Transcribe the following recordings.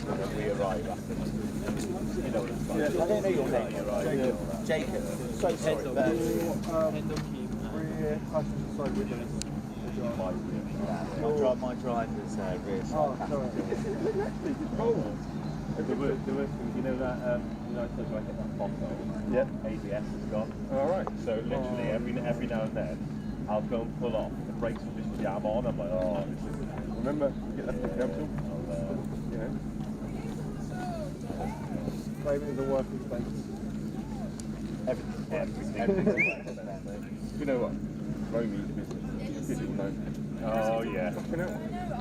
when we arrive after, you know what it's like. Yeah. I don't know your name. Jacob. So sorry, but my driver's rear side. The worst thing, you know that, you know, I told you I hit that pothole? Yeah. ABS has gone. Alright. So literally every now and then, I'll go and pull off, the brakes will just jam on, I'm like, oh, this is... Remember, get that to council, you know. Favourite the working space. Everything. You know what? Romy's business. Digital note. Oh yeah. You know,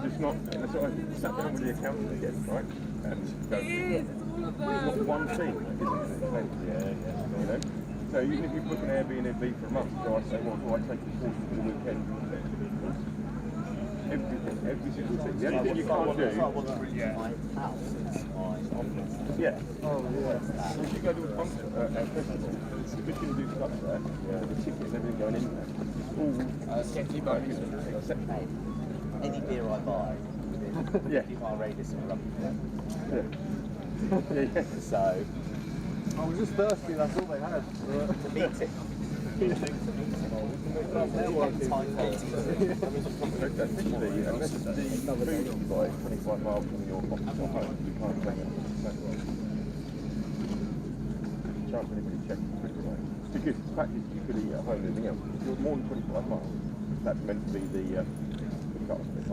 just not, and so I sat down with the accountant again, right? And go, it's not one thing, isn't it? Yeah. You know? So even if you book an Airbnb for a month, so I say, well, do I take a course for the weekend? Every single thing. The only thing you can't do... My house, my office. Yeah. Oh, yeah. So if you go to a concert, a festival, because you do stuff there, the tickets and everything going in there, it's all except any beer I buy, within 50-mile radius of rugby. Yeah. So... I was just thirsty, that's all they had. To meet it. Essentially, unless the food you buy is 25 miles from your office or home, you can't claim it. You can't really check it. Because the fact is you could eat at home and everything else. If you're more than 25 miles, that's meant to be the cut-off bit.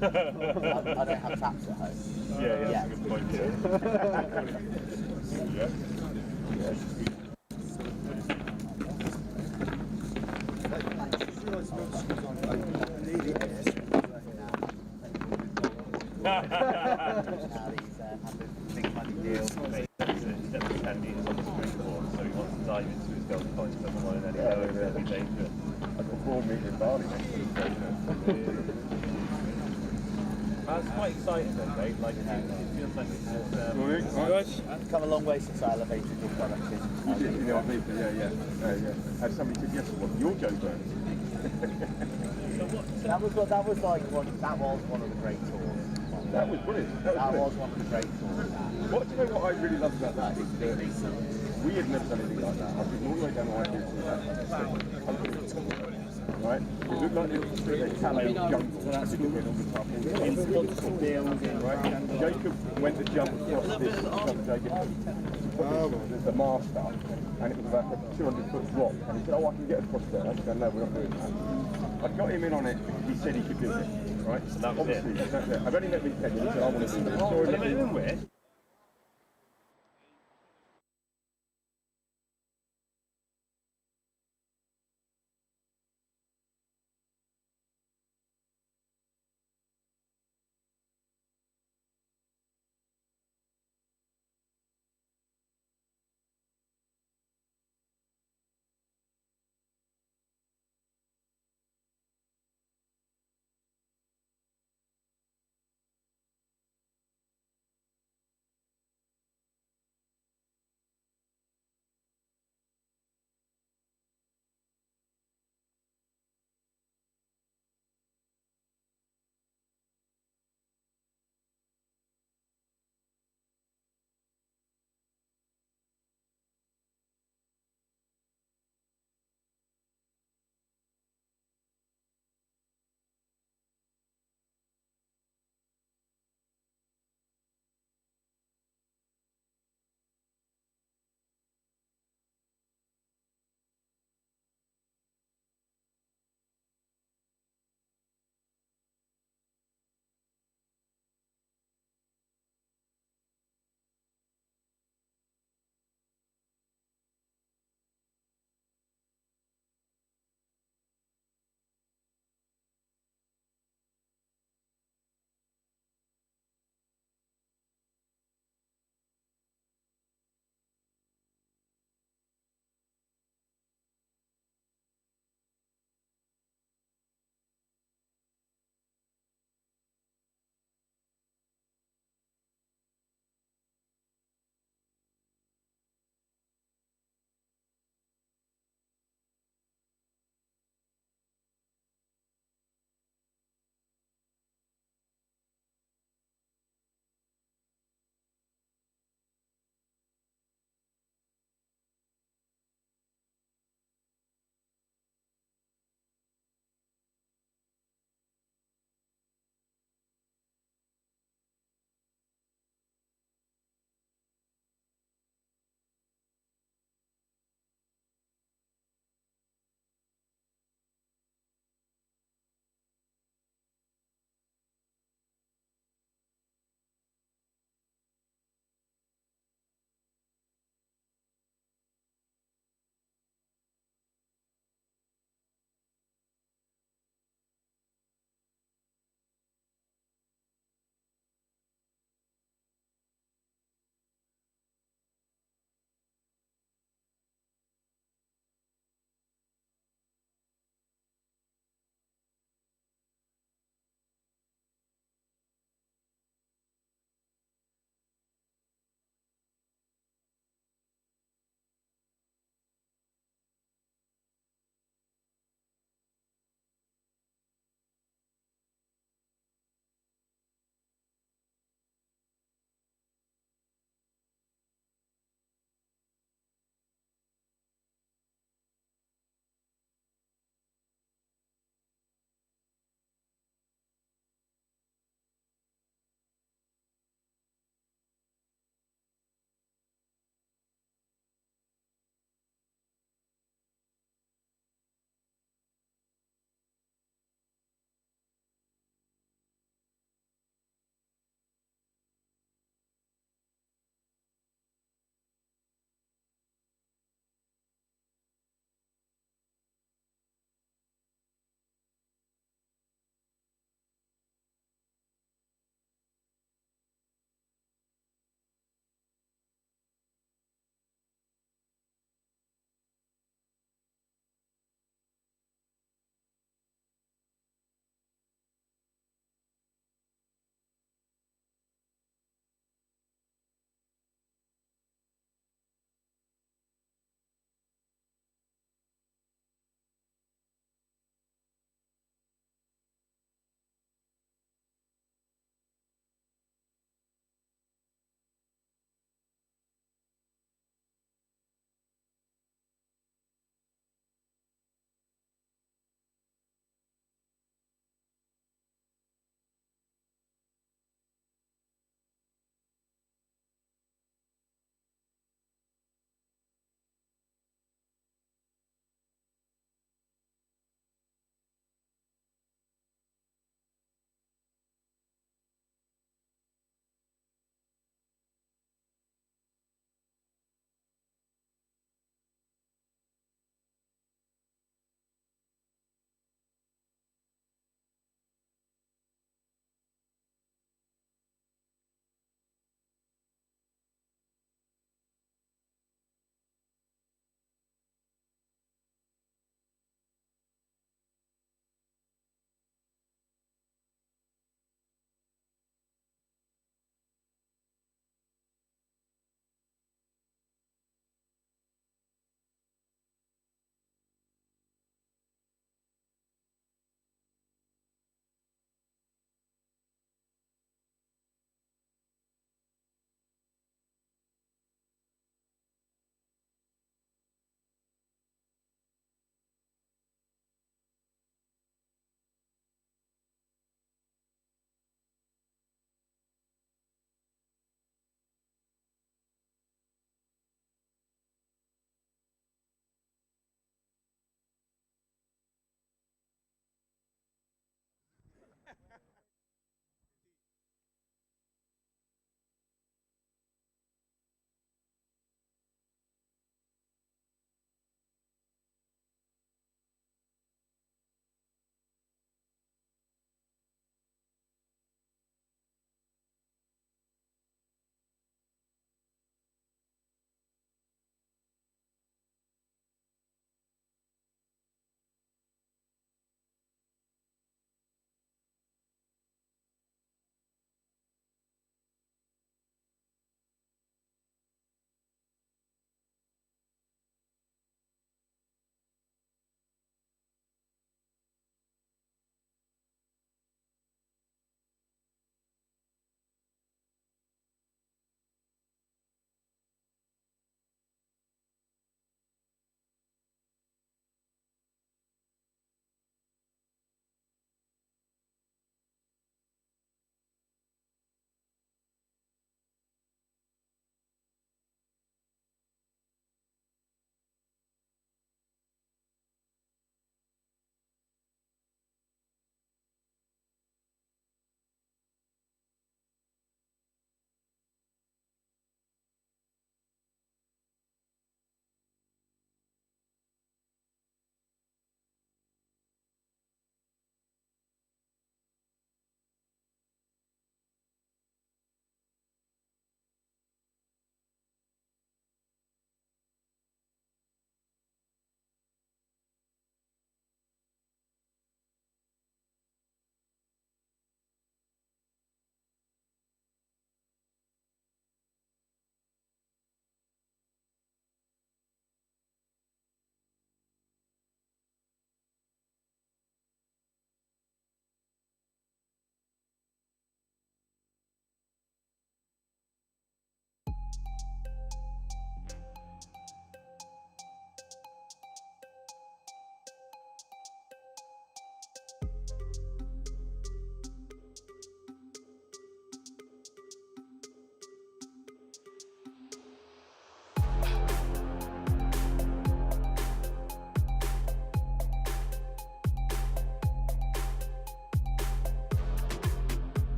I don't have taps at home. Yeah, that's a good point, big money deal. He's definitely 10 metres on the springboard, so he wants to dive into his goal points, doesn't want any lower, it'll be dangerous. I've got 4 metres in Bali next to the That's quite exciting though, mate. Like, it feels like it's I've come a long way since I elevated your product. You know, yeah. As somebody said yesterday, what your Joe Burns? That was like one of the great tours. That was brilliant. That was one of the great tours. What do you know what I really loved about that is that we had never done anything like that. I've been all the way down the I-42 right? It looked like it was a calais jump right? Jacob went to jump across this there's the master, and it was about a 200-foot drop, and he said, oh, I can get across there. I said, no, we're not doing that. I got him in on it because he said he could do it, right? So that was obviously, it. I've only met with Ken, and he said, I want to do it. Oh, I met him with?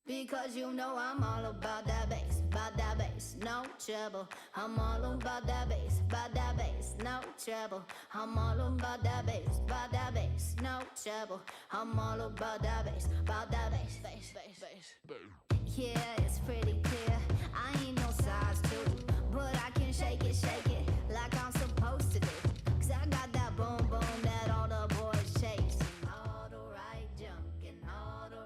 Because you know I'm all about that bass, no trouble. I'm all about that bass, no trouble. I'm all about that bass, no trouble. I'm all about that bass, bass. Yeah, it's pretty clear. I ain't no size 2, but I can shake it like I'm supposed to do. 'Cause I got that boom boom that all the boys chase. All the right junk and all the...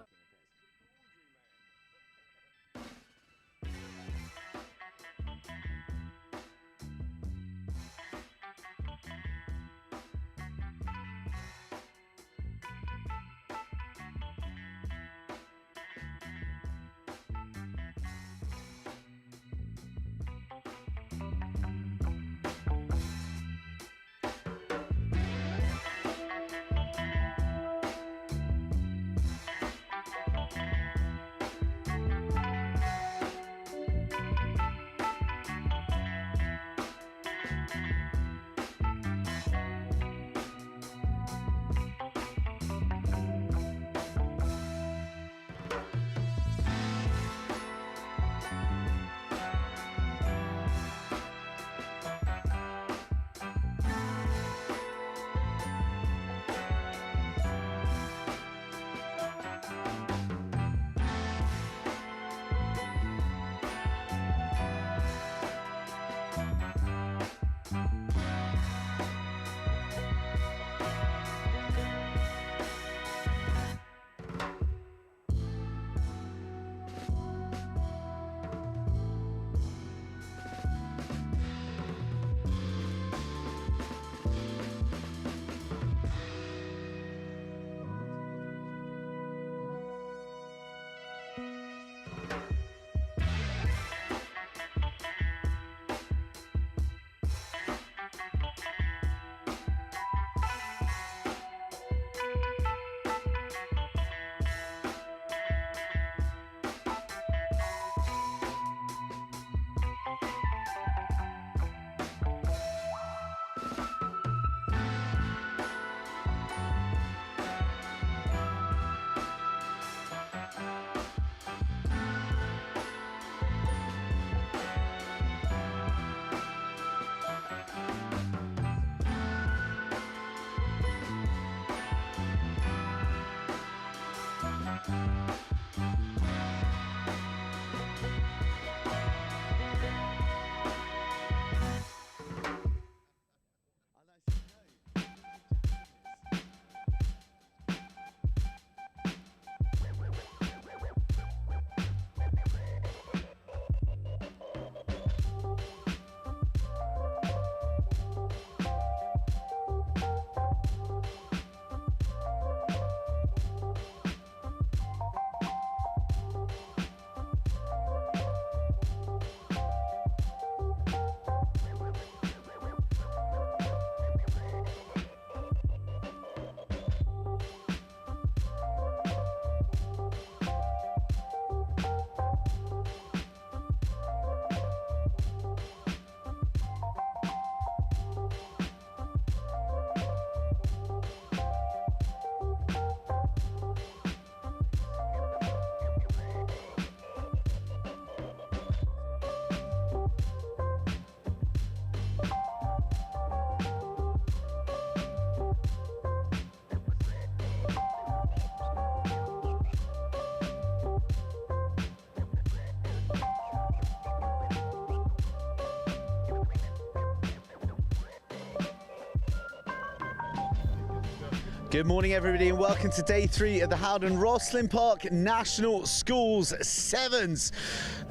Good morning everybody and welcome to day 3 of the HOWDEN ROSSLYN Park National Schools Sevens.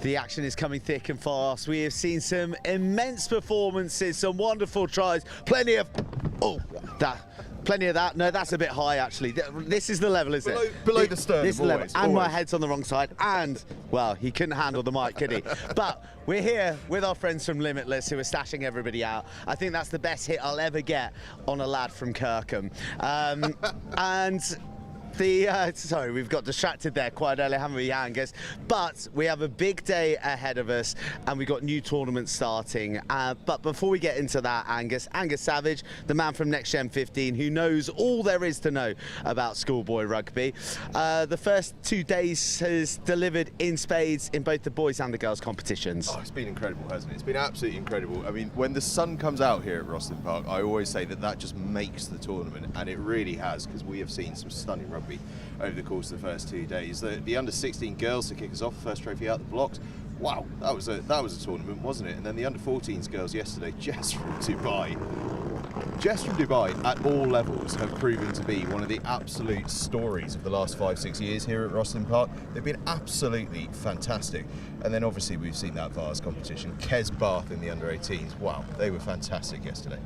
The action is coming thick and fast. We have seen some immense performances, some wonderful tries, plenty of that. No, that's a bit high actually. This is the level, is it? Below the stern. This is the level. And my head's on the wrong side. And, well, he couldn't handle the mic, could he? But we're here with our friends from Limitless who are stashing everybody out. I think that's the best hit I'll ever get on a lad from Kirkham. And Sorry, we've got distracted there quite early, haven't we, Angus? But we have a big day ahead of us, and we've got new tournaments starting. But before we get into that, Angus Savage, the man from Next Gen 15, who knows all there is to know about schoolboy rugby. The first 2 days has delivered in spades in both the boys and the girls competitions. Oh, it's been incredible, hasn't it? It's been absolutely incredible. I mean, when the sun comes out here at Rosslyn Park, I always say that just makes the tournament, and it really has, because we have seen some stunning rugby over the course of the first 2 days. The under-16 girls to kick us off, first trophy out the blocks. Wow, that was a tournament, wasn't it? And then the under-14s girls yesterday, JESS from Dubai. JESS from Dubai at all levels have proven to be one of the absolute stories of the last 5-6 years here at Rosslyn Park. They've been absolutely fantastic. And then obviously we've seen that Vars competition. Kes Bath in the under-18s. Wow, they were fantastic yesterday.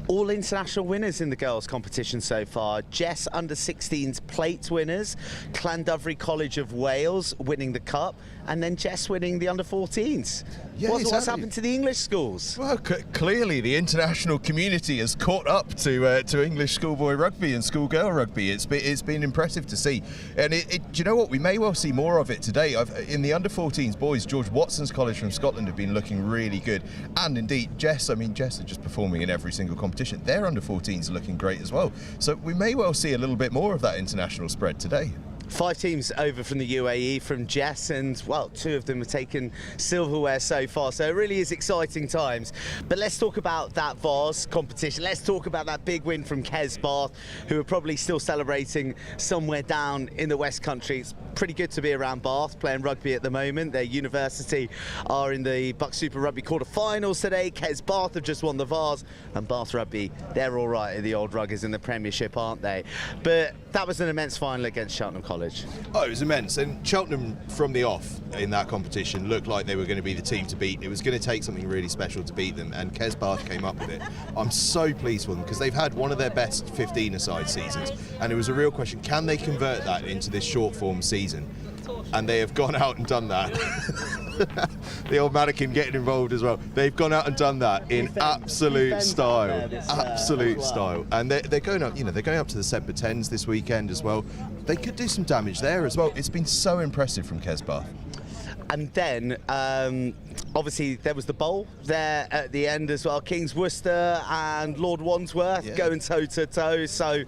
All international winners in the girls competition so far. JESS under-16s plate winners, Llandovery College of Wales winning the cup, and then JESS winning the under-14s. Yeah, What's happened to the English schools? Well, clearly the international community has caught up to English schoolboy rugby and schoolgirl rugby. It's been impressive to see, and do you know what? We may well see more of it today. In the under-14s boys, George Watson's College from Scotland have been looking really good, and indeed JESS. I mean, JESS are just performing in every single competition. Their under-14s are looking great as well. So we may well see a little bit more of that international spread today. 5 teams over from the UAE from JESS, and well, 2 of them have taken silverware so far, so it really is exciting times. But let's talk about that Vars competition. Let's talk about that big win from Kes Bath, who are probably still celebrating somewhere down in the West Country. It's pretty good to be around Bath playing rugby at the moment. Their university are in the Buck Super Rugby quarter-finals today. Kes Bath have just won the Vars, and Bath Rugby, they're all right at the old ruggers in the Premiership, aren't they? But that was an immense final against Cheltenham College. Oh, it was immense, and Cheltenham from the off in that competition looked like they were going to be the team to beat. It was going to take something really special to beat them, and Kes Bath came up with it. I'm so pleased for them, because they've had one of their best 15-a-side seasons, and it was a real question, can they convert that into this short form season? And they have gone out and done that. The old mannequin getting involved as well. They've gone out and done that in absolute style, style. And they're going up, they're going up to the Sedbergh 10s this weekend as well. They could do some damage there as well. It's been so impressive from Kes Bath. And then, obviously, there was the bowl there at the end as well. King's Worcester and Lord Wandsworth going toe-to-toe. So,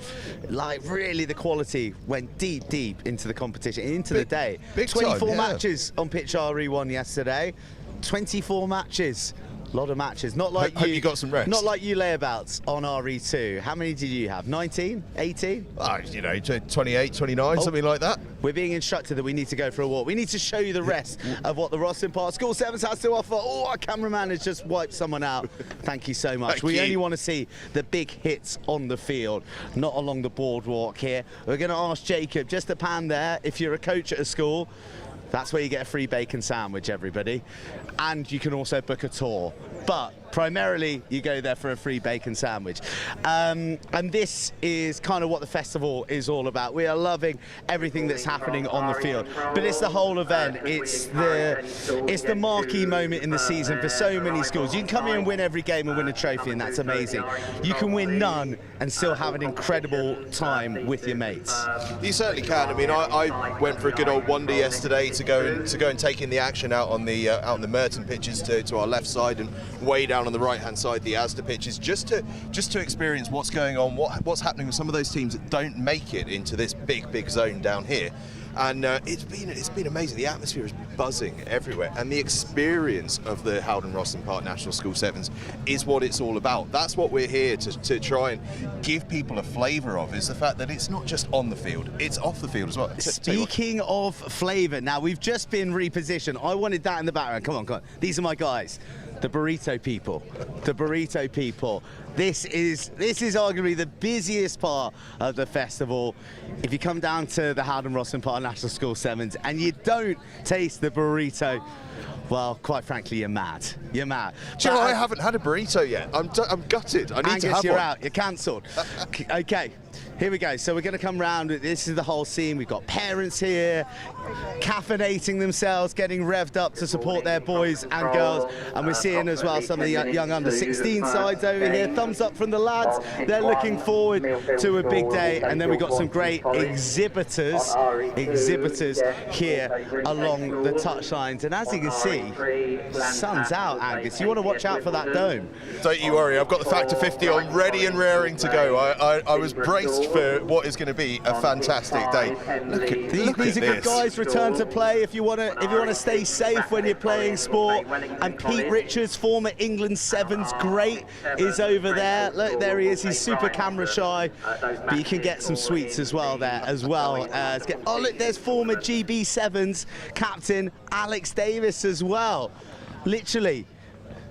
like, really the quality went deep into the competition, into the day. 24 matches on pitch RE1 yesterday. 24 matches. A lot of matches. Not like hope you got some rest. Not like you layabouts on RE2. How many did you have? 19? 18? 28, 29, something like that. We're being instructed that we need to go for a walk. We need to show you the rest of what the Rosslyn Park School Sevens has to offer. Oh, our cameraman has just wiped someone out. Thank you so much. We only want to see the big hits on the field, not along the boardwalk here. We're going to ask Jacob just to pan there. If you're a coach at a school, that's where you get a free bacon sandwich, everybody. And you can also book a tour. But primarily, you go there for a free bacon sandwich. And this is kind of what the festival is all about. We are loving everything that's happening on the field. But it's the whole event. It's the marquee moment in the season for so many schools. You can come here and win every game and win a trophy, and that's amazing. You can win none and still have an incredible time with your mates. You certainly can. I mean, I went for a good old wander yesterday to go and take in the action out on the Merton pitches to our left side, and way down on the right-hand side, the Asda pitches, just to experience what's going on, what's happening with some of those teams that don't make it into this big zone down here. And it's been amazing. The atmosphere is buzzing everywhere, and the experience of the HOWDEN ROSSLYN Park National School Sevens is what it's all about. That's what we're here to try and give people a flavour of, is the fact that it's not just on the field, it's off the field as well. Speaking of flavour, now we've just been repositioned. I wanted that in the background. Come on. These are my guys. The burrito people. The burrito people. This is arguably the busiest part of the festival. If you come down to the HOWDEN ROSSLYN Park National School Sevens and you don't taste the burrito, well, quite frankly, you're mad. You're mad. Joe, I haven't had a burrito yet. I'm gutted. I need to have you're one. out. You're cancelled. Okay. Here we go. So we're going to come round. This is the whole scene. We've got parents here, caffeinating themselves, getting revved up to support their boys and girls. And we're seeing as well some of the young under-16 sides over here. Thumbs up from the lads. They're looking forward to a big day. And then we've got some great exhibitors here along the touchlines. And as you can see, sun's out, Angus. You want to watch out for that dome. Don't you worry. I've got the factor 50 on, ready and raring to go. I was braced for what is going to be a fantastic day. Look at these are this. good guys. Return to play if you want to stay safe when you're playing sport. And Pete Richards, former England Sevens great, is over there. Look, there he is. He's super camera shy, but you can get some sweets as well there as well. Oh look, there's former GB Sevens captain Alex Davis as well. Literally,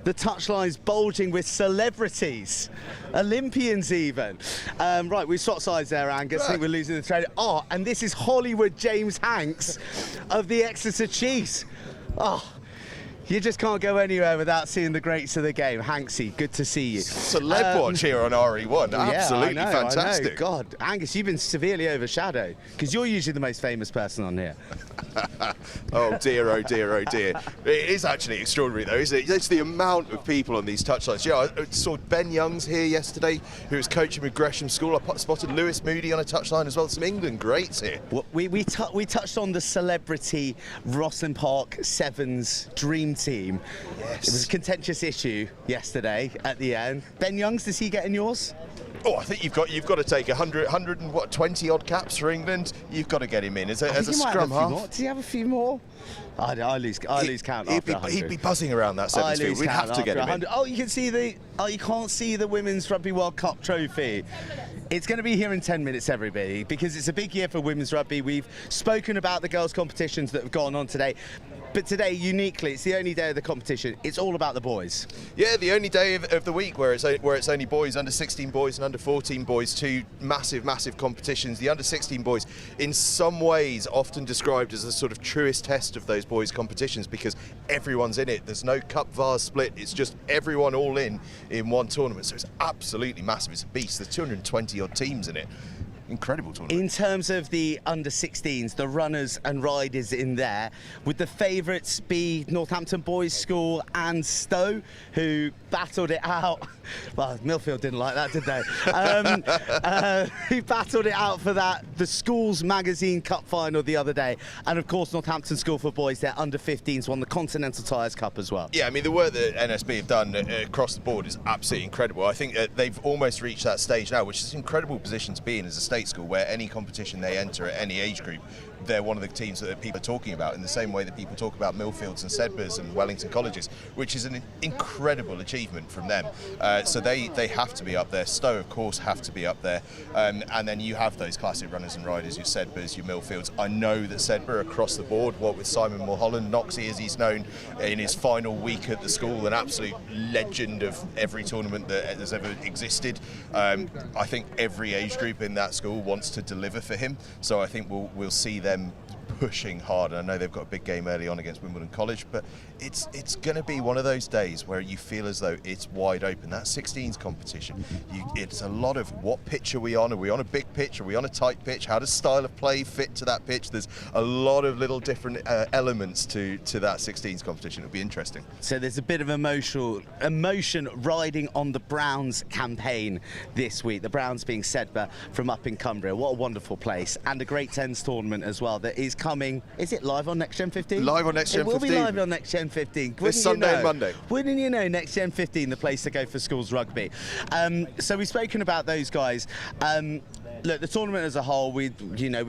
the touchline's bulging with celebrities, Olympians even. Right, we've swapped sides there, Angus. I think we're losing the trade. Oh, and this is Hollywood James Hanks of the Exeter Chiefs. Oh, you just can't go anywhere without seeing the greats of the game. Hanksy, good to see you. Celeb watch here on RE1. Absolutely yeah, I know, fantastic. I know. God, Angus, you've been severely overshadowed because you're usually the most famous person on here. Oh dear, oh dear, oh dear. It is actually extraordinary though, isn't it? It's the amount of people on these touchlines. Yeah, I saw Ben Youngs here yesterday, who was coaching with Gresham School. I spotted Lewis Moody on a touchline as well. Some England greats here. Well, we touched on the celebrity Rosslyn Park Sevens dream team. Yes. It was a contentious issue yesterday at the end. Ben Youngs, does he get in yours? Oh, I think you've got to take 120 odd caps for England. You've got to get him in as a scrum half. Does he have a few more? I lose count after 100. He'd be buzzing around that sevens field. We'd have to get him in. Oh, you can see you can't see the Women's Rugby World Cup trophy. It's going to be here in 10 minutes, everybody, because it's a big year for women's rugby. We've spoken about the girls' competitions that have gone on today. But today, uniquely, it's the only day of the competition. It's all about the boys. Yeah, the only day of the week where it's only boys, under 16 boys and under 14 boys, two massive competitions. The under 16 boys, in some ways, often described as the sort of truest test of those boys' competitions because everyone's in it. There's no cup vase split. It's just everyone all in one tournament. So it's absolutely massive. It's a beast. There's 220 odd teams in it. Incredible tournament. In terms of the under-16s, the runners and riders in there, would the favourites be Northampton Boys School and Stowe, who battled it out? Well, Millfield didn't like that, did they? Who battled it out for the Schools Magazine Cup Final the other day. And of course, Northampton School for Boys, their under-15s won the Continental Tyres Cup as well. Yeah, I mean, the work that NSB have done across the board is absolutely incredible. I think they've almost reached that stage now, which is an incredible position to be in as a state school, where any competition they enter at any age group, they're one of the teams that people are talking about in the same way that people talk about Millfields and Sedberghs and Wellington colleges, which is an incredible achievement from them. So they have to be up there. Stowe, of course, have to be up there. And then you have those classic runners and riders, your Sedberghs, your Millfields. I know that Sedbergh across the board, what with Simon Mulholland, Noxie as he's known in his final week at the school, an absolute legend of every tournament that has ever existed. I think every age group in that school wants to deliver for him. So I think we'll see them pushing hard. I know they've got a big game early on against Wimbledon College, but it's going to be one of those days where you feel as though it's wide open. That 16s competition, it's a lot of what pitch are we on? Are we on a big pitch? Are we on a tight pitch? How does style of play fit to that pitch? There's a lot of little different elements to that 16s competition. It'll be interesting. So there's a bit of emotion riding on the Browns campaign this week. The Browns being Sedbergh from up in Cumbria. What a wonderful place. And a great tens tournament as well that is coming. Is it live on Next Gen 15? Live on Next Gen 15. It will be live on Next Gen 15. This Sunday and Monday. Wouldn't you know, Next Gen 15, the place to go for schools rugby. So we've spoken about those guys. Look, the tournament as a whole, we've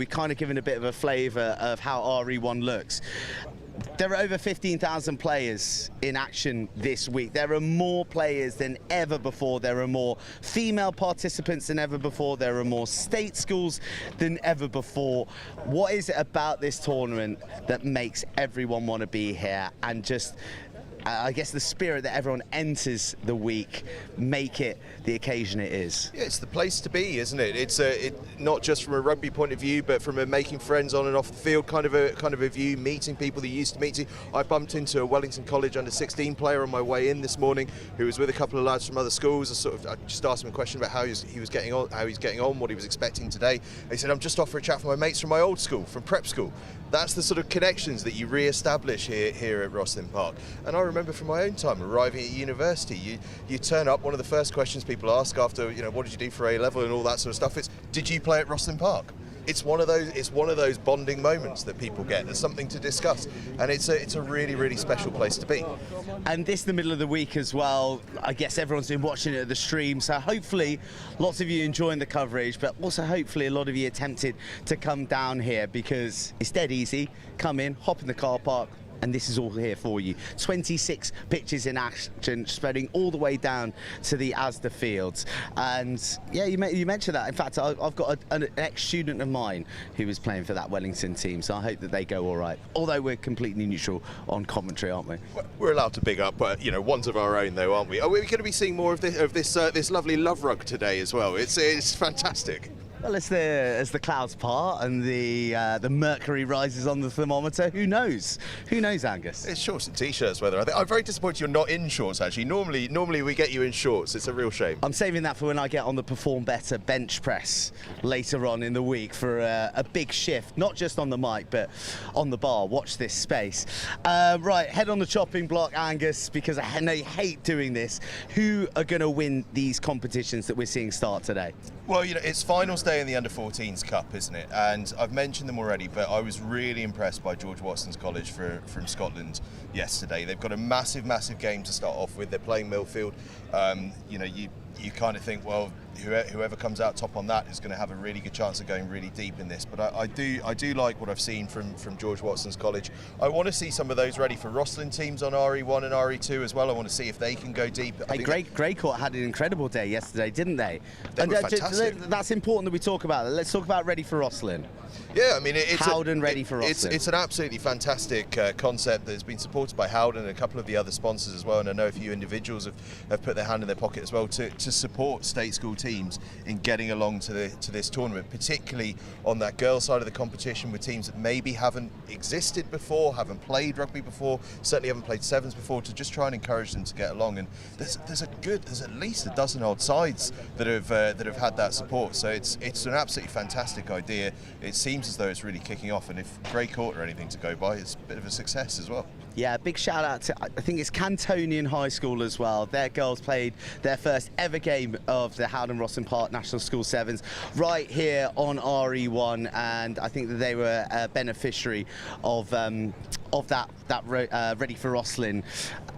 kind of given a bit of a flavour of how RE1 looks. There are over 15,000 players in action this week. There are more players than ever before. There are more female participants than ever before. There are more state schools than ever before. What is it about this tournament that makes everyone want to be here and just I guess the spirit that everyone enters the week make it the occasion it is. Yeah, it's the place to be, isn't it? It's not just from a rugby point of view, but from a making friends on and off the field kind of a view, meeting people that you used to meet. I bumped into a Wellington College under-16 player on my way in this morning who was with a couple of lads from other schools. I just asked him a question about how he was getting on, what he was expecting today. He said, "I'm just off for a chat with my mates from my old school, from prep school." That's the sort of connections that you re-establish here at Rosslyn Park. And I remember from my own time arriving at university, you turn up, one of the first questions people ask after, what did you do for A-level and all that sort of stuff, it's, did you play at Rosslyn Park? It's one of those bonding moments that people get. There's something to discuss, and it's a really, really special place to be. And this is the middle of the week as well. I guess everyone's been watching it at the stream, so hopefully lots of you enjoying the coverage, but also hopefully a lot of you are tempted to come down here because it's dead easy. Come in, hop in the car park, and this is all here for you. 26 pitches in action, spreading all the way down to the Asda fields. And yeah, you mentioned that. In fact, I've got an ex-student of mine who was playing for that Wellington team, so I hope that they go all right. Although we're completely neutral on commentary, aren't we? We're allowed to big up, ones of our own, though, aren't we? Are we going to be seeing more of this lovely love rug today as well? It's fantastic. Well, as the clouds part and the mercury rises on the thermometer, who knows? Who knows, Angus? It's shorts and t-shirts weather. I'm very disappointed you're not in shorts, actually. Normally we get you in shorts. It's a real shame. I'm saving that for when I get on the Perform Better bench press later on in the week for a big shift, not just on the mic, but on the bar. Watch this space. Right, head on the chopping block, Angus, because I know you hate doing this. Who are going to win these competitions that we're seeing start today? Well, it's finals day in the Under-14s Cup, isn't it? And I've mentioned them already, but I was really impressed by George Watson's College from Scotland yesterday. They've got a massive, massive game to start off with. They're playing Millfield. You kind of think, well, whoever comes out top on that is going to have a really good chance of going really deep in this. But I do like what I've seen from George Watson's College. I want to see some of those ready for Rosslyn teams on RE1 and RE2 as well. I want to see if they can go deep. Hey, Greycourt had an incredible day yesterday, didn't they? They were fantastic. That's important that we talk about it. Let's talk about ready for Rosslyn. Yeah, I mean, it's Howden ready for Rosslyn. It's an absolutely fantastic concept that has been supported by Howden and a couple of the other sponsors as well. And I know a few individuals have put their hand in their pocket as well to support state school teams in getting along to this tournament, particularly on that girls' side of the competition with teams that maybe haven't existed before, haven't played rugby before, certainly haven't played sevens before, to just try and encourage them to get along. And there's at least a dozen odd sides that have had that support. So it's an absolutely fantastic idea. It seems as though it's really kicking off, and if Greycourt are anything to go by, it's a bit of a success as well. Yeah, big shout out to, I think it's Cantonian High School as well. Their girls played their first ever game of the HOWDEN ROSSLYN Park National School Sevens right here on RE1, and I think that they were a beneficiary of that Ready for Rosslyn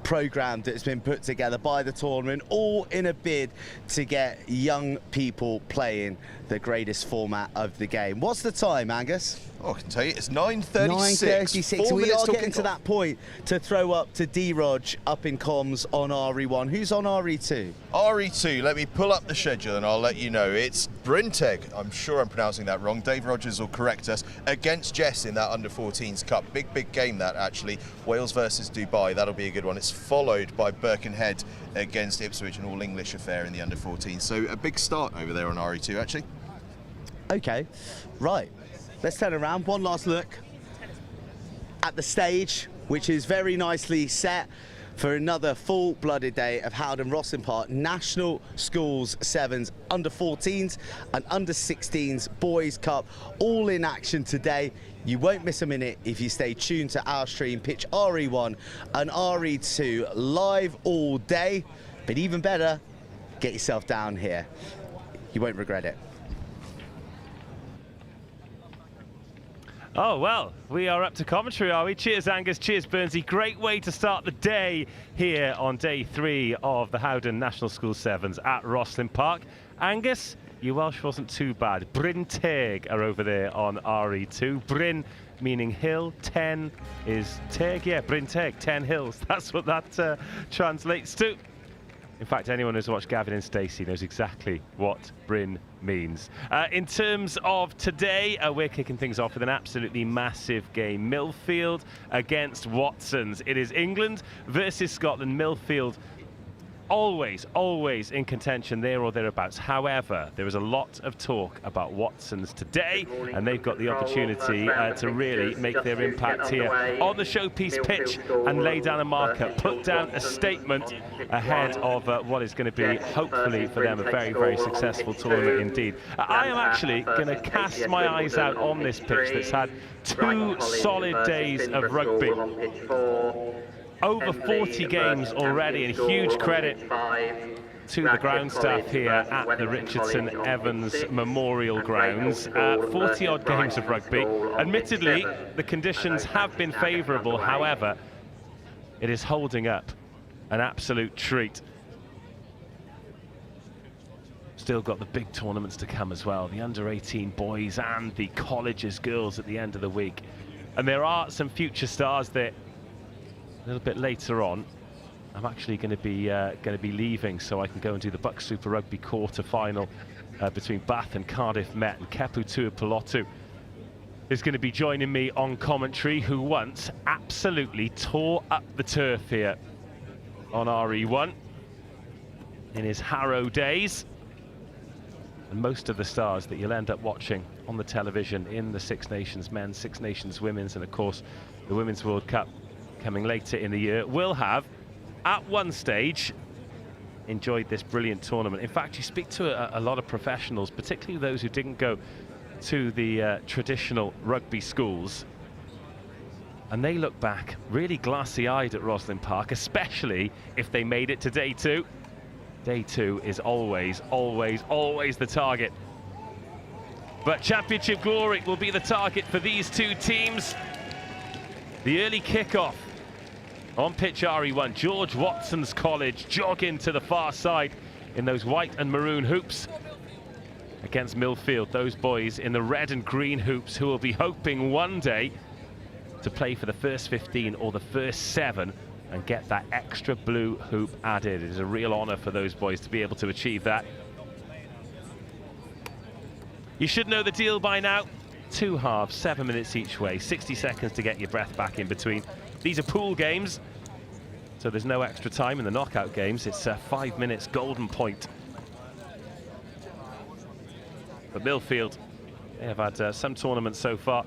programme that's been put together by the tournament, all in a bid to get young people playing the greatest format of the game. What's the time, Angus? Oh, I can tell you, it's 9:36. 9:36. We are getting to that point to throw up to D-Rog up in comms on RE1. Who's on RE2? RE2, let me pull up the schedule and I'll let you know. It's Brinteg, I'm sure I'm pronouncing that wrong. Dave Rogers will correct us, against JESS in that Under-14s Cup. Big game that, actually. Wales versus Dubai, that'll be a good one. It's followed by Birkenhead against Ipswich, an all-English affair in the Under-14s. So a big start over there on RE2, actually. Okay, right. Let's turn around, one last look at the stage, which is very nicely set for another full-blooded day of HOWDEN ROSSLYN Park National Schools Sevens, Under-14s and Under-16s Boys Cup, all in action today. You won't miss a minute if you stay tuned to our stream, pitch RE1 and RE2 live all day. But even better, get yourself down here. You won't regret it. Oh, well, we are up to commentary, are we? Cheers, Angus. Cheers, Burnsy. Great way to start the day here on day 3 of the HOWDEN National School Sevens at Rosslyn Park. Angus, your Welsh wasn't too bad. Bryn Teg are over there on RE2. Bryn meaning hill, 10 is Teg. Yeah, Bryn Teg, 10 hills. That's what that translates to. In fact, anyone who's watched Gavin and Stacey knows exactly what Bryn means. In terms of today, we're kicking things off with an absolutely massive game. Millfield against Watsons. It is England versus Scotland. Millfield always in contention there or thereabouts. However, there is a lot of talk about Watsons today, and they've got the opportunity to really make their impact here on the showpiece pitch and lay down a marker, put down a statement ahead of what is going to be, hopefully for them, a very successful tournament indeed. I am actually going to cast my eyes out on this pitch that's had 2 solid days of rugby. Over 40 games already, and huge credit to the ground staff here at the Richardson Evans Memorial Grounds. 40 odd games of rugby. Admittedly, the conditions have been favourable, however, it is holding up an absolute treat. Still got the big tournaments to come as well, the under-18 boys and the colleges girls at the end of the week. And there are some future stars there. A little bit later on, I'm actually going to be leaving so I can go and do the Buck Super Rugby quarter-final between Bath and Cardiff Met, and Kepu Tuipulotu is going to be joining me on commentary, who once absolutely tore up the turf here on RE1 in his Harrow days. And most of the stars that you'll end up watching on the television in the Six Nations Men's, Six Nations Women's, and of course the Women's World Cup coming later in the year, will have, at one stage, enjoyed this brilliant tournament. In fact, you speak to a lot of professionals, particularly those who didn't go to the traditional rugby schools, and they look back really glassy-eyed at Roslyn Park, especially if they made it to day 2. Day 2 is always the target. But championship glory will be the target for these 2 teams. The early kick-off on pitch RE1, George Watson's College jogging to the far side in those white and maroon hoops against Millfield, those boys in the red and green hoops who will be hoping one day to play for the first 15 or the first 7 and get that extra blue hoop added. It is a real honour for those boys to be able to achieve that. You should know the deal by now. 2 halves, 7 minutes each way, 60 seconds to get your breath back in between. These are pool games, so there's no extra time in the knockout games. It's 5 minutes golden point. But Millfield, they have had some tournaments so far.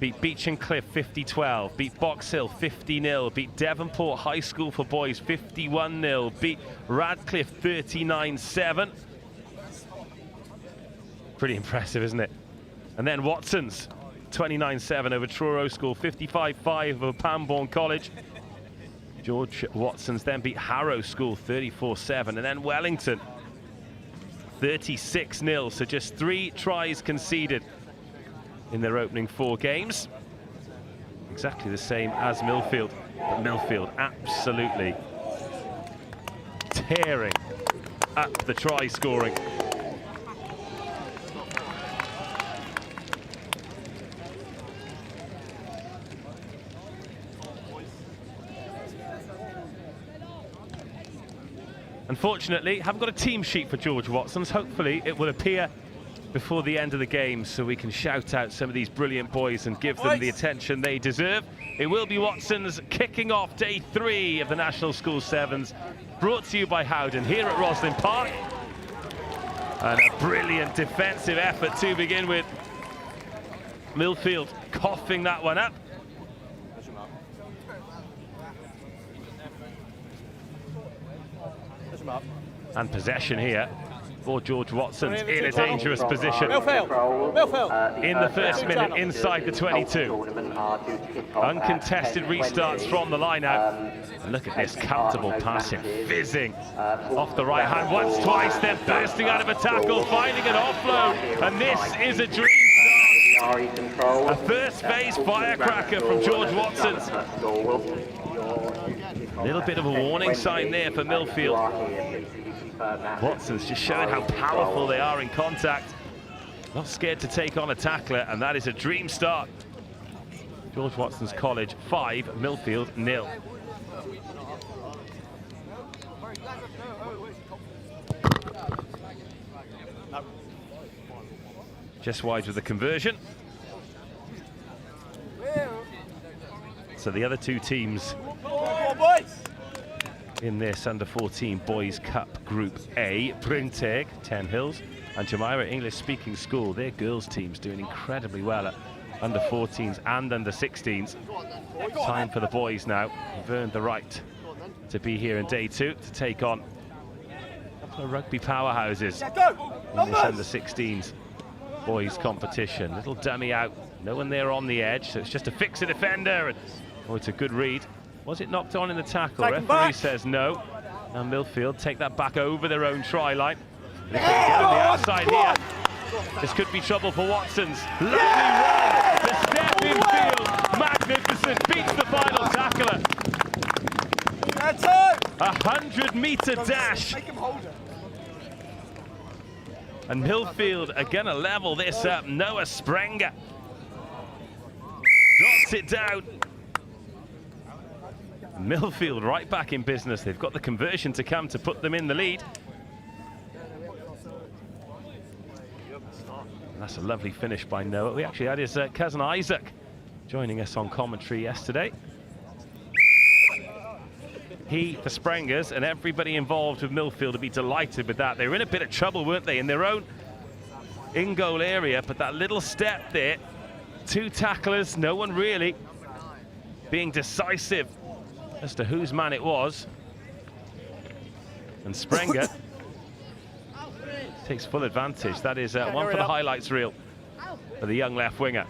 Beat Beach and Cliff 50-12, beat Box Hill 50-0, beat Devonport High School for Boys 51-0, beat Radcliffe 39-7. Pretty impressive, isn't it? And then Watson's 29-7 over Truro School, 55-5 over Pamborne College. George Watson's then beat Harrow School 34-7, and then Wellington 36-0, so just 3 tries conceded in their opening 4 games. Exactly the same as Millfield, but Millfield absolutely tearing up the try scoring. Unfortunately, haven't got a team sheet for George Watson's. Hopefully it will appear before the end of the game so we can shout out some of these brilliant boys and give them the attention they deserve. It will be Watson's kicking off day 3 of the National School Sevens, brought to you by Howden here at Roslyn Park. And a brilliant defensive effort to begin with. Millfield coughing that one up. And possession here for George Watson's in a dangerous position. In the first minute, inside the 22. Uncontested restarts from the line-out. And look at this comfortable passing, fizzing off the right hand once, twice, then bursting out of a tackle, finding an offload. And this is a dream start. A first phase firecracker from George Watson. A little bit of a warning sign there for Millfield. Watson's just showing how powerful they are in contact. Not scared to take on a tackler, and that is a dream start. George Watson's College 5, Millfield 0. Just wide with the conversion. So the other two teams in this under-14 Boys Cup Group A, Bryntegh, 10 Hills, and Jumeirah English-speaking school, their girls' team's doing incredibly well at under-14s and under-16s. Time for the boys now. They've earned the right to be here in day 2 to take on a couple of rugby powerhouses in this under-16s boys competition. Little dummy out, no one there on the edge, so it's just a fix a defender. And, oh, it's a good read. Was it knocked on in the tackle? Referee says no. And Millfield take that back over their own try line. They can get on the outside here. This could be trouble for Watsons. Lovely run. The step in field. Magnificent. Beats the final tackler. 100-meter dash. And Millfield are going to level this up. Noah Sprenger drops it down. Millfield right back in business. They've got the conversion to come to put them in the lead. And that's a lovely finish by Noah. We actually had his cousin Isaac joining us on commentary yesterday. He, the Sprengers, and everybody involved with Millfield to be delighted with that. They were in a bit of trouble, weren't they, in their own in-goal area, but that little step there, 2 tacklers, no one really being decisive as to whose man it was. And Sprenger takes full advantage. That is one for the highlights reel for the young left winger.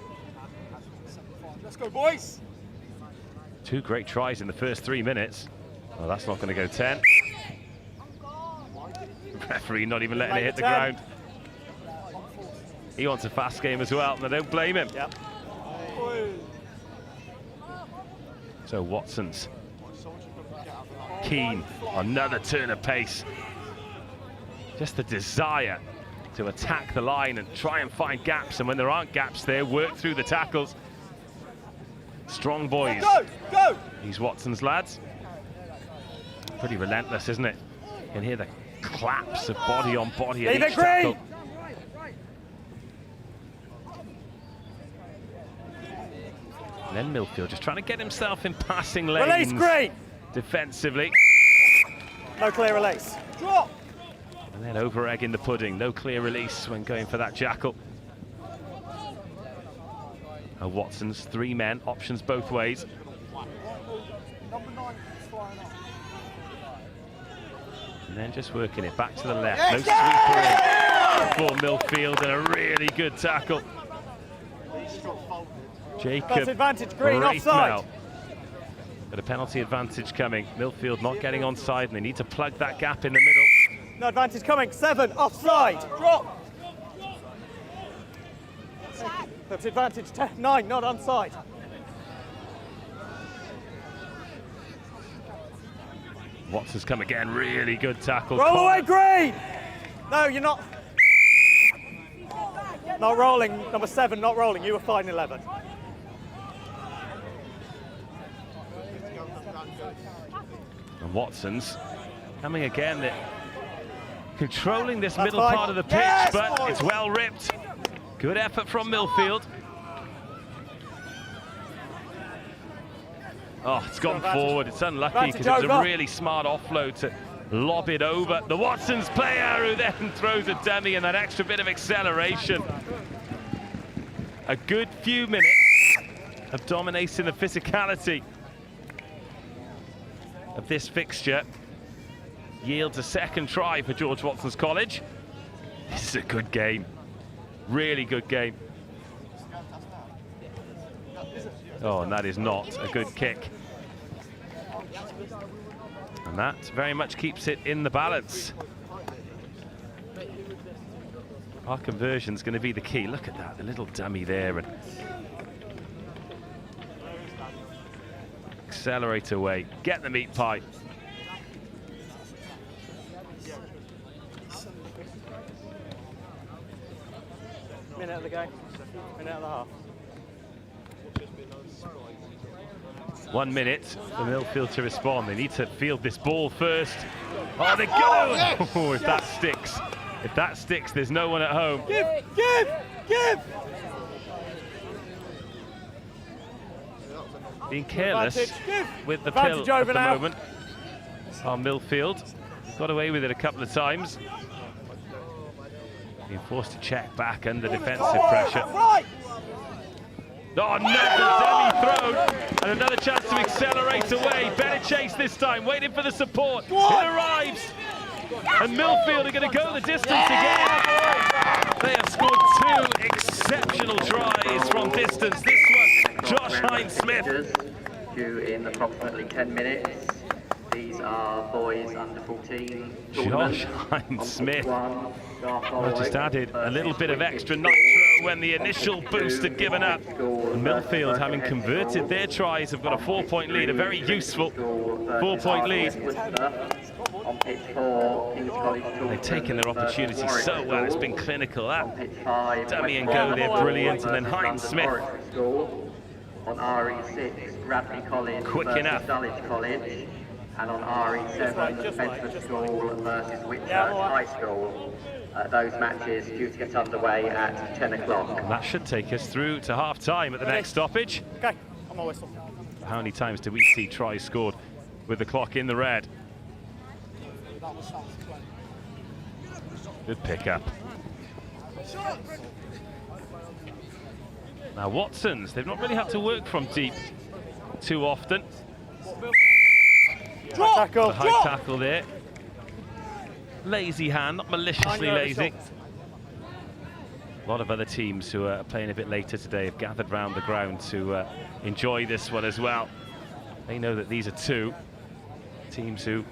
Let's go, boys. 2 great tries in the first 3 minutes. Well, that's not going to go 10. Referee not even letting it hit the ground. He wants a fast game as well, and I don't blame him. Yep. So Watson's keen, another turn of pace. Just the desire to attack the line and try and find gaps, and when there aren't gaps there, work through the tackles. Strong boys. Go, go. These Watson's lads. Pretty relentless, isn't it? You can hear the claps of body on body at each tackle. And then Millfield just trying to get himself in passing lanes. Release, Green. Defensively. No clear release. Drop. And then over egg in the pudding. No clear release when going for that jackal. Watson's 3 men, options both ways. And then just working it back to the left. No sweeper in for Millfield, and a really good tackle. Jacob advantage, Green, offside. Got a penalty advantage coming. Millfield not getting onside, and they need to plug that gap in the middle. No advantage coming. 7 offside. Drop. That's advantage. 9 not onside. Watson's come again. Really good tackle. Roll away, Green. No, you're not. Not rolling. Number 7 not rolling. You were fine 11. And Watson's coming again. They're controlling this That's middle fine. part of the pitch, Yes, but boys. it's well ripped. Good effort from Millfield. Oh, it's gone forward. It's unlucky because it was a really smart offload to lob it over. The Watson's player who then throws a dummy and that extra bit of acceleration. A good few minutes of dominating the physicality of this fixture. Yields a second try for George Watson's College. This is a good game. Really good game. Oh, and that is not a good kick. And that very much keeps it in the balance. Our conversion's going to be the key. Look at that, the little dummy there. And accelerate away, get the meat pie. Minute of the game. Minute and a half. 1 minute for Millfield to respond. They need to field this ball first. Oh, they go! Oh, if that sticks, there's no one at home. Give! Give! Being careless with the pill Advantage at over the now. moment. Millfield got away with it a couple of times. Being forced to check back under defensive pressure. Oh, another demi-thrown, and another chance to accelerate away. Better chase this time, waiting for the support. It arrives, and Millfield are going to go the distance again. They have scored 2 exceptional tries from distance. This one, Josh Hines-Smith. Due in approximately 10 minutes. These are boys under 14. Josh Hines-Smith just added a little bit of extra nitro when the initial boost had given up. And Millfield, having converted their tries, have got a 4-point lead, a very useful 4-point lead. They've taken their opportunity so well, it's been clinical. That dummy and go there, brilliant. And then Hines-Smith. On RE6, Bradley College Quick enough. Dulwich College. And on RE7, Spencer School versus Whitchurch High School. Those matches due to get underway at 10 o'clock. And that should take us through to half-time at the next stoppage. Okay, I'm on whistle. How many times do we see tries scored with the clock in the red? Good pick-up. Now Watsons, they've not really had to work from deep too often. Tackle. The high tackle there. Lazy hand, not maliciously lazy. A lot of other teams who are playing a bit later today have gathered round the ground to enjoy this one as well. They know that these are 2 teams who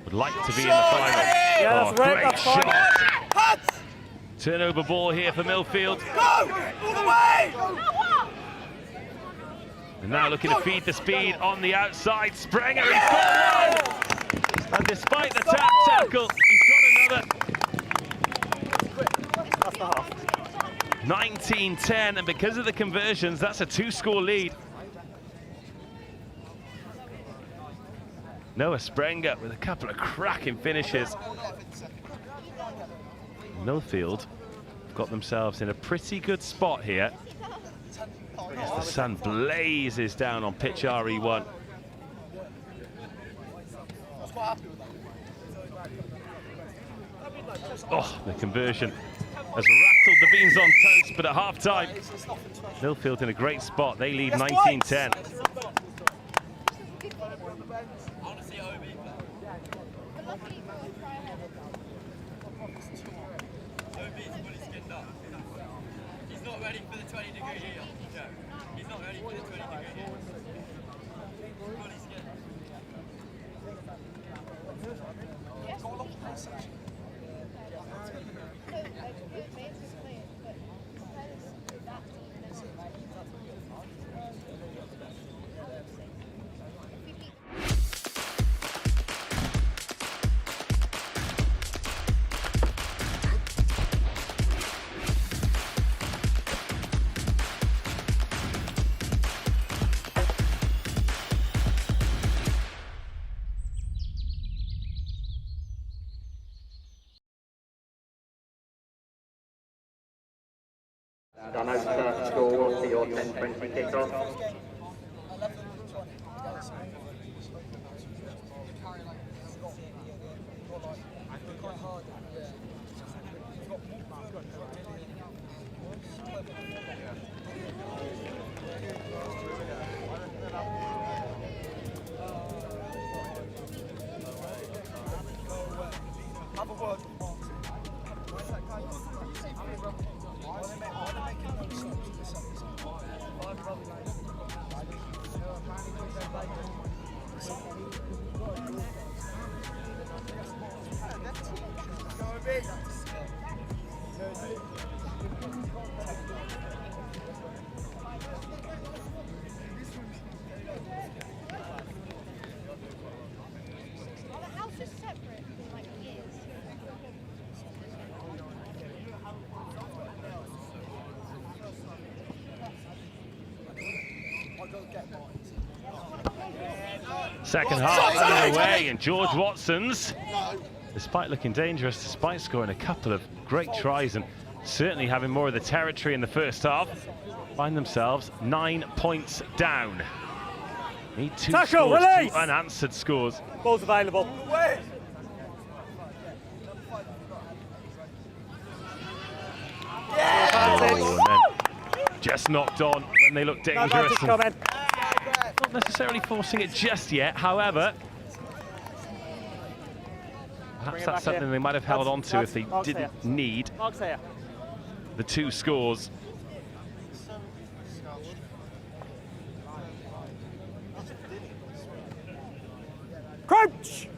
would like to be in the final. Yeah, that's right, great that's fine. shot. Turnover ball here for Millfield. Go! All the way! And now looking to feed the speed on the outside. Sprenger, he's got one! And despite the tap tackle, he's got another. 19-10, and because of the conversions, that's a 2-score lead. Noah Sprenger with a couple of cracking finishes. Millfield got themselves in a pretty good spot here. As the sun blazes down on pitch RE1. Oh, the conversion has rattled the beans on toast, but at half-time, Millfield in a great spot. They lead 19-10. He's not ready for the 20-degree heat. He's not ready for the 20-degree heat. Dunottar score for your 10-20 kickoff. Second half underway, and George Watsons, despite looking dangerous, despite scoring a couple of great tries and certainly having more of the territory in the first half, find themselves 9 points down. Need 2 Tackle, scores, release! 2 unanswered scores. Ball's available. Oh, and then just knocked on when they look dangerous. Not necessarily forcing it just yet, however, perhaps that's something they might have held on to if they didn't need the 2 scores. Crouch!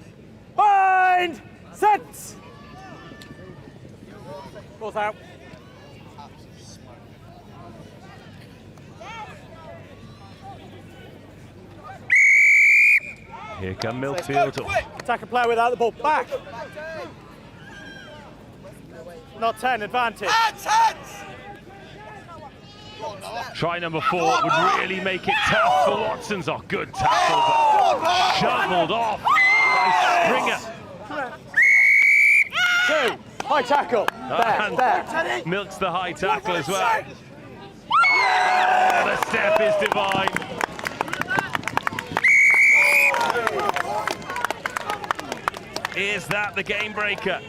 Bind! Set! Ball's out. Here come Millfield. Attack a player without the ball. Back! Not 10, advantage. Try number 4 would really make it tough for Watson's. Oh, good tackle, but shoveled off by Springer. 2, high tackle. There. Milks the high tackle as well. Oh, the step is divine. Is that the game breaker?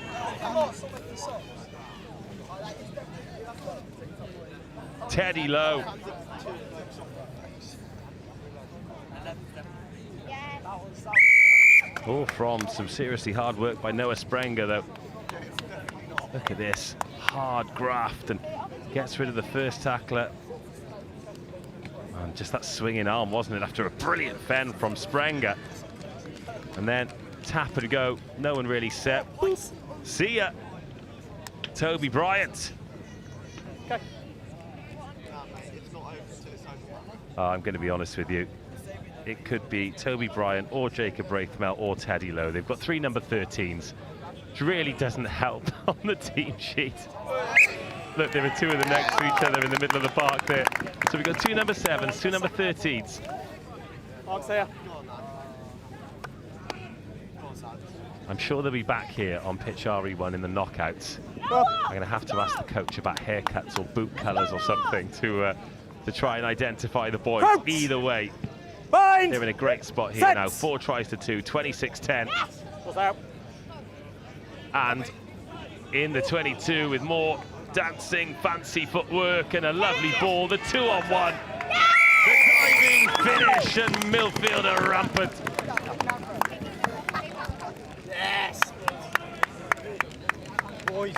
Teddy Lowe. Oh, from some seriously hard work by Noah Sprenger, though. Look at this, hard graft, and gets rid of the first tackler. And just that swinging arm, wasn't it, after a brilliant fend from Sprenger. And then tap and go, no one really set. See ya, Toby Bryant. Okay. I'm going to be honest with you. It could be Toby Bryant or Jacob Braithmel or Teddy Lowe. They've got 3 number 13s, which really doesn't help on the team sheet. Look, there are 2 of them next to each other in the middle of the park there. So we've got 2 number 7s, 2 number 13s. Mark's here. I'm sure they'll be back here on pitch RE1 in the knockouts. I'm going to have to ask the coach about haircuts or boot colours or something to try and identify the boys. Crouch. Either way, Bind. they're in a great spot here Set. now. 4 tries to 2, 26-10. Ball's out. And in the 22 with more dancing, fancy footwork and a lovely ball, the 2-on-1. The diving finish and Millfield are rampant. Yes. Boys.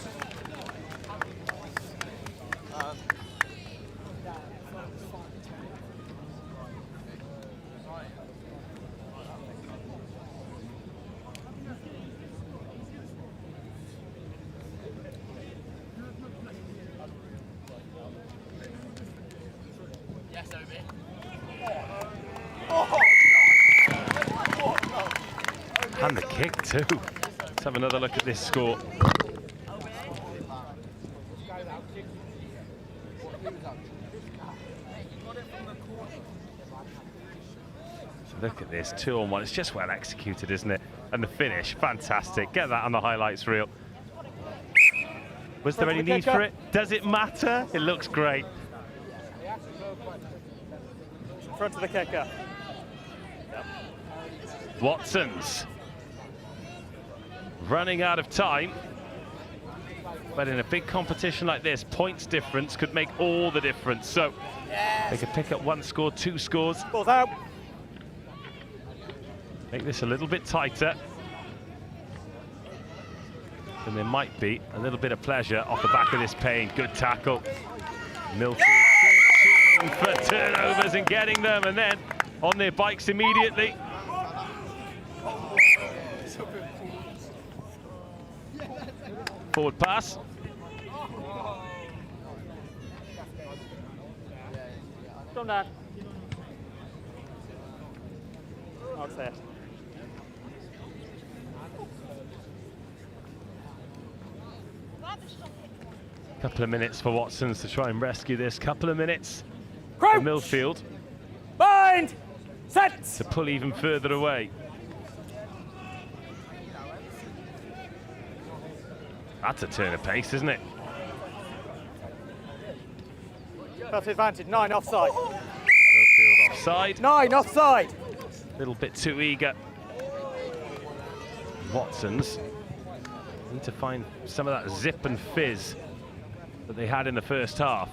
And the kick too. Let's have another look at this score. Look at this, 2-on-1. It's just well executed, isn't it? And the finish, fantastic. Get that on the highlights reel. Was there any need for it? Does it matter? It looks great. Front of the kicker. Watson's running out of time. But in a big competition like this, points difference could make all the difference. So they could pick up 1 score, 2 scores. Ball's out. Make this a little bit tighter. And there might be a little bit of pleasure off the back of this pain. Good tackle. Millfield searching for turnovers and getting them, and then on their bikes immediately. Forward pass. Come down. Mark's there. Couple of minutes for Watsons to try and rescue this. Couple of minutes Crouch. for Millfield Bind. Set. to pull even further away. That's a turn of pace, isn't it? That's advantage. 9 offside. Millfield offside. 9 offside. A little bit too eager. Watsons need to find some of that zip and fizz that they had in the first half.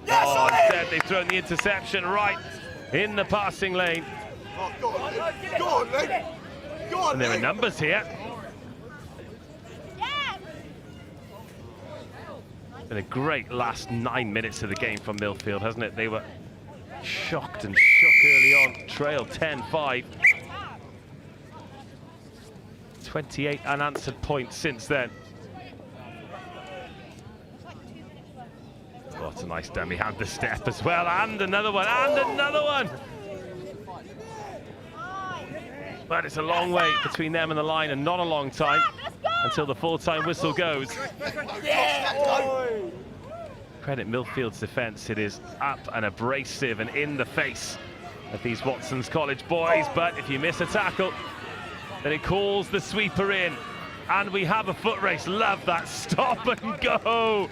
Oh, instead they've thrown the interception right in the passing lane. Oh, go on, go on, Leg. Go on, And there are numbers here. Been a great last 9 minutes of the game from Millfield, hasn't it? They were shocked and shook early on. Trail 10-5. 28 unanswered points since then. Oh, it's a nice dummy hand to step as well. And another one, and another one. But it's a long way between them and the line, and not a long time until the full-time whistle goes. Credit Millfield's defence. It is up and abrasive and in the face of these Watsons College boys. But if you miss a tackle, then it calls the sweeper in. And we have a foot race. Love that stop and go.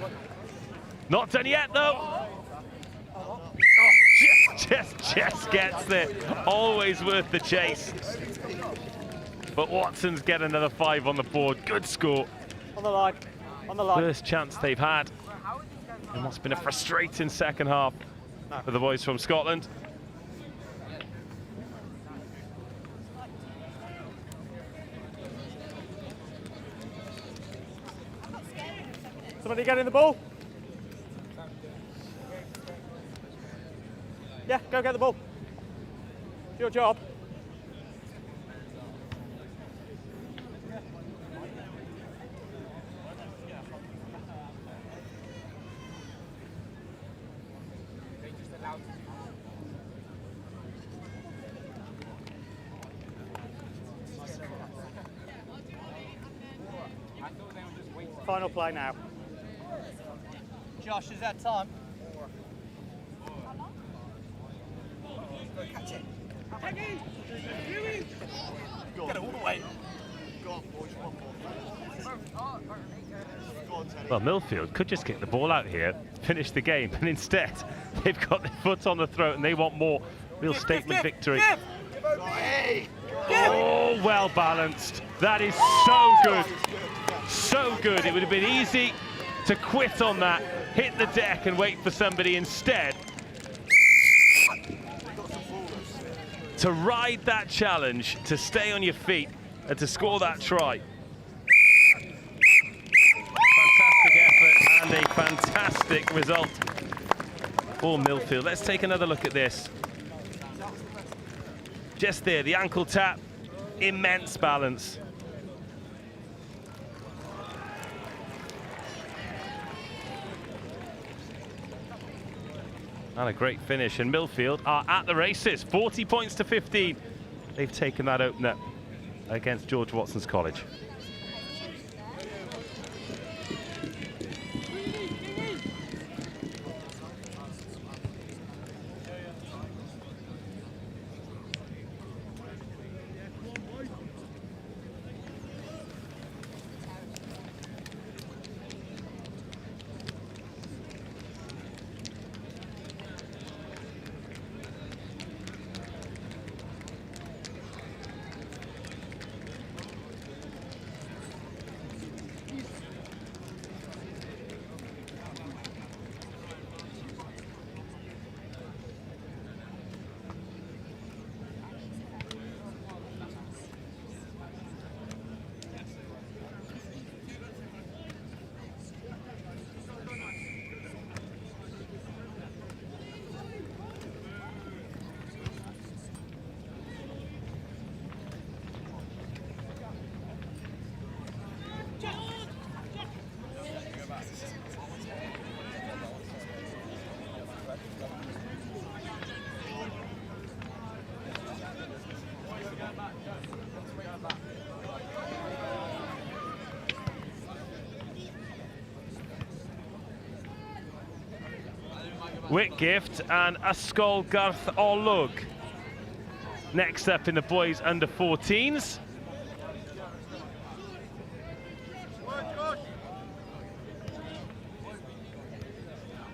Not done yet, though. Oh, just gets there. Always worth the chase. But Watsons get another 5 on the board. Good score. On the line. On the line. First chance they've had. It must have been a frustrating second half for the boys from Scotland. Somebody get in the ball. Yeah, go get the ball. It's your job. Final play now. Josh, is that time? Catch it. Get it all the way. Well, Millfield could just get the ball out here, finish the game, and instead they've got their foot on the throat and they want more. Real statement victory. Oh, well balanced. That is so good. So good. It would have been easy to quit on that, hit the deck and wait for somebody instead. To ride that challenge, to stay on your feet and to score that try. Fantastic effort and a fantastic result for Millfield. Let's take another look at this. Just there, the ankle tap, immense balance. And a great finish, and Millfield are at the races, 40 points to 15. They've taken that opener against George Watson's College. Whitgift and Ysgol Garth Olwg. Next up in the boys under 14s.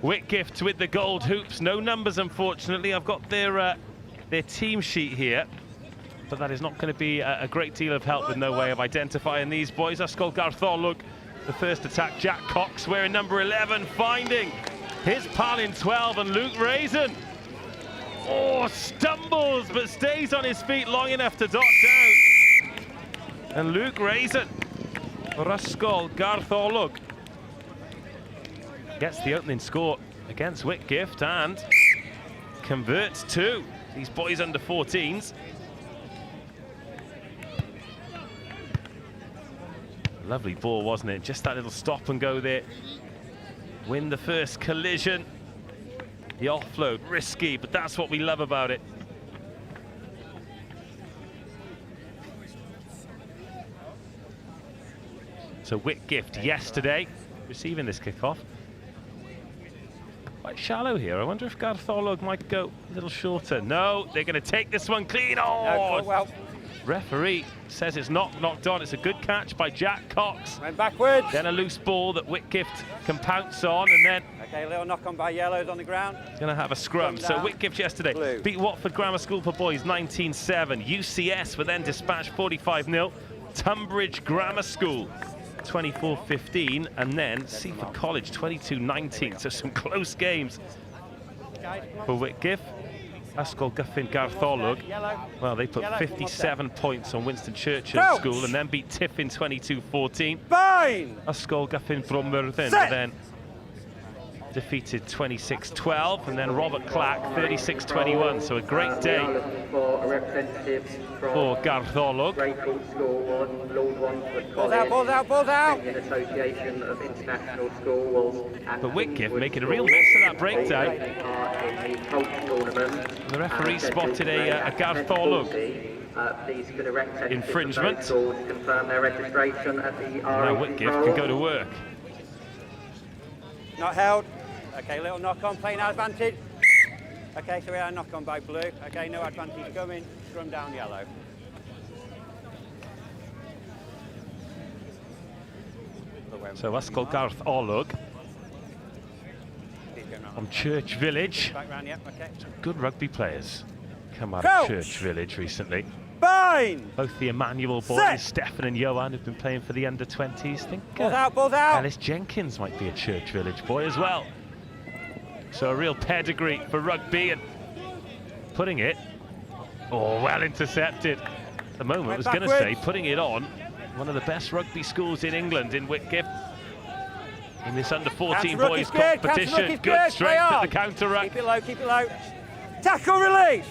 Whitgift with the gold hoops. No numbers, unfortunately. I've got their team sheet here, but that is not going to be a great deal of help with no way of identifying these boys. Ysgol Gartholwg, the first attack. Jack Cox wearing number 11, finding his pal in 12, and Luke Raisin. Oh, stumbles, but stays on his feet long enough to dot down. And Luke Raisin for Ysgol Gartholwg gets the opening score against Whitgift and converts two. These boys under 14s. Lovely ball, wasn't it? Just that little stop and go there. Win the first collision. The offload, risky, but that's what we love about it. So Whitgift yesterday receiving this kickoff. Quite shallow here. I wonder if Gartholwg might go a little shorter. No, they're going to take this one clean. Oh, no, well. Referee says it's not knocked on. It's a good catch by Jack Cox. Went backwards. Then a loose ball that Whitgift can pounce on, and then okay, a little knock on by yellows on the ground. Going to have a scrum. So Whitgift yesterday Blue. Beat Watford Grammar School for boys 19-7. UCS were then dispatched 45-0. Tonbridge Grammar School 24-15, and then Seaford College 22-19. So some close games for Whitgift. Ysgol Gartholwg, well, they put 57 points on Winston Churchill School and then beat Tiffin 22-14. Ysgol Bromyrddin were then defeated 26-12, and then Robert Clack 36-21. So a great day for Gartholwg. Balls out, balls out, balls out! But Whitgift making a real mess of that breakdown. The referee spotted a Gartholwg infringement. Now Whitgift can go to work. Not held. Okay, little knock on, playing our advantage. Okay, so we had a knock on by blue. Okay, no advantage coming, scrum down yellow. So Ysgol Gartholwg from Church Village. Back round, yep, okay. Some good rugby players come out of Church Village recently. Fine! Both the Emmanuel boys, Stefan and Johan, have been playing for the under-20s. Think balls out, balls out! Ellis Jenkins might be a Church Village boy as well. So a real pedigree for rugby, and putting it, oh, well intercepted. At the moment, I was going to say, putting it on one of the best rugby schools in England in Whitgift. In this under-14 boys competition, good strength at the counter-ruck. Keep it low, keep it low. Tackle release!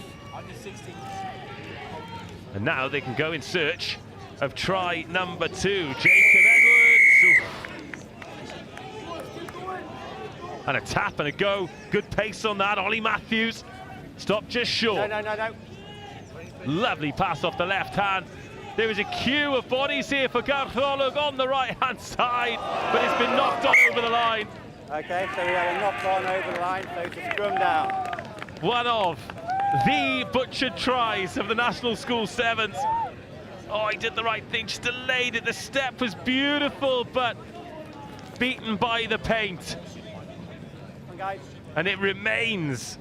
And now they can go in search of try number 2. Jacob Edwards. Oof. And a tap and a go. Good pace on that. Ollie Matthews. Stop just short. No. Lovely pass off the left hand. There is a queue of bodies here for Gartholwg on the right-hand side, but it's been knocked on over the line. Okay, so we had a knock on over the line, so to scrum down. One of the butchered tries of the National School Sevens. Oh, he did the right thing, just delayed it. The step was beautiful, but beaten by the paint. And it remains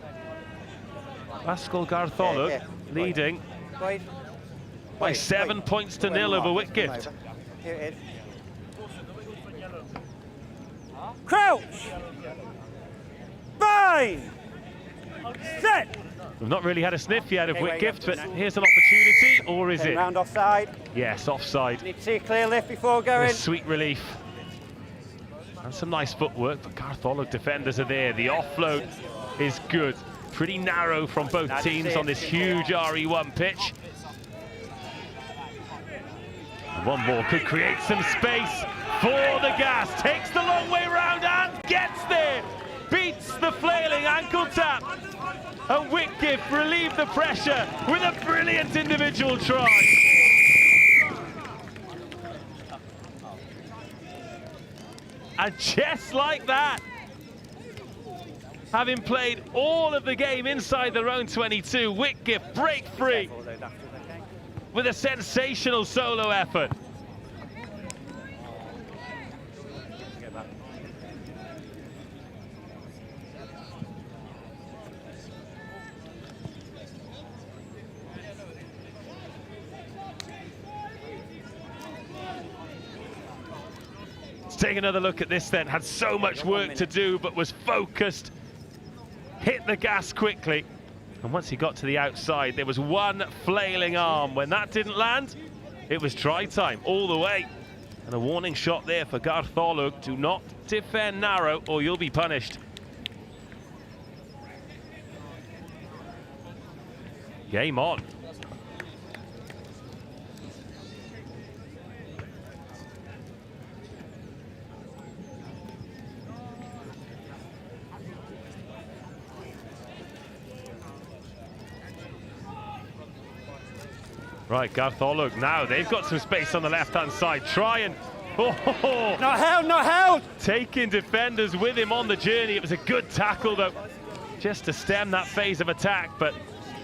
Ysgol Gartholwg leading by 7 points to 0 over Whitgift. Here it is. Crouch! Fine! Set! We've not really had a sniff yet of Whitgift, but here's an opportunity, or is it? Round offside. Yes, offside. Need to see a clear lift before going. A sweet relief. And some nice footwork, but Gartholwg defenders are there. The offload is good. Pretty narrow from both teams on this huge RE1 pitch. And one more could create some space for the gas. Takes the long way round and gets there. Beats the flailing ankle tap. And Whitgift relieve the pressure with a brilliant individual try. And just like that, having played all of the game inside their own 22, Whitgift break free with a sensational solo effort. take another look at this then. Had so much work to do, but was focused. Hit the gas quickly. And once he got to the outside, there was one flailing arm. When that didn't land, it was try time all the way. And a warning shot there for Gartholwg. Do not defend narrow or you'll be punished. Game on. Right, Gartholwg now. They've got some space on the left-hand side. Try and... Oh, not held, not held! Taking defenders with him on the journey. It was a good tackle, though, just to stem that phase of attack. But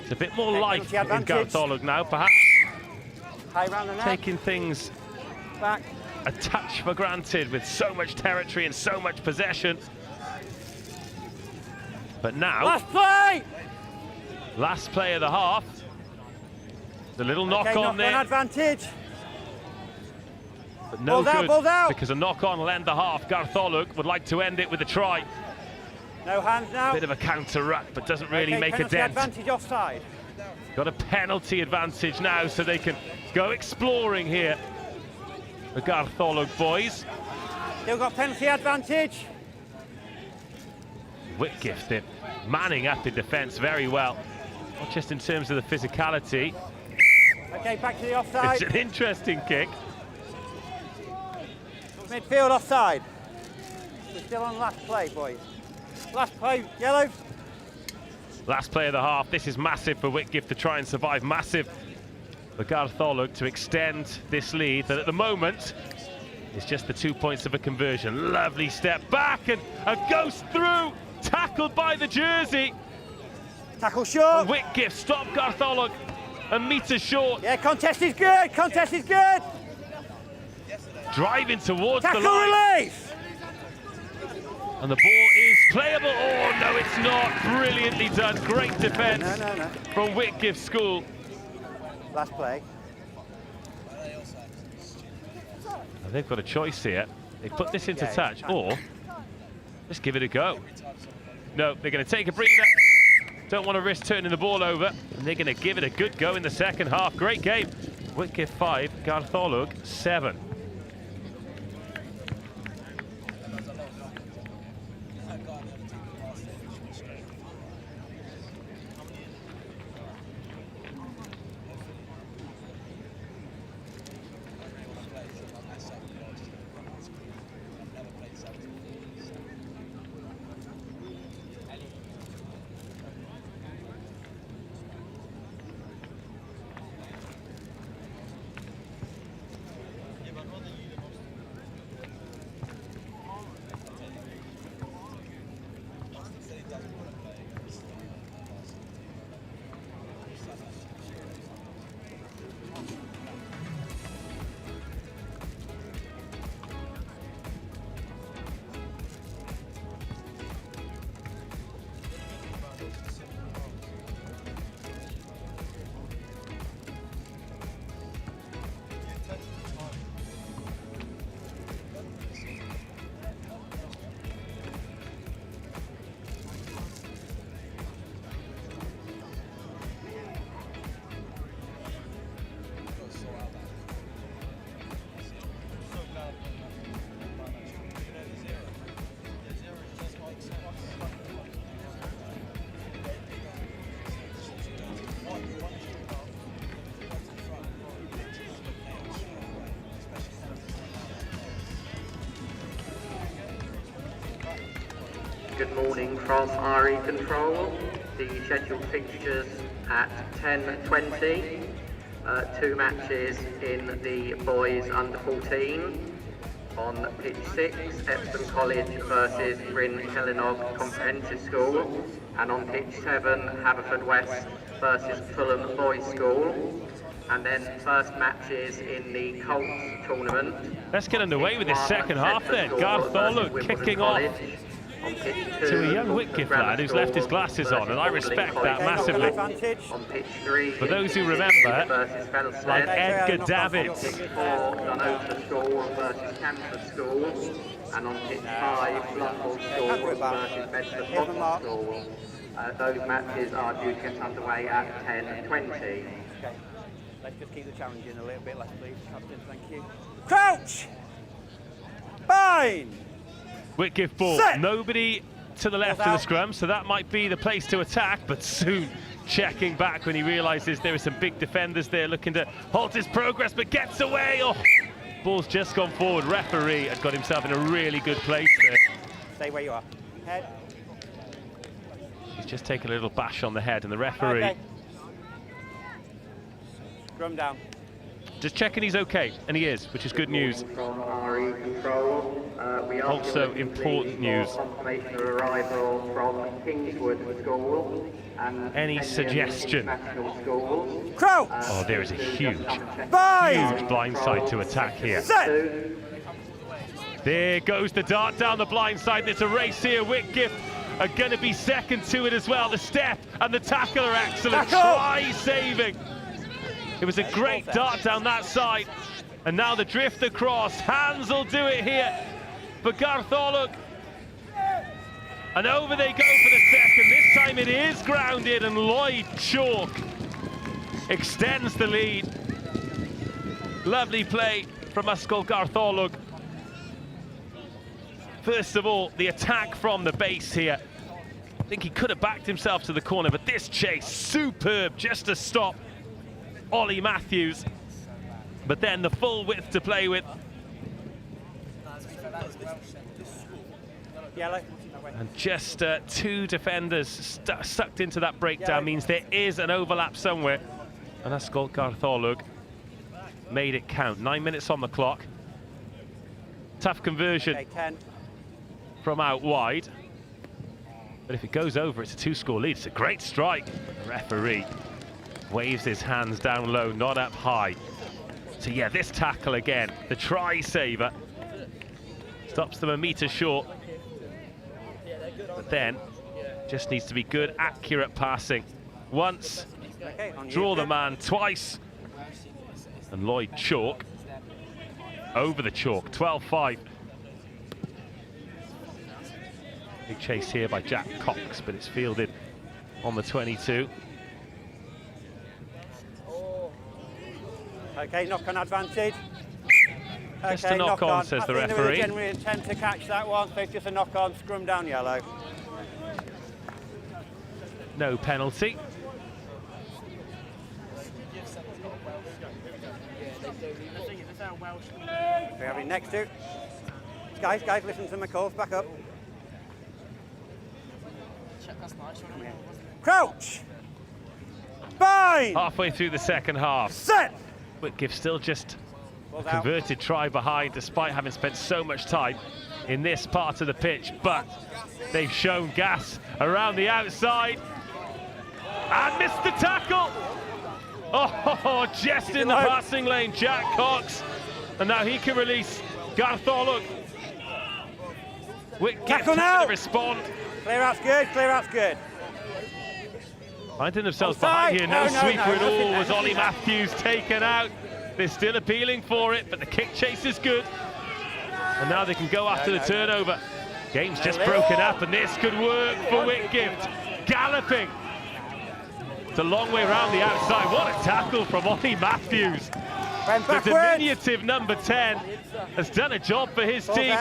it's a bit more life in Gartholwg now, perhaps. High round the net. Taking things back a touch for granted with so much territory and so much possession. But now... Last play! Last play of the half. The little knock-on there. Advantage. But no good, because a knock-on will end the half. Gartholwg would like to end it with a try. No hands now. Bit of a counter-ruck, but doesn't really make a dent. Advantage offside. Got a penalty advantage now, so they can go exploring here. The Gartholwg boys. Still got penalty advantage. Whitgift manning up in defence very well. Not just in terms of the physicality. Okay, back to the offside. It's an interesting kick. Midfield offside. We're still on last play, boys. Last play, yellow. Last play of the half. This is massive for Whitgift to try and survive. Massive for Gartholwg to extend this lead. That at the moment is just the 2 points of a conversion. Lovely step back and a ghost through. Tackled by the jersey. Tackle short. And Whitgift stopped Gartholwg a metre short. Yeah, contest is good. Contest is good. Driving towards tackle the line. Release. And the ball is playable. Oh, no, it's not. Brilliantly done. Great defence from Whitgift School. Last play. And they've got a choice here. They put this into touch, or just give it a go. No, they're going to take a breather. Don't want to risk turning the ball over. And they're going to give it a good go in the second half. Great game. Whitgift 5, Gartholwg 7. Good morning from RE Control. The scheduled fixtures at 10:20. 2 matches in the boys under 14. On pitch 6, Epsom College versus Bryn Hellinog Comprehensive School. And on pitch 7, Haverfordwest versus Fulham Boys School. And then first matches in the Colts tournament. Let's get underway with this second half then. Gartholwg kicking off to a young Whitgift lad who's left his glasses on, and I respect that massively. For those who remember, like Edgar Davids. Dunottar School versus Cantor School, and on pitch 5, Blundell School versus Bedford School. Those matches are due to get underway at 10:20. Okay, let's just keep the challenge in a little bit less, please, Captain. Thank you. Crouch! Bind! Whitgift ball. Set. Nobody to the left of the scrum, so that might be the place to attack, but soon checking back when he realises there are some big defenders there looking to halt his progress, but gets away. Oh, ball's just gone forward. Referee has got himself in a really good place there. Stay where you are. Head. He's just taken a little bash on the head, and the referee... Okay. Scrum down. Just checking he's okay, and he is, which is good news. From RE Control, we are Also important news. Confirmation of arrival from Kingswood School and Any suggestion? School. Crouch! Oh, there is a huge Bind! blindside to attack here. Set! There goes the dart down the blind side. There's a race here. Whitgift are going to be second to it as well. The step and the tackle are excellent. Tackle! Try saving. It was a great dart down that side. And now the drift across. Hands will do it here for Gartholwg. And over they go for the second. This time it is grounded, and Lloyd Chalk extends the lead. Lovely play from Ysgol Gartholwg. First of all, the attack from the base here. I think he could have backed himself to the corner, but this chase, superb, just to stop Ollie Matthews. But then the full width to play with. Yellow. And just two defenders sucked into that breakdown means there is an overlap somewhere. And Ysgol Gartholwg made it count. 9 minutes on the clock. Tough conversion. Okay, 10. From out wide, but if it goes over, it's a 2-score lead. It's a great strike. The referee waves his hands down low, not up high. So yeah, this tackle again, the try saver, stops them a metre short, but then just needs to be good, accurate passing. Once, draw the man twice, and Lloyd Chalk over the chalk, 12-5. Big chase here by Jack Cox, but it's fielded on the 22. Okay, knock-on advantage. Just a knock-on, says the referee. I think they generally intend to catch that one, so it's just a knock-on, scrum down yellow. No penalty. We're having next to. Guys, listen to my calls, back up. Crouch! Bind! Halfway through the second half. Set! Whitgift still just a converted try behind, despite having spent so much time in this part of the pitch, but they've shown gas around the outside. And missed the tackle! Oh, just in the passing lane, Jack Cox. And now he can release Gartholwg. Whitgift has to respond. Clear out's good, clear out's good. Finding themselves behind here, no sweeper at all, was Ollie Matthews taken out. They're still appealing for it, but the kick chase is good. And now they can go after the turnover. Game's just broken up, and this could work for Whitgift. Galloping. It's a long way around the outside. What a tackle from Ollie Matthews. The diminutive number 10 has done a job for his team.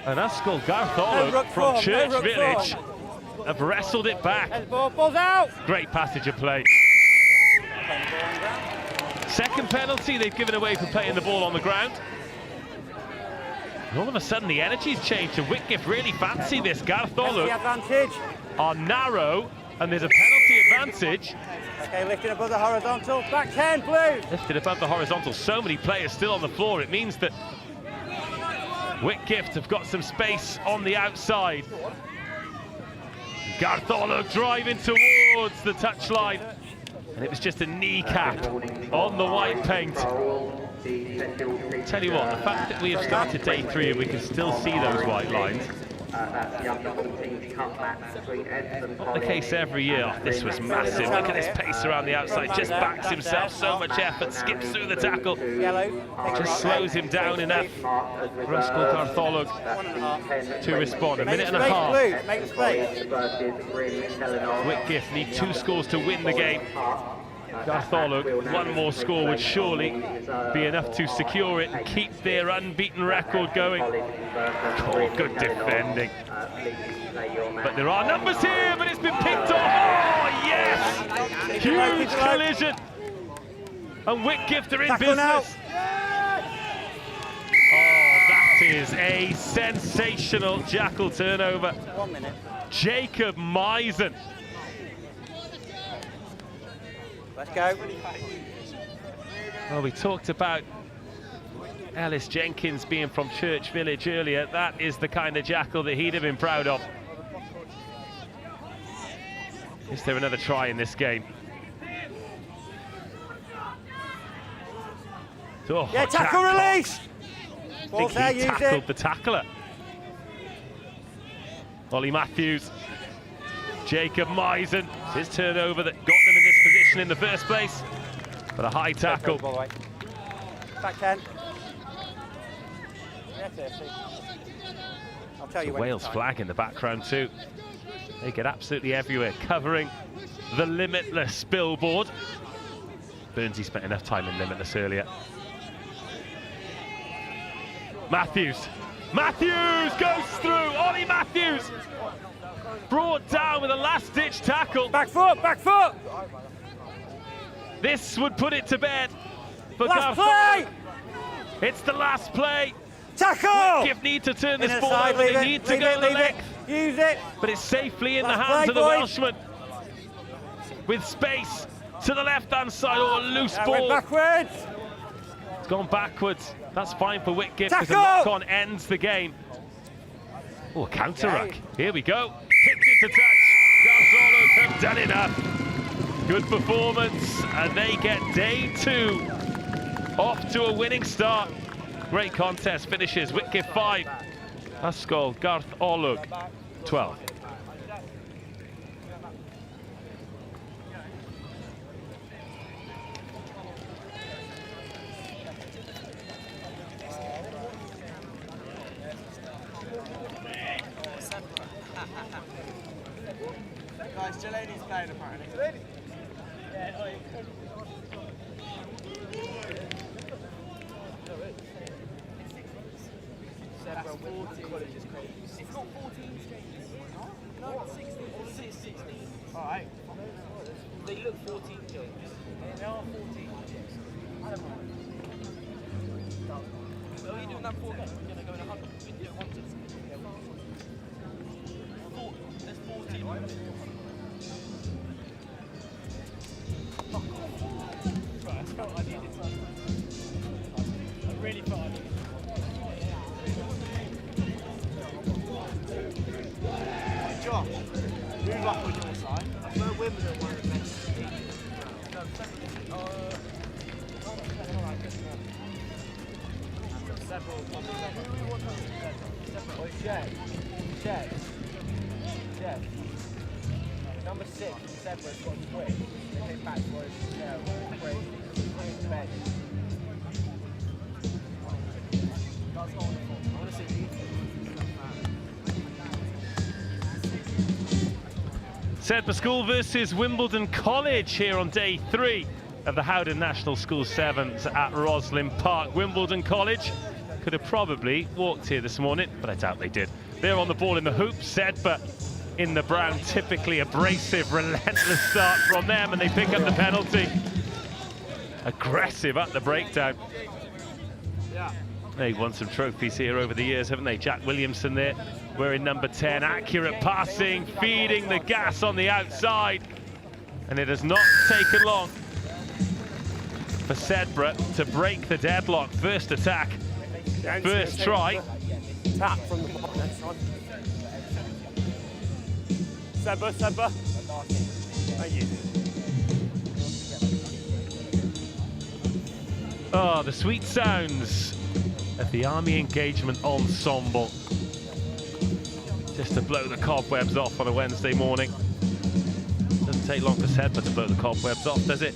And Ysgol Gartholwg from Church Village have wrestled it back. Ball's out. Great passage of play. Second penalty they've given away for playing the ball on the ground. And all of a sudden the energy's changed, and Whitgift really fancy this. Gartholwg are narrow, and there's a penalty advantage. Okay, lifting above the horizontal. Back 10, blue. Lifted above the horizontal. So many players still on the floor. It means that Whitgift have got some space on the outside. Gartholwg driving towards the touchline. And it was just a kneecap on the white paint. Tell you what, the fact that we have started day 3 and we can still see those white lines That's the under-14 Cup match between Edson College. The case every year. Oh, this was massive. Look at this pace around the outside. Just backs himself. So much effort. Skips through the tackle. Just slows him down enough. Ruskell Gartholwg to respond. A minute and a half. Whitgift need 2 scores to win the game. Gartholwg, 1 more score would surely be enough to secure it and keep their unbeaten record going. Oh, good defending. But there are numbers here, but it's been picked off. Oh, yes! Huge collision. And Whitgift are in business. Oh, that is a sensational jackal turnover. 1 minute. Jacob Meisen. Let's go. Well, we talked about Ellis Jenkins being from Church Village earlier. That is the kind of jackal that he'd have been proud of. Is there another try in this game? Oh, Yeah, tackle release! I think he tackled the tackler. Ollie Matthews. Jacob Meisen. His turnover that got them in this position in the first place. But a high tackle. Back 10. I'll tell you when. Wales flag in the background too. They get absolutely everywhere, covering the Limitless billboard. Burnsy spent enough time in Limitless earlier. Matthews. Matthews goes through. Ollie Matthews. Brought down with a last-ditch tackle. Back foot, back foot! This would put it to bed for Last Gartholwg. play! It's the last play. Tackle! Whitgift need to turn this Inner ball side, over. They leave need it, to leave go it, the leave length. it. Use it. But it's safely in the Last hands play, of the boys. Welshman. With space to the left-hand side. Oh, a loose Went ball. backwards. It's gone backwards. That's fine for Whitgift because the Tackle! knock-on ends the game. Oh, a counter-ruck. Here we go. Hits it to touch. Gartholwg have done enough. Good performance, and they get day 2 off to a winning start. Great contest finishes. Whitgift 5, Ruskell Gartholwg 12. Guys, Jelani's playing apparently. That's 14. It's not 14 strings. No, it's 16. It's 16. Alright. They look 14 games. They are 14. So are you doing that 4 games? We're going to go in 100. We can do it 160. There's 14. I felt I needed to. I really felt I needed to. Josh, move up on your side. That's where Wimbledon won the best team. No, several. Jed. Number 6, Sedbergh got quick. They came back to where it was crazy. That's wonderful. I want to see you. Sedbergh School versus Wimbledon College here on day 3 of the Howden National School Sevens at Roslyn Park. Wimbledon College could have probably walked here this morning, but I doubt they did. They're on the ball in the hoop. Sedbergh in the brown, typically abrasive, relentless start from them, and they pick up the penalty. Aggressive at the breakdown. They've won some trophies here over the years, haven't they? Jack Williamson there, wearing number 10. Accurate passing, feeding the gas on the outside. And it has not taken long for Sedbergh to break the deadlock. First attack, first try. Tap from the bottom next time. Sedbergh. Thank you. Oh, the sweet sounds of the Army Engagement Ensemble. just to blow the cobwebs off on a Wednesday morning. Doesn't take long for Sedbergh to blow the cobwebs off, does it?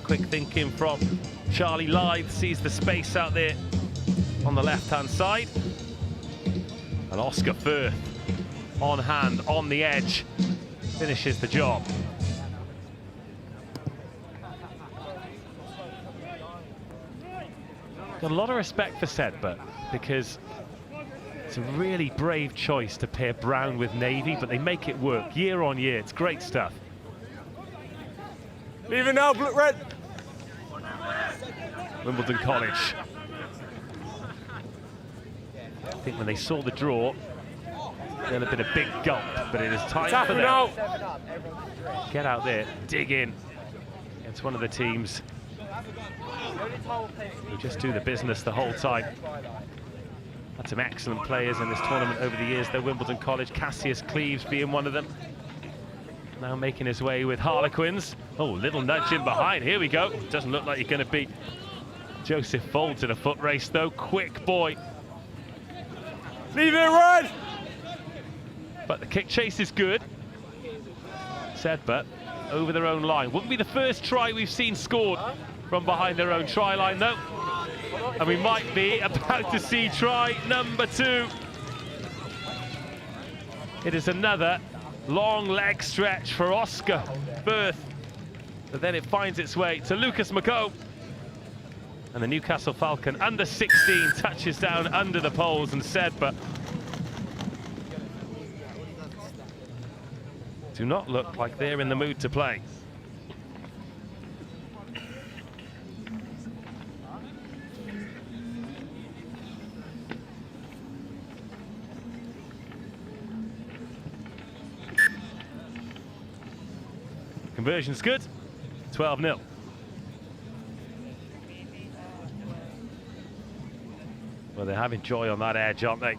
Quick thinking from Charlie Lythe, sees the space out there on the left-hand side. And Oscar Firth, on hand, on the edge, finishes the job. Got a lot of respect for Sedbergh because it's a really brave choice to pair brown with navy, but they make it work year on year. It's great stuff. Leave it now, red. Wimbledon College. I think when they saw the draw, they'll have been a big gulp, but it is time for them. Get out there, dig in. It's one of the teams who just do the business the whole time. Had some excellent players in this tournament over the years, though. Wimbledon College, Cassius Cleves being one of them. Now making his way with Harlequins. Oh, little nudge in behind. Here we go. Doesn't look like you're going to beat Joseph Folds in a foot race, though. Quick boy. Leave it, red. But the kick chase is good. Sedbergh over their own line. Wouldn't be the first try we've seen scored from behind their own try line, though. And we might be about to see try number 2. It is another long leg stretch for Oscar Firth. But then it finds its way to Lucas McComb. And the Newcastle Falcon under 16 touches down under the poles, and Sedbergh do not look like they're in the mood to play. Conversion's good, 12-0. Well, they're having joy on that edge, aren't they?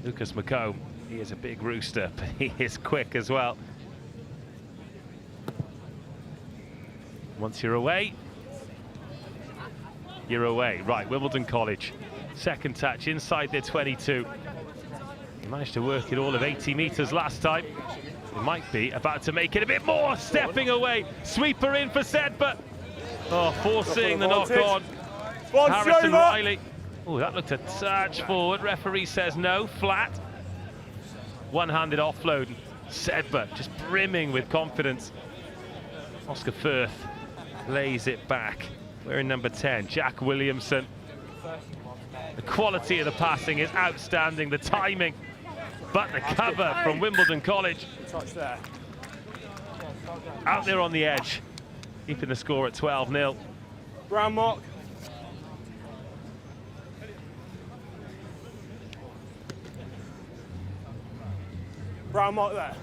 Lucas McComb, he is a big rooster, but he is quick as well. Once you're away, you're away. Right, Wimbledon College. Second touch inside their 22. They managed to work it all of 80 metres last time. They might be about to make it a bit more. Stepping away. Sweeper in for Sedbergh. Oh, forcing the knock on. Harrison Riley. Oh, that looked a touch forward. Referee says no, flat. One-handed offload. Sedbergh just brimming with confidence. Oscar Firth lays it back. Wearing number 10, Jack Williamson. The quality of the passing is outstanding. The timing, but the cover from Wimbledon College. Out there on the edge, keeping the score at 12-0. Brown mark. Brown mark there.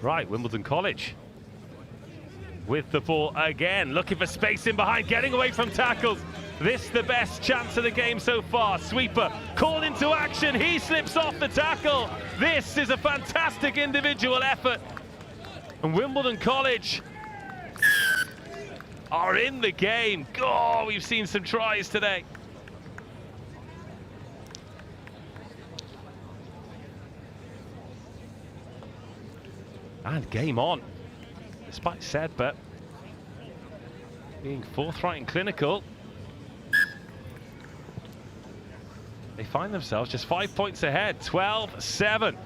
Right, Wimbledon College with the ball again, looking for space in behind, getting away from tackles. This the best chance of the game so far. Sweeper called into action, he slips off the tackle. This is a fantastic individual effort. And Wimbledon College are in the game. Oh, we've seen some tries today. And game on, despite Sedbergh being forthright and clinical. They find themselves just 5 points ahead, 12-7.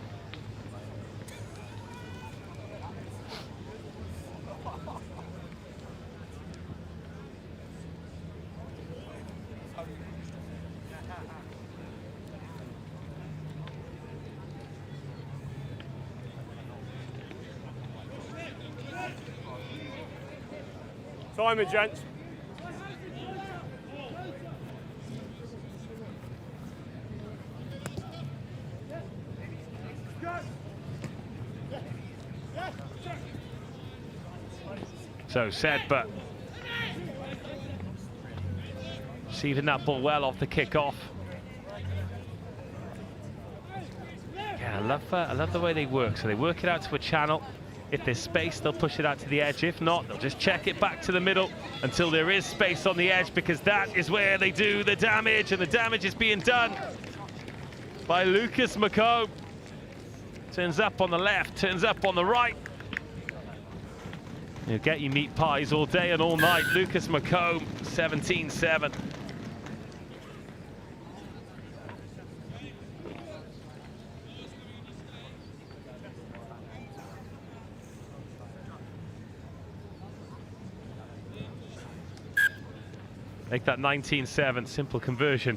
Timing, gents. So Sedbergh receiving that ball well off the kick-off. Yeah, I love the way they work. So they work it out to a channel. If there's space, they'll push it out to the edge. If not, they'll just check it back to the middle until there is space on the edge, because that is where they do the damage, and the damage is being done by Lucas McComb. Turns up on the left, turns up on the right. You'll get you meat pies all day and all night. Lucas McComb, 17-7. Make that 19-7, simple conversion.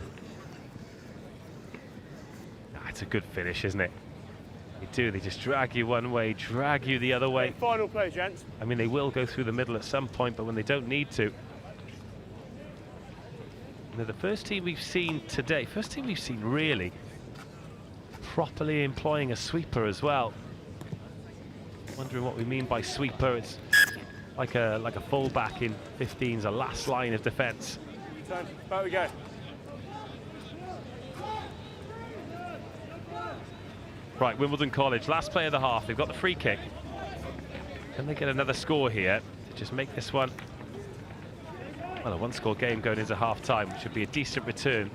It's a good finish, isn't it? They just drag you one way, drag you the other way. Final play, gents. I mean, they will go through the middle at some point, but when they don't need to. They're the first team we've seen today, first team we've seen really properly employing a sweeper as well. Wondering what we mean by sweeper. It's like a fullback in 15's, a last line of defence. Back we go. Right, Wimbledon College, last play of the half. They've got the free kick. Can they get another score here to just make this one, well, a one-score game going into half-time, which would be a decent return,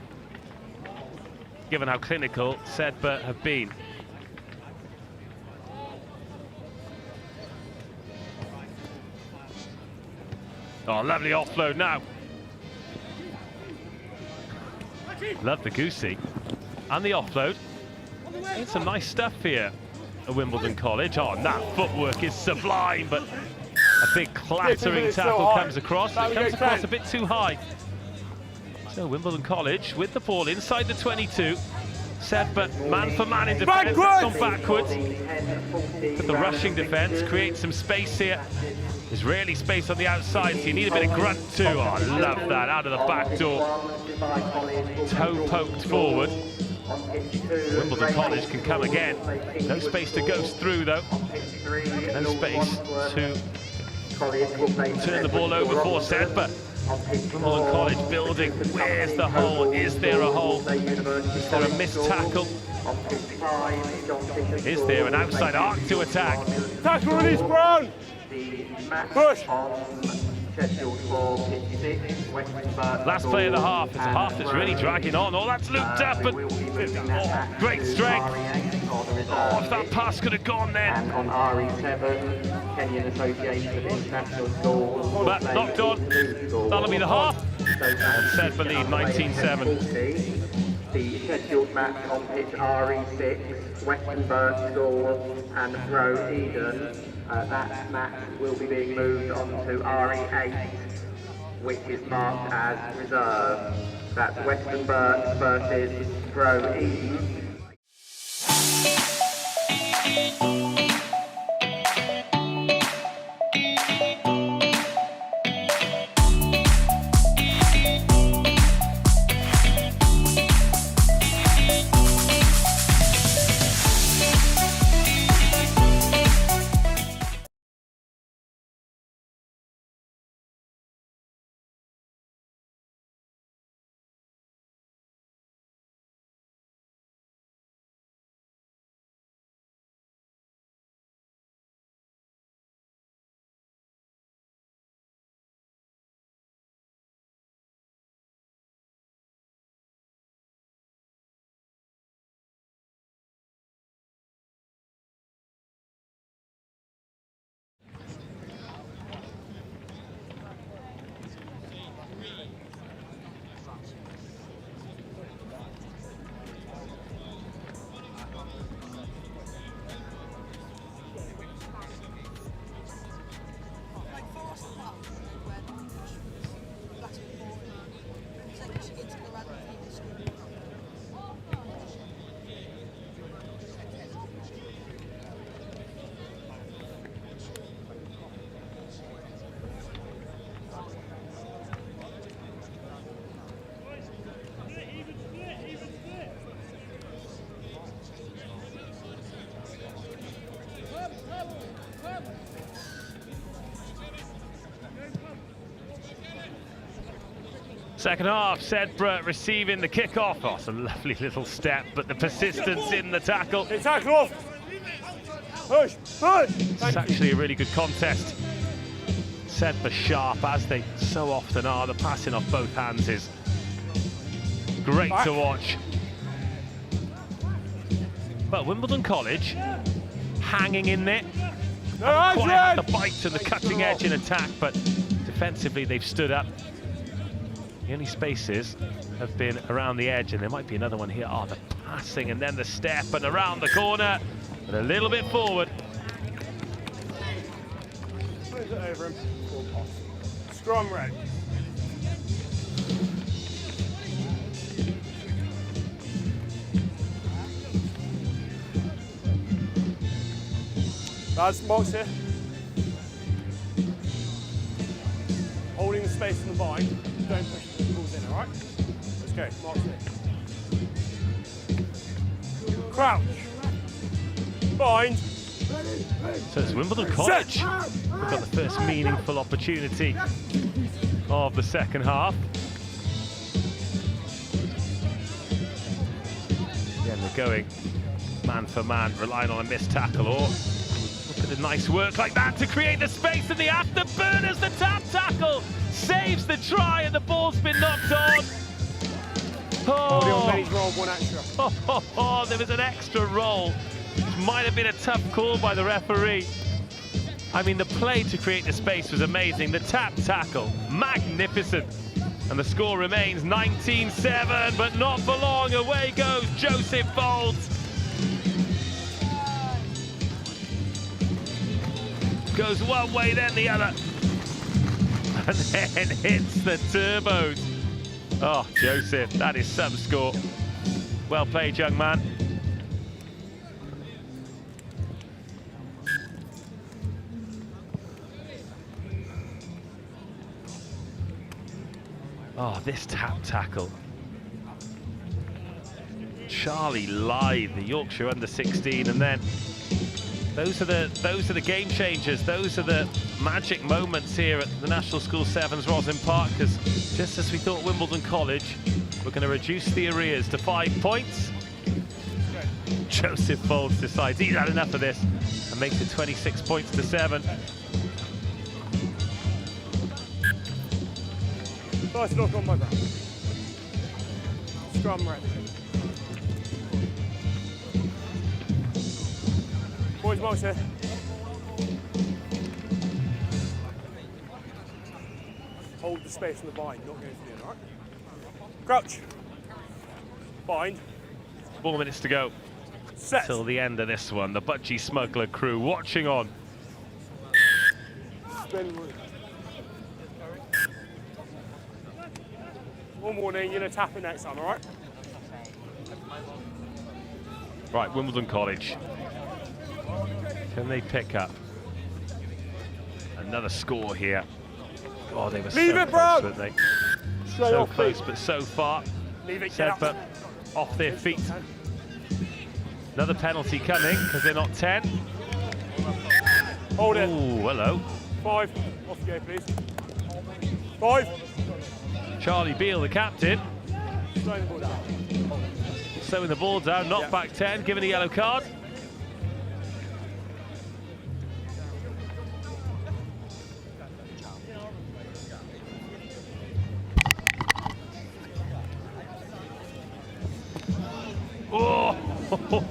given how clinical Sedbergh have been. Oh, lovely offload now. Love the goosey. And the offload. It's some nice stuff here at Wimbledon College. Oh, and that footwork is sublime, but a big clattering tackle comes across. It comes across a bit too high. So Wimbledon College with the ball inside the 22. Sedbergh man for man in defence, gone backwards. But the rushing defence creates some space here. There's rarely space on the outside, so you need a bit of grunt too. Oh, I love that, out of the back door. Toe poked forward. Wimbledon College can come again. No space to go through though. No space to turn the ball over for Sedbergh. Wimbledon College building. Where's the hole? Is there a hole? Is there a missed tackle? Is there an outside arc to attack? Tackle release, Brown! Push! Last play of the half. It's a half that's really dragging on. Oh, that's looped up, and oh, great strength. Oh, if that pass could have gone then. And on RE7, Kenyan Association of International Schools. But knocked on. That'll be the half. And Sedbergh lead 19-7. The scheduled match on pitch RE6, Westonbirt School and Row Eden. That match will be being moved on to RE8, which is marked as reserve. That's Westonbirt versus Row Eden. Second half, Sedbergh receiving the kick-off. Oh, it's a lovely little step, but the persistence in the tackle. Tackle off! Push! Push! It's actually a really good contest. Sedbergh sharp, as they so often are. The passing off both hands is great to watch. But Wimbledon College hanging in there. Quite had the bite and the cutting edge in attack, but defensively they've stood up. The only spaces have been around the edge, and there might be another one here. Oh, the passing and then the step and around the corner, but a little bit forward. Put it over him. Scrum ready. Lads, Mark's here. Holding the space in the bind. Don't push the balls in, alright? Let's go, Mark's here. Crouch. Bind. So it's Wimbledon College. We've got the first meaningful opportunity of the second half. Again, they're going man for man, relying on a missed tackle, or look at the nice work like that to create the space, and the afterburners, the tap tackle saves the try, and the ball's been knocked on. Oh, there was an extra roll, which might have been a tough call by the referee. I mean, the play to create the space was amazing. The tap tackle, magnificent. And the score remains 19-7, but not for long. Away goes Joseph Folds. Goes one way, then the other. And then hits the turbos. Oh, Joseph, that is some score. Well played, young man. Oh, this tap tackle. Charlie Lythe, the Yorkshire under-16, and then those are the game changers. Those are the magic moments here at the National School Sevens Roslyn Park, because just as we thought Wimbledon College were going to reduce the arrears to 5 points, Joseph Folds decides he's had enough of this and makes it 26 points to 7. First look on my ground. Scrum ready. Boys, Mark's here. Hold the space in the bind, not going for the end, alright? Crouch. Bind. 4 minutes to go. Set. Till the end of this one. The Budgie Smuggler crew watching on. Spin. One warning, you're going to tap it next time, alright? Right, Wimbledon College. Can they pick up another score here? Oh, they were so close, weren't they? So close, but so far. Sedbergh off their feet. Another penalty coming, because they're not 10. Hold it. Ooh, hello. 5. Off you go, please. 5. Charlie Beale, the captain. Slowing the ball down. Slowing the ball down, knock back 10, given a yellow card.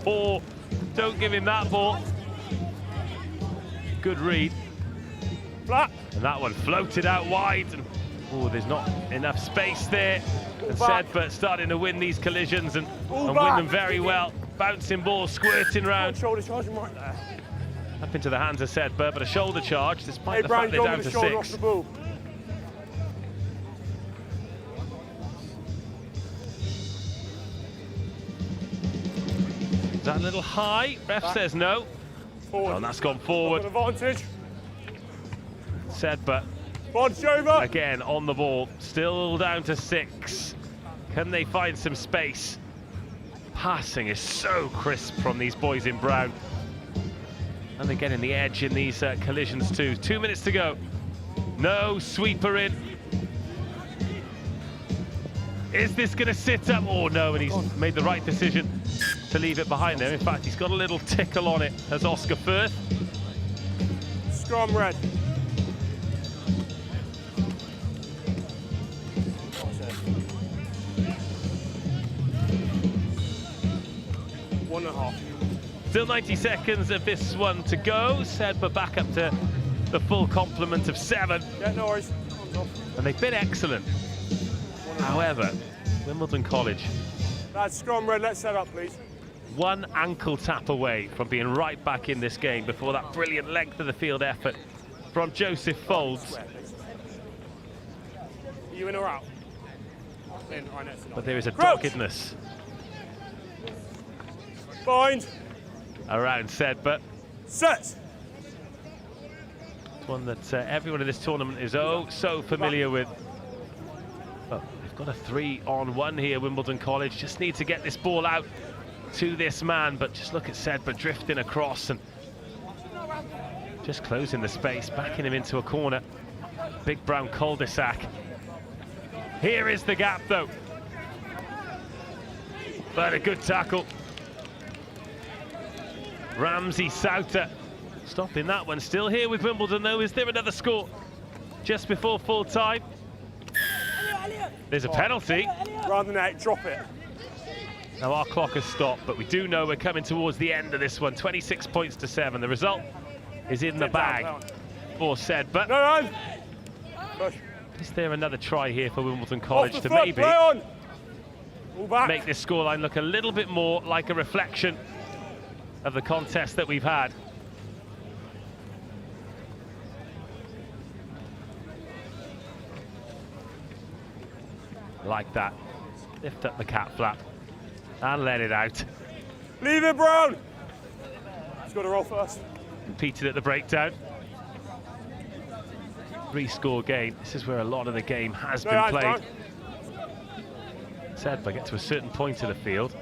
Oh, don't give him that ball. Good read. Flat. And that one floated out wide. And, oh, there's not enough space there. And Sedbergh starting to win these collisions and win them very well. Bouncing ball, squirting round. Shoulder charge him right there. Up into the hands of Sedbergh, but a shoulder charge despite the fact they're down to 6. Is that a little high? Ref says no. Forward. Oh, and that's gone forward. Advantage. Sedbergh again on the ball, still down to 6. Can they find some space? Passing is so crisp from these boys in brown. And they're getting the edge in these collisions too. 2 minutes to go. No sweeper in. Is this going to sit up? Oh no, and he's made the right decision to leave it behind him. In fact, he's got a little tickle on it as Oscar Firth. Scrum red. One and a half. Still 90 seconds of this one to go. Sedbergh back up to the full complement of 7. Yeah, no worries. And they've been excellent. However, Wimbledon College. That's scrum red, let's set up, please. One ankle tap away from being right back in this game before that brilliant length of the field effort from Joseph Folds. Are you in or out? In, right next to But there is a Crouch. doggedness Bind. around Sedbergh. Set. One that everyone in this tournament is oh so familiar with. But they've got a 3-on-1 here, Wimbledon College. Just need to get this ball out to this man, but just look at Sedbergh drifting across and just closing the space, backing him into a corner. Big brown cul-de-sac. Here is the gap though. But a good tackle. Ramsey Souter stopping that one. Still here with Wimbledon though. Is there another score just before full time? There's a penalty. Rather than that, drop it. Now our clock has stopped, but we do know we're coming towards the end of this one. 26 points to 7. The result is in the bag for Sedbergh. No, push. Is there another try here for Wimbledon College to foot, maybe All back. make this scoreline look a little bit more like a reflection of the contest that we've had? Like that. Lift up the cat flap and let it out. Leave it, Brown. He's got to roll first. Competed at the breakdown. 3-score game. This is where a lot of the game has been played. Sedbergh get to a certain point of the field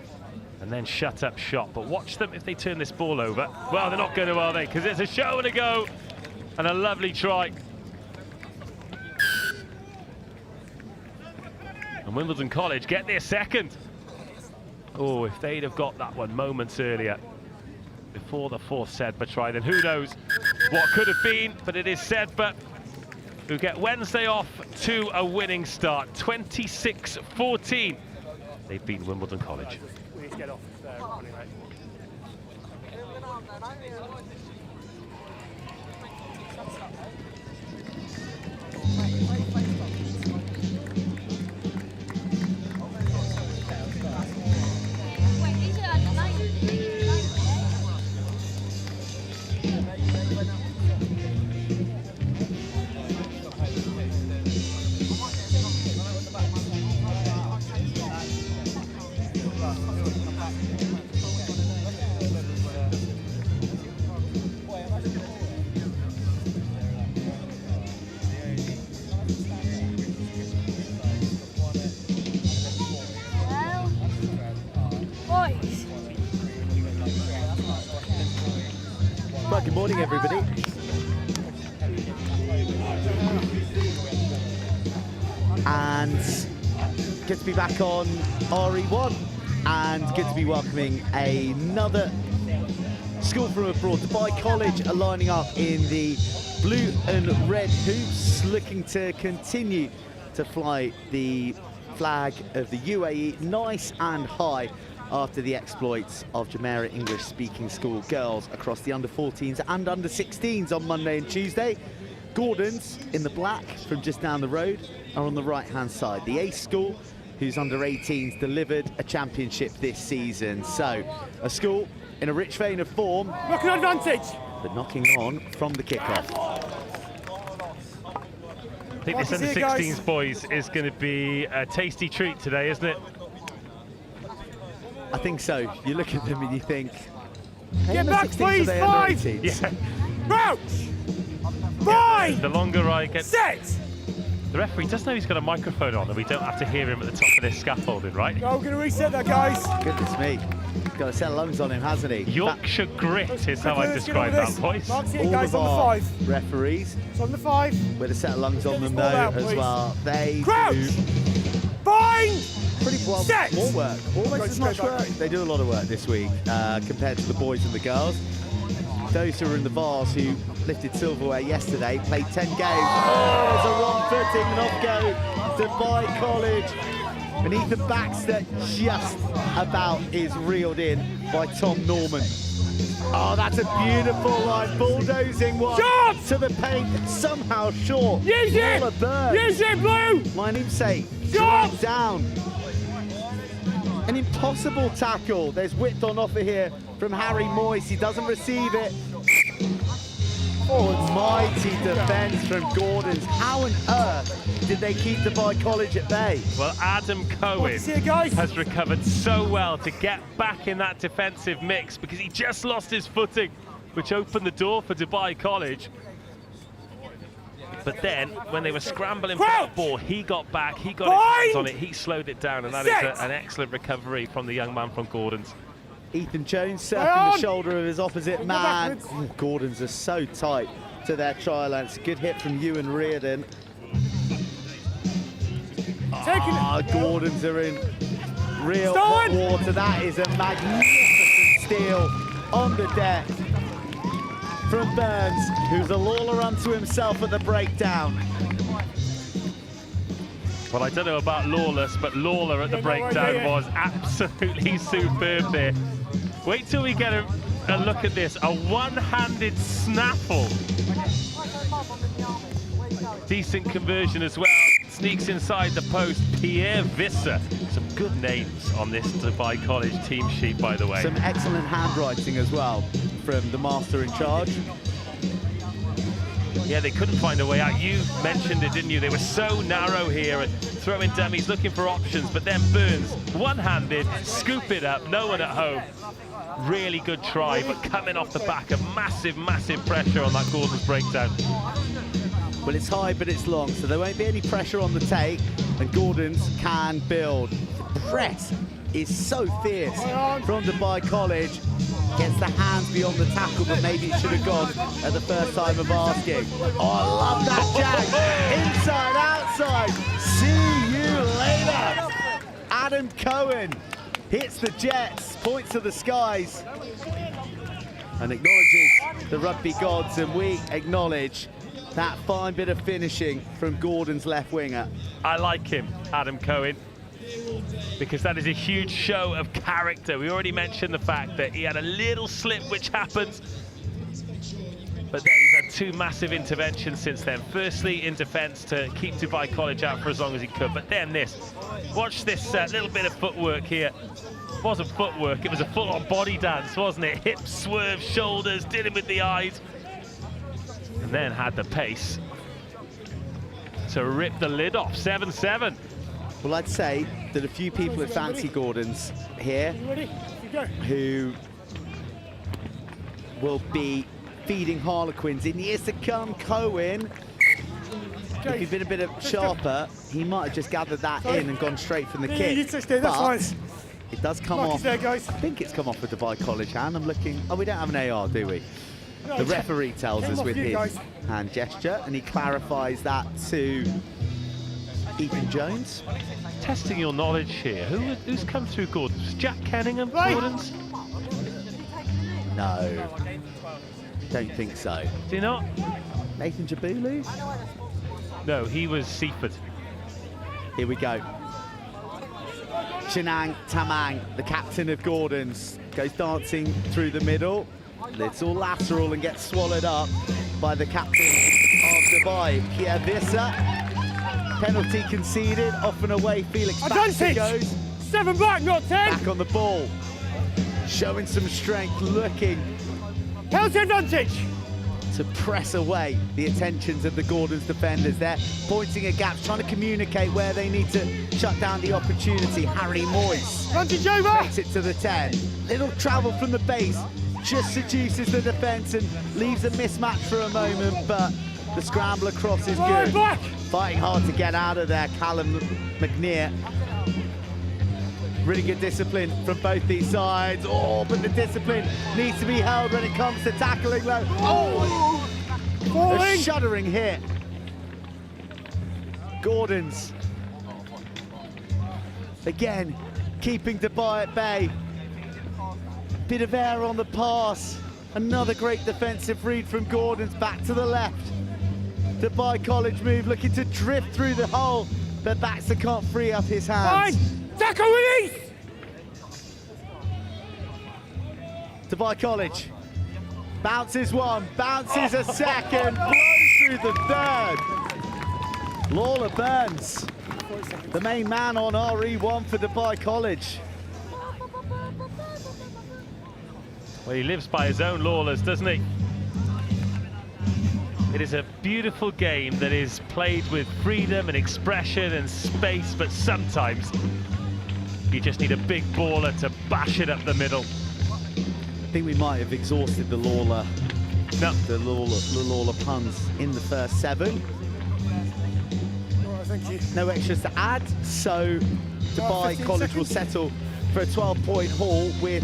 and then shut up shop. But watch them if they turn this ball over. Well, they're not going to, are they? Because it's a show and a go and a lovely try. And Wimbledon College get their second. Oh, if they'd have got that one moments earlier before the fourth Sedbergh try, then who knows what could have been. But it is Sedbergh who get Wednesday off to a winning start. 26-14. They've beaten Wimbledon College. We need to get off there, anyway. Well, good morning, everybody. And good to be back on RE1 and good to be welcoming another school from abroad. Dubai College are lining up in the blue and red hoops, looking to continue to fly the flag of the UAE nice and high after the exploits of Jumeirah English-speaking school girls across the under-14s and under-16s on Monday and Tuesday. Gordon's in the black from just down the road are on the right-hand side. The Ace school, whose under-18s delivered a championship this season. So, a school in a rich vein of form. Knocking advantage! But knocking on from the kickoff. I think this under-16s, boys, is going to be a tasty treat today, isn't it? I think so. You look at them and you think, hey, get back, please, 5! Yeah. Crouch! 5! The longer I get... Set! The referee does know he's got a microphone on and we don't have to hear him at the top of this scaffolding, right? No, we're going to reset that, guys. Goodness me. Got a set of lungs on him, hasn't he? Yorkshire grit is how I describe that, boys. Mark's here, All guys, of on the our 5. Referees It's on the 5. with a set of lungs on them, though, ball out, as please. well. They Crouch! do Bind! Pretty well, Set! more work. Almost as much work. They do a lot of work this week compared to the boys and the girls. Those who are in the Vars who lifted silverware yesterday played 10 games. Oh, there's a wrong footing and off go Dubai College. And Ethan Baxter just about is reeled in by Tom Norman. Oh, that's a beautiful line, bulldozing one Shot! to the paint, somehow short. Use it! Use it, Blue! My namesake, Shot! dropped down. An impossible tackle. There's width on offer here from Harry Moyes. He doesn't receive it. Oh, mighty defence from Gordons. How on earth did they keep Dubai College at bay? Well, Adam Cohen has recovered so well to get back in that defensive mix because he just lost his footing, which opened the door for Dubai College. But then, when they were scrambling for the ball, he got back, he got his hands on it, he slowed it down, and that is an excellent recovery from the young man from Gordons. Ethan Jones surfing the shoulder of his opposite man. Oh, Gordons are so tight to their try line. It's a good hit from Ewan Reardon. Gordons are in real hot water. That is a magnificent steal on the deck from Burns, who's a Lawler unto himself at the breakdown. Well, I don't know about Lawless, but Lawler at the breakdown was absolutely superb there. Wait till we get a look at this. A one-handed snaffle. Decent conversion as well. Sneaks inside the post. Pierre Visser. Some good names on this Dubai College team sheet, by the way. Some excellent handwriting as well from the master in charge. Yeah, they couldn't find a way out. You mentioned it, didn't you? They were so narrow here and throwing dummies, looking for options, but then Burns, one-handed, scoop it up, no one at home. Really good try, but coming off the back of massive, massive pressure on that Gordon's breakdown. Well, it's high, but it's long, so there won't be any pressure on the take, and Gordons can build. The press is so fierce from Dubai College. Gets the hands beyond the tackle, but maybe it should have gone at the first time of asking. Oh, I love that, Jack. Inside, outside. See you later. Adam Cohen hits the jets, points to the skies, and acknowledges the rugby gods, and we acknowledge that fine bit of finishing from Gordon's left winger. I like him, Adam Cohen, because that is a huge show of character. We already mentioned the fact that he had a little slip, which happens, but then he's had two massive interventions since then. Firstly, in defence to keep Dubai College out for as long as he could, but then this. Watch this little bit of footwork here. It wasn't footwork, it was a full-on body dance, wasn't it? Hips, swerve, shoulders, did it with the eyes, and then had the pace to rip the lid off. 7-7. Well, I'd say that a few people would fancy Gordons here who will be feeding Harlequins in years to come. Cohen, if he'd been a bit sharper, he might have just gathered that in and gone straight from the kick. But it does come off. I think it's come off with Dubai College hand. I'm looking. Oh, we don't have an AR, do we? The referee tells us with his hand gesture, and he clarifies that to Ethan Jones. Testing your knowledge here. Who's come through Gordons? Jack Kenningham, Gordons? No, don't think so. Do you not? Nathan Jabulu? No, he was Seaford. Here we go. Chinang Tamang, the captain of Gordons, goes dancing through the middle. Little lateral and gets swallowed up by the captain of Dubai, Pierre Visser. Penalty conceded, off and away. Felix Baxter goes. 7 back, not 10. Back on the ball. Showing some strength, looking. Penalty advantage. To press away the attentions of the Gordons defenders. They're pointing at gaps, trying to communicate where they need to shut down the opportunity. Harry Moyes advantage over. Takes it to the 10. Little travel from the base. Just seduces the defence and leaves a mismatch for a moment, but the scramble across is good. Back. Fighting hard to get out of there, Callum McNear. Really good discipline from both these sides. Oh, but the discipline needs to be held when it comes to tackling low. Oh! A shuddering hit. Gordons Again, keeping Dubai at bay. Bit of air on the pass. Another great defensive read from Gordon's back to the left. Dubai College move, looking to drift through the hole, but Baxter can't free up his hands. Tackle release! Dubai College bounces one, bounces a second, blows through the third. Lawler Burns, the main man on RE1 for Dubai College. Well, he lives by his own Lawlers, doesn't he? It is a beautiful game that is played with freedom and expression and space, but sometimes you just need a big baller to bash it up the middle. I think we might have exhausted the Lawler, the Lawler puns in the first 7. No extras to add, so Dubai College will settle for a 12-point haul with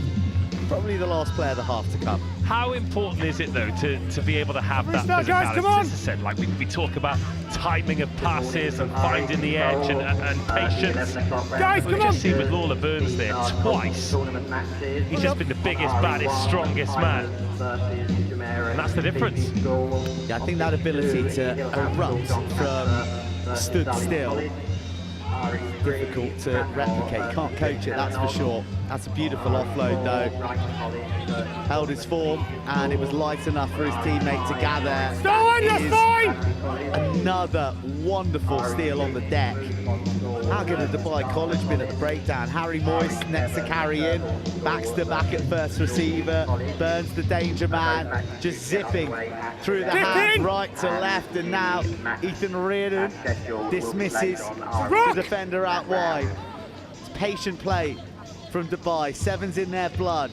probably the last player of the half to come. How important is it, though, to be able to have that physicality? Guys, come on. As I said, like we talk about timing of passes and finding the edge and patience. Guys, We've just seen with Lawler Burns there twice. He's just been the biggest, baddest, strongest man. And that's the difference. Yeah, I think that ability to erupt from stood still, difficult to replicate. Can't coach it, that's for sure. That's a beautiful offload though. Held his form and it was light enough for his teammate to gather. Stolen, you're fine! Another wonderful steal on the deck. How good has Dubai College been at the breakdown? Harry Moyes next to carry in. Baxter back at first receiver. Burns the danger man, just zipping through the hands right to left. And now Ethan Reardon dismisses the defender out wide. It's patient play from Dubai. 7's in their blood.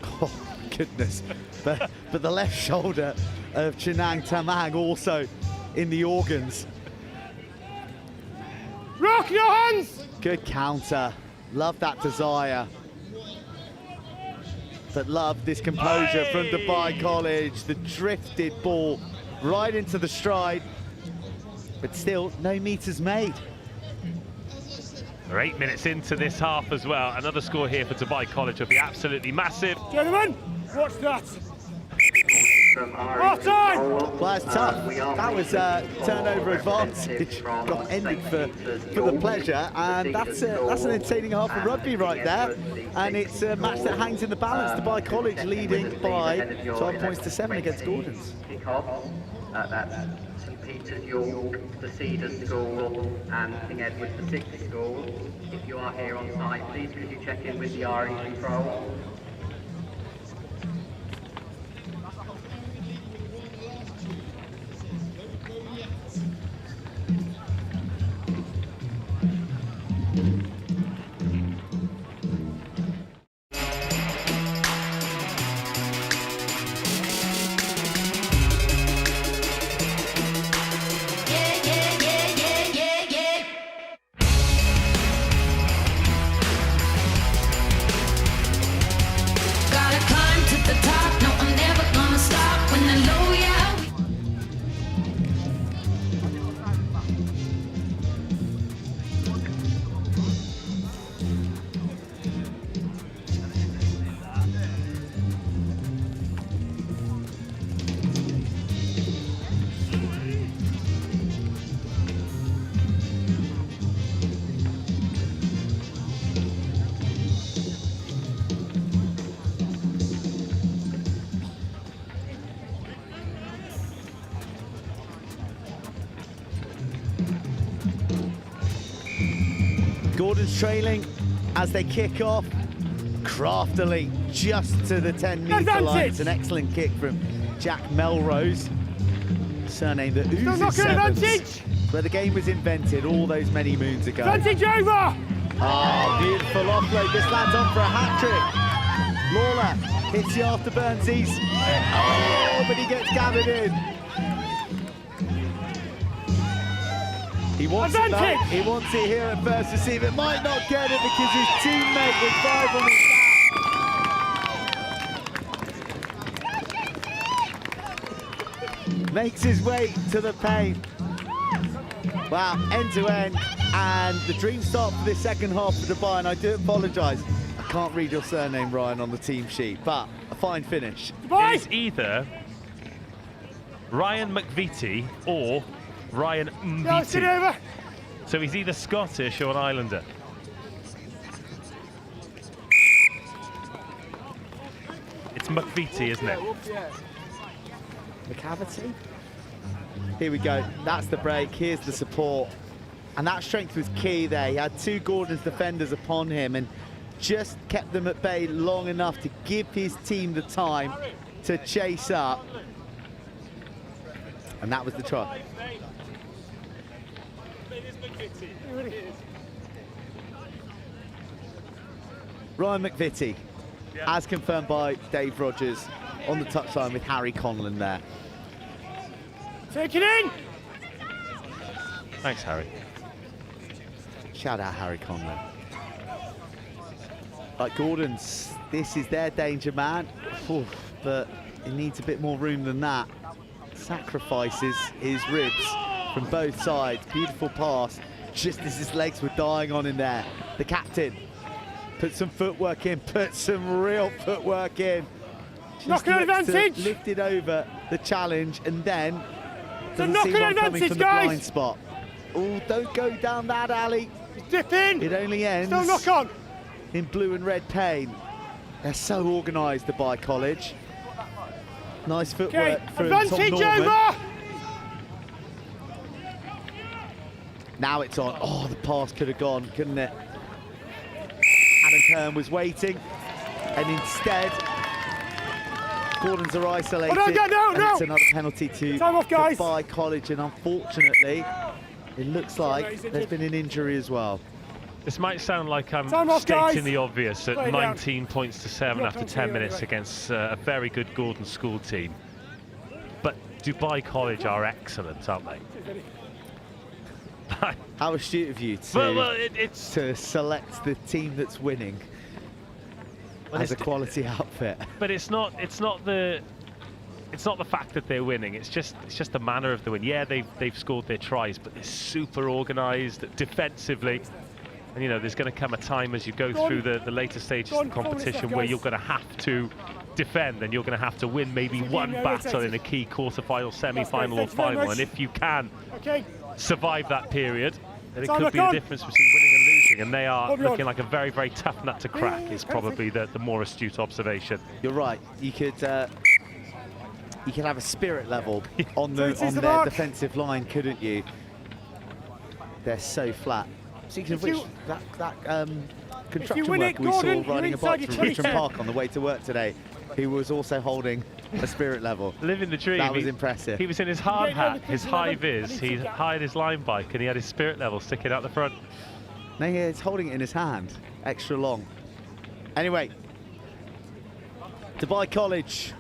Oh, goodness. But the left shoulder of Chinang Tamang also in the organs. Rock your hands! Good counter. Love that desire. But love this composure from Dubai College. The drifted ball right into the stride. But still, no meters made. We're 8 minutes into this half as well. Another score here for Dubai College will be absolutely massive. Gentlemen, watch that. Well, that's tough. That was turnover advantage. Got ended for the pleasure, and that's an entertaining half of rugby right there. And it's a match that hangs in the balance. Dubai College leading by 12 points to 7 against Gordon's. That's St Peter's York, the Cedars School, and King Edward the 6th School. If you are here on site, please could you check in with the RE control. Gordon's trailing as they kick off craftily just to the 10-metre line. It's an excellent kick from Jack Melrose, surnamed the Oozes Sevens, where the game was invented all those many moons ago. Advantage over! Oh, beautiful offload. This lad's on for a hat-trick. Lawler hits the afterburnsies. Oh, but he gets gathered in. He wants it though. He wants it here at first receive. It might not get it because his teammate with 5 on his back makes his way to the paint. Wow, end to end. And the dream start for this second half for Dubai, and I do apologise. I can't read your surname, Ryan, on the team sheet, but a fine finish. It's either Ryan McVitie or Ryan Mbiti. So he's either Scottish or an Islander. It's McVitie, isn't it? McCavity? Here we go. That's the break. Here's the support. And that strength was key there. He had two Gordon's defenders upon him and just kept them at bay long enough to give his team the time to chase up. And that was the try. Ryan McVitie, as confirmed by Dave Rogers, on the touchline with Harry Conlon there. Take it in! Thanks, Harry. Shout out Harry Conlon. Like Gordon's, this is their danger man. Oof, but it needs a bit more room than that. Sacrifices his ribs from both sides. Beautiful pass, just as his legs were dying on in there. The captain put some footwork in, put some real footwork in. Knocking advantage! Lifted over the challenge and then doesn't see one coming from the blind spot. Oh, don't go down that alley. Dip in. It only ends. Still knock on. In blue and red paint. They're so organised, Dubai College. Nice footwork from Tom advantage Norman. over. Now it's on. Oh, the pass could have gone, couldn't it? Adam Kern was waiting, and instead, Gordons are isolated. No. And it's another penalty to Dubai College, and unfortunately, it looks like there's been an injury as well. This might sound like I'm stating the obvious at 19 points to 7 after 10 minutes against a very good Gordon School team. But Dubai College are excellent, aren't they? How astute of you to select the team that's winning as a quality outfit. But it's not the fact that they're winning. It's just the manner of the win. Yeah, they've scored their tries, but they're super organised defensively. And you know, there's going to come a time as you go through the later stages of the competition where you're going to have to defend, and you're going to have to win maybe one battle in a key quarter-final, semi-final or final. And if you can survive that period, then it could be the difference between winning and losing. And they are looking like a very, very tough nut to crack, is probably the more astute observation. You're right. You could have a spirit level on their defensive line, couldn't you? They're so flat. Speaking of which, that construction worker we saw riding a bike from Richmond Park on the way to work today, he was also holding a spirit level. Living the dream. That was impressive. He was in his hard hat, his high vis, he hired his line bike, and he had his spirit level sticking out the front. No, he's holding it in his hand, extra long. Anyway, Dubai College.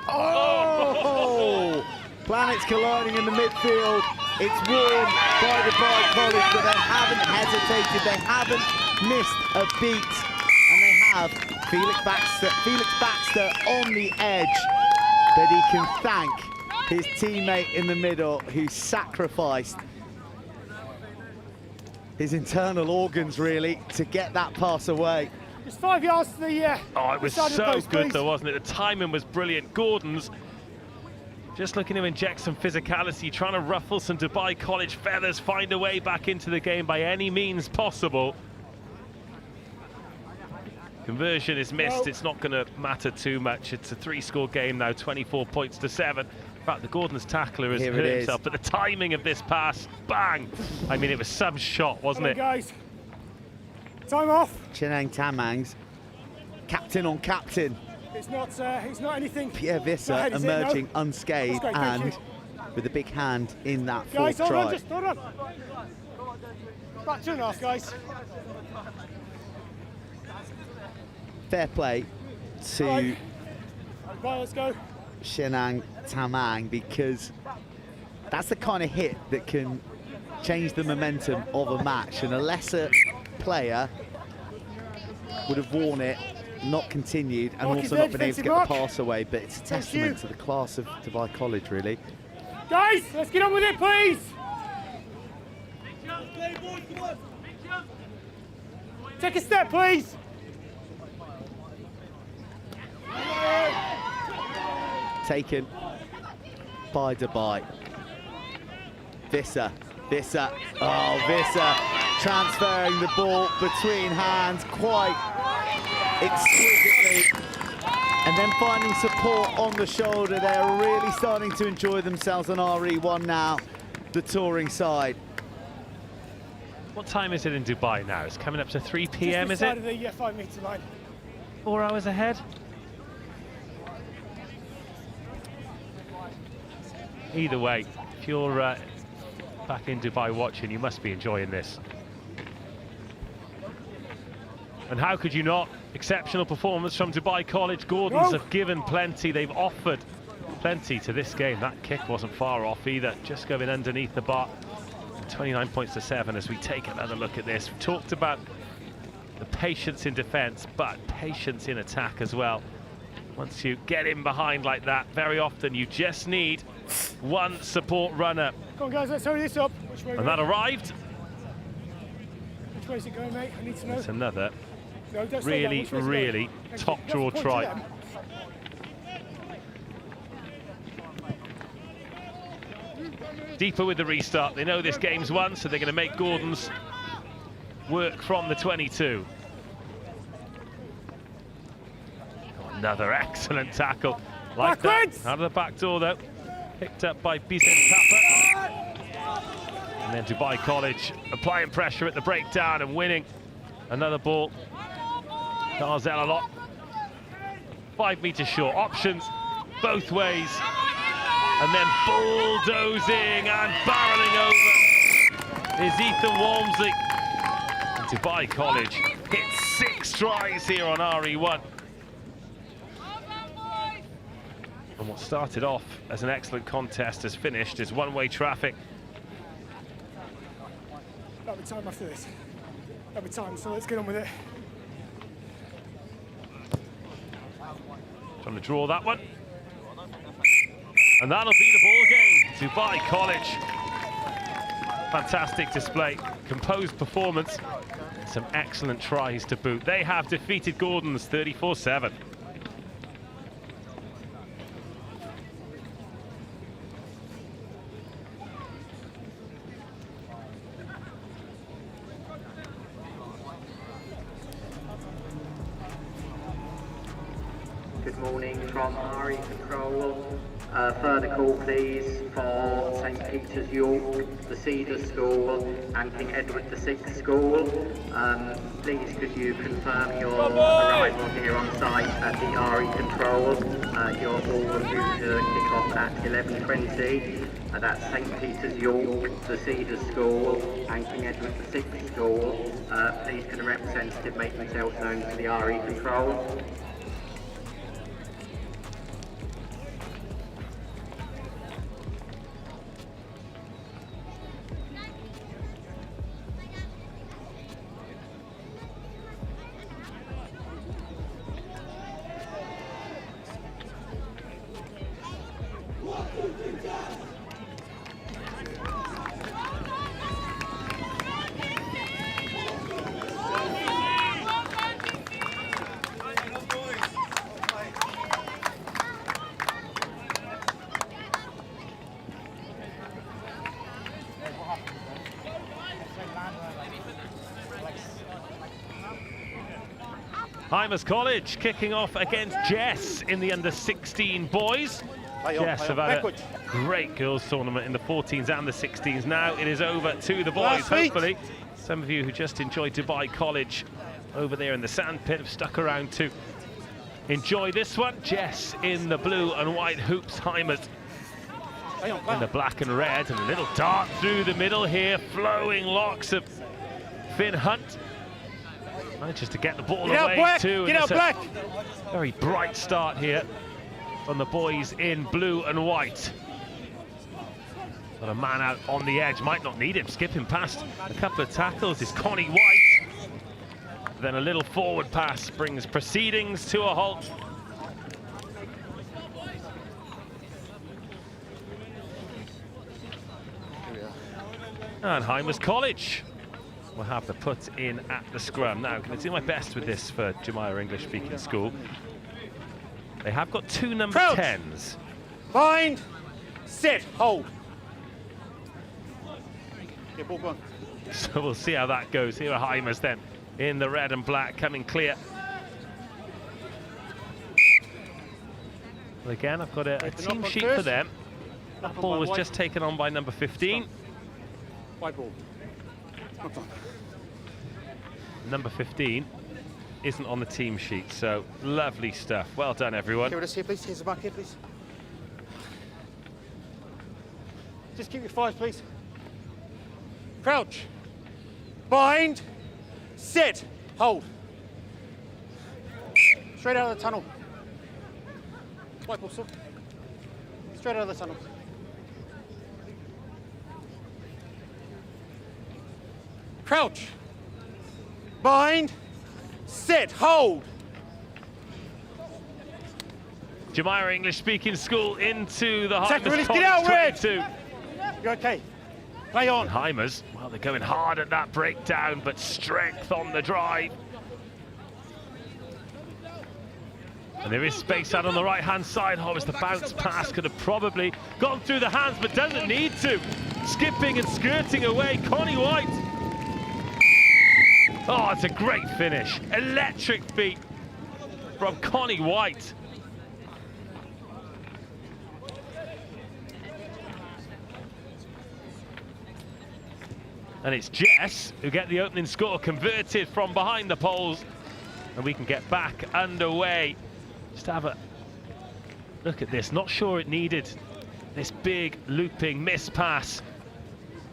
Oh! Planets colliding in the midfield. It's won by Dubai College, but they haven't hesitated. They haven't missed a beat. And they have Felix Baxter on the edge. But he can thank his teammate in the middle who sacrificed his internal organs, really, to get that pass away. It's 5 yards to the oh, it was so good though, wasn't it? The timing was brilliant. Gordon's just looking to inject some physicality, trying to ruffle some Dubai College feathers, find a way back into the game by any means possible. Conversion is missed. It's not going to matter too much. It's a 3-score game now, 24 points to 7. In fact, the Gordon's tackler has hurt himself, but the timing of this pass, bang! I mean, it was some shot, wasn't it? Guys, time off. Chenang Tamangs, captain on captain. It's not anything. Pierre Visser emerging unscathed and with a big hand in that fourth try. Guys, hold on. Back 2.5, guys. Fair play to let's go. Chenang Tamang, because that's the kind of hit that can change the momentum of a match, and a lesser player would have worn it, not continued, and also not been able to get the pass away. But it's a testament to the class of Dubai College, really. Guys, let's get on with it, please. Take a step, please. Taken by Dubai. Visser. Oh, Visser transferring the ball between hands quite exquisitely. And then finding support on the shoulder. They're really starting to enjoy themselves on RE1 now, the touring side. What time is it in Dubai now? It's coming up to 3 p.m., is it? Just beside the 5 metre line. 4 hours ahead? Either way, if you're back in Dubai watching, you must be enjoying this. And how could you not? Exceptional performance from Dubai College. Gordons have given plenty. They've offered plenty to this game. That kick wasn't far off either. Just going underneath the bar. 29 points to 7 as we take another look at this. We've talked about the patience in defence, but patience in attack as well. Once you get in behind like that, very often you just need one support runner. Come on, guys, let's hurry this up. Which way? And that arrived. Which way is it going, mate? I need to know. It's another No, don't slow down. Which way is it really going? top You draw have to point to try. them. Deeper with the restart. They know this game's won, so they're going to make Gordons work from the 22. Another excellent tackle. Like Backwards! that. Out of the back door, though. Picked up by Bizem Kappa. And then Dubai College applying pressure at the breakdown and winning. Another ball. Darzel a lot. 5 metres short. Options both ways. And then bulldozing and barreling over is Ethan Walmsley. And Dubai College hits 6 tries here on RE1. And what started off as an excellent contest has finished as one-way traffic. That'll be time after this. That'll be time, so let's get on with it. Trying to draw that one. And that'll be the ball game. Dubai College. Fantastic display, composed performance, and some excellent tries to boot. They have defeated Gordons 34-7. Good morning from RE Control. Further call please for St Peter's York, the Cedars School and King Edward VI School. Please could you confirm your arrival here on site at the RE Control. You're all due to kick off at 11:20. That's St Peter's York, the Cedars School and King Edward VI School. Please can a representative make themselves known to the RE Control. Hymers College kicking off against JESS in the under-16 boys. JESS have had a great girls tournament in the 14s and the 16s. Now it is over to the boys. Hopefully, some of you who just enjoyed Dubai College over there in the sandpit have stuck around to enjoy this one. JESS in the blue and white hoops, Hymers in the black and red, and a little dart through the middle here, flowing locks of Finn Hunt. Manages to get the ball away too. Get out, Black! Very bright start here from the boys in blue and white. Got a man out on the edge, might not need him, skipping past a couple of tackles is Connie White. Then a little forward pass brings proceedings to a halt. And Hymers College will have the put in at the scrum. Now, I'm going to do my best with this for Jemima English Speaking School. They have got 2 number 10s. Bind, sit, hold. Yeah, ball gone. So we'll see how that goes. Here are Hymers then, in the red and black, coming clear. Well, again, I've got a team sheet for them. That ball was just taken on by number 15. White ball. Number 15 isn't on the team sheet, so lovely stuff. Well done, everyone. Here, here, please. Here's the back here, please. Just keep your 5s, please. Crouch. Bind. Sit. Hold. Straight out of the tunnel. White ball, sir. Straight out of the tunnel. Crouch. Bind. Sit. Hold. Jemima English Speaking School into the Second Hymers release. Get out, Red. 22. You're okay. Play on. And Hymers, well, they're going hard at that breakdown, but strength on the drive. And there is space out on the right-hand side. Oh, as the bounce pass could have probably gone through the hands, but doesn't need to. Skipping and skirting away, Connie White. Oh, it's a great finish. Electric feat from Connie White. And it's Jess who get the opening score converted from behind the poles. And we can get back underway. Just have a look at this. Not sure it needed this big looping miss pass.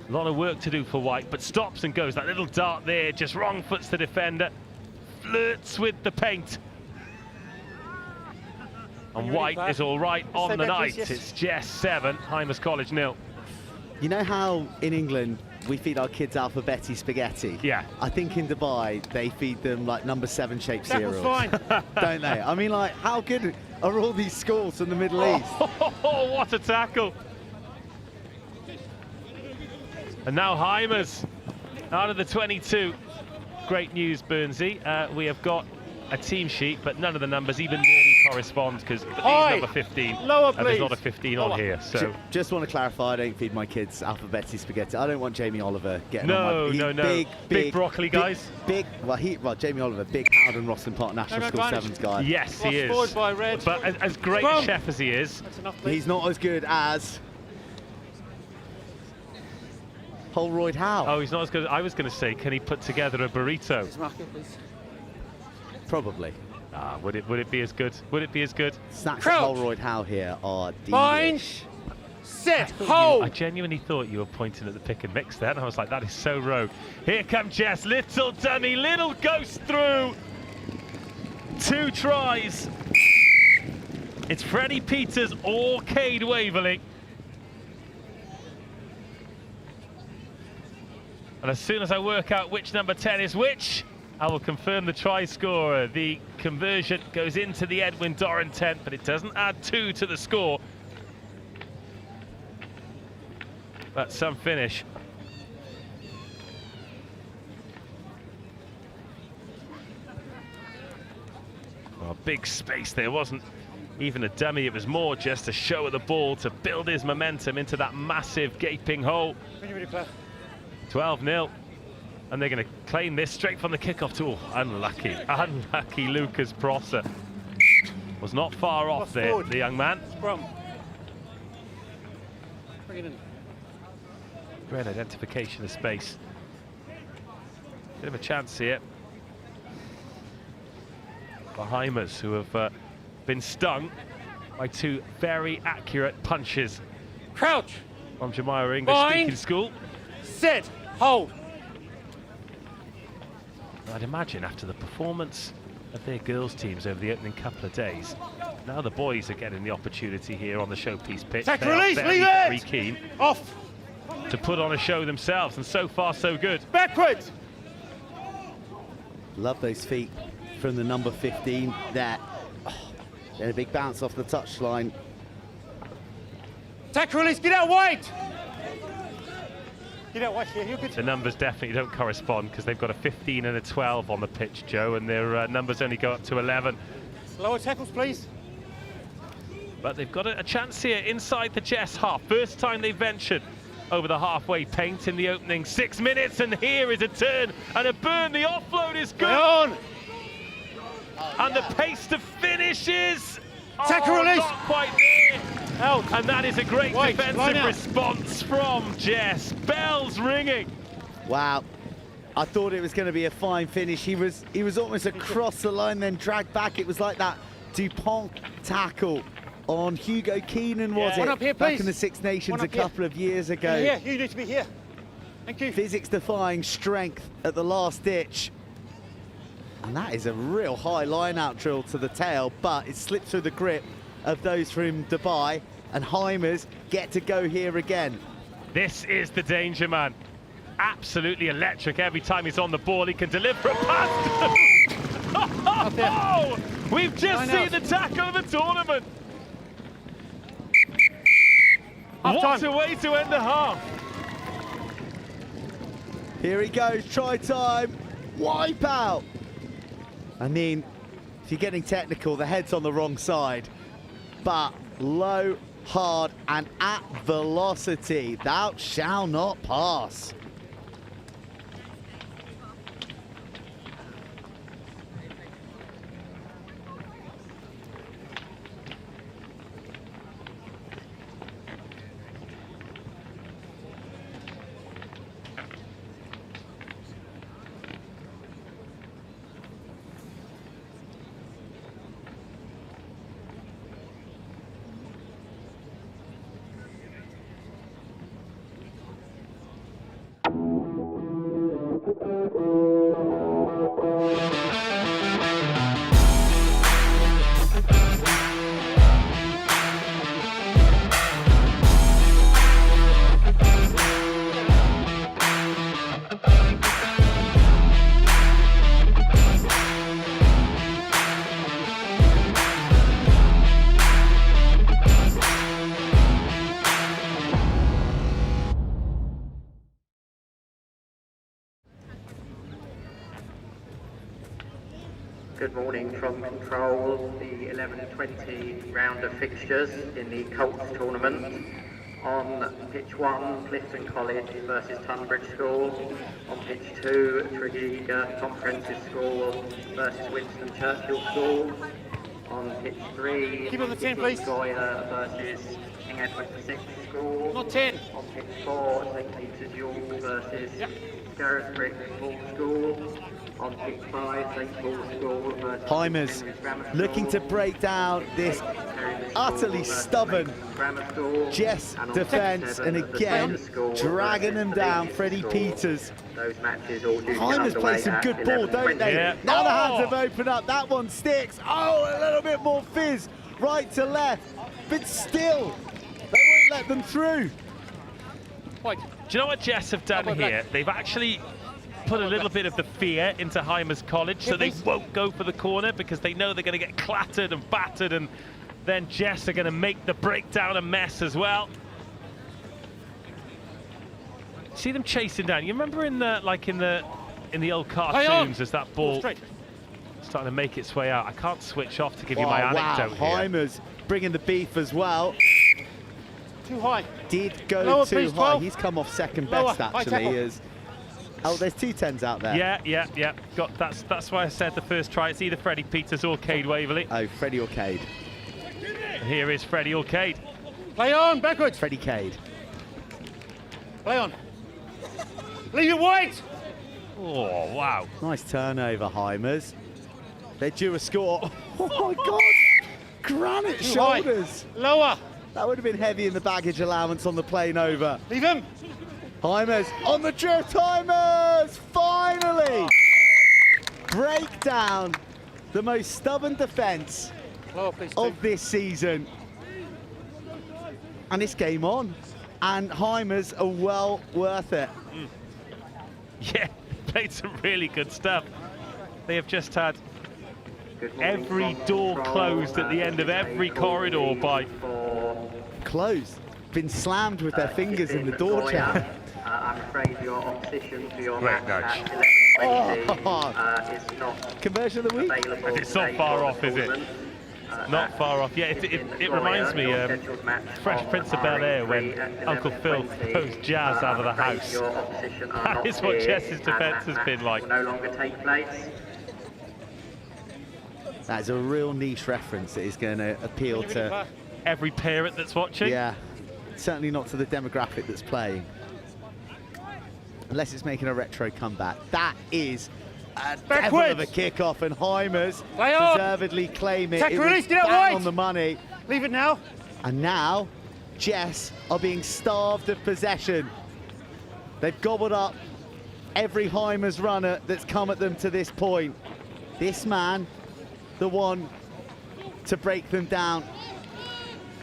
A lot of work to do for White, but stops and goes. That little dart there, just wrong foots the defender. Flirts with the paint. And White is all right on the night. It's Jess 7, Hymers College 0. You know how in England we feed our kids alphabeti spaghetti? Yeah. I think in Dubai they feed them like number 7 shaped cereals. Fine. Don't they? I mean, like, how good are all these schools in the Middle East? Oh, what a tackle. And now Hymers out of the 22. Great news, Burnsy. We have got a team sheet, but none of the numbers even nearly correspond because he's number 15. Lower, and there's not a 15 on here. So just want to clarify, I don't feed my kids alphabeti spaghetti. I don't want Jamie Oliver getting no, on my... No. Big broccoli, guys. Well, Jamie Oliver, big Howden Rosslyn Park National School Sevens guy. Yes, he is. Forward by Red. But as great a chef as he is, he's not as good as Holroyd Howe. Oh, he's not as good. I was going to say, can he put together a burrito? Probably. Would it be as good? Would it be as good? Snacks at Holroyd Howe here are Bind. delish. Sit. Hold. I genuinely thought you were pointing at the pick and mix then. I was like, that is so rogue. Here comes Jess. Little dummy, little ghost through. 2 tries. It's Freddie Peters or Cade Waverley. And as soon as I work out which number 10 is which, I will confirm the try scorer. The conversion goes into the Edwin Doran tent, but it doesn't add 2 to the score. That's some finish. Well, big space there. Wasn't even a dummy. It was more just a show of the ball to build his momentum into that massive gaping hole. 12-0. And they're going to claim this straight from the kickoff tool. Unlucky Lucas Prosser. Was not far off there, forward. The young man. Scrum. Bring it in. Great identification of space. Bit of a chance here for Hymers, who have been stung by 2 very accurate punches. Crouch. From Jemima English Speaking School. Sit. Hold. I'd imagine after the performance of their girls' teams over the opening couple of days, now the boys are getting the opportunity here on the showpiece pitch. Take they are release, very, leave very it! keen Off! to put on a show themselves, and so far so good. Backwards! Love those feet from the number 15 there. Oh, then a big bounce off the touchline. Take release, get out wide! The numbers definitely don't correspond because they've got a 15 and a 12 on the pitch, Joe, and their numbers only go up to 11. Lower tackles, please. But they've got a chance here inside the JESS half. First time they've ventured over the halfway paint in the opening 6 minutes, and here is a turn and a burn. The offload is good. On. And the pace to finish is Tackle release. not quite there. Out. And that is a great Wait, line defensive out. response from JESS. Bells ringing. Wow. I thought it was going to be a fine finish. He was almost across the line, then dragged back. It was like that Dupont tackle on Hugo Keenan, was it? One up here, back please. in the Six Nations One a up here. couple of years ago. Here, you need to be here. Thank you. Physics-defying strength at the last ditch. And that is a real high line-out drill to the tail, but it slipped through the grip of those from Dubai, and Hymers get to go here again. This is the danger man. Absolutely electric every time he's on the ball. He can deliver a pass. Oh, we've just seen the tackle of the tournament. What a way to end the half. Here he goes, try time, wipe out. I mean, if you're getting technical, the head's on the wrong side, but low, hard, and at velocity, thou shall not pass. Good morning from control, the 11:20 round of fixtures in the Colts tournament. On pitch 1, Clifton College versus Tonbridge School. On pitch 2, Tregear Comprehensive School versus Winston Churchill School. On pitch 3, Keep on the 10, please. Goya versus King Edward VI School. Not 10. On pitch 4, St. Peter's York versus Scarisbrick Hall School. On pitch 5, St. Paul's School versus Hymers Henry's Grammar looking to School. break down this utterly stubborn JESS defence, and again dragging them down. Freddie Peters. Those matches all due to get Hymers underway play some at good ball, don't they? 11:20. Yeah. Now the hands have opened up. That one sticks. Oh, a little bit more fizz, right to left, but still, they won't let them through. Do you know what JESS have done here? They've actually put a little bit of the fear into Hymers College, so they won't go for the corner because they know they're going to get clattered and battered, and then JESS are going to make the breakdown a mess as well. See them chasing down. You remember in the old cartoons as that ball starting to make its way out. I can't switch off to give you my anecdote here. Hymers bringing the beef as well. Too high. Did go Lower, too please, high. 12. He's come off second Lower, best high actually. tackle. Oh, there's 2 10s out there. Yeah. That's why I said the first try. It's either Freddie Peters or Cade Waverley. Oh, Freddie or Cade. And here is Freddie or Cade. Play on, backwards. Freddie Cade. Play on. Leave it wide. Oh, wow. Nice turnover, Hymers. They're due a score. Oh my God! Granite Too high. shoulders. Lower. That would have been heavy in the baggage allowance on the plane over. Leave him. Hymers on the drift. Hymers finally break down the most stubborn defence Lower, please. of this season, and it's game on, and Hymers are well worth it. Yeah, played some really good stuff. They have just had every door closed at the end of every corridor by... Closed. been slammed with their fingers in the door jam. I'm afraid your opposition for your Great match nudge. at 11:20 is not Conversion of the week. available. And it's not today far for off, the is it? tournament. Not far off. Yeah, it reminds me, Fresh Prince of Bel-Air, when Uncle Phil throws Jazz out of the house. Your opposition are That not is what here, Jess's and defence that has been match like. will no longer take place. That is a real niche reference that is going to appeal to every parent that's watching. Yeah, certainly not to the demographic that's playing. Unless it's making a retro comeback. That is a devil of a kickoff, and Hymers deservedly claim it. It was bang on the money. Leave it now. And now, JESS are being starved of possession. They've gobbled up every Hymers runner that's come at them to this point. This man, the one to break them down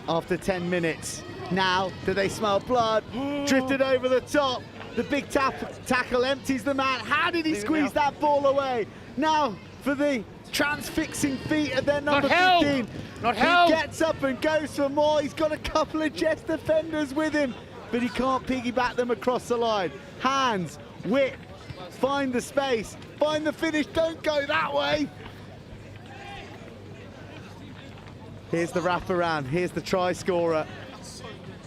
after 10 minutes. Now, do they smell blood? Drifted over the top. The big tackle empties the man. How did he squeeze that ball away? Now for the transfixing feet of their number 15. He gets up and goes for more. He's got a couple of JESS defenders with him, but he can't piggyback them across the line. Hands, whip, find the space, find the finish. Don't go that way. Here's the wraparound. Here's the try scorer.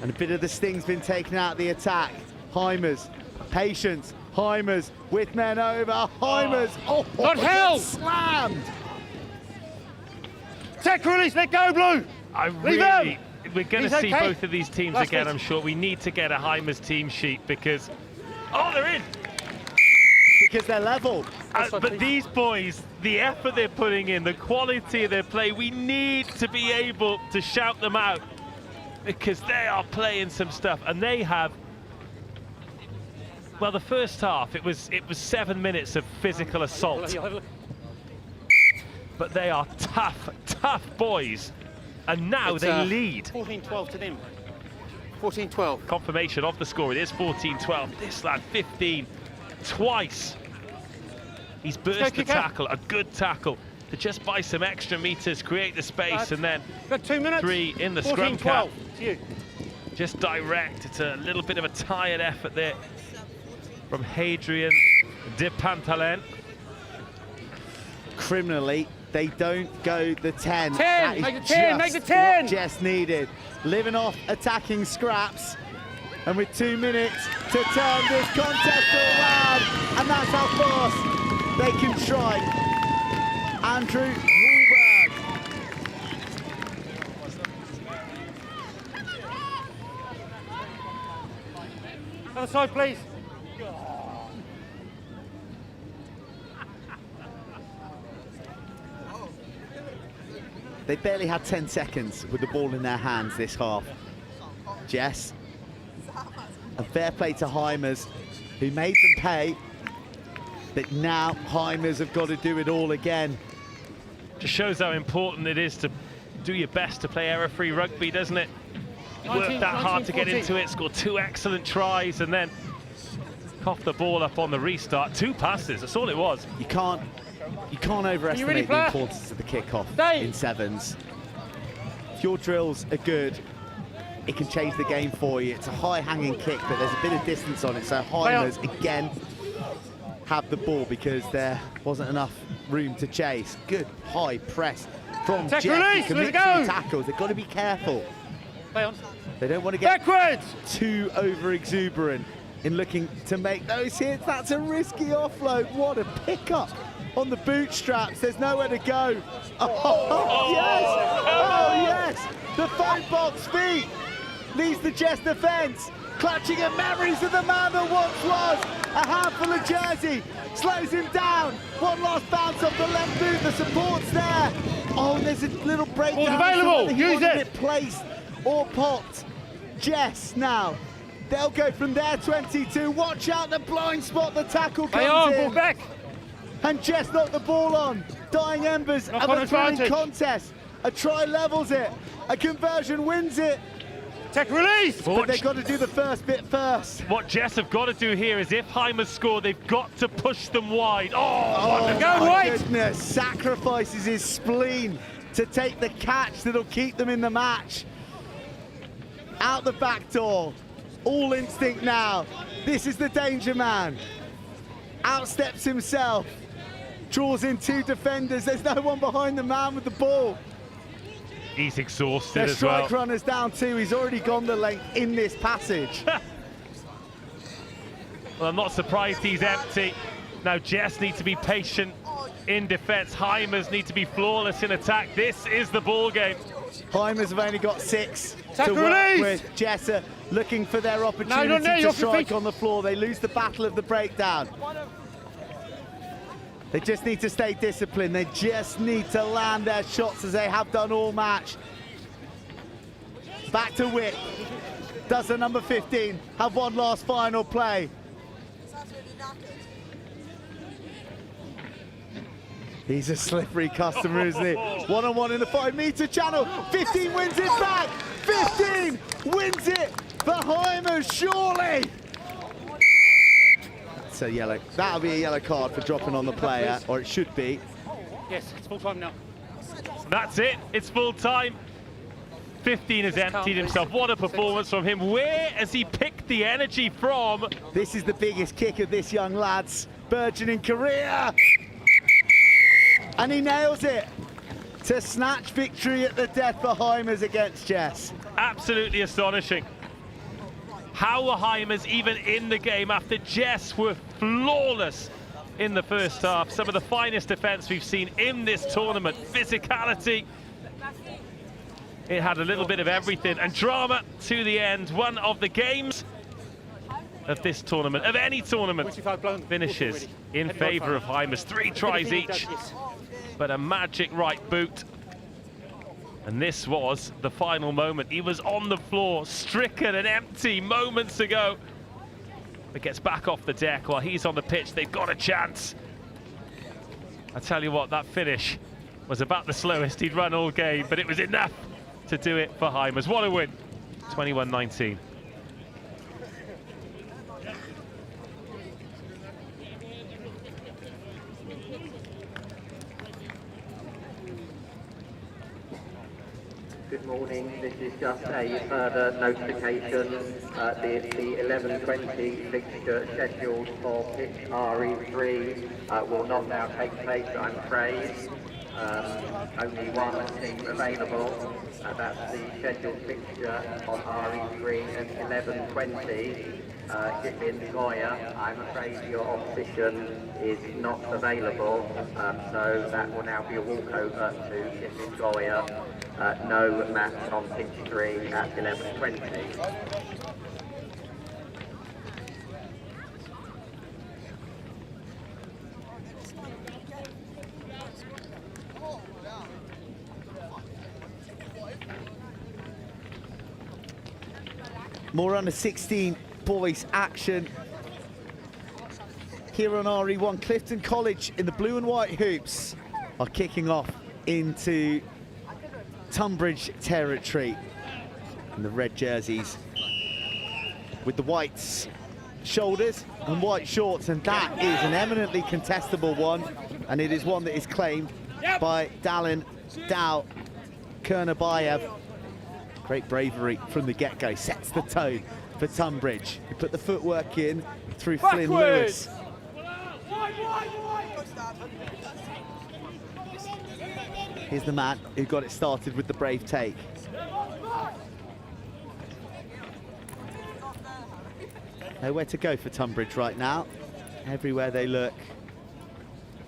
And a bit of the sting's been taken out of the attack. Hymers, patience, Hymers with men over, Hymers, Not held! Slammed! Tech release, let go, Blue! We're going to see okay. both of these teams Last again, bit. I'm sure. We need to get a Hymers team sheet because, they're in! Because they're level. But these boys, the effort they're putting in, the quality of their play, we need to be able to shout them out because they are playing some stuff, and they have. Well, the first half, it was 7 minutes of physical assault. But they are tough boys. And now they lead. 14-12 to them. 14-12. Confirmation of the score. It is 14-12. This lad, 15, twice. He's burst the tackle, a good tackle, to just buy some extra meters, create the space, and then got 2 minutes. 3 in the scrum cap. To you. Just direct. It's a little bit of a tired effort there from Hadrian de Pantalen. Criminally, they don't go the 10. 10, make the 10, make the 10! What JESS needed. Living off attacking scraps. And with 2 minutes to turn this contest around. And that's how fast they can strike. Andrew Wahlberg. Other side, please. They barely had 10 seconds with the ball in their hands this half. JESS, a fair play to Hymers, who made them pay, but now Hymers have got to do it all again. Just shows how important it is to do your best to play error-free rugby, doesn't it? Work that hard to get into it, score 2 excellent tries, and then cough the ball up on the restart. 2 passes, that's all it was. You can't overestimate the importance of the kickoff in sevens. If your drills are good, it can change the game for you. It's a high-hanging kick, but there's a bit of distance on it, so Hymers again have the ball because there wasn't enough room to chase. Good high press from JESS. Release, Commit to the tackles. They've got to be careful. They don't want to get too over-exuberant in looking to make those hits. That's a risky offload. What a pickup on the bootstraps. There's nowhere to go. Oh, yes! Oh, yes! The phone box feet leads the JESS defence. Clutching at memories of the man that once was a handful of jersey. Slows him down. One last bounce off the left boot. The support's there. Oh, there's a little breakdown. Ball's available. Use it. Placed or popped. JESS now. They'll go from their 22. Watch out, the blind spot. The tackle comes in. Ball back. And JESS knocked the ball on. Dying embers of a thrilling contest. A try levels it. A conversion wins it. Tech release! But they've got to do the first bit first. What JESS have got to do here is if Hymers score, they've got to push them wide. Oh my goodness. Sacrifices his spleen to take the catch that'll keep them in the match. out the back door. All instinct now. This is the danger man. Outsteps himself. Draws in 2 defenders. There's no one behind the man with the ball. He's exhausted Their as well. strike runner's down 2. He's already gone the length in this passage. Well, I'm not surprised he's empty. Now JESS need to be patient in defence. Hymers need to be flawless in attack. This is the ball game. Hymers have only got 6 to work with. JESS are looking for their opportunity to strike on the floor. They lose the battle of the breakdown. They just need to stay disciplined. They just need to land their shots as they have done all match. Back to Wick. Does the number 15 have one last final play? He's a slippery customer, isn't he? One-on-one in the 5-metre channel. 15 wins it back. 15 wins it for Hymers, surely. That's a yellow. That'll be a yellow card for dropping on the player, or it should be. Yes, it's full time now. That's it. It's full time. 15 has emptied himself. What a performance from him. Where has he picked the energy from? This is the biggest kick of this young lad's burgeoning career. And he nails it to snatch victory at the death for Hymers against JESS. Absolutely astonishing. How were Hymers even in the game after JESS were flawless in the first half? Some of the finest defence we've seen in this tournament. Physicality. It had a little bit of everything, and drama to the end. One of the games of this tournament, of any tournament, finishes in favour of Hymers. 3 tries each, but a magic right boot. And this was the final moment. He was on the floor, stricken and empty moments ago. But gets back off the deck while he's on the pitch. They've got a chance. I tell you what, that finish was about the slowest he'd run all game, but it was enough to do it for Hymers. What a win, 21-19. Good morning, this is just a further notification. The 11:20 fixture scheduled for pitch RE3 will not now take place, I'm afraid. Only one team available. That's the scheduled fixture on RE3 at 11:20. Giffen Goya, I'm afraid your opposition is not available, so that will now be a walkover to Giffen Goya. No match on pitch 3 at 11:20. More under 16 boys action here on RE1. Clifton College in the blue and white hoops are kicking off into Tonbridge territory in the red jerseys with the white shoulders and white shorts, and that is an eminently contestable one, and it is one that is claimed by Dallin Dow Kernabayev. Great bravery from the get-go, sets the tone for Tonbridge. He put the footwork in through Flynn Lewis. Here's the man who got it started with the brave take. Nowhere to go for Tonbridge right now. Everywhere they look,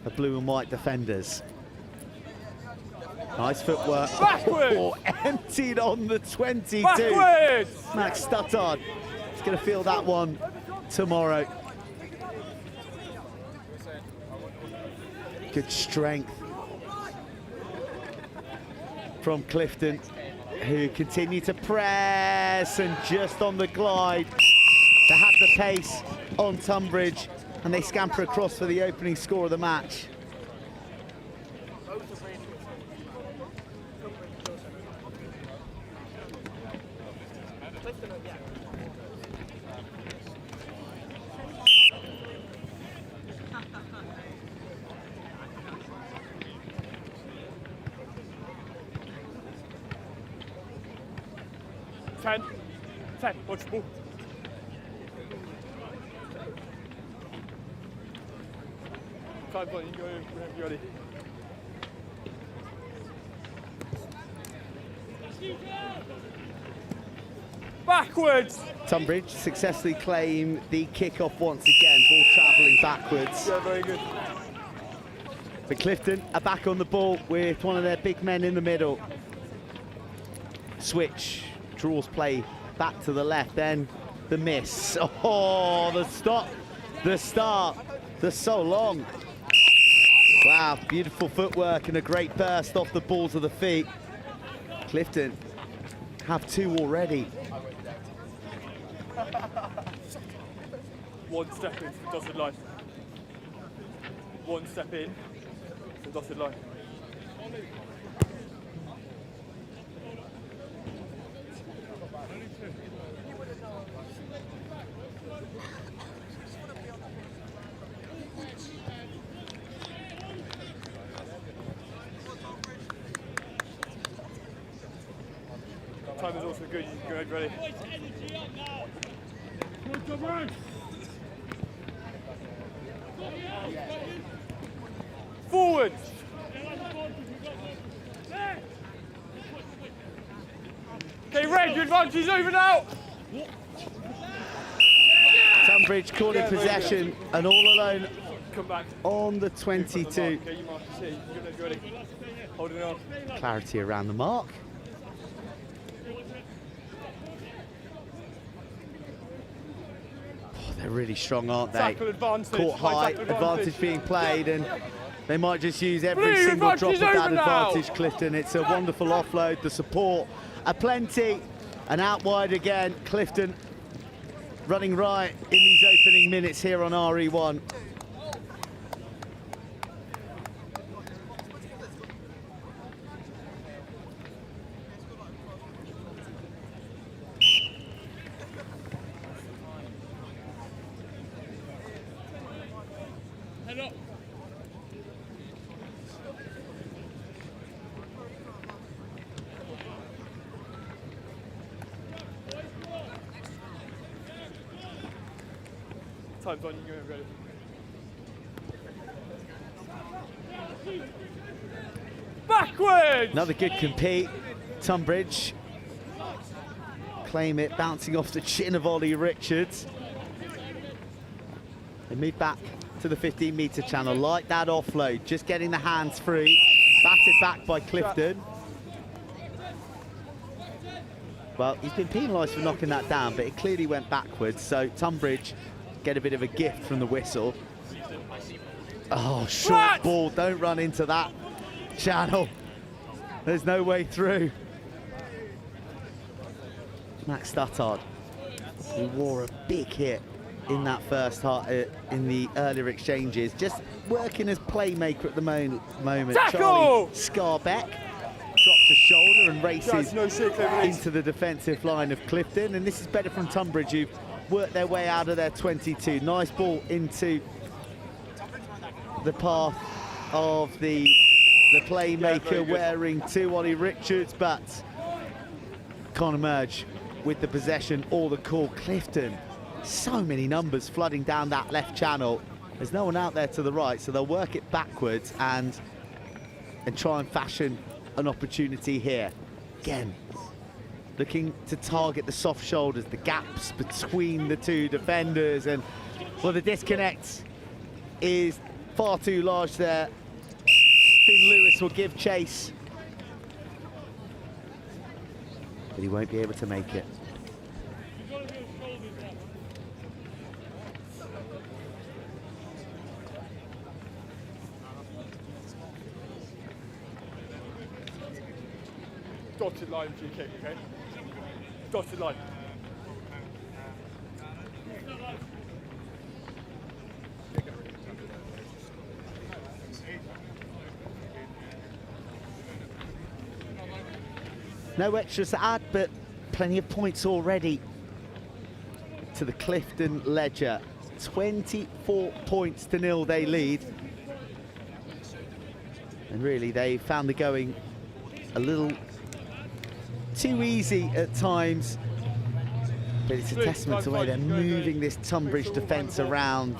the blue and white defenders. Nice footwork. Oh, emptied on the 22. Backwards! Max Stuttard is going to feel that one tomorrow. Good strength from Clifton, who continue to press, and just on the glide to have the pace on Tonbridge, and they scamper across for the opening score of the match. 10, watch ball. Time on, you go whenever you're ready. Backwards! Tonbridge successfully claim the kick-off once again, ball travelling backwards. Yeah, very good. But Clifton are back on the ball with one of their big men in the middle. Switch, draws play back to the left, then the miss. Oh, the stop, the start, the so long. Wow, beautiful footwork and a great burst off the balls of the feet. Clifton have 2 already. One step into the dotted line. One step in to the dotted line. Time is also good, you can go ahead ready. Forward! Okay, Red, your advantage is over now! Tonbridge caught in possession and all alone Come back. on the 22. Okay, you mark the city. You're ready. Holding on. Clarity around the mark. Oh, they're really strong, aren't they? Tackle advantage. Caught high, advantage being played, and they might just use every Blue single drop of advantage that over now. advantage, Clifton. It's a wonderful offload, the support aplenty, and out wide again. Clifton running right in these opening minutes here on RE1. Time's on, you go ready. Backwards! Another good compete. Tonbridge claim it, bouncing off the chin of Ollie Richards. They move back to the 15-metre channel, like that offload, just getting the hands free. Batted back by Clifton. Well, he's been penalised for knocking that down, but it clearly went backwards, so Tonbridge get a bit of a gift from the whistle. Oh, short ball, don't run into that channel. There's no way through. Max Dunottar, who wore a big hit in that first half, in the earlier exchanges, just working as playmaker at the moment. Tackle! Charlie Scarisbrick drops a shoulder and races into the defensive line of Clifton, and this is better from Tonbridge, who've worked their way out of their 22. Nice ball into the path of the playmaker, wearing 2 Ollie Richards, but can't emerge with the possession or the call. Clifton, so many numbers flooding down that left channel. There's no one out there to the right, so they'll work it backwards and try and fashion an opportunity here. Again, looking to target the soft shoulders, the gaps between the 2 defenders, and well, the disconnect is far too large there. Finn Lewis will give chase, but he won't be able to make it. Dotted line, GK, okay? Dotted line. No extras to add, but plenty of points already to the Clifton ledger. 24 points to 0 they lead. And really, they found the going a little too easy at times. But it's a testament to the way they're moving this Tonbridge defence around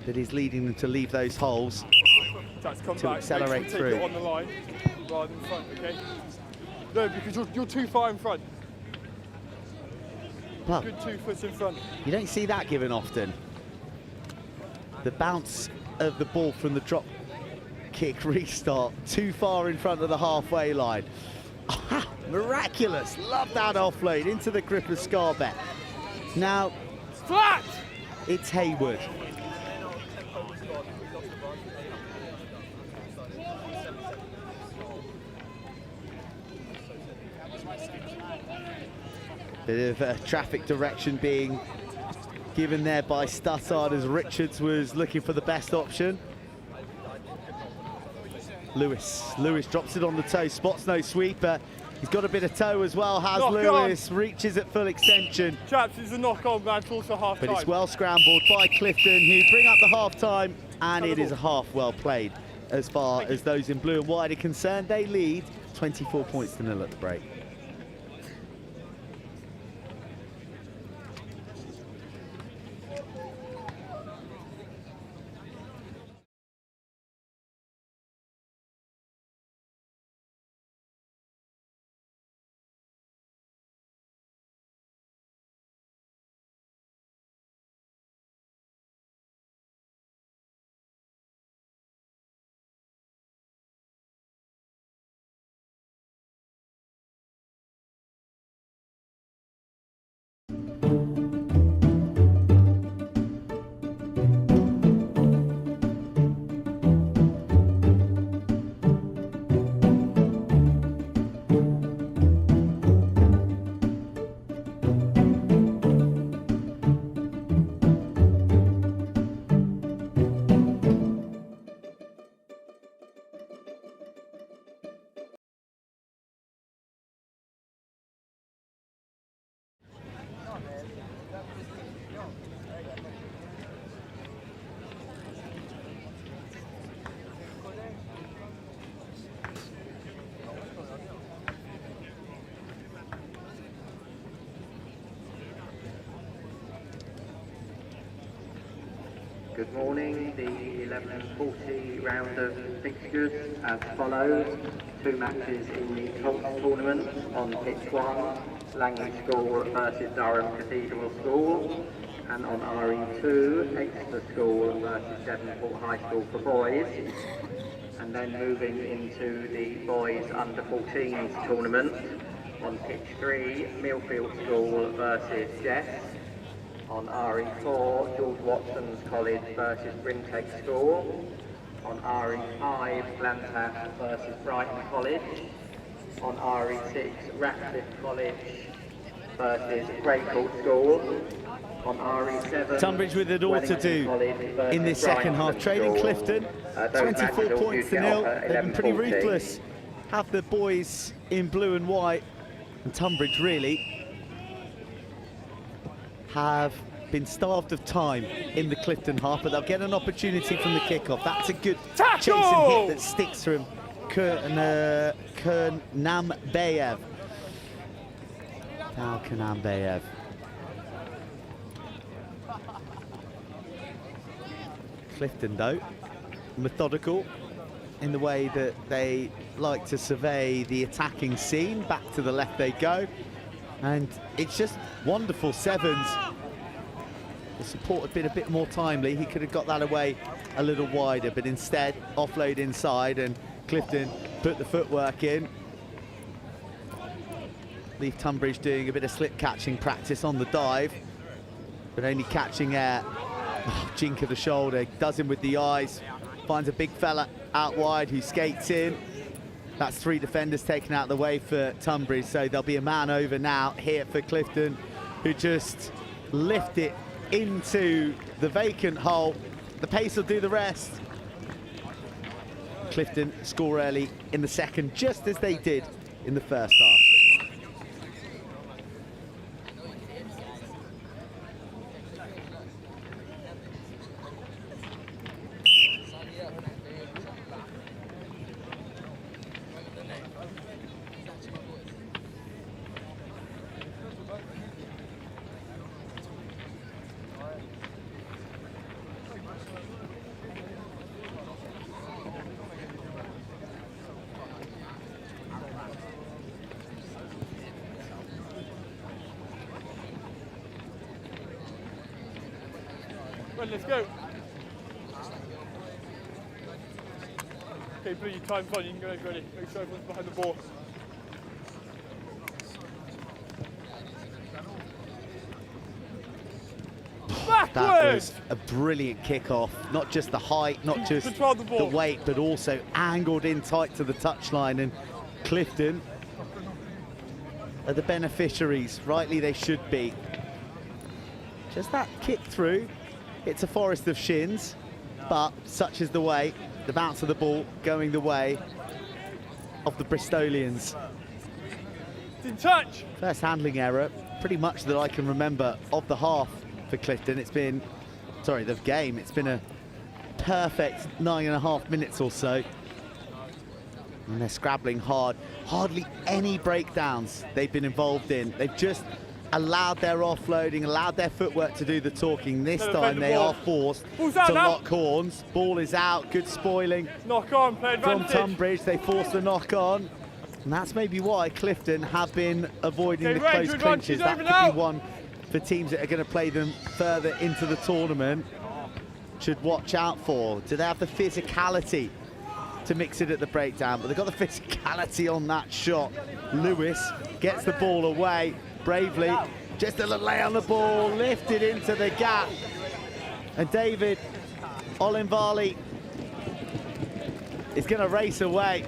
that is leading them to leave those holes to accelerate through. On the line rather than front, okay? No, because you're too far in front. Well, Good 2 foot in front. you don't see that given often. The bounce of the ball from the drop kick restart too far in front of the halfway line. Miraculous, love that offload into the grip of Scarisbrick. Now, Flat! it's Hayward. Bit of traffic direction being given there by Stuttard as Richards was looking for the best option. Lewis drops it on the toe, spots no sweeper. He's got a bit of toe as well, has Knock Lewis, on. Reaches at full extension. Chaps, it's a knock-on, man. It's also half But time. it's well scrambled by Clifton, who bring up the half-time, and it is a half well played. As far as those in blue and white are concerned, they lead 24 points to 0 at the break. Good morning. The 11:40 round of fixtures as follows. 2 matches in the top tournament on pitch 1, Langley School versus Durham Cathedral School, and on RE2, Exeter School versus Devonport High School for boys. And then moving into the boys under 14s tournament on pitch 3, Millfield School versus JESS. On RE4, George Watson's College versus Brinteg School. On RE5, Blantash versus Brighton College. On RE6, Ratcliffe College versus Greycourt School. On RE7, Tonbridge with it all to do in this second half, trading Clifton 24 points to 0. They've been pretty ruthless. Have the boys in blue and white, and Tonbridge really have been starved of time in the Clifton half, but they'll get an opportunity from the kickoff. That's a good chase and hit that sticks from Kernambayev. Now Kernambayev. Clifton, though, methodical in the way that they like to survey the attacking scene. Back to the left they go. And it's just wonderful sevens. The support had been a bit more timely. He could have got that away a little wider, but instead offload inside, and Clifton put the footwork in. Leave Tonbridge doing a bit of slip catching practice on the dive, but only catching air. Oh, jink of the shoulder, does him with the eyes, finds a big fella out wide who skates in. That's 3 defenders taken out of the way for Tonbridge, so there'll be a man over now here for Clifton, who just lift it into the vacant hole. The pace will do the rest. Clifton score early in the second, just as they did in the first half. Right, let's go. Okay, Blue, your time's on, you can go ready. Make sure everyone's behind the ball. That was a brilliant kickoff. Not just the height, not just the weight, but also angled in tight to the touchline. And Clifton are the beneficiaries. Rightly they should be. Just that kick through. It's a forest of shins, but such is the way. The bounce of the ball going the way of the Bristolians. In touch. First handling error, pretty much that I can remember of the half for Clifton. It's been, sorry, the game. It's been a perfect 9.5 minutes or so. And they're scrabbling hard. Hardly any breakdowns they've been involved in. They've just allowed their offloading, allowed their footwork to do the talking. This time they are forced to lock horns. Ball is out, good spoiling. Knock on, play advantage. From Tonbridge, they force the knock on. And that's maybe why Clifton have been avoiding the close clinches. That could be one for teams that are going to play them further into the tournament. Should watch out for. Do they have the physicality to mix it at the breakdown? But they've got the physicality on that shot. Lewis gets the ball away bravely. Just a little lay on the ball, lifted into the gap. And David Olinvali is going to race away.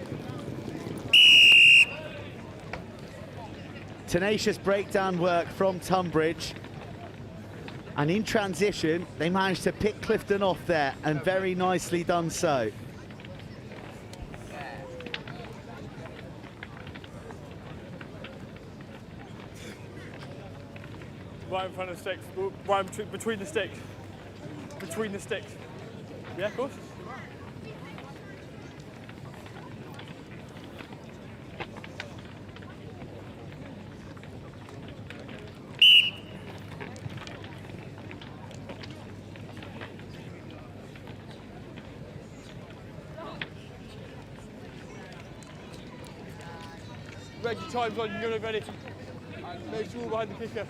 Tenacious breakdown work from Tonbridge. And in transition, they managed to pick Clifton off there, and very nicely done so. Right in front of the sticks, right between the sticks. Between the sticks. Yeah, of course. Reg, your time's on, you're ready. Make sure we're behind the kicker.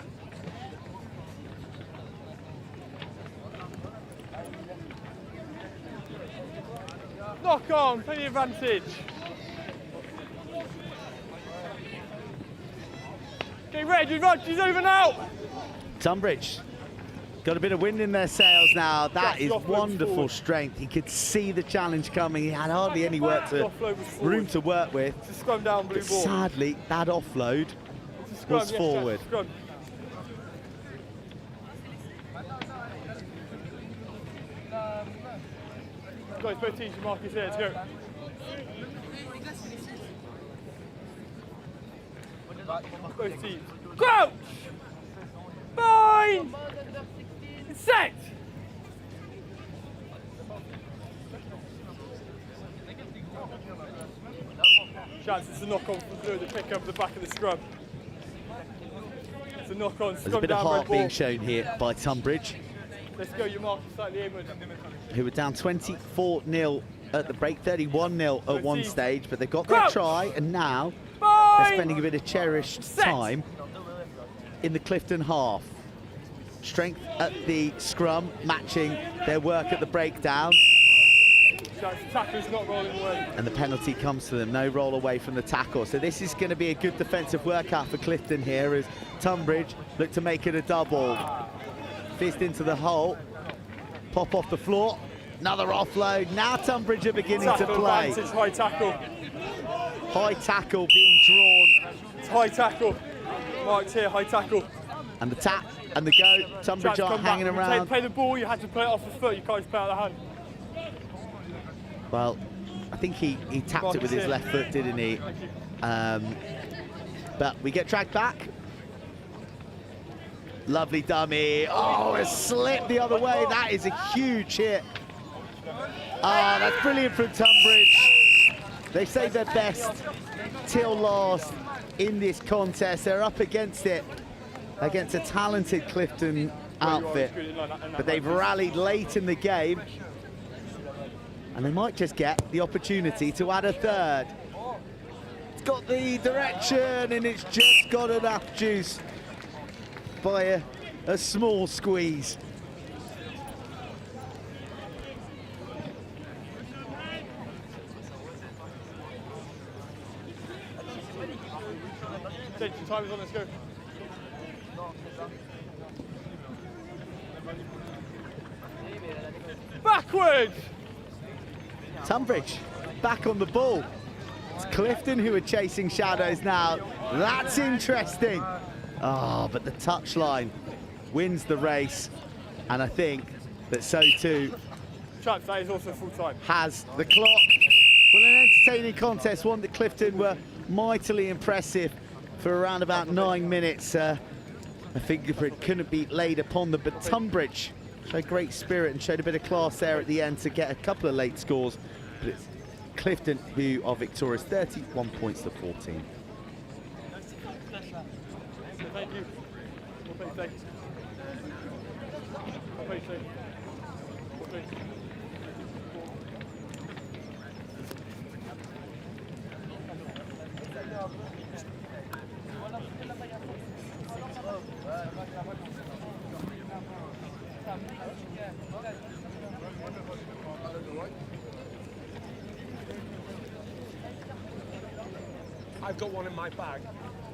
Knock on, plenty of advantage. Okay, Reg, advantage is over now. Tonbridge got a bit of wind in their sails now. That is wonderful strength. He could see the challenge coming. He had hardly any room to work with. It's a scrum down, blue but ball. sadly, that offload was forward. Guys, both teams, your mark is here, let's go. Both teams. Crouch! Bind! Set! Chance, it's a knock on from Blue to pick up the back of the scrum. It's a knock on, There's a bit of heart being shown here by Tonbridge, let's go, your mark is slightly inward. who were down 24-0 at the break, 31-0 at one stage, but they've got their try, and now they're spending a bit of cherished time in the Clifton half. Strength at the scrum, matching their work at the breakdown. Tackle's not rolling away. And the penalty comes to them, no roll away from the tackle. So this is going to be a good defensive workout for Clifton here as Tonbridge look to make it a double. Fist into the hole, pop off the floor, another offload. Now Tonbridge are beginning to play. Advantage, high tackle. High tackle being drawn. It's high tackle. Marked here, high tackle. And the tap and the go. Tonbridge aren't hanging around. Play the ball, you had to play it off the foot, you can't just play out the hand. Well, I think he tapped it with his left foot, didn't he? But we get dragged back. Lovely dummy. Oh, a slip the other way. That is a huge hit. Ah, that's brilliant from Tonbridge. They saved their best till last in this contest. They're up against it, against a talented Clifton outfit. But they've rallied late in the game. And they might just get the opportunity to add a third. It's got the direction and it's just got enough juice by a small squeeze. Time is on, let's go. Backwards! Tonbridge back on the ball. It's Clifton who are chasing shadows now. That's interesting. Oh, but the touchline wins the race. And I think that so too Chaps, that is also full time. has the clock. Well, an entertaining contest, one that Clifton were mightily impressive for around about 9 minutes. A fingerprint couldn't be laid upon them, but Tonbridge showed great spirit and showed a bit of class there at the end to get a couple of late scores. But it's Clifton who are victorious, 31 points to 14. Thank you. Well played, thanks. Well played, thanks. Well played. I've got one in my bag,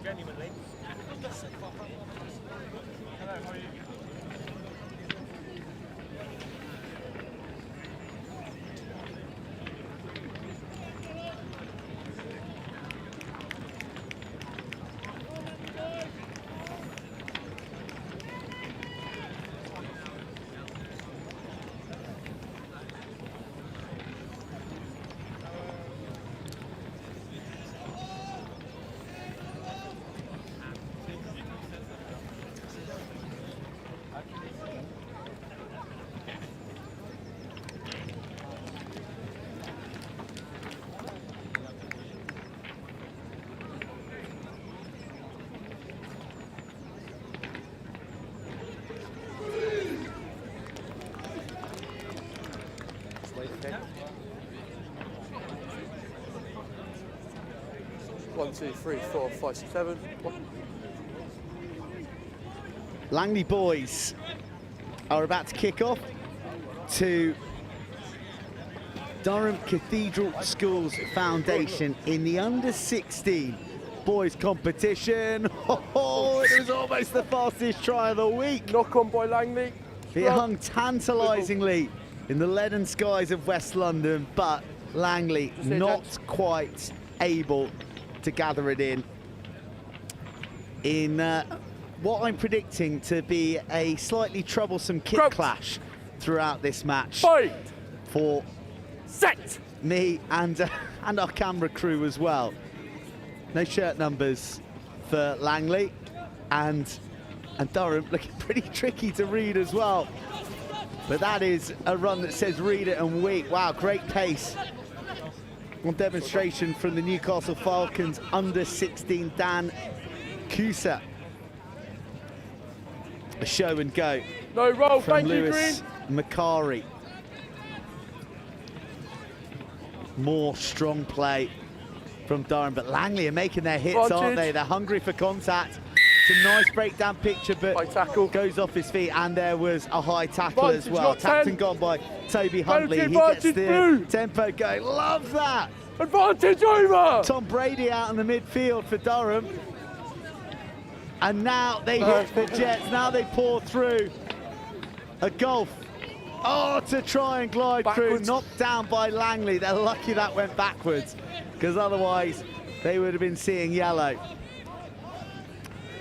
genuinely. Hello, how are you? One, two, three, four, five, six, seven. Langley boys are about to kick off to Durham Cathedral Schools Foundation in the under-16 boys competition. Oh, it was almost the fastest try of the week. Knock on by Langley. It hung tantalisingly in the leaden skies of West London, but Langley not quite able to gather it in what I'm predicting to be a slightly troublesome kick clash throughout this match. Fight! For set me and our camera crew as well. No shirt numbers for Langley, and Durham looking pretty tricky to read as well. But that is a run that says read it and wait. Wow, great pace on demonstration from the Newcastle Falcons under-16 Dan Cusa. A show and go roll, from thank you, Lewis Macari. More strong play from Durham, but Langley are making their hits, aren't they? They're hungry for contact. It's a nice breakdown picture, but goes off his feet, and there was a high tackle as well. Tapped and gone by Toby Huntley. He gets the tempo going. Love that. Advantage over. Tom Brady out in the midfield for Durham. And now they hit the Jets. Now they pour through. A golf. Oh, to try and glide through. Knocked down by Langley. They're lucky that went backwards, because otherwise they would have been seeing yellow.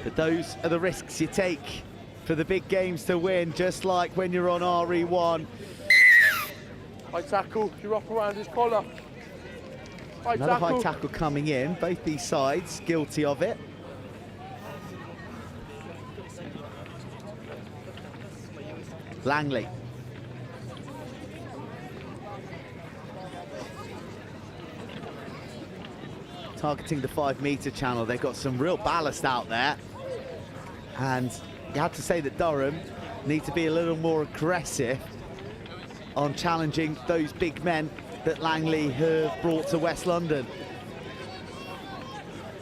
But those are the risks you take for the big games to win, just like when you're on RE1. High tackle, you're up around his collar. Another high tackle coming in, both these sides guilty of it. Langley. Targeting the 5-metre channel. They've got some real ballast out there. And you have to say that Durham need to be a little more aggressive on challenging those big men that Langley have brought to West London.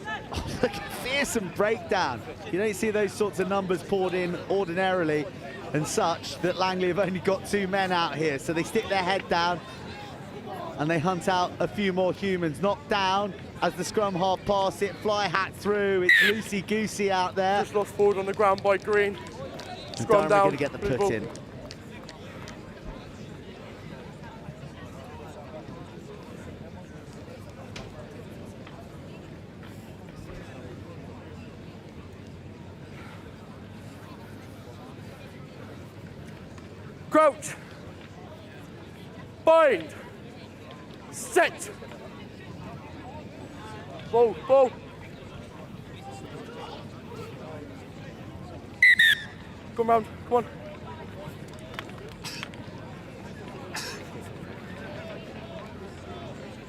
Oh, look, a fearsome breakdown. You don't see those sorts of numbers poured in ordinarily, and such that Langley have only got 2 men out here, so they stick their head down and they hunt out a few more humans. Knocked down as the scrum half pass it, fly hat through, it's loosey-goosey out there. Just lost forward on the ground by Green. And Scrum Durham down. are going to get the put in. Crouch. Bind. Set. Ball, ball. Come round, come on.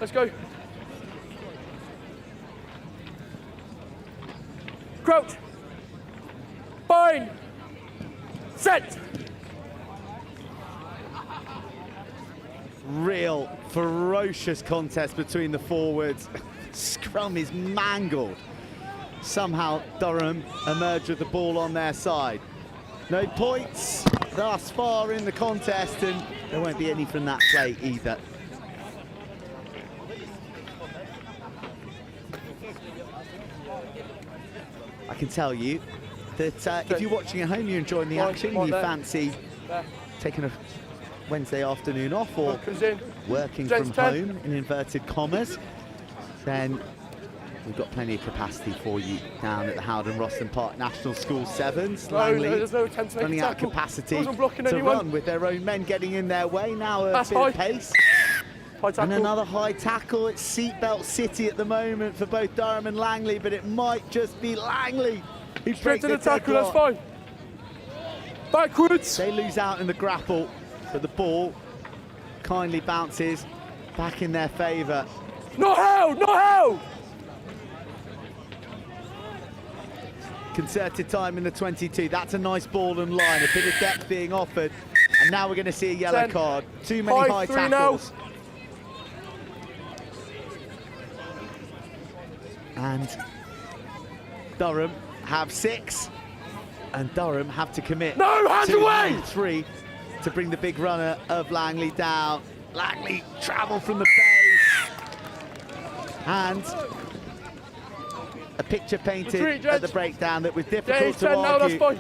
Let's go. Crouch. Bind. Set. Real ferocious contest between the forwards. Scrum is mangled. Somehow Durham emerged with the ball on their side. No points thus far in the contest, and there won't be any from that play either. I can tell you that if you're watching at home, you're enjoying the action, and you fancy taking a Wednesday afternoon off or working from home, in inverted commas, then we've got plenty of capacity for you down at the Howden Rosslyn Park National School Sevens. Langley running out of capacity to run with their own men getting in their way. Now a bit of pace. And another high tackle. It's seatbelt city at the moment for both Durham and Langley, but it might just be Langley who breaks the tackle. That's fine. Backwards. They lose out in the grapple, but the ball kindly bounces back in their favour. Not held, not held! Concerted time in the 22. That's a nice ball and line, a bit of depth being offered. And now we're going to see a yellow card. Too many high tackles. And Durham have 6. And Durham have to commit to 3 to bring the big runner of Langley down. Langley travel from the base. And a picture painted at the breakdown that was difficult to argue.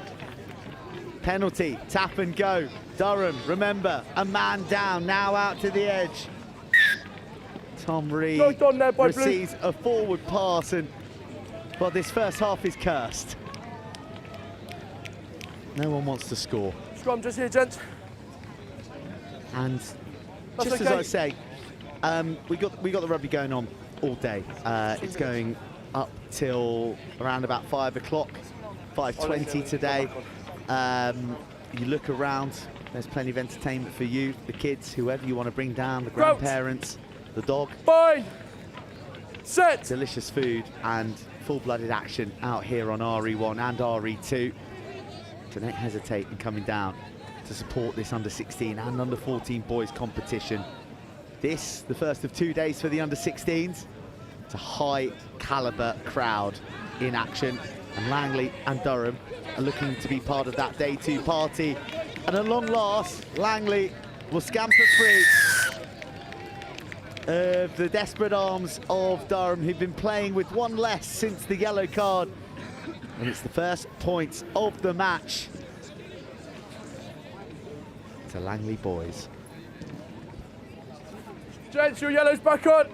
Penalty, tap and go. Durham, remember, a man down, now out to the edge. Tom Reed receives a forward pass, and well, this first half is cursed. No one wants to score. Scrum just here, gents. And just as I say, we got the rugby going on all day. It's going up till around about 5 o'clock, 5:20 today. You look around, there's plenty of entertainment for you, the kids, whoever you want to bring down, the grandparents, the dog. Set. Delicious food and full-blooded action out here on RE1 and RE2. So don't hesitate in coming down to support this under-16 and under-14 boys competition. This, the first of 2 days for the under-16s. It's a high-caliber crowd in action, and Langley and Durham are looking to be part of that day 2 party. And at long last, Langley will scamper free of the desperate arms of Durham, who've been playing with one less since the yellow card. And it's the first points of the match to Langley boys. Gents, your yellow's back on.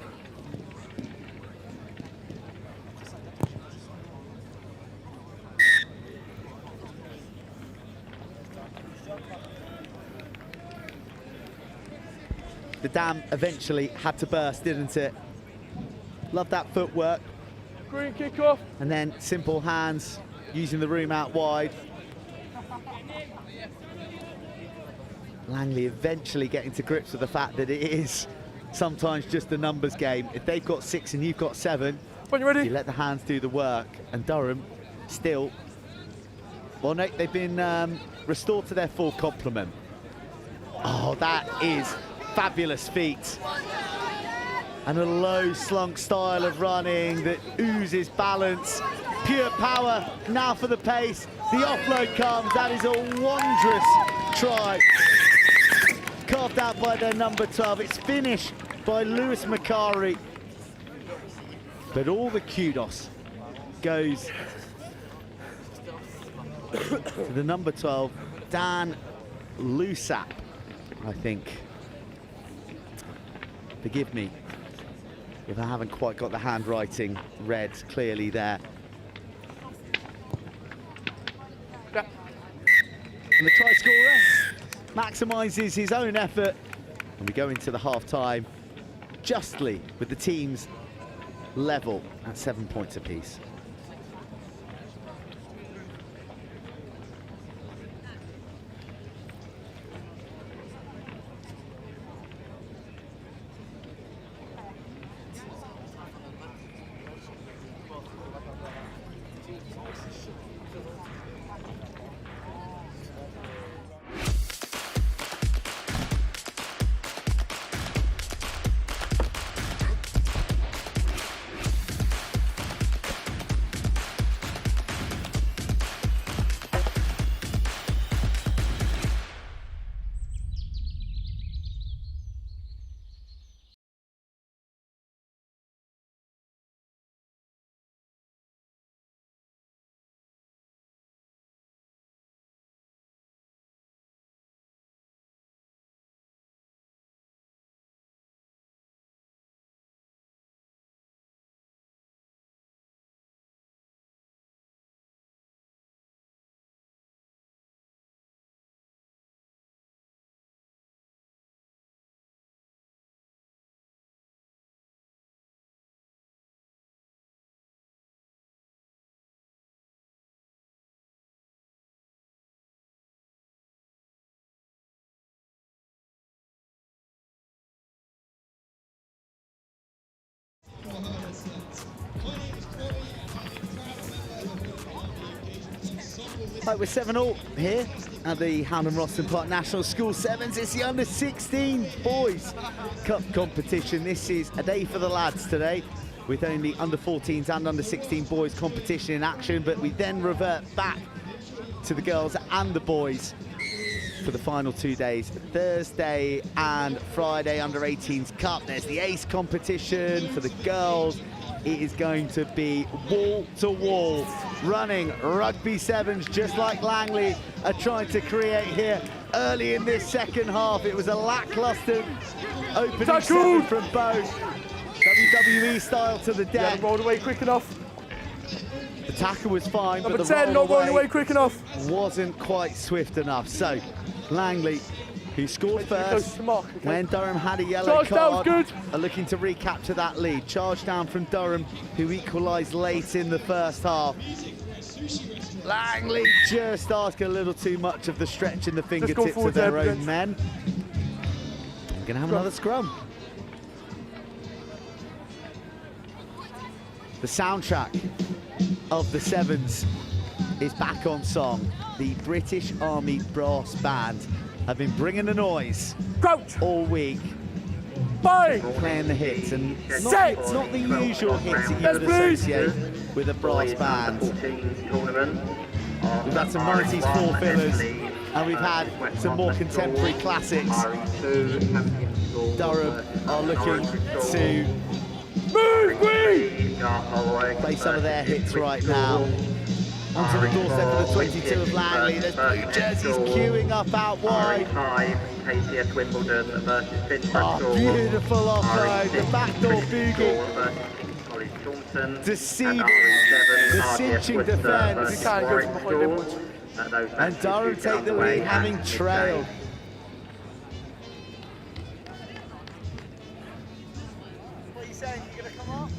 The dam eventually had to burst, didn't it? Love that footwork. Green kick off. And then simple hands, using the room out wide. Langley eventually getting to grips with the fact that it is sometimes just a numbers game. If they've got 6 and you've got 7, when you're ready, you let the hands do the work. And Durham still, well, no, they've been restored to their full complement. Oh, that is fabulous feat. And a low slunk style of running that oozes balance. Pure power now for the pace. The offload comes. That is a wondrous try. Carved out by their number 12. It's finished by Lewis Macari. But all the kudos goes to the number 12, Dan Lusap, I think. Forgive me if I haven't quite got the handwriting read clearly there. And the try scorer maximises his own effort, and we go into the half-time justly with the teams level at 7 points apiece. Right, we're 7-all here at the HOWDEN ROSSLYN Park National School Sevens. It's the under-16 boys cup competition. This is a day for the lads today, with only under-14s and under-16 boys competition in action, but we then revert back to the girls and the boys for the final 2 days, Thursday and Friday under-18s Cup. There's the ace competition for the girls. It is going to be wall-to-wall running rugby sevens, just like Langley are trying to create here early in this second half. It was a lacklustre opening seven from both. WWE style to the deck. Rolled away quick enough. The tackle was fine, Number but the 10 not rolling away quick enough. Wasn't quite swift enough. So Langley, who scored first when Durham had a yellow card, are looking to recapture that lead. Charge down from Durham, who equalised late in the first half. Langley just asked a little too much of the stretch in the fingertips of their own men. We're going to have another scrum. The soundtrack of the sevens is back on song. The British Army Brass Band have been bringing the noise all week, playing the hits, and it's not the usual hits that you would associate with a brass band. We've had some 90s four fillers, and we've had some more contemporary classics. Durham are looking to play some of their hits right now. Onto the doorstep of the 22 of Langley. There's blue jerseys queuing up out wide. KCS Wimbledon versus Oh, beautiful offload. The backdoor boogie. Deceiving the cinching defence. And Durham take the lead, having trailed. What are you saying? You going to come up?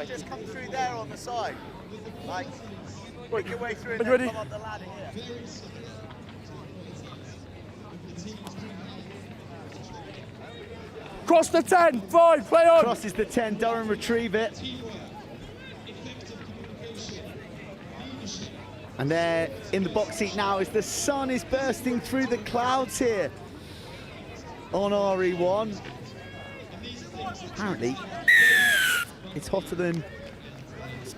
Just come through there on the side. Like, make your way through and then come up the ladder here. Cross the 10, 5, play on. Crosses the 10, Durham retrieve it. And there in the box seat now as the sun is bursting through the clouds here on RE1. Apparently, it's hotter than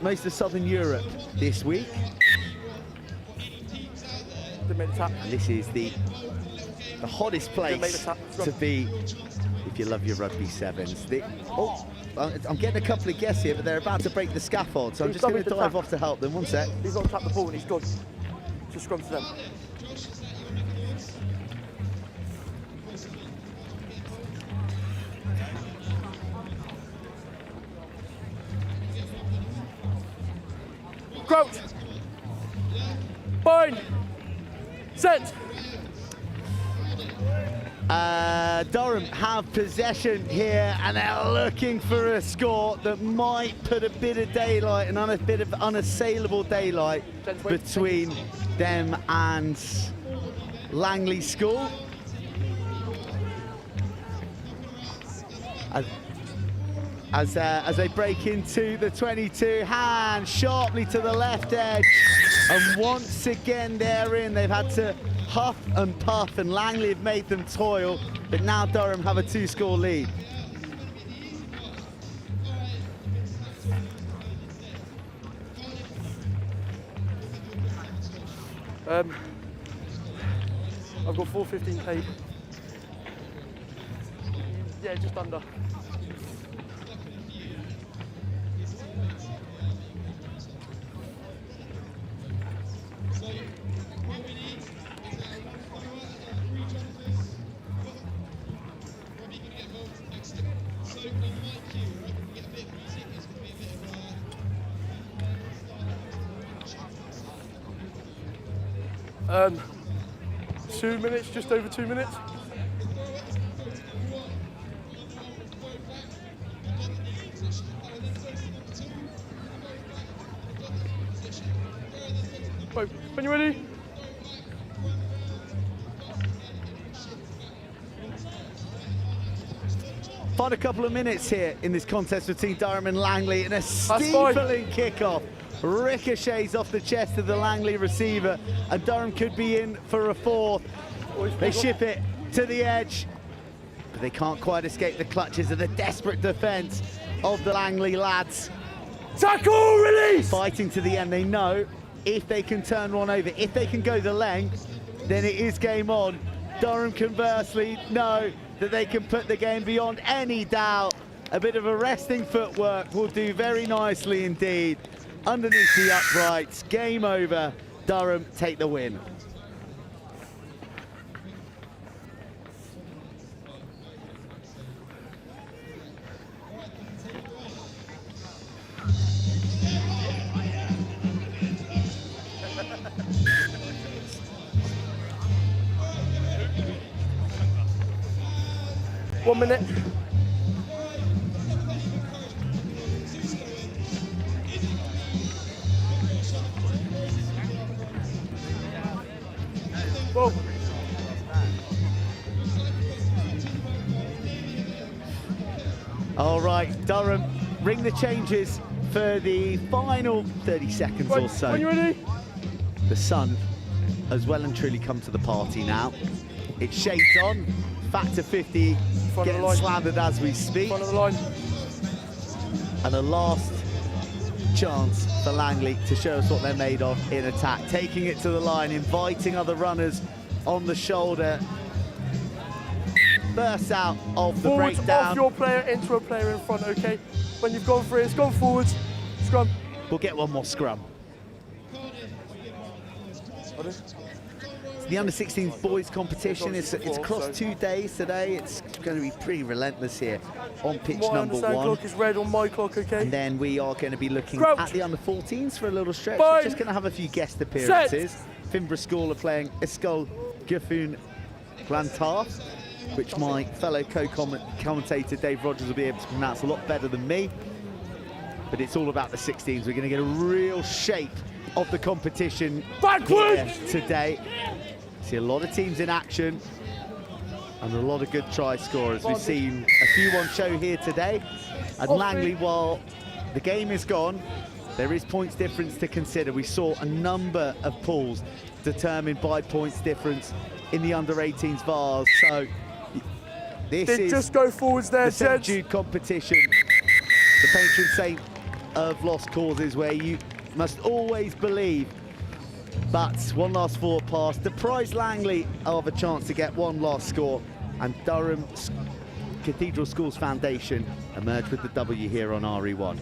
most of southern Europe this week. And this is the hottest place to be if you love your rugby sevens. I'm getting a couple of guests here, but they're about to break the scaffold, so I'm just going to dive off to help them. One sec. He's got to tap the ball and he's good. Just scrum to them. Crouch. Bind. Set. Durham have possession here and they're looking for a score that might put a bit of daylight and a bit of unassailable daylight between them and Langley School. As they break into the 22, hand sharply to the left edge, and once again they're in. They've had to huff and puff, and Langley have made them toil, but now Durham have a 2-score lead. I've got 4:15 paid. Yeah, just under. Um, 2 minutes, just over 2 minutes. Right, when you're ready. Final couple of minutes here in this contest between Durham and Langley, and a steepling kickoff ricochets off the chest of the Langley receiver, and Durham could be in for a fourth. They ship it to the edge, but they can't quite escape the clutches of the desperate defence of the Langley lads. Tackle, release! Fighting to the end. They know if they can turn one over, if they can go the length, then it is game on. Durham conversely know that they can put the game beyond any doubt. A bit of arresting footwork will do very nicely indeed. Underneath the uprights, game over. Durham take the win. One minute. Whoa. All right, Durham ring the changes for the final 30 seconds or so. When you're ready. The sun has well and truly come to the party now. It's shades on, factor 50, getting slandered as we speak. Front of the line. And a last chance for Langley to show us what they're made of in attack. Taking it to the line, inviting other runners on the shoulder. Bursts out of the Forwards breakdown. off your player into a player in front, okay? When you've gone for it, it's gone forwards. Scrum. We'll get one more scrum. The under-16 boys competition, it's across 2 days today. It's going to be pretty relentless here on pitch number 1. Clock is red on my clock, okay? And then we are going to be looking at the under-14s for a little stretch. Fine. We're just going to have a few guest appearances. Finborough School are playing Ysgol Gyffwn Glantar, which my fellow co-commentator Dave Rogers will be able to pronounce a lot better than me. But it's all about the 16s. We're going to get a real shape of the competition here today. See a lot of teams in action. and a lot of good try scorers. We've seen a few on show here today. And Langley, while the game is gone, there is points difference to consider. We saw a number of pools determined by points difference in the under-18s Vars. So this is just go forwards there, the St gents. Jude competition, the patron saint of lost causes, where you must always believe. But one last forward pass deprives Langley of a chance to get one last score, and Durham Cathedral Schools Foundation emerged with the W here on RE1.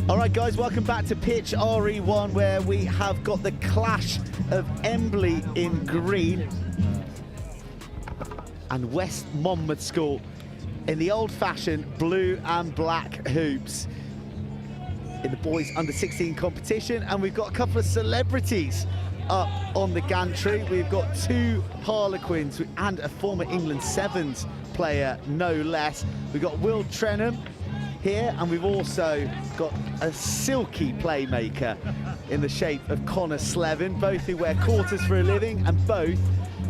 All right, guys, welcome back to pitch RE1, where we have got the clash of Embley in green and West Monmouth School in the old-fashioned blue and black hoops in the boys under-16 competition. And we've got a couple of celebrities up on the gantry. We've got two Harlequins and a former England Sevens player, no less. We've got Will Trenham here, and we've also got a silky playmaker in the shape of Connor Slevin, both who wear quarters for a living and both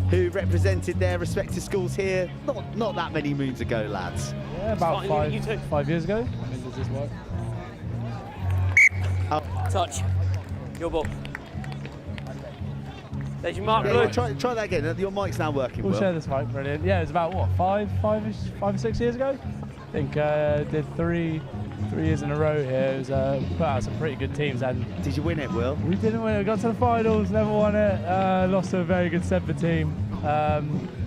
who represented their respective schools here not that many moons ago, lads. Yeah, about 5 years ago. I mean, does this work? Touch. Your ball. There's your mark, Yeah, Blue. yeah, try that again. Your mic's now working. We'll Will. share this mic, brilliant. Yeah, it was about what, 5 or 6 years ago? I think did three years in a row here. It was put out some pretty good teams. And did you win it, Will? We didn't win it. We got to the finals, never won it. Lost to a very good Sedbergh team.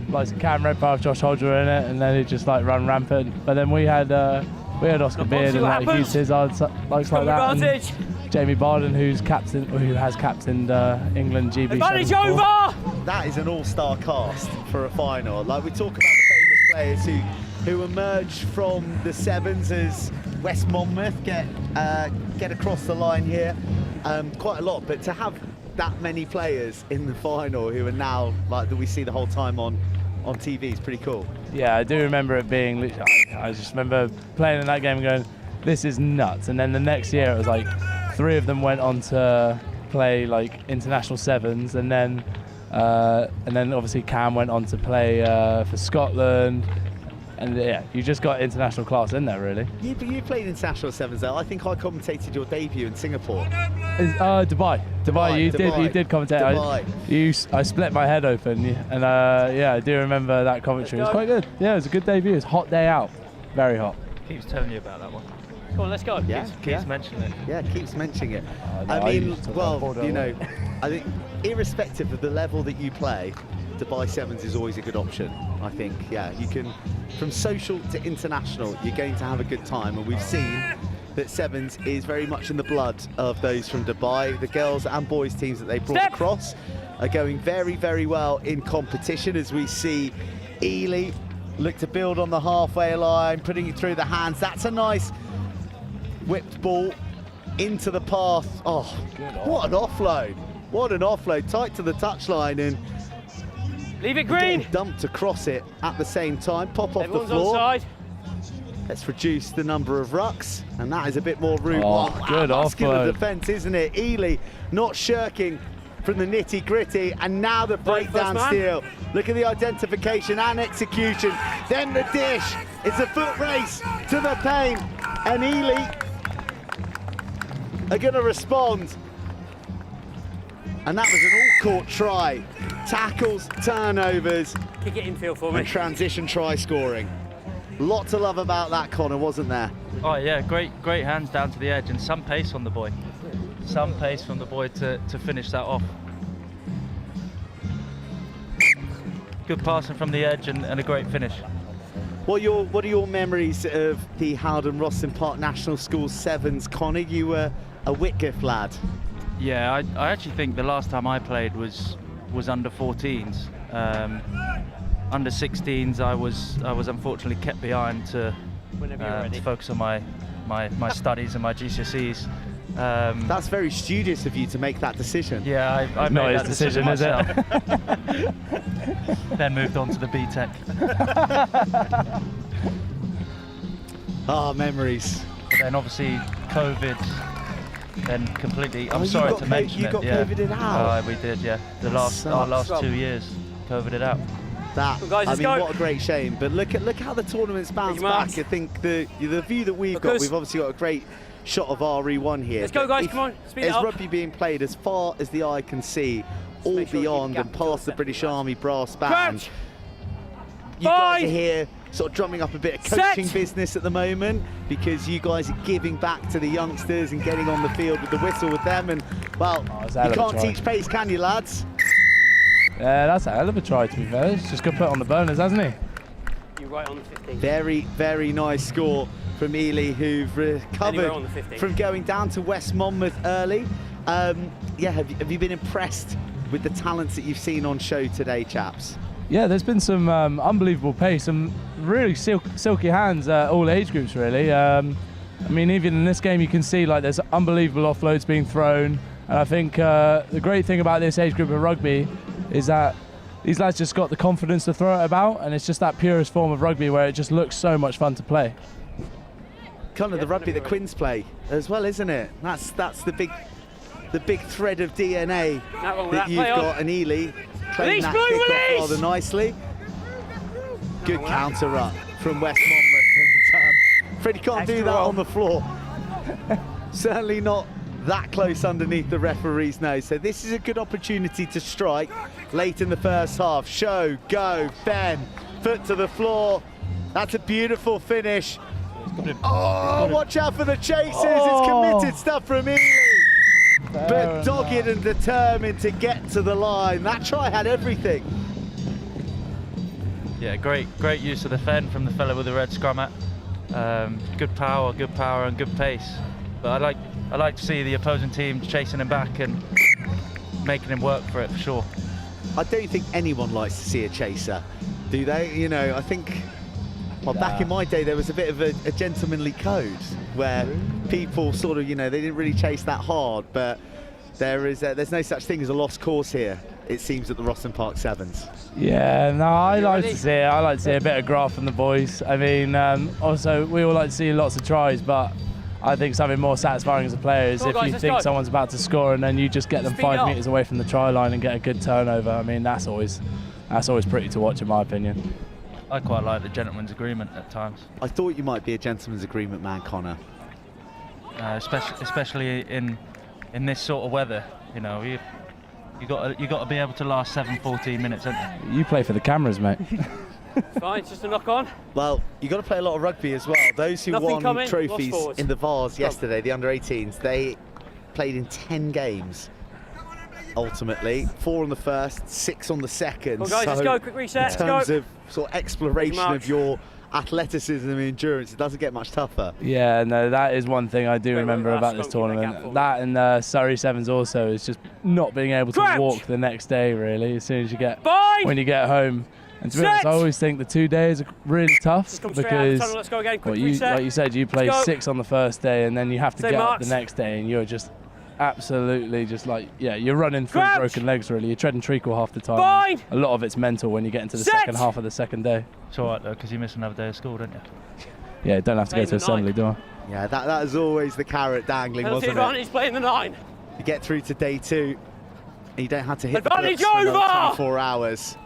Like Cam Redpath, Josh Hodger in it, and then it just like run rampant. But then we had Oscar Beard and like Hugh Tizard, likes like that. Advantage. And Jamie Barden, who has captained England GB. Advantage over! That is an all-star cast for a final. Like, we talk about the famous players who emerge from the Sevens as West Monmouth get across the line here, quite a lot. But to have that many players in the final who are now like that we see the whole time on TV is pretty cool. Yeah, I do remember it being. I just remember playing in that game and going, "This is nuts." And then the next year it was like 3 of them went on to play like international sevens, and then obviously Cam went on to play for Scotland. And yeah, you just got international class in there, really. You played international sevens though. I think I commentated your debut in Singapore. Dubai. You did commentate. I split my head open, and yeah, I do remember that commentary. It was quite good. Yeah, it was a good debut. It was a hot day out, very hot. Keeps telling you about that one. Come on, let's go. Yeah, keeps mentioning it. Yeah, keeps mentioning it. No, I mean, well, you know, I think irrespective of the level that you play, Dubai Sevens is always a good option. I think, yeah, you can, from social to international, you're going to have a good time, and we've seen that Sevens is very much in the blood of those from Dubai. The girls and boys teams that they brought across are going very, very well in competition, as we see Ely look to build on the halfway line, putting it through the hands. That's a nice whipped ball into the path. Oh, what an offload. What an offload, tight to the touchline, and leave it green. Dumped across it at the same time. Pop off Everyone's the floor. Onside. Let's reduce the number of rucks, and that is a bit more room. Oh, good muscular offload. defence, isn't it? Ely not shirking from the nitty gritty, and now the breakdown steal. Look at the identification and execution. Then the dish. It's a foot race to the paint, and Ely are going to respond. And that was an all-court try. Tackles, turnovers, kick it infield for me. And transition try scoring. Lot to love about that, Connor, wasn't there? Oh yeah, great hands down to the edge and some pace on the boy. Some pace from the boy to finish that off. Good passing from the edge and a great finish. What are your memories of the HOWDEN ROSSLYN Park National School Sevens, Connor? You were a Whitgift lad. Yeah, I actually think the last time I played was under 14s. Under 16s, I was unfortunately kept behind to focus on my studies and my GCSEs. That's very studious of you to make that decision. Yeah, I made that decision myself. Then moved on to the BTEC. Ah, memories. But then obviously COVID. Then completely. I'm sorry to mention it. You got COVIDed out. We did, yeah. Our last 2 years, COVIDed out. That, well, guys, I mean, go. what a great shame. But look how the tournament's bounced back. I think the view that we've obviously got a great shot of RE1 here. Let's go, guys. Come on, speed it up. There's rugby being played as far as the eye can see, all beyond and past the British Army brass band. You guys are here sort of drumming up a bit of coaching business at the moment, because you guys are giving back to the youngsters and getting on the field with the whistle with them. And well, you can't teach pace, can you, lads? Yeah, that's a hell of a try, to be fair. He's just got put on the burners, hasn't he? You're right on the 15. Very, very nice score from Ely, who've recovered from going down to West Monmouth early. Yeah, have you been impressed with the talents that you've seen on show today, chaps? Yeah, there's been some unbelievable pace, some really silky hands at all age groups, really. I mean, even in this game, you can see like there's unbelievable offloads being thrown. And I think the great thing about this age group of rugby is that these lads just got the confidence to throw it about, and it's just that purest form of rugby where it just looks so much fun to play. Kind of the rugby that Quins play as well, isn't it? That's the big thread of DNA that you've got, and Ely playing that kick off rather nicely. Good counter up from West Monmouth. Freddie can't do that on the floor. Certainly not that close underneath the referee's nose. So this is a good opportunity to strike late in the first half. Show, go, Ben, foot to the floor. That's a beautiful finish. Oh, watch out for the chasers. It's committed stuff from Ely. But dogged and determined to get to the line. That try had everything. Yeah, great use of the fen from the fellow with the red scrum hat. Good power and good pace. But I like to see the opposing team chasing him back and making him work for it, for sure. I don't think anyone likes to see a chaser, do they? You know, I think, well, back in my day, there was a bit of a gentlemanly code where people sort of, you know, they didn't really chase that hard, but there's no such thing as a lost cause here, it seems, at the Rosslyn Park Sevens. Yeah, no, I like to see it. I like to see a bit of graft from the boys. I mean, also, we all like to see lots of tries, but I think something more satisfying as a player is if you think someone's about to score and then you just get them 5 metres away from the try line and get a good turnover. I mean, that's always pretty to watch, in my opinion. I quite like the gentleman's agreement at times. I thought you might be a gentleman's agreement man, Connor. Especially in this sort of weather, you know, you got to be able to last 14 minutes, haven't you? You play for the cameras, mate. Fine, it's just a knock on. Well, you got to play a lot of rugby as well. Those who won trophies in the Vars yesterday, the under-18s, they played in 10 games. Ultimately, 4 on the first, 6 on the second. Well, guys, let's go. Quick reset. In terms of sort of exploration of your athleticism and endurance, it doesn't get much tougher. Yeah, no, that is one thing I do remember about this tournament. That and Surrey Sevens also is just not being able to walk the next day, really, as soon as you get when you get home. And to be honest, I always think the 2 days are really tough because, let's go again. like you said, you play 6 on the first day and then you have to get up the next day and you're just absolutely just like, yeah, you're running through broken legs, really. You're treading treacle half the time. A lot of it's mental when you get into the second half of the second day. It's all right, though, because you miss another day of school, don't you? Yeah, don't have to go to assembly, do I? Yeah, that is always the carrot dangling, wasn't it? He's playing the 9. You get through to day 2. and you don't have to hit Advantage the books for another over! 24 hours.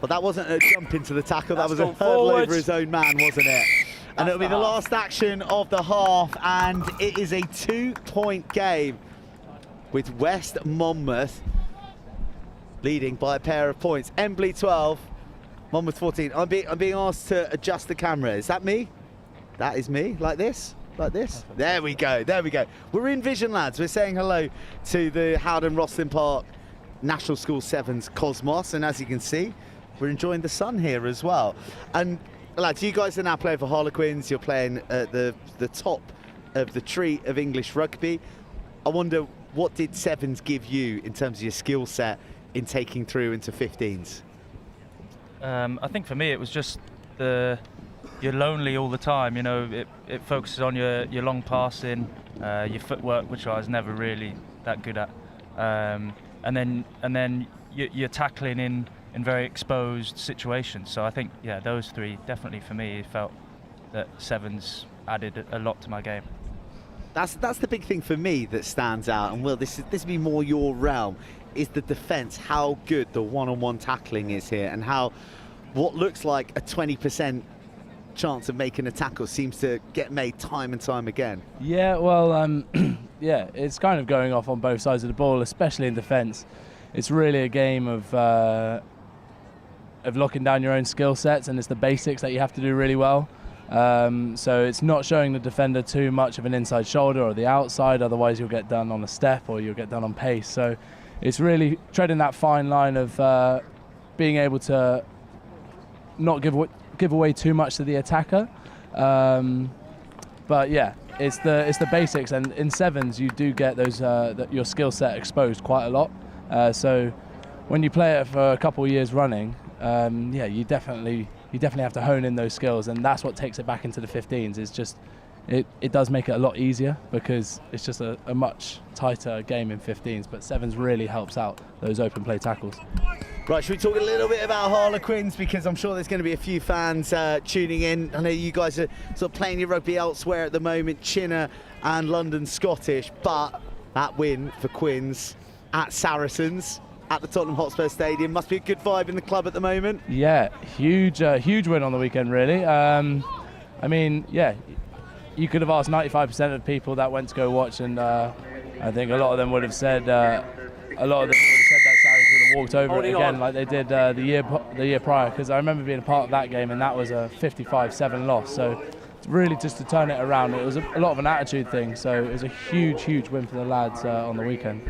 But that wasn't a jump into the tackle, that was a gone hurdle forward. over his own man, wasn't it? And it'll be the last action of the half, and it is a 2-point game with West Monmouth leading by a pair of points. Embley 12, Monmouth 14. I'm being asked to adjust the camera. Is that me? That is me, like this? Like this? There we go, there we go. We're in vision, lads. We're saying hello to the Howden Rosslyn Park National School Sevens Cosmos, and as you can see, we're enjoying the sun here as well. And lads, you guys are now playing for Harlequins. You're playing at the top of the tree of English rugby. I wonder, what did Sevens give you in terms of your skill set in taking through into 15s? I think for me it was just you're lonely all the time. You know, it focuses on your long passing, your footwork, which I was never really that good at, and then you're tackling in very exposed situations. So I think, yeah, those three definitely for me felt that Sevens added a lot to my game. That's the big thing for me that stands out. And Will, this would be more your realm, is the defence, how good the one-on-one tackling is here, and how what looks like a 20% chance of making a tackle seems to get made time and time again. Yeah, well, yeah, it's kind of going off on both sides of the ball, especially in defence. It's really a game of locking down your own skill sets, and it's the basics that you have to do really well. So it's not showing the defender too much of an inside shoulder or the outside, otherwise you'll get done on a step or you'll get done on pace. So it's really treading that fine line of being able to not give away too much to the attacker. But yeah, it's the basics, and in Sevens you do get those your skill set exposed quite a lot. So when you play it for a couple of years running, yeah, you definitely have to hone in those skills, and that's what takes it back into the 15s. It's just it does make it a lot easier because it's just a much tighter game in 15s, but Sevens really helps out those open play tackles. Right, should we talk a little bit about Harlequins, because I'm sure there's going to be a few fans tuning in. I know you guys are sort of playing your rugby elsewhere at the moment, Chinner and London Scottish, but that win for Quins at Saracens at the Tottenham Hotspur Stadium must be a good vibe in the club at the moment. Yeah, huge win on the weekend, really. I mean, yeah, you could have asked 95% of people that went to go watch, and I think a lot of them would have said that Saracens would have walked over it again like they did the year prior, because I remember being a part of that game and that was a 55-7 loss. So really just to turn it around, it was a lot of an attitude thing, so it was a huge win for the lads on the weekend.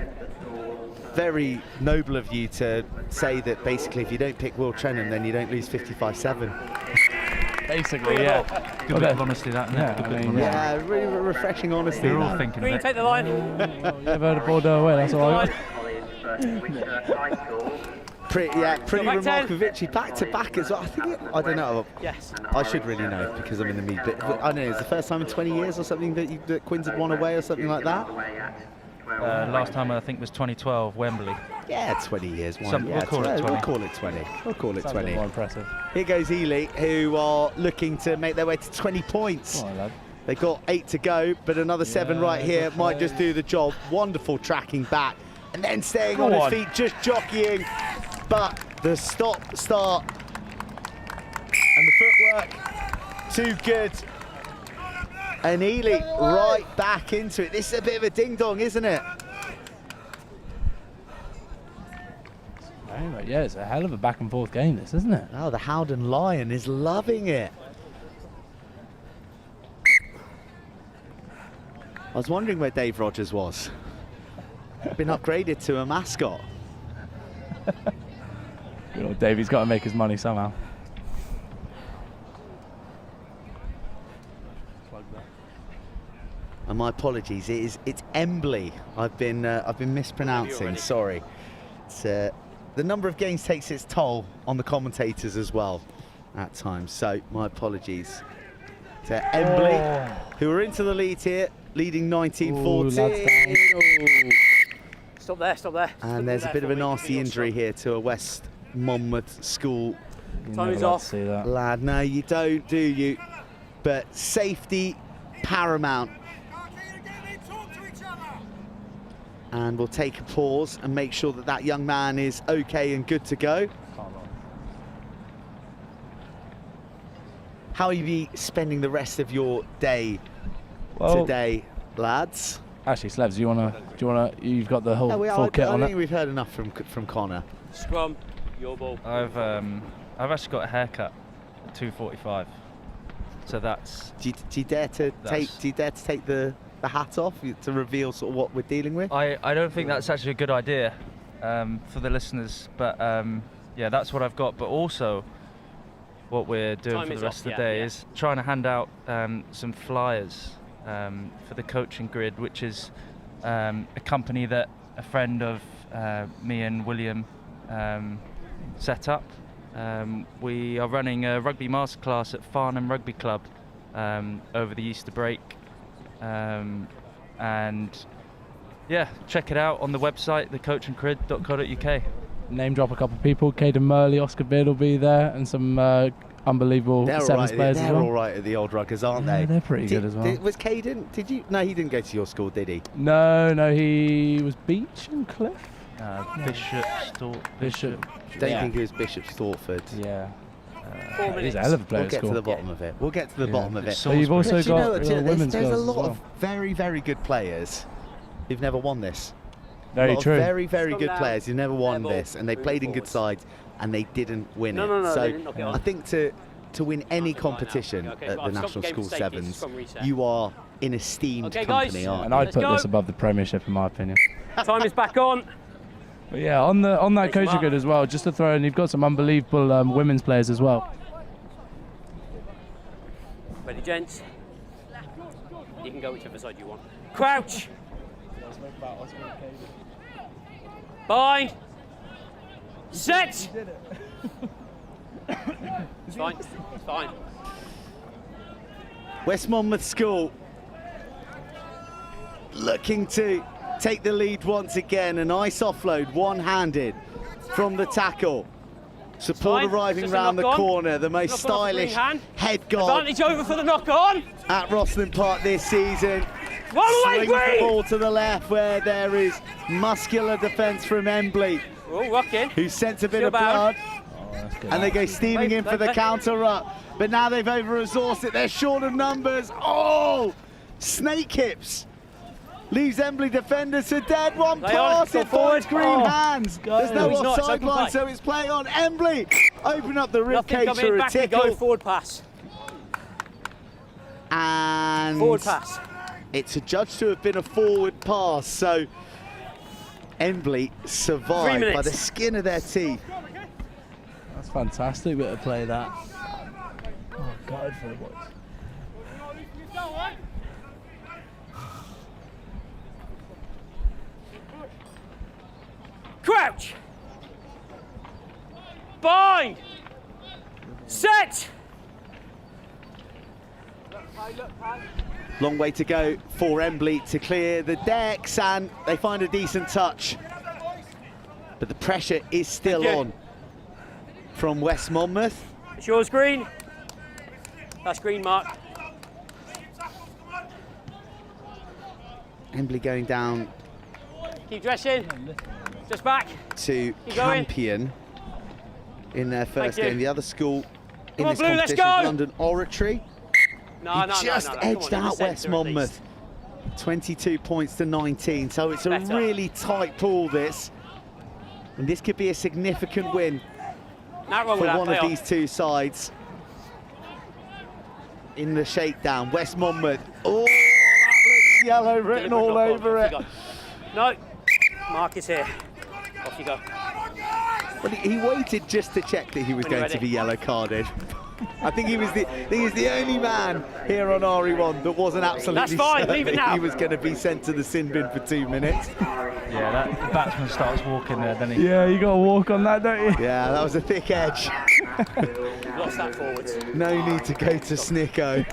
Very noble of you to say that basically if you don't pick Will Trenham then you don't lose 55-7. Basically, yeah. Good bit of honesty, that, isn't it? Yeah, Good bit of mean, honesty. Yeah, really refreshing honesty. We're all thinking of it. Take the line. You've heard of Bordeaux away, that's all I got. Pretty remarkable victory, back to back as well. I don't know. Yes. I should really know because I'm in the media. But I don't know, it's the first time in 20 years or something that Quins had won away or something like that. Last time I think was 2012, Wembley. Yeah, 20 years. We'll call it 20. We'll call it 20. We'll call it 20. More impressive. Here goes Ely, who are looking to make their way to 20 points. They've got 8 to go, but another 7 right here might just do the job. Wonderful tracking back and then staying on his feet, just jockeying. But the stop, start, and the footwork, too good. And Ely right back into it. This is a bit of a ding-dong, isn't it? Yeah, it's a hell of a back and forth game, this, isn't it? Oh, the Howden Lion is loving it. I was wondering where Dave Rogers was. Been upgraded to a mascot. Good old Davey's got to make his money somehow. And my apologies, it's Embley. I've been mispronouncing. Sorry. It's, the number of games takes its toll on the commentators as well at times. So my apologies to Embley, who are into the lead here, leading 19-14. Stop there. And there's a bit of a nasty injury here to a West Monmouth school Time is off. lad. No, you don't, do you? But safety paramount. And we'll take a pause and make sure that that young man is okay and good to go. How will you be spending the rest of your day today, lads? Actually, Slevs, do you wanna? You've got the whole full kit on I it. think we've heard enough from Connor. Scrum, your ball. I've actually got a haircut at 2:45, so that's. Do you dare to take the hat off to reveal sort of what we're dealing with? I don't think that's actually a good idea for the listeners, but yeah, that's what I've got. But also, what we're doing for the rest of the day is trying to hand out some flyers for the coaching grid, which is a company that a friend of me and William set up. We are running a rugby masterclass at Farnham Rugby Club over the Easter break, and yeah, check it out on the website, thecoachinggrid.co.uk. Name drop a couple of people. Caden Murley, Oscar Beard will be there, and some unbelievable sevens players as well. They're all right at the Old Ruggers, aren't they? They're pretty good as well. Was Caden? Did you? No, he didn't go to your school, did he? No, he was Beach and Cliff. Bishop. Don't think he was Bishop Stortford. Yeah. 4 minutes. He's a hell of a player. We'll get to the bottom of it. We'll get to the bottom of it. So you've also got women's there's a girls as lot well. of very, very good players who've never won this. Very true. Very, very good players who never won this, and they played in good sides, and they didn't win it. So I think to win any competition at the National School Sevens, you are an esteemed company, aren't you? And I'd put this above the Premiership, in my opinion. Time is back on. But yeah, on that coaching grid as well, just to throw in, you've got some unbelievable women's players as well. Ready, gents? You can go whichever side you want. Crouch! Bind! Set! It's fine, it's fine. West Monmouth School looking to take the lead once again. A nice offload, one-handed from the tackle. Support arriving round the corner, the most stylish head guard Advantage over for the knock-on at Rosslyn Park this season. One-way Swings the ball to the left where there is muscular defence from Embley, who's sent a bit of blood. And they go steaming in for the counter-up. But now they've over-resourced it. They're short of numbers. Oh! Snake hips. Leaves Embley defenders to dead. One pass, it finds green hands. There's no offside line, so it's play on. Embley open up the rib cage for a tickle. Forward pass. And forward pass. It's adjudged to have been a forward pass, so Embley survived by the skin of their teeth. That's fantastic bit of play, that. Oh, God, for the boys. Crouch! Bind! Set! Long way to go for Embley to clear the decks, and they find a decent touch. But the pressure is still on from West Monmouth. It's yours, Green. That's Green, Mark. Embley going down Keep dressing. Just back. to Campion in their first game. The other school in this Blue, competition is London Oratory. No, He just edged out West Monmouth. 22 points to 19, so it's a really tight pool, this. And this could be a significant win for one of these two sides. In the shakedown, West Monmouth. Oh, that looks yellow written all over it. No, Mark is here. Off you go. Well, he waited just to check that he was going to be yellow carded. I think he was the only man here on RE1 that wasn't absolutely certain that he was going to be sent to the sin bin for 2 minutes. Yeah, that batsman starts walking there, doesn't he? Yeah, you got to walk on that, don't you? Yeah, that was a thick edge. We've lost that forwards. No need to go to Snicko.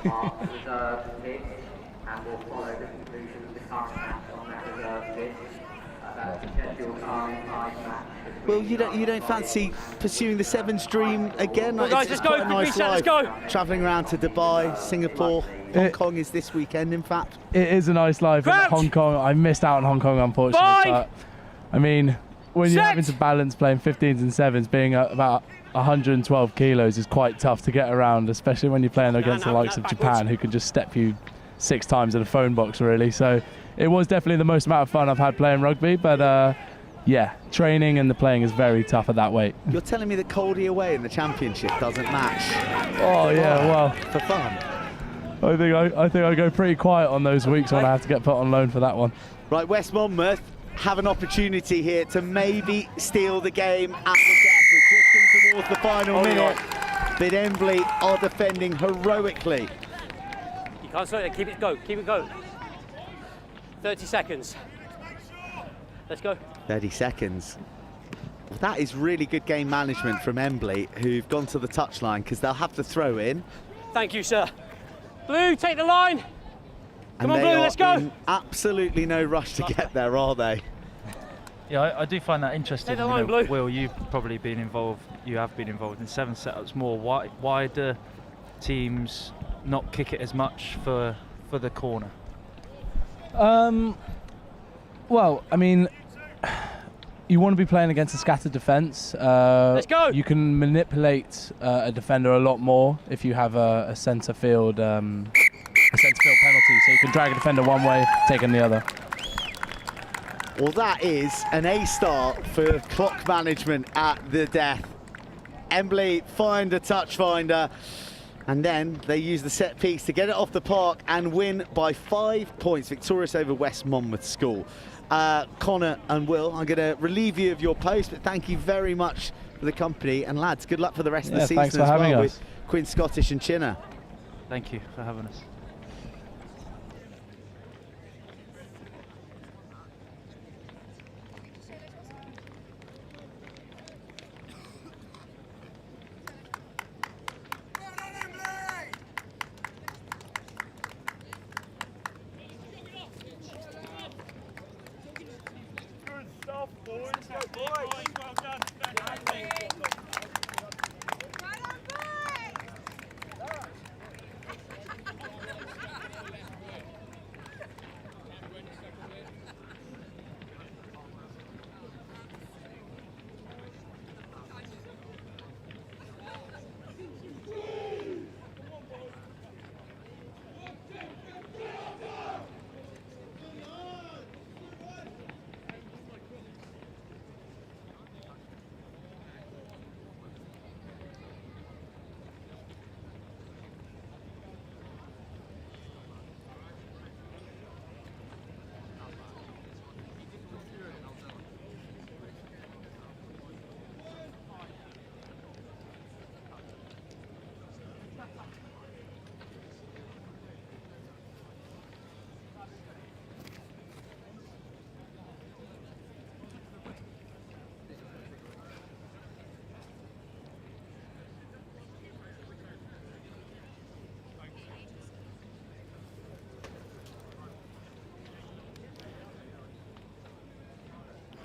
Well, you don't fancy pursuing the Sevens dream again? Well, guys, let's go. Quite a nice life. Let's go. Travelling around to Dubai, Singapore. Hong Kong is this weekend, in fact. It is a nice life in Hong Kong. I missed out on Hong Kong, unfortunately. But, I mean, when you're having to balance playing 15s and 7s, being about 112 kilos is quite tough to get around, especially when you're playing against the likes of Japan, who can just step you 6 times in a phone box, really. So it was definitely the most amount of fun I've had playing rugby, but yeah, training and the playing is very tough at that weight. You're telling me that Coldie away in the championship doesn't match? Oh yeah, well, for fun. I think I go pretty quiet on those weeks when I have to get put on loan for that one. Right, West Monmouth have an opportunity here to maybe steal the game at the death. We're drifting towards the final minute, but Embley are defending heroically. You can't slow it, keep it go, keep it go. 30 seconds. Let's go. 30 seconds. Well, that is really good game management from Embley, who've gone to the touchline because they'll have to throw in. Thank you, sir. Blue, take the line. Come on, Blue, let's go. In absolutely no rush to get there, are they? Yeah, I do find that interesting. Take the line, Blue. Will, you've probably been involved. You have been involved in 7 setups more. Why do teams not kick it as much for the corner? Well, I mean, you want to be playing against a scattered defence. Let's go. You can manipulate a defender a lot more if you have a centre field penalty. So you can drag a defender one way, take him the other. Well, that is an A start for clock management at the death. Embley find a touch finder, and then they use the set piece to get it off the park and win by 5 points, victorious over West Monmouth School. Connor and Will, I'm going to relieve you of your post, but thank you very much for the company. And lads, good luck for the rest of the season thanks for as having well us. with Queen Scottish and Chinner. Thank you for having us.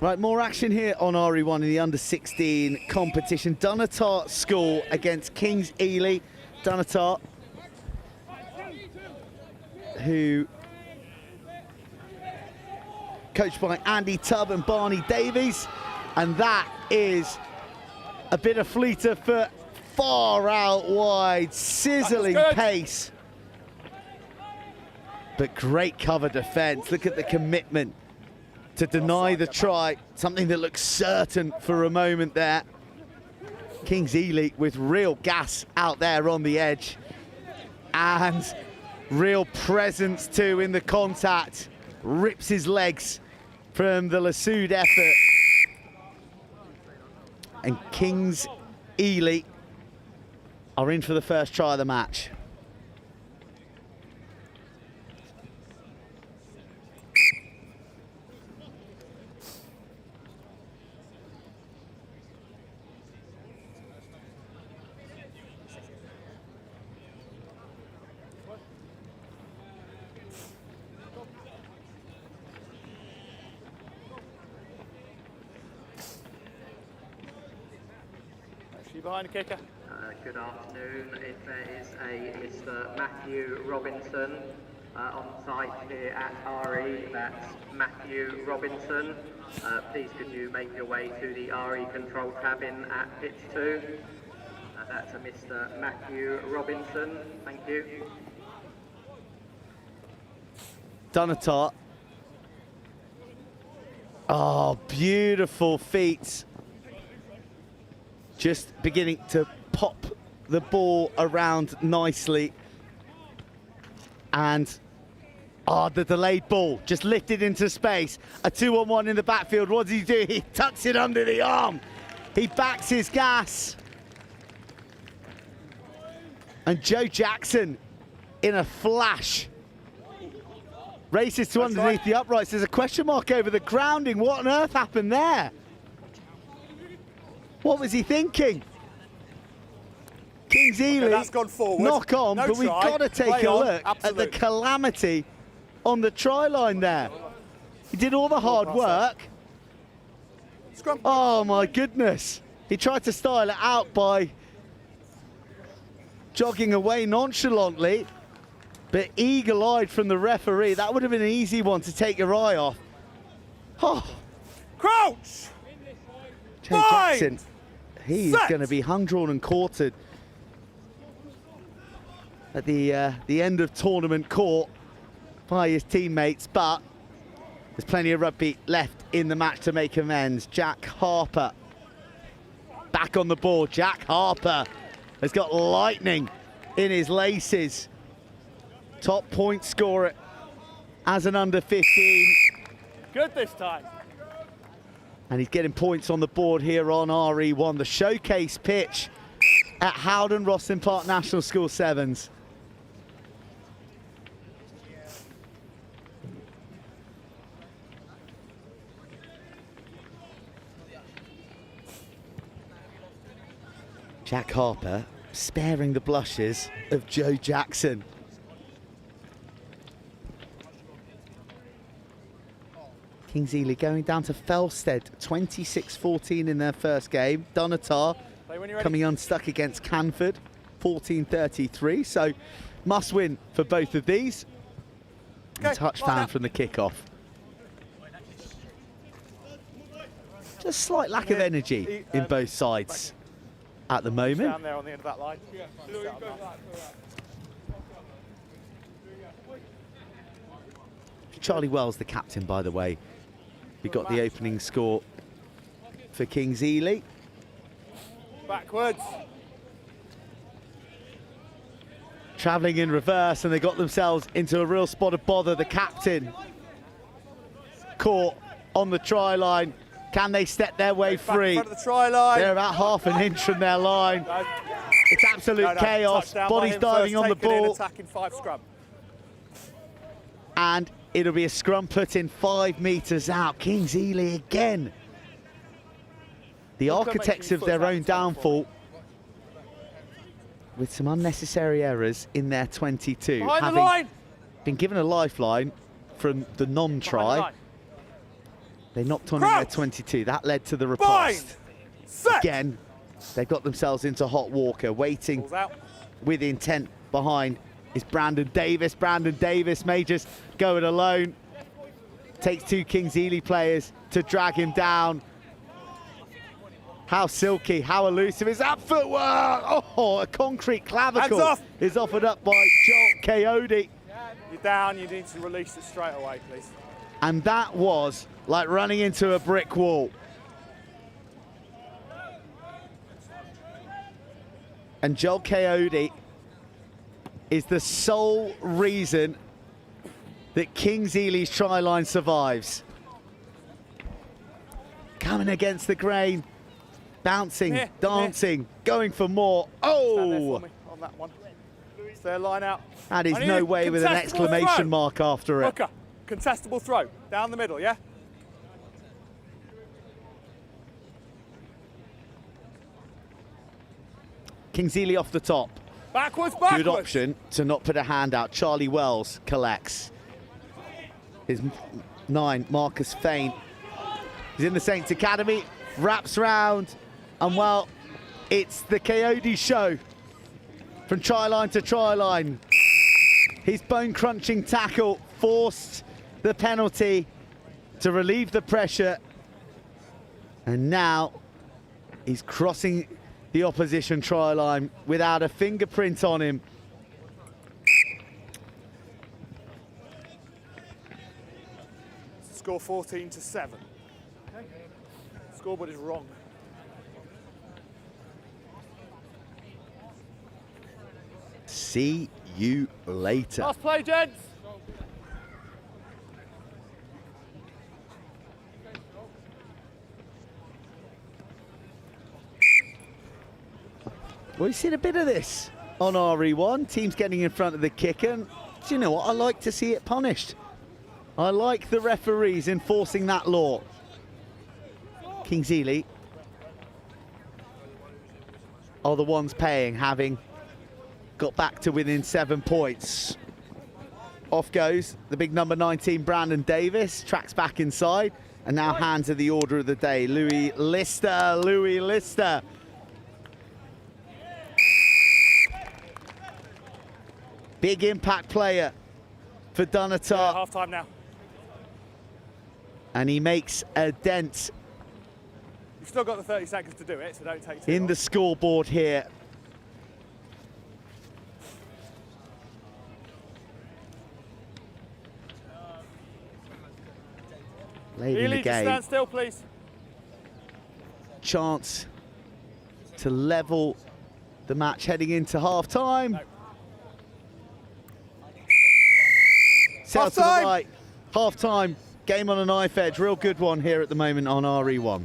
Right, more action here on RE1 in the under-16 competition. Dunottar School against Kings Ely. Dunottar, who coached by Andy Tubb and Barney Davies, and that is a bit of fleeter foot, far out wide, sizzling pace, but great cover defence. Look at the commitment to deny the try, something that looks certain for a moment there. Kings Ely with real gas out there on the edge, and real presence too in the contact. Rips his legs from the Lassoud effort. And Kings Ely are in for the first try of the match. Behind the kicker. Good afternoon. If there is a Mr. Matthew Robinson on site here at RE, that's Matthew Robinson. Please could you make your way to the RE control cabin at pitch 2. That's a Mr. Matthew Robinson. Thank you. Dunottar. Oh, beautiful feet. Just beginning to pop the ball around nicely. And the delayed ball just lifted into space. A 2-on-1 in the backfield. What does he do? He tucks it under the arm. He backs his gas. And Joe Jackson, in a flash, races to underneath the uprights. There's a question mark over the grounding. What on earth happened there? What was he thinking? Kings Ely, that's gone forward. Knock on, No but we've try. got to take Play a on. look Absolutely. at the calamity on the try line there. He did all the hard work. Scrum. Oh my goodness. He tried to style it out by jogging away nonchalantly, but eagle-eyed from the referee. That would have been an easy one to take your eye off. Oh. Crouch! Joe Jackson, he is going to be hung, drawn and quartered at the end of tournament court by his teammates, but there's plenty of rugby left in the match to make amends. Jack Harper back on the board. Jack Harper has got lightning in his laces. Top point scorer as an under 15. Good this time. And he's getting points on the board here on RE1, the showcase pitch at HOWDEN ROSSLYN Park National School Sevens. Jack Harper sparing the blushes of Joe Jackson. Kings Ely going down to Felsted, 26-14 in their first game. Dunottar coming unstuck against Canford, 14-33. So must win for both of these. And touchdown from the kickoff. Just slight lack of energy in both sides at the moment. Down there on the end of that line. Charlie Wells, the captain, by the way. We got the opening score for Kings Ely. Backwards. Travelling in reverse, and they got themselves into a real spot of bother. The captain caught on the try line. Can they step their way free? Back in front of the try line. They're about half an inch from their line. It's absolute chaos. Bodies diving on the ball. Attacking 5 scrum. And it'll be a scrum put in 5 metres out. Kings Ely again. The architects of their own downfall with some unnecessary errors in their 22. Behind the line. Been given a lifeline from the non-try. They knocked on in their 22. That led to the riposte. Again, they got themselves into hot water, waiting with intent behind is Brandon Davis. Brandon Davis may just go it alone. Takes 2 Kings Ely players to drag him down. How silky, how elusive is that footwork? Oh, a concrete clavicle is offered up by Joel Coyote. You're down, you need to release it straight away, please. And that was like running into a brick wall. And Joel Coyote is the sole reason that Kings Ely's try line survives. Coming against the grain, bouncing, dancing, going for more. Oh! Stand there for me on that one. Is there a line out? That is no way with an exclamation mark after it. Hooker, contestable throw, down the middle, yeah? Kings Ely off the top. Backwards, backwards. Good option to not put a hand out. Charlie Wells collects. His 9, Marcus Fain. He's in the Saints Academy, wraps round, and well, It's the Coyote show from try line to try line. His bone-crunching tackle forced the penalty to relieve the pressure. And now he's crossing the opposition try line without a fingerprint on him. Score 14-7. Scoreboard is wrong. See you later. Last play, gents. We've seen a bit of this on RE1. Teams getting in front of the kicker. And do you know what? I like to see it punished. I like the referees enforcing that law. Kings Ely are the ones paying, having got back to within 7 points. Off goes the big number 19, Brandon Davis, tracks back inside, and now hands are the order of the day. Louis Lister. Big impact player for Dunottar. Yeah, half time now. And he makes a dent You've still got the 30 seconds to do it, so don't take too in long. the scoreboard here. Late in the Ely, just game. stand still, please. Chance to level the match heading into half-time. No. Sail to the Half-time. right. Half-time. Game on a knife edge. Real good one here at the moment on RE1.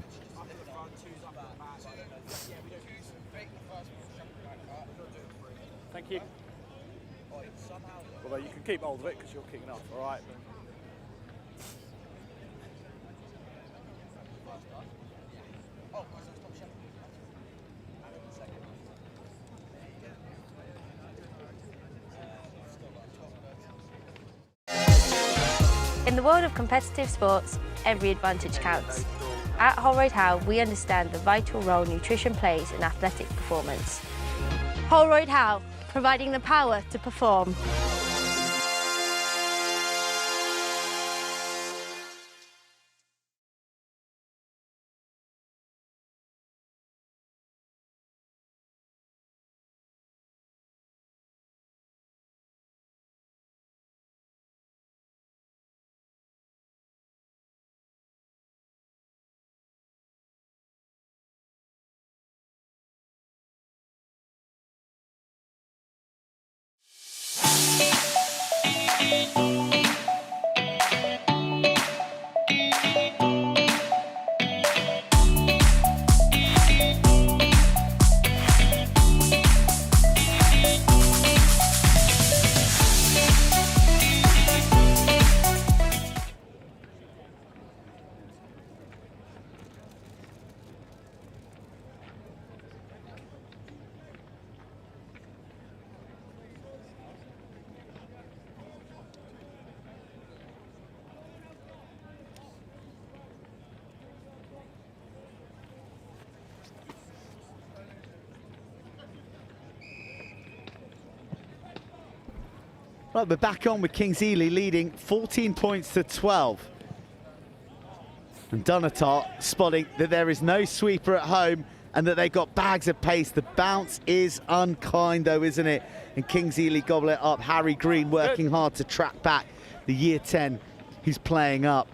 Thank you. Although you can keep hold of it because you're kicking off, all right? In the world of competitive sports, every advantage counts. At Holroyd Howe, we understand the vital role nutrition plays in athletic performance. Holroyd Howe, providing the power to perform. Right, we're back on with Kings Ely leading 14 points to 12. And Dunottar spotting that there is no sweeper at home and that they've got bags of pace. The bounce is unkind though, isn't it? And Kings Ely gobble it up. Harry Green working hard to track back the year 10 who's playing up.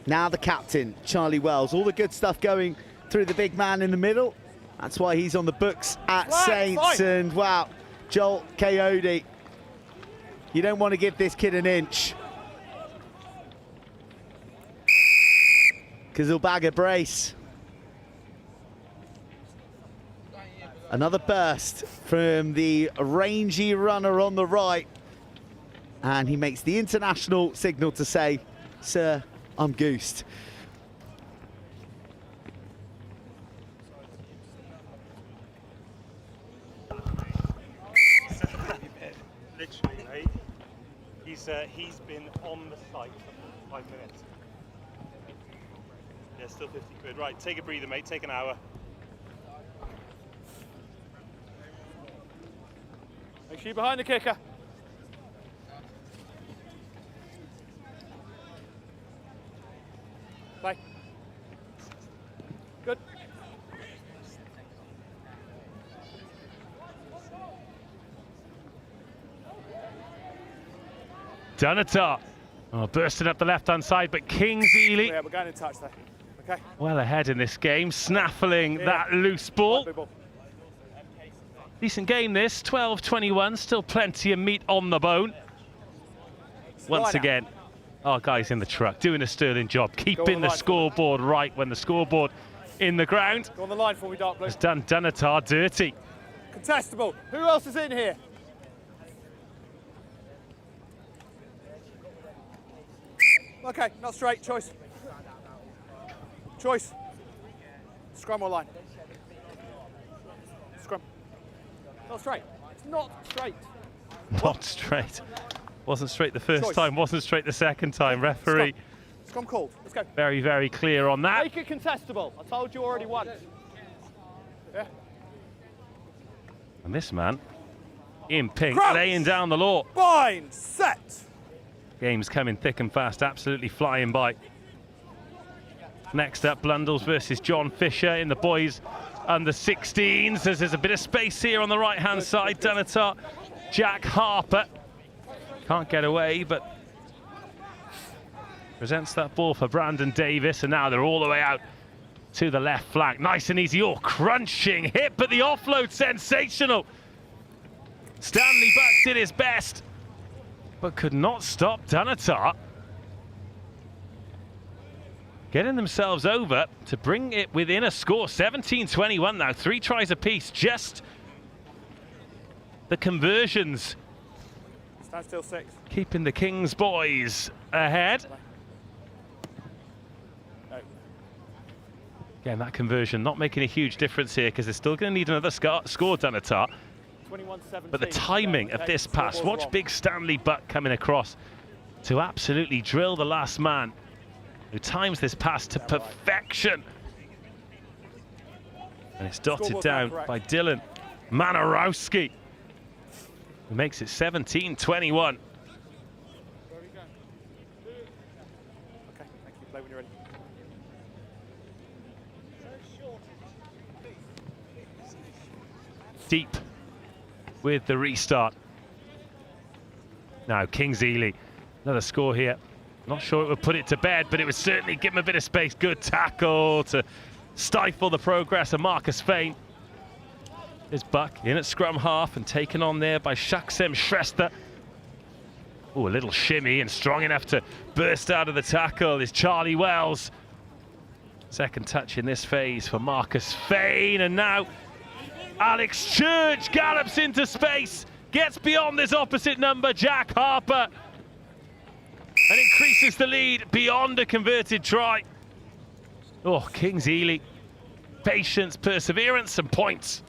Now the captain, Charlie Wells. All the good stuff going through the big man in the middle. That's why he's on the books at Saints. And wow, Joel Coyote, you don't want to give this kid an inch, because he'll bag a brace. Another burst from the rangy runner on the right, and he makes the international signal to say, "Sir, I'm goosed." Literally, mate. He's been on the site for 5 minutes. Yeah, Yeah, still 50 quid. Right, take a breather, mate. Take an hour. Make sure you're behind the kicker. Play. Good. Dunottar. Oh, bursting up the left-hand side, but Kingsley Yeah, we're going in touch there. Okay. well ahead in this game, snaffling that loose ball. Decent game this, 12-21, still plenty of meat on the bone. Once again, our guys in the truck doing a sterling job, keeping the scoreboard right when the scoreboard in the ground Go on the line for me, Dark Blue. has done Dunottar dirty. Contestable. Who else is in here? Okay, not straight. Choice. Choice. Scrum or line? Scrum. Not straight. It's not straight. Not straight. Wasn't straight the first Choice. time, wasn't straight the second time. Referee Scrum called. Let's go. very, very clear on that. Make it contestable. I told you already once. Yeah. And this man, in pink, Crouch. laying down the law. Bind. Set. Game's coming thick and fast, absolutely flying by. Next up, Blundell versus John Fisher in the boys under 16s. There's a bit of space here on the right-hand side. Dunottar, Jack Harper. Can't get away, but presents that ball for Brandon Davis, and now they're all the way out to the left flank. Nice and easy, crunching hit, but the offload sensational. Stanley Buck did his best, but could not stop Dunottar. Getting themselves over to bring it within a score. 17-21 now, 3 tries apiece. Just the conversions Stand still 6. keeping the Kings boys ahead. No. Again, that conversion not making a huge difference here because they're still going to need another score, Dunottar. 21-17. But the timing of this pass, watch big Stanley Buck coming across to absolutely drill the last man, who times this pass to perfection. And it's dotted down by Dylan Manorowski, who makes it 17-21. Okay, thank you. Play when you're ready. Deep with the restart. Now Kingsley, another score here. Not sure it would put it to bed, but it would certainly give him a bit of space. Good tackle to stifle the progress of Marcus Fain. There's Buck in at scrum half and taken on there by Shaksem Shrestha. Oh, a little shimmy and strong enough to burst out of the tackle is Charlie Wells. Second touch in this phase for Marcus Fain, and now Alex Church gallops into space, gets beyond this opposite number, Jack Harper, and increases the lead beyond a converted try. Oh, Kingsley, patience, perseverance, and points.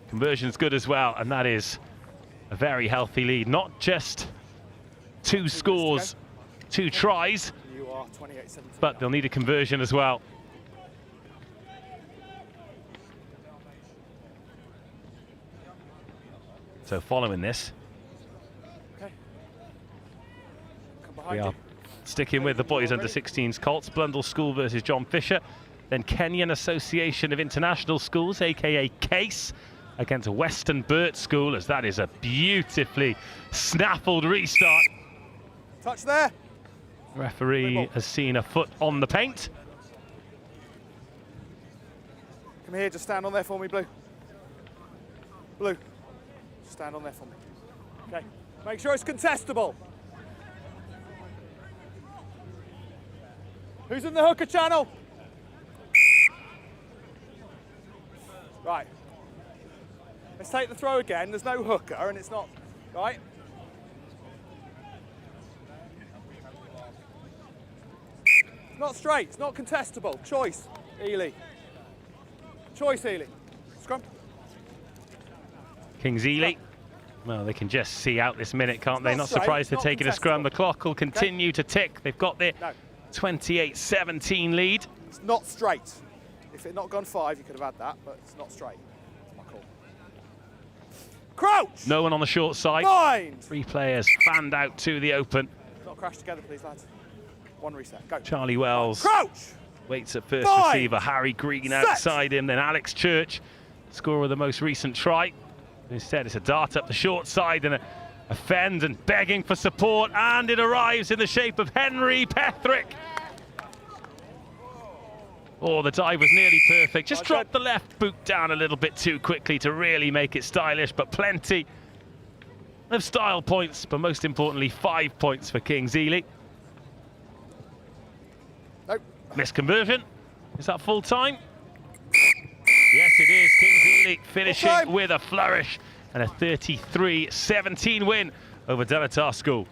Conversion's good as well, and that is a very healthy lead. Not just 2 scores, 2 tries, You are 28-17. but they'll need a conversion as well. So following this, we are sticking with the boys under 16s Colts. Blundell School versus John Fisher. Then Kenyan Association of International Schools, aka CASE, against Westonbirt School, as that is a beautifully snaffled restart. Touch there. Referee has seen a foot on the paint. Come here, just stand on there for me, Blue. Blue, stand on there for me. Okay, make sure it's contestable. Who's in the hooker channel? Right. Let's take the throw again. There's no hooker and it's not, right? It's not straight, it's not contestable. Choice, Ely. Choice, Ely. Scrum. Kingsley Well, they can just see out this minute, can't they? Not straight, surprised they're not taking a scrum. The clock will continue to tick. They've got their No. 28-17 lead. It's not straight. If it had not gone 5, you could have had that, but it's not straight. That's my call. Crouch! No one on the short side. Bind! 3 players fanned out to the open. Not crash together, please, lads. 1 reset. Go. Charlie Wells Crouch! waits at first Bind! receiver. Harry Green Set! outside him. Then Alex Church, scorer of the most recent try. Instead, it's a dart up the short side and a fend and begging for support. And it arrives in the shape of Henry Pethrick. Oh, the dive was nearly perfect. Just dropped the left boot down a little bit too quickly to really make it stylish, but plenty of style points, but most importantly, 5 points for Kings Ely. Nope. Missed conversion. Is that full time? Yes, it is. Kings Ely finishing with a flourish and a 33-17 win over Dunottar School.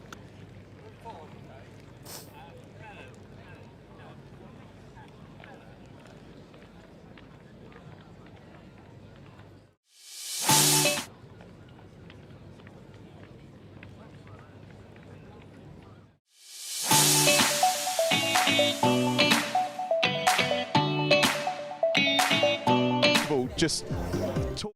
Just talk.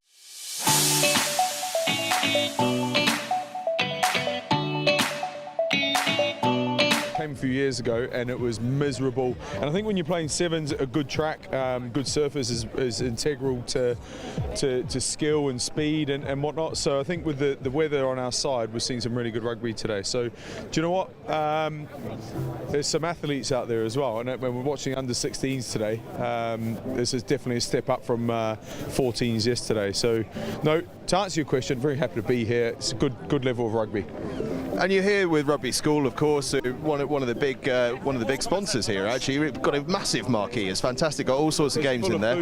Came a few years ago and it was miserable, and I think when you're playing sevens, a good track, good surface is integral to skill and speed and whatnot. So I think with the weather on our side, we're seeing some really good rugby today. So do you know what, there's some athletes out there as well, and when we're watching under 16s today, this is definitely a step up from 14s yesterday. So no, to answer your question, very happy to be here. It's a good level of rugby. And you're here with Rugby School, of course, one of the big sponsors here. Actually, we've got a massive marquee. It's fantastic. Got all sorts of games in there.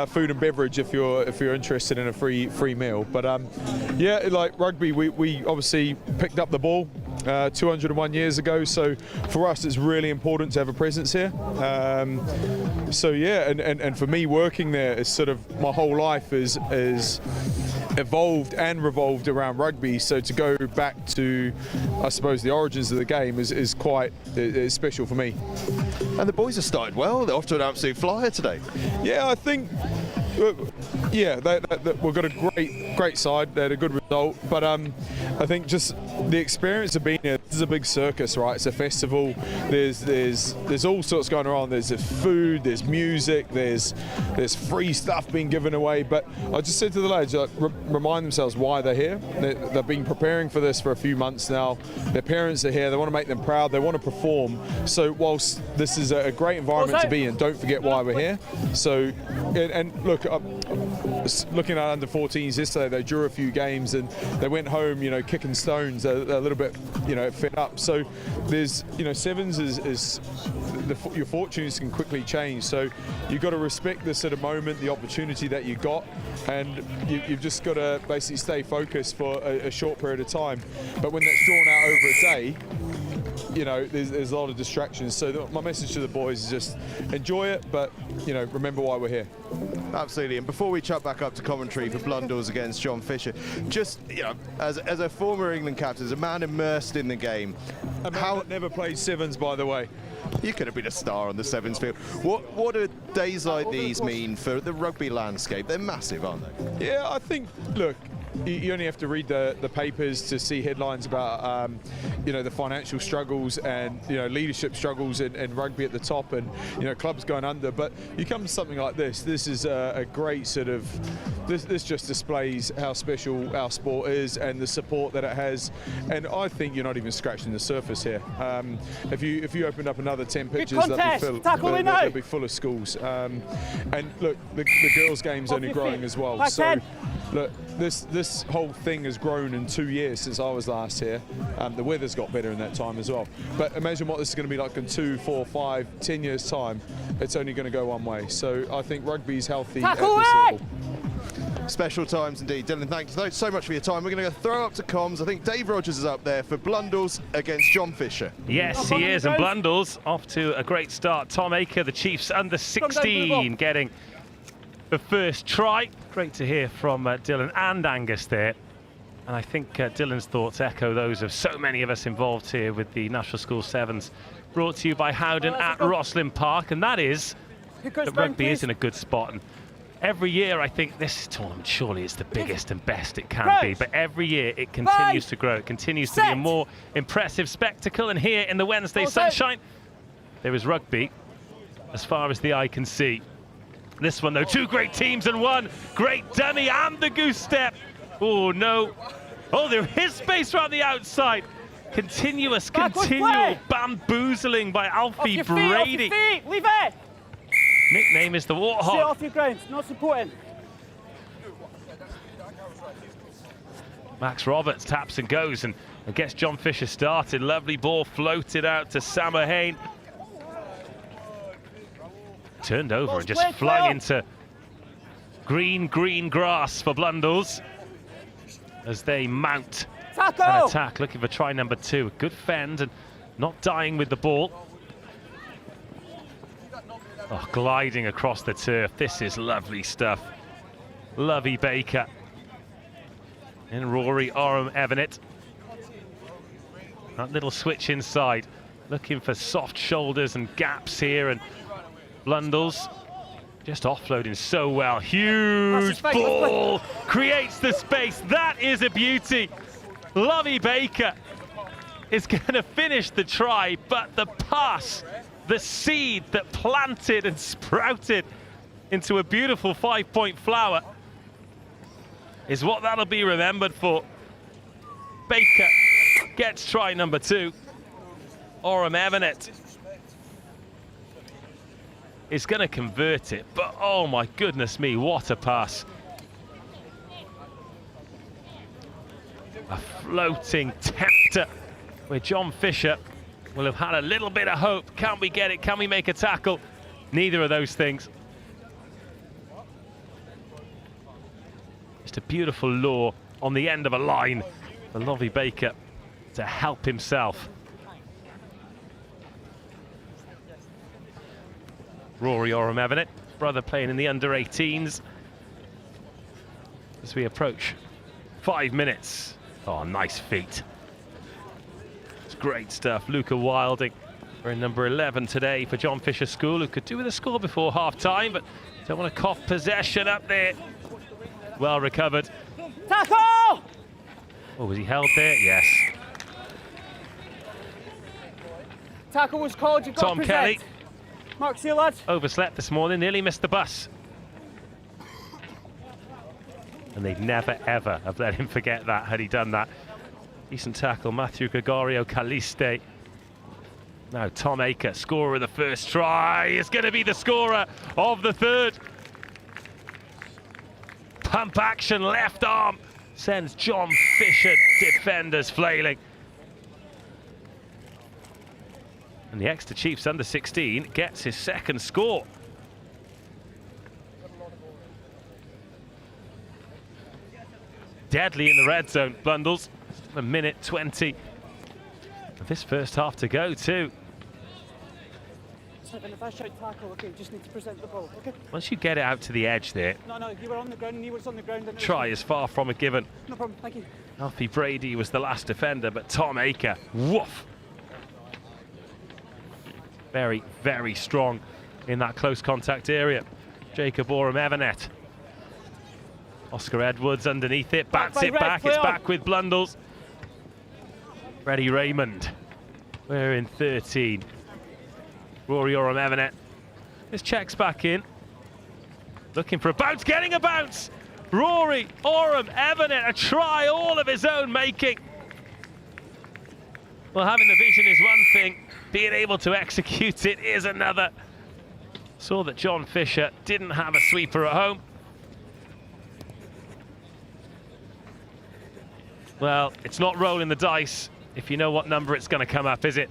Food and beverage if you're interested in a free meal. But yeah, like rugby, we obviously picked up the ball 201 years ago. So for us, it's really important to have a presence here. So yeah, and for me working there, it's sort of my whole life is evolved and revolved around rugby. So to go back to, I suppose, the origins of the game is quite special for me. And the boys have started well. They're off to an absolute flyer today. Yeah, I think. Yeah, we've got a great side. They had a good result, but I think just the experience of being here. This is a big circus, right? It's a festival. There's all sorts going on. There's food, there's music, there's free stuff being given away. But I just said to the lads, remind themselves why they're here. They've been preparing for this for a few months now. Their parents are here. They want to make them proud. They want to perform. So whilst this is a great environment to be in, don't forget why we're here. So and look. Looking at under 14s yesterday, they drew a few games and they went home, kicking stones, a little bit, fed up. So there's, sevens is your fortunes can quickly change. So you've got to respect the sort of moment, the opportunity that you got, and you've just got to basically stay focused for a short period of time. But when that's drawn out over a day, there's a lot of distractions. So my message to the boys is just enjoy it, but remember why we're here. Absolutely. And before we chuck back up to commentary for Blundell's against John Fisher, just as a former England captain, as a man immersed in the game, a man that never played sevens, by the way. You could have been a star on the sevens field. What do days like these mean for the rugby landscape? They're massive, aren't they? Yeah, I think. Look. You only have to read the papers to see headlines about the financial struggles and leadership struggles in rugby at the top, and clubs going under. But you come to something like this. This is a great sort of. This just displays how special our sport is and the support that it has. And I think you're not even scratching the surface here. If you opened up another 10 pitches, they'll be full of schools. And look, the girls' game's only growing as well. So look, this whole thing has grown in 2 years since I was last here. The weather's got better in that time as well. But imagine what this is going to be like in 2, 4, 5, 10 years' time. It's only going to go one way. So I think rugby's healthy at this level. Special times indeed. Dylan, thanks so much for your time. We're going to go throw up to comms. I think Dave Rogers is up there for Blundell's against John Fisher. Yes, he is, and Blundell's off to a great start. Tom Aker, the Chiefs under 16, getting the first try. Great to hear from Dylan and Angus there. And I think Dylan's thoughts echo those of so many of us involved here with the National School Sevens, brought to you by Howden at Rosslyn Park, and that is that rugby is in a good spot. And every year I think this tournament surely is the biggest and best it can be, but every year it continues to grow, it continues to be a more impressive spectacle. And here in the Wednesday sunshine, there is rugby as far as the eye can see. This one though, two great teams and one great dummy, and the goose step. Oh no, oh there is space around the outside. Continual bamboozling by Alfie Brady. Leave it! Nickname is the Warthog. Sit off your ground, not supporting. Max Roberts taps and goes and gets John Fisher started. Lovely ball floated out to Samerhain. Turned over and just flung into green grass for Blundell's as they mount an attack, looking for try number 2. A good fend and not dying with the ball. Oh, gliding across the turf. This is lovely stuff. Lovey Baker and Rory Oram Evanet. That little switch inside, looking for soft shoulders and gaps here, and Blundell's just offloading so well. Huge ball creates the space. That is a beauty. Lovey Baker is going to finish the try, but the pass, the seed that planted and sprouted into a beautiful 5-point flower, is what that'll be remembered for. Baker gets try number 2. Oram Evanet is going to convert it, but oh my goodness me, what a pass. A floating tempter where John Fisher will have had a little bit of hope. Can we get it? Can we make a tackle? Neither of those things. Just a beautiful lure on the end of a line for Lovey Baker to help himself. Rory Oram Evanet, brother playing in the under-18s. As we approach 5 minutes. Oh, nice feet. It's great stuff. Luca Wilding wearing number 11 today for John Fisher School, who could do with a score before half-time, but don't want to cough possession up there. Well recovered. Tackle! Oh, was he held there? Yes. Tackle was called. You've got Tom to Kelly. Mark, see you, lads. Overslept this morning, nearly missed the bus. And they'd never, ever have let him forget that had he done that. Decent tackle, Matthew Gregorio Caliste. Now Tom Aker, scorer of the first try, is going to be the scorer of the third. Pump action, left arm, sends John Fisher defenders flailing. And the Exeter Chiefs under-16 gets his second score. Deadly in the red zone, Blundell's. A minute 20 of this first half to go too. Stephen, if I shout tackle, okay, just need to present the ball, okay? Once you get it out to the edge there, No, you were on the ground and he was on the ground. try is far from a given. No problem, thank you. Alfie Brady was the last defender, but Tom Aker, woof. Very, very strong in that close contact area. Jacob Oram Evanet. Oscar Edwards underneath it, bats it back, it's back with Blundell's. Freddie Raymond, we're in 13. Rory Oram Evanet. This checks back in. Looking for a bounce, getting a bounce. Rory Oram Evanet, a try all of his own making. Well, having the vision is one thing, being able to execute it is another. Saw that John Fisher didn't have a sweeper at home. Well, it's not rolling the dice if you know what number it's going to come up, is it?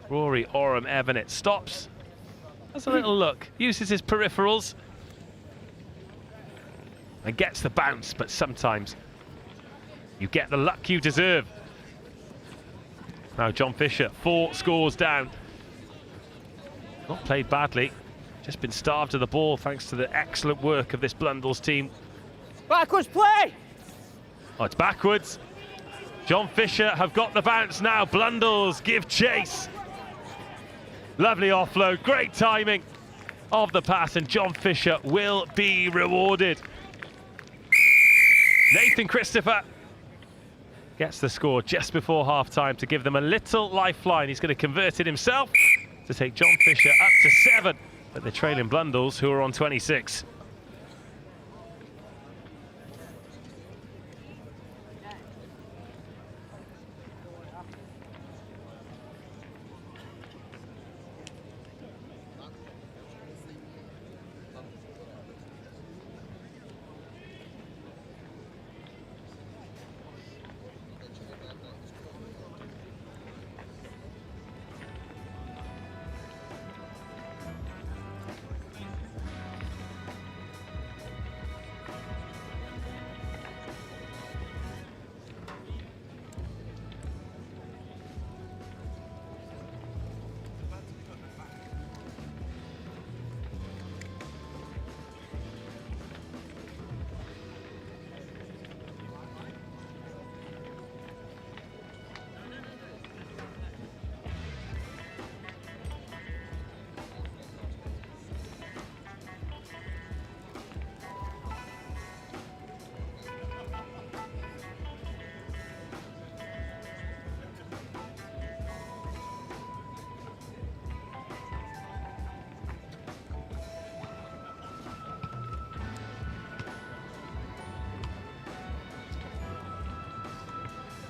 Rory Oram Evanet stops, has a little look, uses his peripherals and gets the bounce, but sometimes you get the luck you deserve. Now John Fisher, 4 scores down. Not played badly, just been starved of the ball thanks to the excellent work of this Blundell's team. Backwards play! Oh, it's backwards. John Fisher have got the bounce now. Blundell's give chase. Lovely offload, great timing of the pass, and John Fisher will be rewarded. Nathan Christopher gets the score just before half-time to give them a little lifeline. He's going to convert it himself to take John Fisher up to 7, but they're trailing Blundell's, who are on 26.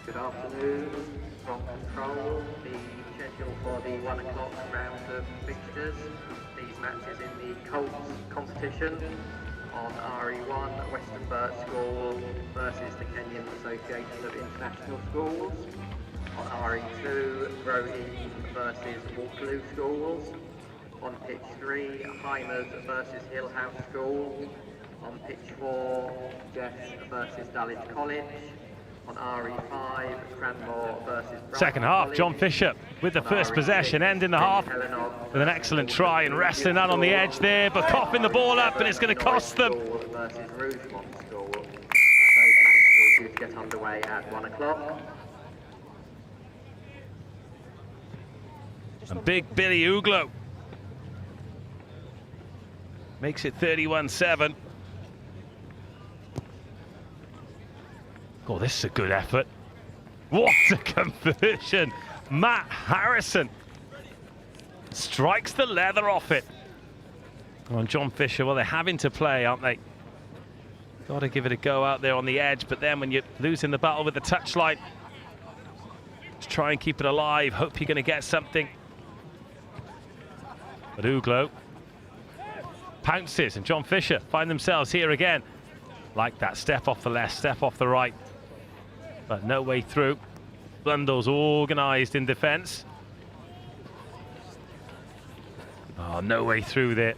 Good afternoon. From control, the schedule for the 1 o'clock round of fixtures. These matches in the Colts competition on RE1 Westonbirt School versus the Kenyan Association of International Schools. On RE2, Roheen versus Waterloo Schools. On pitch 3, Hymers versus Hillhouse School. On pitch 4, JESS versus Dulwich College. On RE5, Cranmore versus Second half, John Fisher with the first possession, ending the half with an excellent try and wrestling out on the edge there, but coughing the ball up, and it's going to cost them. Versus Rougemont School. Those matches will get underway at 1 o'clock. And big Billy Uglo makes it 31-7. Oh, this is a good effort. What a conversion. Matt Harrison strikes the leather off it. On John Fisher, well, they're having to play, aren't they? Got to give it a go out there on the edge, but then when you're losing the battle with the touchline, just try and keep it alive. Hope you're going to get something. But Uglo pounces, and John Fisher find themselves here again. Like that, step off the left, step off the right. But no way through. Blundell's organised in defence. Oh, no way through there.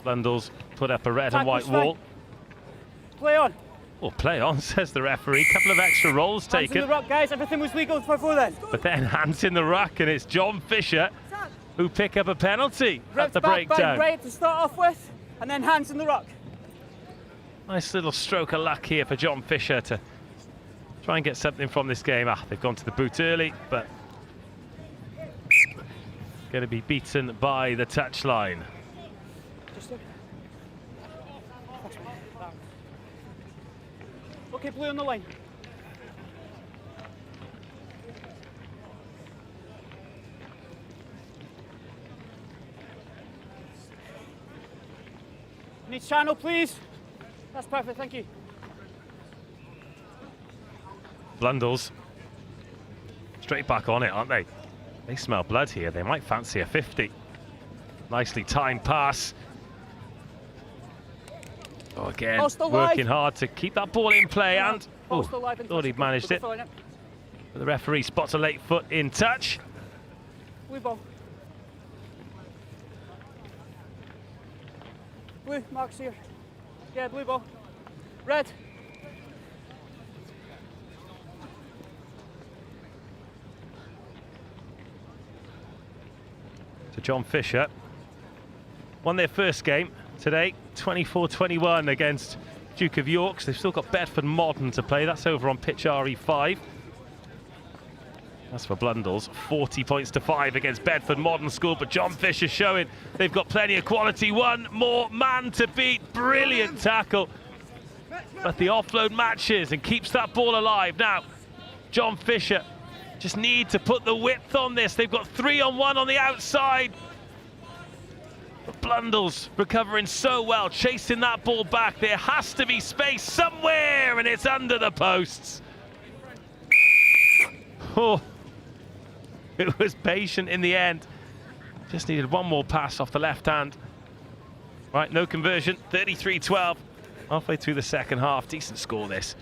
Blundell's put up a red and white wall. Play on. Well, play on, says the referee. Couple of extra rolls taken. Hands in the ruck, guys. Everything was legal before then. But then hands in the ruck, and it's John Fisher who pick up a penalty at the breakdown. Right to start off with, and then hands in the ruck. Nice little stroke of luck here for John Fisher to try and get something from this game. They've gone to the boot early, but going to be beaten by the touchline. Okay, blue on the line. Need channel, please. That's perfect, thank you. Blundell's straight back on it, aren't they? They smell blood here. They might fancy a 50. Nicely timed pass. Oh, again, working hard to keep that ball in play, and thought he'd managed it. But the referee spots a late foot in touch. Blue ball. Blue, marks here. Yeah, blue ball. Red. So John Fisher won their first game today, 24-21 against Duke of York's. They've still got Bedford Modern to play. That's over on pitch RE5. As for Blundell's, 40 points to 5 against Bedford Modern School, but John Fisher showing they've got plenty of quality. One more man to beat. Brilliant tackle. But the offload matches and keeps that ball alive. Now, John Fisher just need to put the width on this. They've got 3-on-1 on the outside. But Blundell's recovering so well, chasing that ball back. There has to be space somewhere, and it's under the posts. Oh, it was patient in the end. Just needed one more pass off the left hand. Right, no conversion, 33-12. Halfway through the second half, decent score this.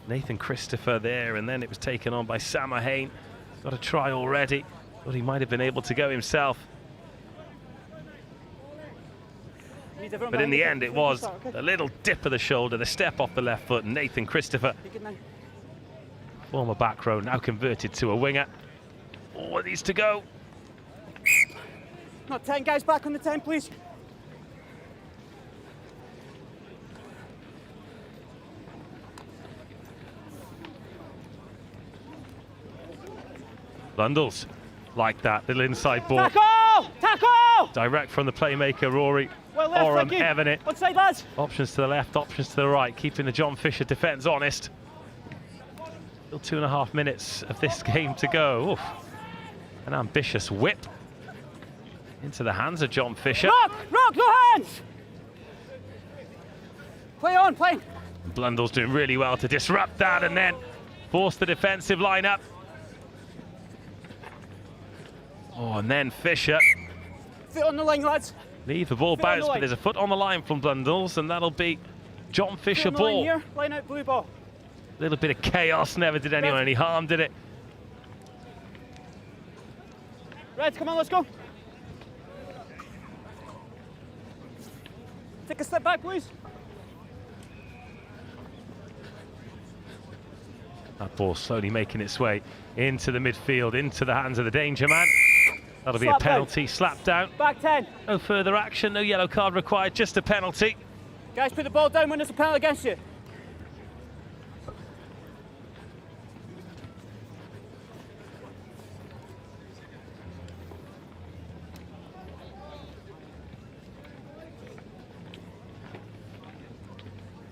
Nathan Christopher there, and then it was taken on by Sam Ahane. Got a try already. Thought he might have been able to go himself. But in the end, it was a little dip of the shoulder, the step off the left foot, and Nathan Christopher, former back row, now converted to a winger. Oh, it needs to go. Not 10 guys back on the 10, please. Blundell's like that, little inside ball. Tackle! Tackle! Direct from the playmaker, Rory. Well left, Oram thank you. Evanet. One side, lads. Options to the left, options to the right, keeping the John Fisher defence honest. Still 2.5 minutes of this game to go. Oof. An ambitious whip into the hands of John Fisher. Rock, no hands! Play on, play. Blundell's doing really well to disrupt that and then force the defensive line up. Oh, and then Fisher. Fit on the line, lads. Leave the ball bounce, but there's a foot on the line from Blundell's, and that'll be John Fisher ball. Line, line out, blue ball. A little bit of chaos, never did anyone any harm, did it? Red, come on, let's go. Take a step back, please. That ball slowly making its way into the midfield, into the hands of the danger man. That'll be a penalty, slap down. Back 10. No further action, no yellow card required, just a penalty. Guys, put the ball down when there's a penalty against you.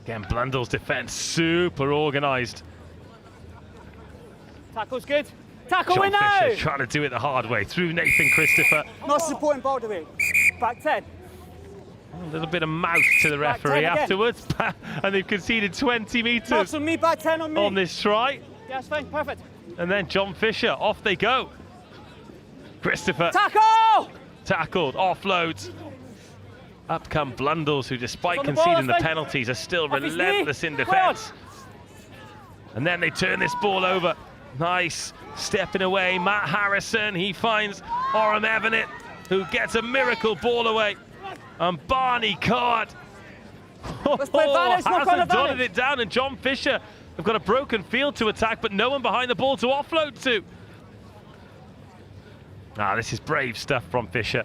Again, Blundell's defence super organised. Tackle's good. Tackle John win now! Fisher trying to do it the hard way through Nathan Christopher. Not supporting ball to me. Back 10. A little bit of mouth to the referee afterwards, and they've conceded 20 metres Marks on me, back 10 on me. on this try. Yeah, that's fine, perfect. And then John Fisher, off they go. Christopher. Tackle! Tackled, offloads. Up come Blundell's, who despite On the conceding ball, the penalties are still Off his relentless knee. in defence. And then they turn this ball over. Nice, stepping away, Matt Harrison, he finds Oram Evanet, who gets a miracle ball away. And Barney Card Let's play Vantage, knock on hasn't the dotted Vantage. it down, and John Fisher have got a broken field to attack, but no one behind the ball to offload to. This is brave stuff from Fisher.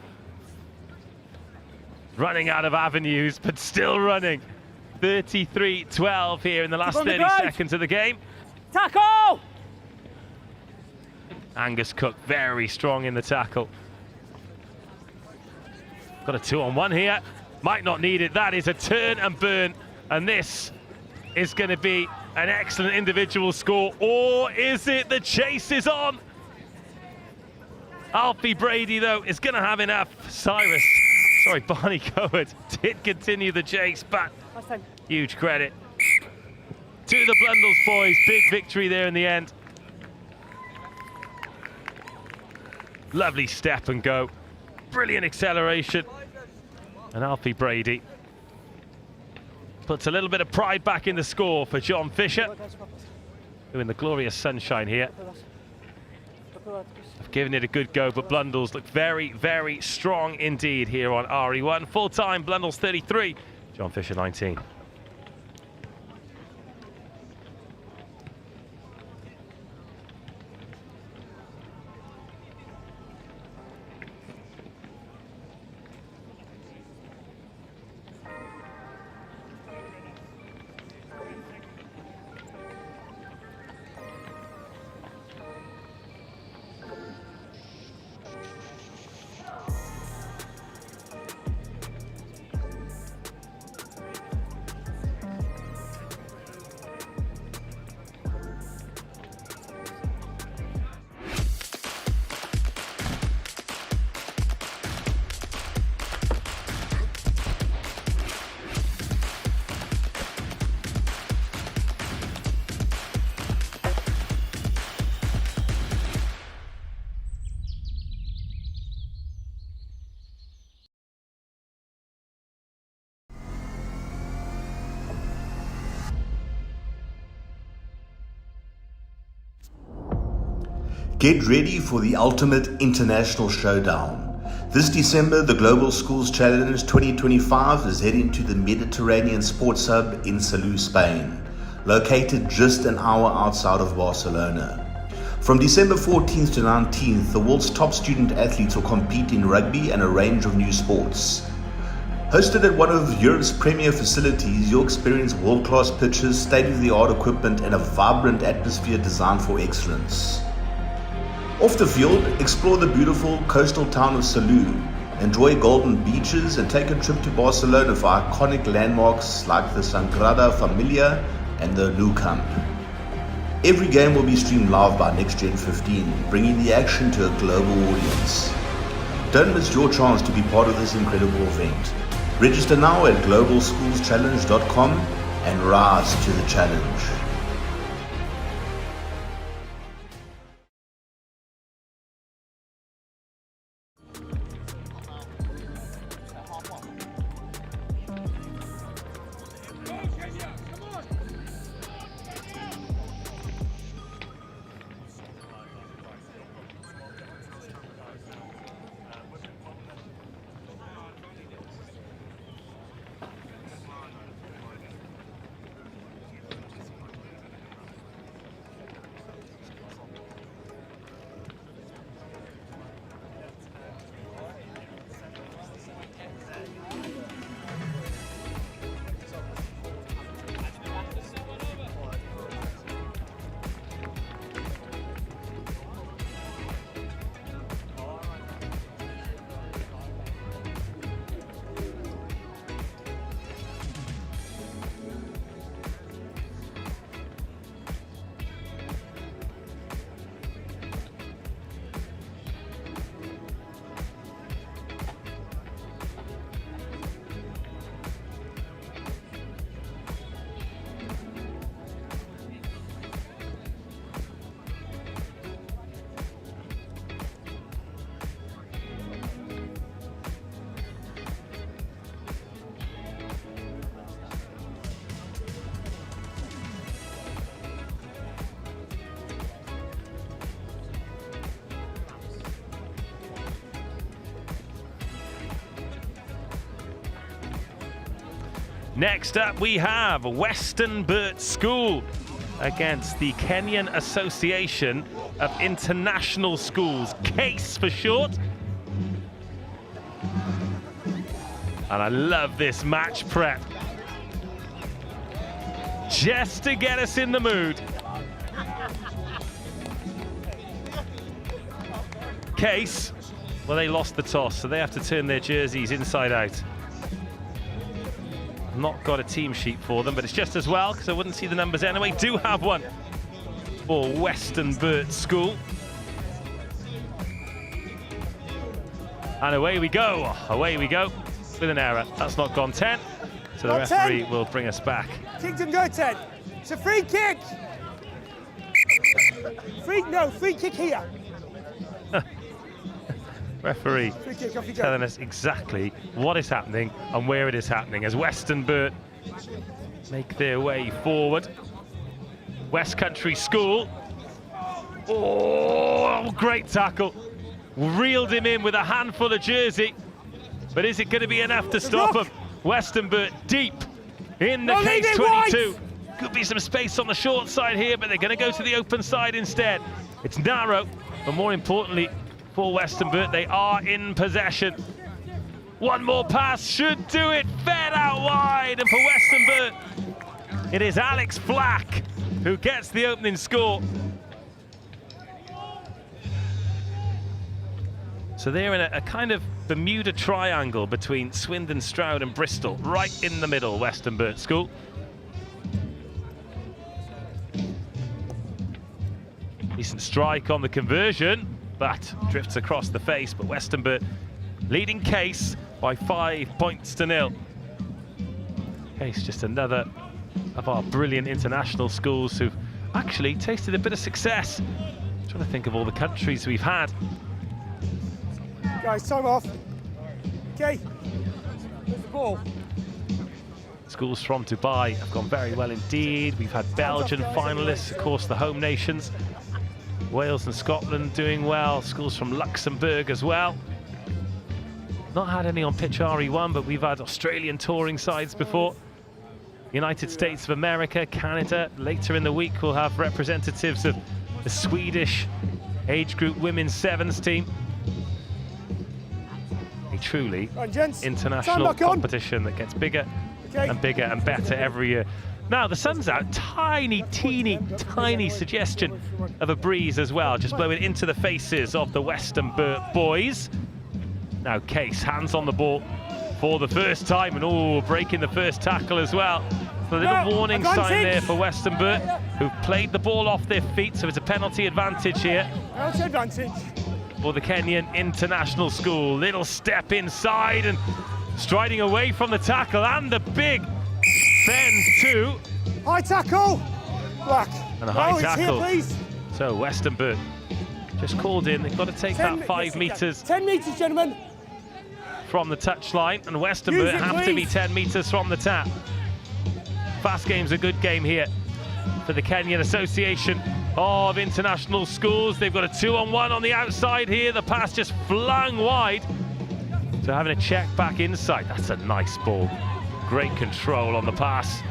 Running out of avenues, but still running. 33-12 here in the last 30 seconds of the game. Tackle! Angus Cook very strong in the tackle. Got a 2-on-1 here. Might not need it. That is a turn and burn. And this is going to be an excellent individual score. Or is it the chase is on? Alfie Brady, though, is going to have enough. Barney Cohen did continue the chase, but huge credit to the Blundell's boys. Big victory there in the end. Lovely step and go. Brilliant acceleration. And Alfie Brady puts a little bit of pride back in the score for John Fisher, who in the glorious sunshine here have given it a good go, but Blundell's look very, very strong indeed here on RE1. Full time, Blundell's 33, John Fisher 19. Get ready for the ultimate international showdown. This December, the Global Schools Challenge 2025 is heading to the Mediterranean Sports Hub in Salou, Spain, located just an hour outside of Barcelona. From December 14th to 19th, the world's top student athletes will compete in rugby and a range of new sports. Hosted at one of Europe's premier facilities, you'll experience world-class pitches, state-of-the-art equipment, and a vibrant atmosphere designed for excellence. Off the field, explore the beautiful coastal town of Salou, enjoy golden beaches, and take a trip to Barcelona for iconic landmarks like the Sagrada Familia and the Nou Camp. Every game will be streamed live by NextGen 15, bringing the action to a global audience. Don't miss your chance to be part of this incredible event. Register now at globalschoolschallenge.com and rise to the challenge. Next up we have Westonbirt School against the Kenyan Association of International Schools, CASE for short. And I love this match prep, just to get us in the mood. CASE, well, they lost the toss, so they have to turn their jerseys inside out. Not got a team sheet for them, but it's just as well because I wouldn't see the numbers anyway. Do have one for Westonbirt School. And away we go with an error. That's not gone 10, so the referee will bring us back. Kicked and go 10. It's a free kick. Free kick here. Referee telling us exactly what is happening and where it is happening as Westonbirt make their way forward. West Country School. Oh, great tackle. Reeled him in with a handful of jersey. But is it going to be enough to stop him? Westonbirt deep in the case 22. Could be some space on the short side here, but they're going to go to the open side instead. It's narrow, but more importantly, for Westonbirt, they are in possession. One more pass should do it. Fed out wide, and for Westonbirt, it is Alex Flack who gets the opening score. So they're in a kind of Bermuda triangle between Swindon, Stroud and Bristol, right in the middle, Westonbirt School. Decent strike on the conversion, but drifts across the face. But Westonbirt leading CASE by 5 points to 0. CASE just another of our brilliant international schools who've actually tasted a bit of success. I'm trying to think of all the countries we've had. Guys, time off. Okay, there's the ball. Schools from Dubai have gone very well indeed. We've had Belgian finalists, of course, the home nations. Wales and Scotland doing well. Schools from Luxembourg as well. Not had any on pitch RE1, but we've had Australian touring sides before. United States of America, Canada. Later in the week, we'll have representatives of the Swedish age group women's sevens team. A truly international competition that gets bigger and bigger and better every year. Now the sun's out, tiny, teeny, tiny suggestion of a breeze as well, just blowing into the faces of the Westonbirt boys. Now Case, hands on the ball for the first time, and breaking the first tackle as well. So a little warning sign there for Westonbirt, who've played the ball off their feet, so it's a penalty advantage here. Penalty advantage. For the Kenyan International School. Little step inside and striding away from the tackle, and the big bend too. High tackle. Black. And a high tackle. Here, please. So Westonbirt just called in. They've got to take that 5 metres. 10 metres, gentlemen. From the touchline, and Westonbirt have to be 10 metres from the tap. Fast game's a good game here for the Kenyan Association of International Schools. They've got a 2-on-1 on the outside here. The pass just flung wide. So having a check back inside. That's a nice ball. Great control on the pass.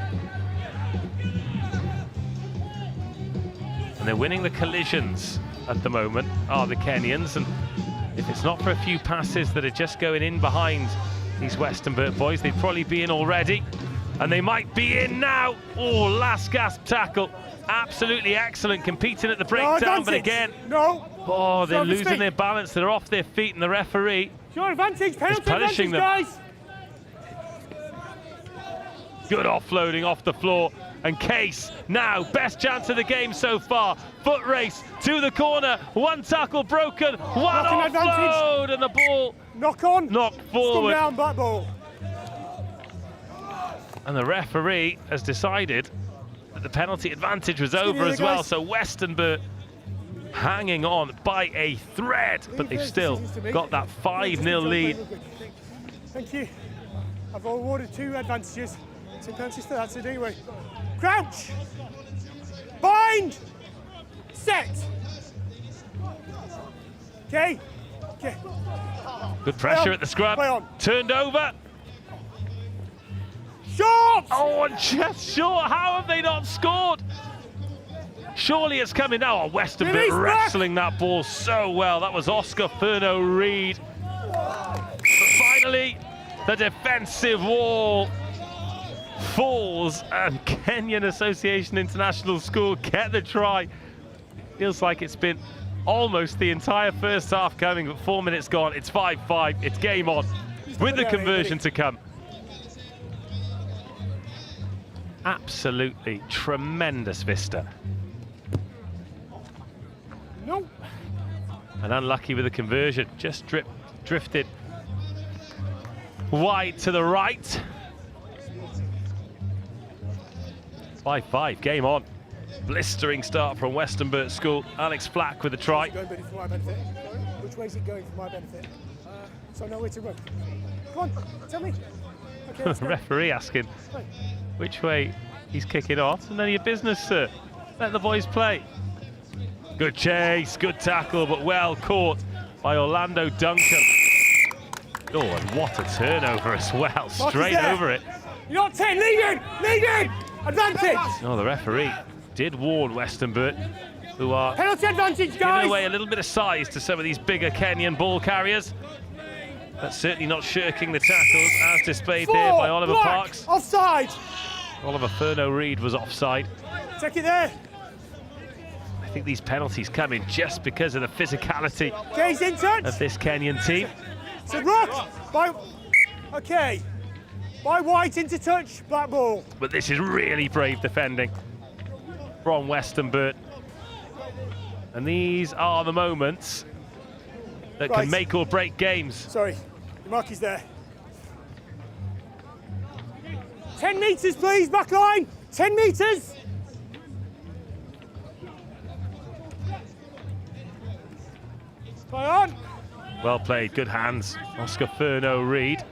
And they're winning the collisions at the moment, are the Kenyans. And if it's not for a few passes that are just going in behind these Westonbirt boys, they'd probably be in already. And they might be in now. Oh, last gasp tackle. Absolutely excellent, competing at the breakdown, but again, they're losing their balance. They're off their feet, and the referee is punishing them. Guys. Good offloading off the floor. And Case now, best chance of the game so far. Foot race to the corner. One tackle broken. One offload, and the ball knocked forward. Down, black ball. And the referee has decided that the penalty advantage was over as well. So Westonbirt hanging on by a thread, but they've still got that 5-0 lead. Thank you. I've awarded 2 advantages. 2 penalties to that, anyway. Crouch! Bind! Set! Okay. Good pressure at the scrum. Turned over. Short! Oh, and just short. How have they not scored? Surely it's coming now. Oh, Westonbirt wrestling that ball so well. That was Oscar Furno-Reid. But finally, the defensive wall falls, and Kenyan Association International School get the try. Feels like it's been almost the entire first half coming, but 4 minutes gone. It's 5-5. It's game on with the conversion to come. Absolutely tremendous vista. No. And unlucky with the conversion. Just drifted wide to the right. 5-5, game on. Blistering start from Westonbirt School. Alex Flack with the try. Which way is it going for my benefit? So I know where to run. Come on, tell me. Okay, The referee asking which way he's kicking off. None of your business, sir. Let the boys play. Good chase, good tackle, but well caught by Orlando Duncan. Oh, and what a turnover as well. Straight over it. You're not 10, lead in! Advantage! Oh, the referee did warn Westonbirt, who are penalty advantage, guys! Giving away a little bit of size to some of these bigger Kenyan ball carriers. But certainly not shirking the tackles, as displayed there by Oliver Parks. Offside! Oliver Furno-Reid was offside. Take it there. I think these penalties come in just because of the physicality of this Kenyan team. It's a rock! Okay. By White into touch, black ball. But this is really brave defending from Westonbirt. And these are the moments that can make or break games. Sorry, the mark is there. 10 metres, please, back line. 10 metres. Play on. Well played, good hands. Oscar Furno-Reid.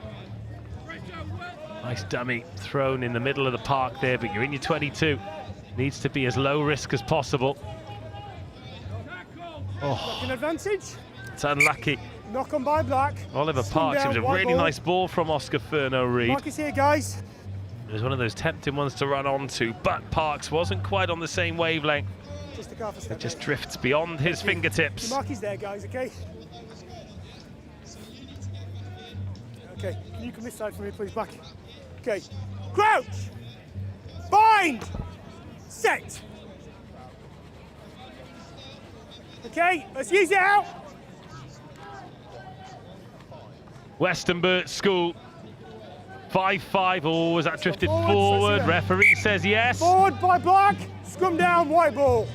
Nice dummy thrown in the middle of the park there, but you're in your 22. Needs to be as low risk as possible. Oh, an advantage. it's unlucky. Knock on by Black. Oliver Swing Parks, it down, was a white really ball. nice ball from Oscar Furno-Reid. Mark is here, guys. It was one of those tempting ones to run onto, but Parks wasn't quite on the same wavelength. Just a car for step. It just drifts beyond his fingertips. Mark is there, guys, okay? Okay, can you come this side for me, please, Black? Okay, crouch, bind, set. Okay, let's use it out. Westonbirt School, 5-5. Oh, was that drifted forward, forward? so Referee says yes. Forward by Black, scrum down, white ball.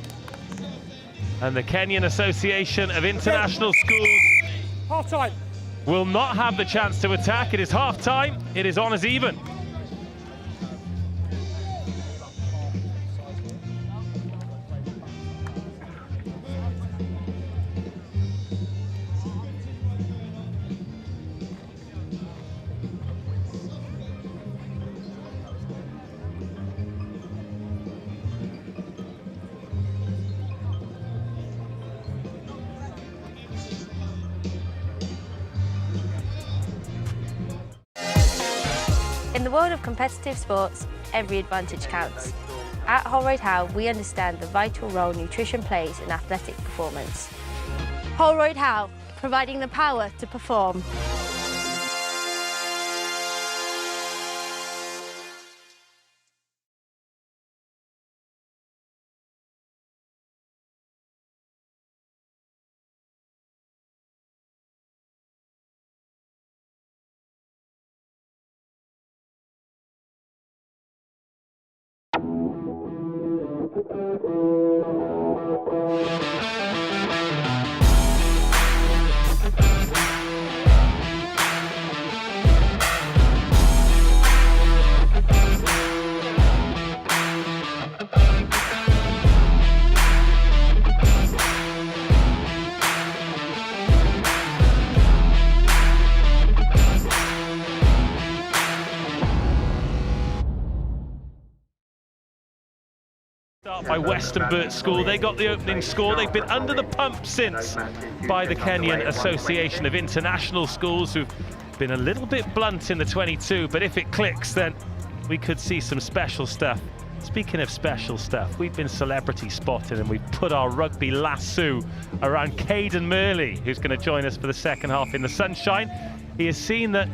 And the Kenyan Association of International Schools Half time. will not have the chance to attack. It is half time. It is on as even. In the world of competitive sports, every advantage counts. At Holroyd Howe, we understand the vital role nutrition plays in athletic performance. Holroyd Howe, providing the power to perform. Start by Westonbirt School. They got the opening score. They've been under the pump since by the Kenyan Association of International Schools, who've been a little bit blunt in the 22, but if it clicks, then we could see some special stuff. Speaking of special stuff, we've been celebrity spotted and we've put our rugby lasso around Caden Murley, who's going to join us for the second half in the sunshine. He has seen that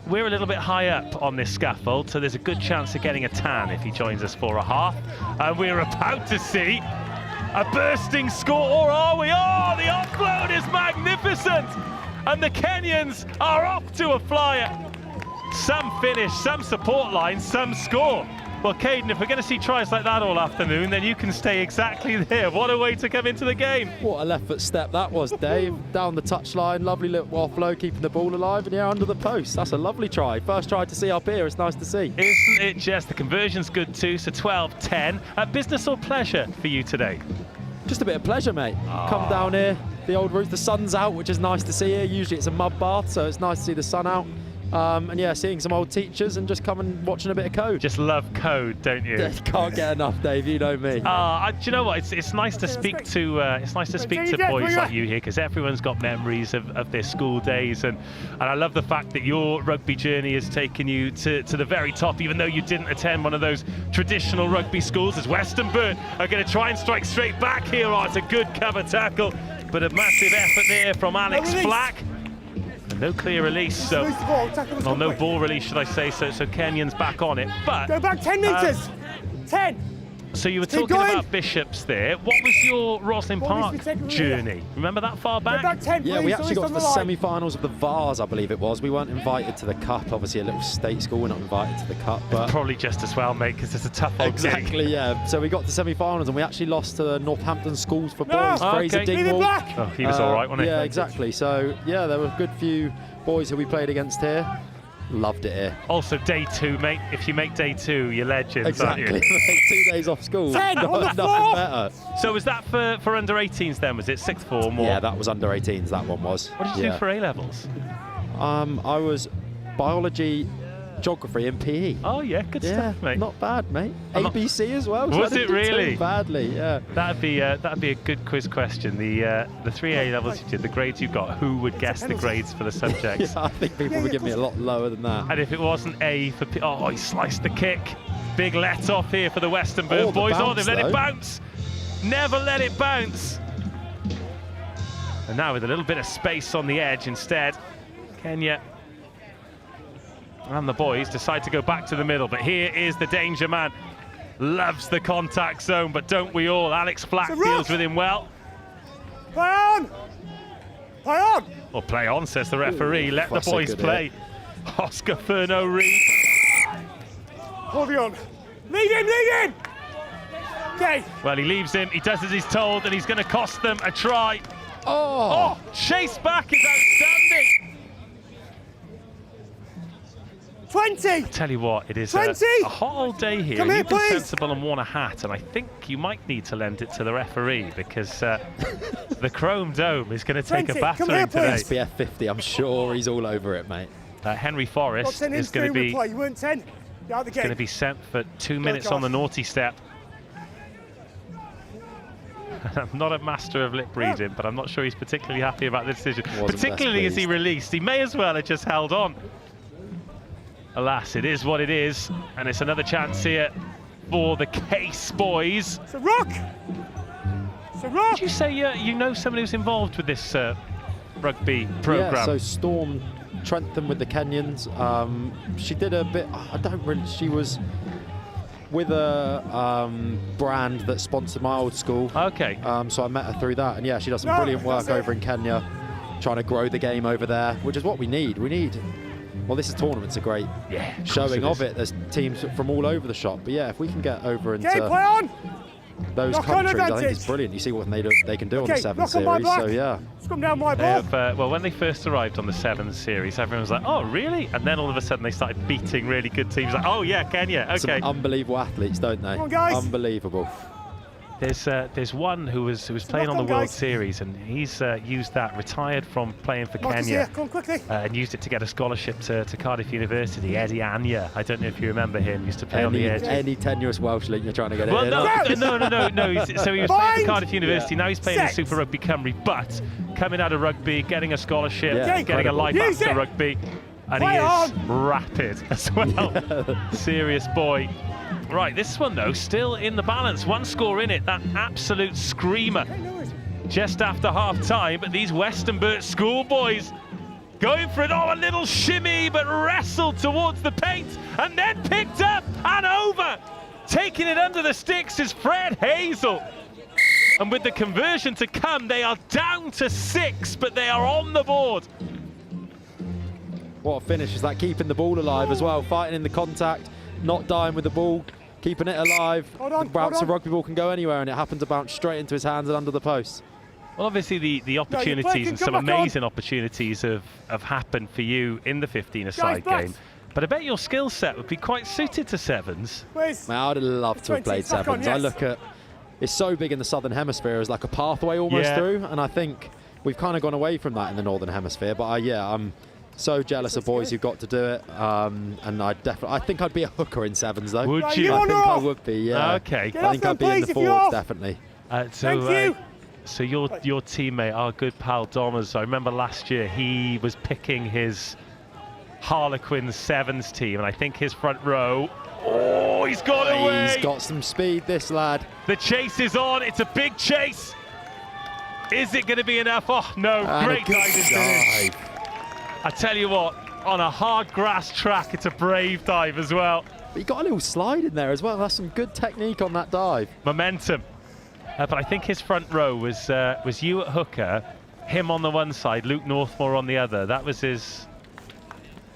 we're a little bit high up on this scaffold, so there's a good chance of getting a tan if he joins us for a half. And we're about to see a bursting score, or are we? Oh, the offload is magnificent! And the Kenyans are off to a flyer. Some finish, some support lines, some score. Well, Caden, if we're going to see tries like that all afternoon, then you can stay exactly there. What a way to come into the game. What a left foot step that was, Dave. Down the touchline, lovely little offload, keeping the ball alive, and yeah, under the post. That's a lovely try. First try to see up here, it's nice to see. Isn't it just? The conversion's good too, so 12-10. Business or pleasure for you today? Just a bit of pleasure, mate. Come down here, the old route, the sun's out, which is nice to see here. Usually it's a mud bath, so it's nice to see the sun out. And yeah, seeing some old teachers and just coming and watching a bit of code. Just love code, don't you? Can't get enough, Dave. You know me. Do you know what? It's nice to speak to boys like you here, because everyone's got memories of their school days, and I love the fact that your rugby journey has taken you to the very top, even though you didn't attend one of those traditional rugby schools. As Westonbirt are going to try and strike straight back here. Oh, it's a good cover tackle, but a massive effort there from Alex Black. No clear release, so no ball release, should I say? So Kenyans back on it, but go back 10 metres. 10. So you were talking about Bishops there. What was your Rosslyn Park journey? Remember that far back? Go back 10, yeah, we actually got to the line. semi-finals of the Vars, I believe it was. We weren't invited to the Cup. Obviously, a little state school, we're not invited to the Cup. But probably just as well, mate, because it's a tough old exactly, day. Yeah. So we got to semi-finals and we actually lost to Northampton Schools for boys. Fraser Dingwall. Oh, he was all right, wasn't he? Yeah, exactly. So yeah, there were a good few boys who we played against here. Loved it here. Also, day 2, mate. If you make day 2, you're legends, exactly. aren't you? 2 days off school. 10 on the nothing better. So was that for under 18s then? Was it 6th form? Or? Yeah, that was under 18s. That one was. What did you do for A levels? I was biology, geography and PE. Oh yeah, good stuff, mate. Not bad, mate. I'm ABC as well. So was I didn't it do really? too badly, yeah. That'd be a good quiz question. The 3 A levels you did, the grades you got. Who would guess the grades for the subjects? Yeah, I think people would give me a lot lower than that. And if it wasn't A for oh, he sliced the kick. Big let off here for the Westonbirt boys. Bounce, they've let it bounce. Never let it bounce. And now with a little bit of space on the edge instead, Kenya and the boys decide to go back to the middle. But here is the danger man. Loves the contact zone, but don't we all? Alex Flack deals with him well. Play on! Play on! Or play on, says the referee. Let the boys play. Oscar Furno-Reid. Hold on. Lead in, lead in! Okay. Well, he leaves him. He does as he's told, and he's going to cost them a try. Oh, chase back is outstanding. 20! I tell you what, it is 20! a hot old day here. Come here, You've been please. sensible and worn a hat, and I think you might need to lend it to the referee because the Chrome Dome is going to take a 20, come battering here, today. SPF 50, I'm sure he's all over it, mate. Henry Forrest Got 10 is going to be You weren't 10. You're out the game. going to be sent for 2 minutes on the naughty step. I'm not a master of lip reading, but I'm not sure he's particularly happy about the decision. Particularly as he released. He may as well have just held on. Alas, it is what it is, and it's another chance here for the Case boys. It's a rock! It's a rock! Did you say you know someone who's involved with this rugby programme? Yeah, so Storm Trentham with the Kenyans. She did a bit, she was with a brand that sponsored my old school. Okay. So I met her through that, and yeah, she does some brilliant work over in Kenya, trying to grow the game over there, which is what we need. Well, this tournament's a great showing of it. There's teams from all over the shop, but yeah, if we can get over into play on! those Knock on countries, I think advantage. it's brilliant. You see what they can do on the Okay, 7 knock on my series, block. so yeah. Scrum down my They ball. have, well, when they first arrived on the 7 series, everyone was like, oh, really? And then all of a sudden they started beating really good teams. Like, oh, yeah, Kenya, okay. Some unbelievable athletes, don't they? Come on, guys. Unbelievable. There's one who was playing on the World Series, and he's used that, retired from playing for Marcus Kenya, here, come on quickly. and used it to get a scholarship to Cardiff University. Eddie Anya, I don't know if you remember him, used to play on the edge. Any tenuous Welshling you're trying to get Well, in. no. So he was playing for Cardiff University. Yeah. Now he's playing in Super Rugby Cymru, but coming out of rugby, getting a scholarship, Yeah, getting a life Use after it. rugby, and Play he is on. rapid as well. Serious boy. Right, this one though, still in the balance. One score in it, that absolute screamer. Just after half time, but these Westonbirt schoolboys going for it. Oh, a little shimmy, but wrestled towards the paint and then picked up and over. Taking it under the sticks is Fred Hazel. And with the conversion to come, they are down to 6, but they are on the board. What a finish is that, keeping the ball alive as well, fighting in the contact, not dying with the ball, keeping it alive. The bounce of rugby ball can go anywhere, and it happened to bounce straight into his hands and under the post. Well, obviously the opportunities and some amazing opportunities have happened for you in the 15-a-side game. But I bet your skill set would be quite suited to 7s. Man, I'd have loved to have played 7s. I look at, it's so big in the Southern Hemisphere as like a pathway almost through, and I think we've kind of gone away from that in the Northern Hemisphere. But I'm so jealous of boys who've got to do it, and I think I'd be a hooker in 7s though. Would you? I think I would be, yeah. Okay. I think I'd be in the forwards, definitely. So your teammate, our good pal Domers, I remember last year he was picking his Harlequins 7s team, and I think his front row, oh, he's got away. He's got some speed, this lad. The chase is on, it's a big chase. Is it going to be enough? Oh no, great guidance. I tell you what, on a hard grass track, it's a brave dive as well. But he got a little slide in there as well. That's some good technique on that dive. Momentum. But I think his front row was you at hooker, him on the one side, Luke Northmore on the other. That was his...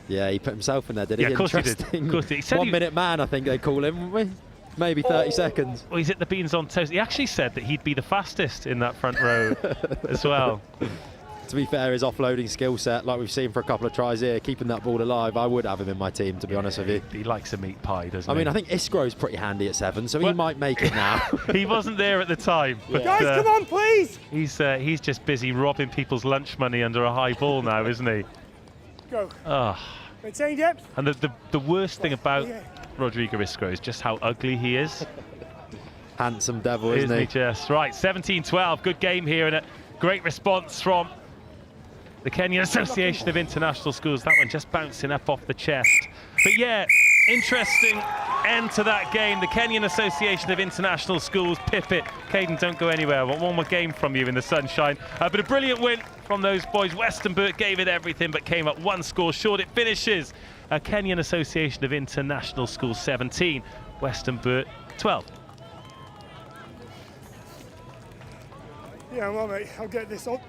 Yeah, he put himself in there, did he? Yeah, of course he did. Interesting. Of course he did. 1 minute man, I think they call him, wouldn't we? Maybe 30 seconds. Well, he's at the beans on toast. He actually said that he'd be the fastest in that front row as well. To be fair, his offloading skill set, like we've seen for a couple of tries here, keeping that ball alive, I would have him in my team, to be honest with you. He likes a meat pie, doesn't he? I mean, I think Isgro's pretty handy at 7, so he might make it now. He wasn't there at the time. But, Guys, come on, please! He's just busy robbing people's lunch money under a high ball now, isn't he? Go. Oh, Retain depth. And the worst thing about Rodrigo Isco is just how ugly he is. Handsome devil, isn't he? Just right. 17-12. Good game here, and a great response from the Kenyan Association of International Schools. That one just bouncing up off the chest. But yeah, interesting end to that game. The Kenyan Association of International Schools, pip it. Caden, don't go anywhere. I want one more game from you in the sunshine. But a brilliant win from those boys. Westonbirt gave it everything, but came up one score short. It finishes Kenyan Association of International Schools 17, Westonbirt 12. Yeah, well, mate, I'll get this on.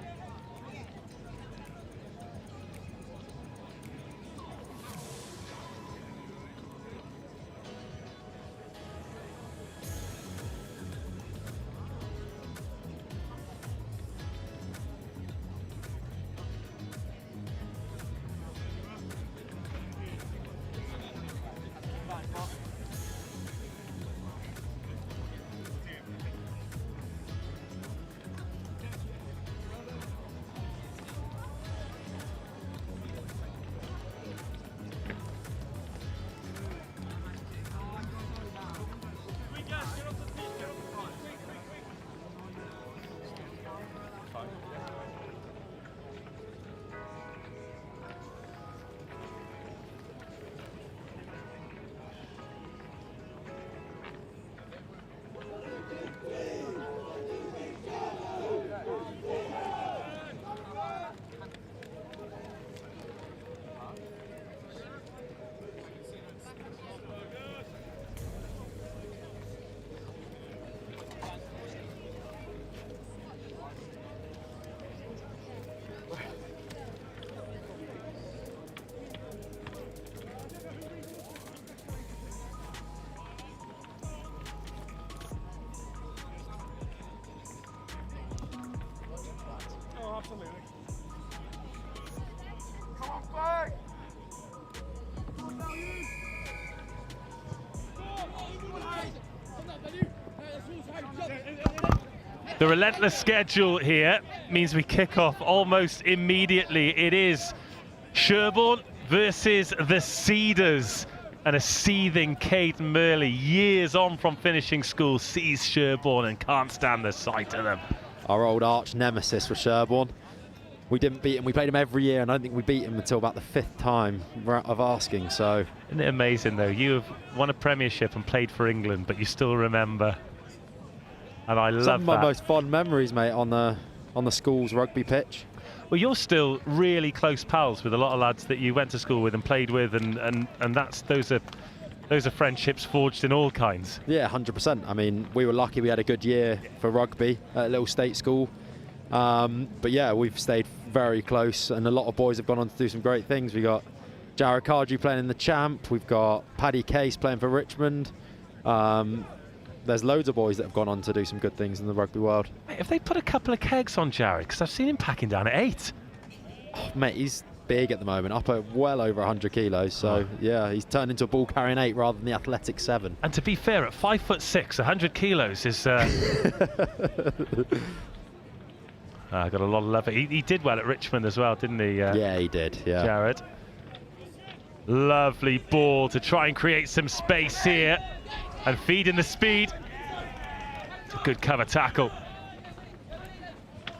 Absolutely. Come on, back! The relentless schedule here means we kick off almost immediately. It is Sherborne versus the Cedars. And a seething Caden Murley, years on from finishing school, sees Sherborne and can't stand the sight of them. Our old arch nemesis with Sherborne. We didn't beat him. We played him every year, and I don't think we beat him until about the 5th time of asking. So, isn't it amazing though? You have won a premiership and played for England, but you still remember. And I love that. Some of my most fond memories, mate, on the school's rugby pitch. Well, you're still really close pals with a lot of lads that you went to school with and played with, and those are friendships forged in all kinds. Yeah, 100%. I mean, we were lucky we had a good year for rugby at a little state school. But yeah, we've stayed very close, and a lot of boys have gone on to do some great things. We got Jared Cardew playing in the Champ. We've got Paddy Case playing for Richmond. There's loads of boys that have gone on to do some good things in the rugby world. Mate, have they put a couple of kegs on Jared? Because I've seen him packing down at 8. Oh, mate, he's big at the moment, up at well over 100 kilos. So yeah, he's turned into a ball carrying 8 rather than the athletic 7. And to be fair, at 5'6", 100 kilos is. I got a lot of love. He did well at Richmond as well, didn't he? Yeah, he did. Yeah. Jared. Lovely ball to try and create some space here and feed in the speed. It's a good cover tackle.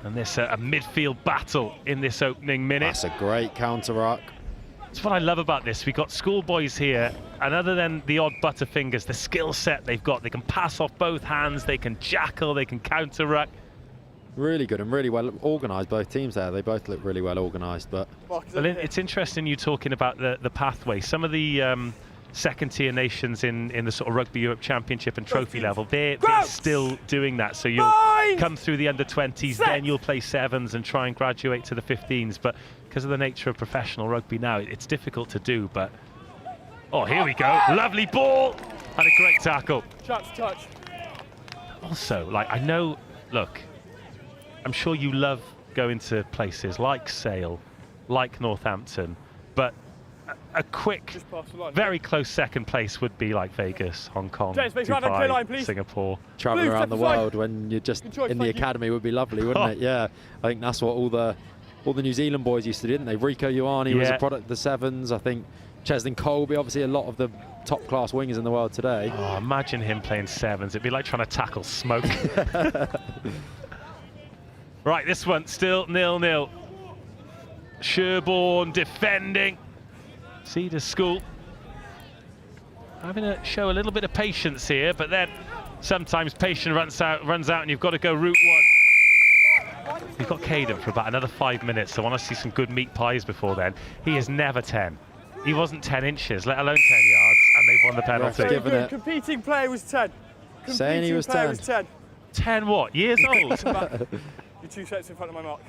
And this a midfield battle in this opening minute. That's a great counter-ruck. That's what I love about this. We've got schoolboys here, and other than the odd butterfingers, the skill set they've got, they can pass off both hands, they can jackal, they can counter-ruck. Really good and really well organised, both teams there. They both look really well organised. But well, it's interesting you talking about the pathway. Some of the second-tier nations in the sort of Rugby Europe Championship and trophy level, they're still doing that. So you'll come through the under-20s, then you'll play 7s and try and graduate to the 15s. But because of the nature of professional rugby now, it's difficult to do. But oh, here we go. Lovely ball and a great tackle. Touch. Also, like, I know, look, I'm sure you love going to places like Sale, like Northampton, but a quick, very close second place would be like Vegas, Hong Kong, Dubai, Singapore. Traveling around the world when you're just in the academy would be lovely, wouldn't it? Yeah, I think that's what all the New Zealand boys used to do, didn't they? Rico Ioane was a product of the 7s. I think Cheslin Colby, obviously a lot of the top-class wingers in the world today. Oh, imagine him playing sevens. It'd be like trying to tackle smoke. Right, this one still 0-0. Sherborne defending. Cedars School having to show a little bit of patience here, but then sometimes patience runs out and you've got to go route one. You've got Caden for about another 5 minutes, so I want to see some good meat pies before then. He is never 10. He wasn't 10 inches, let alone 10 yards, and they've won the penalty. Very good. Competing player was 10. Saying he was 10. 10 what? Years old? You're 2 sets in front of my mark.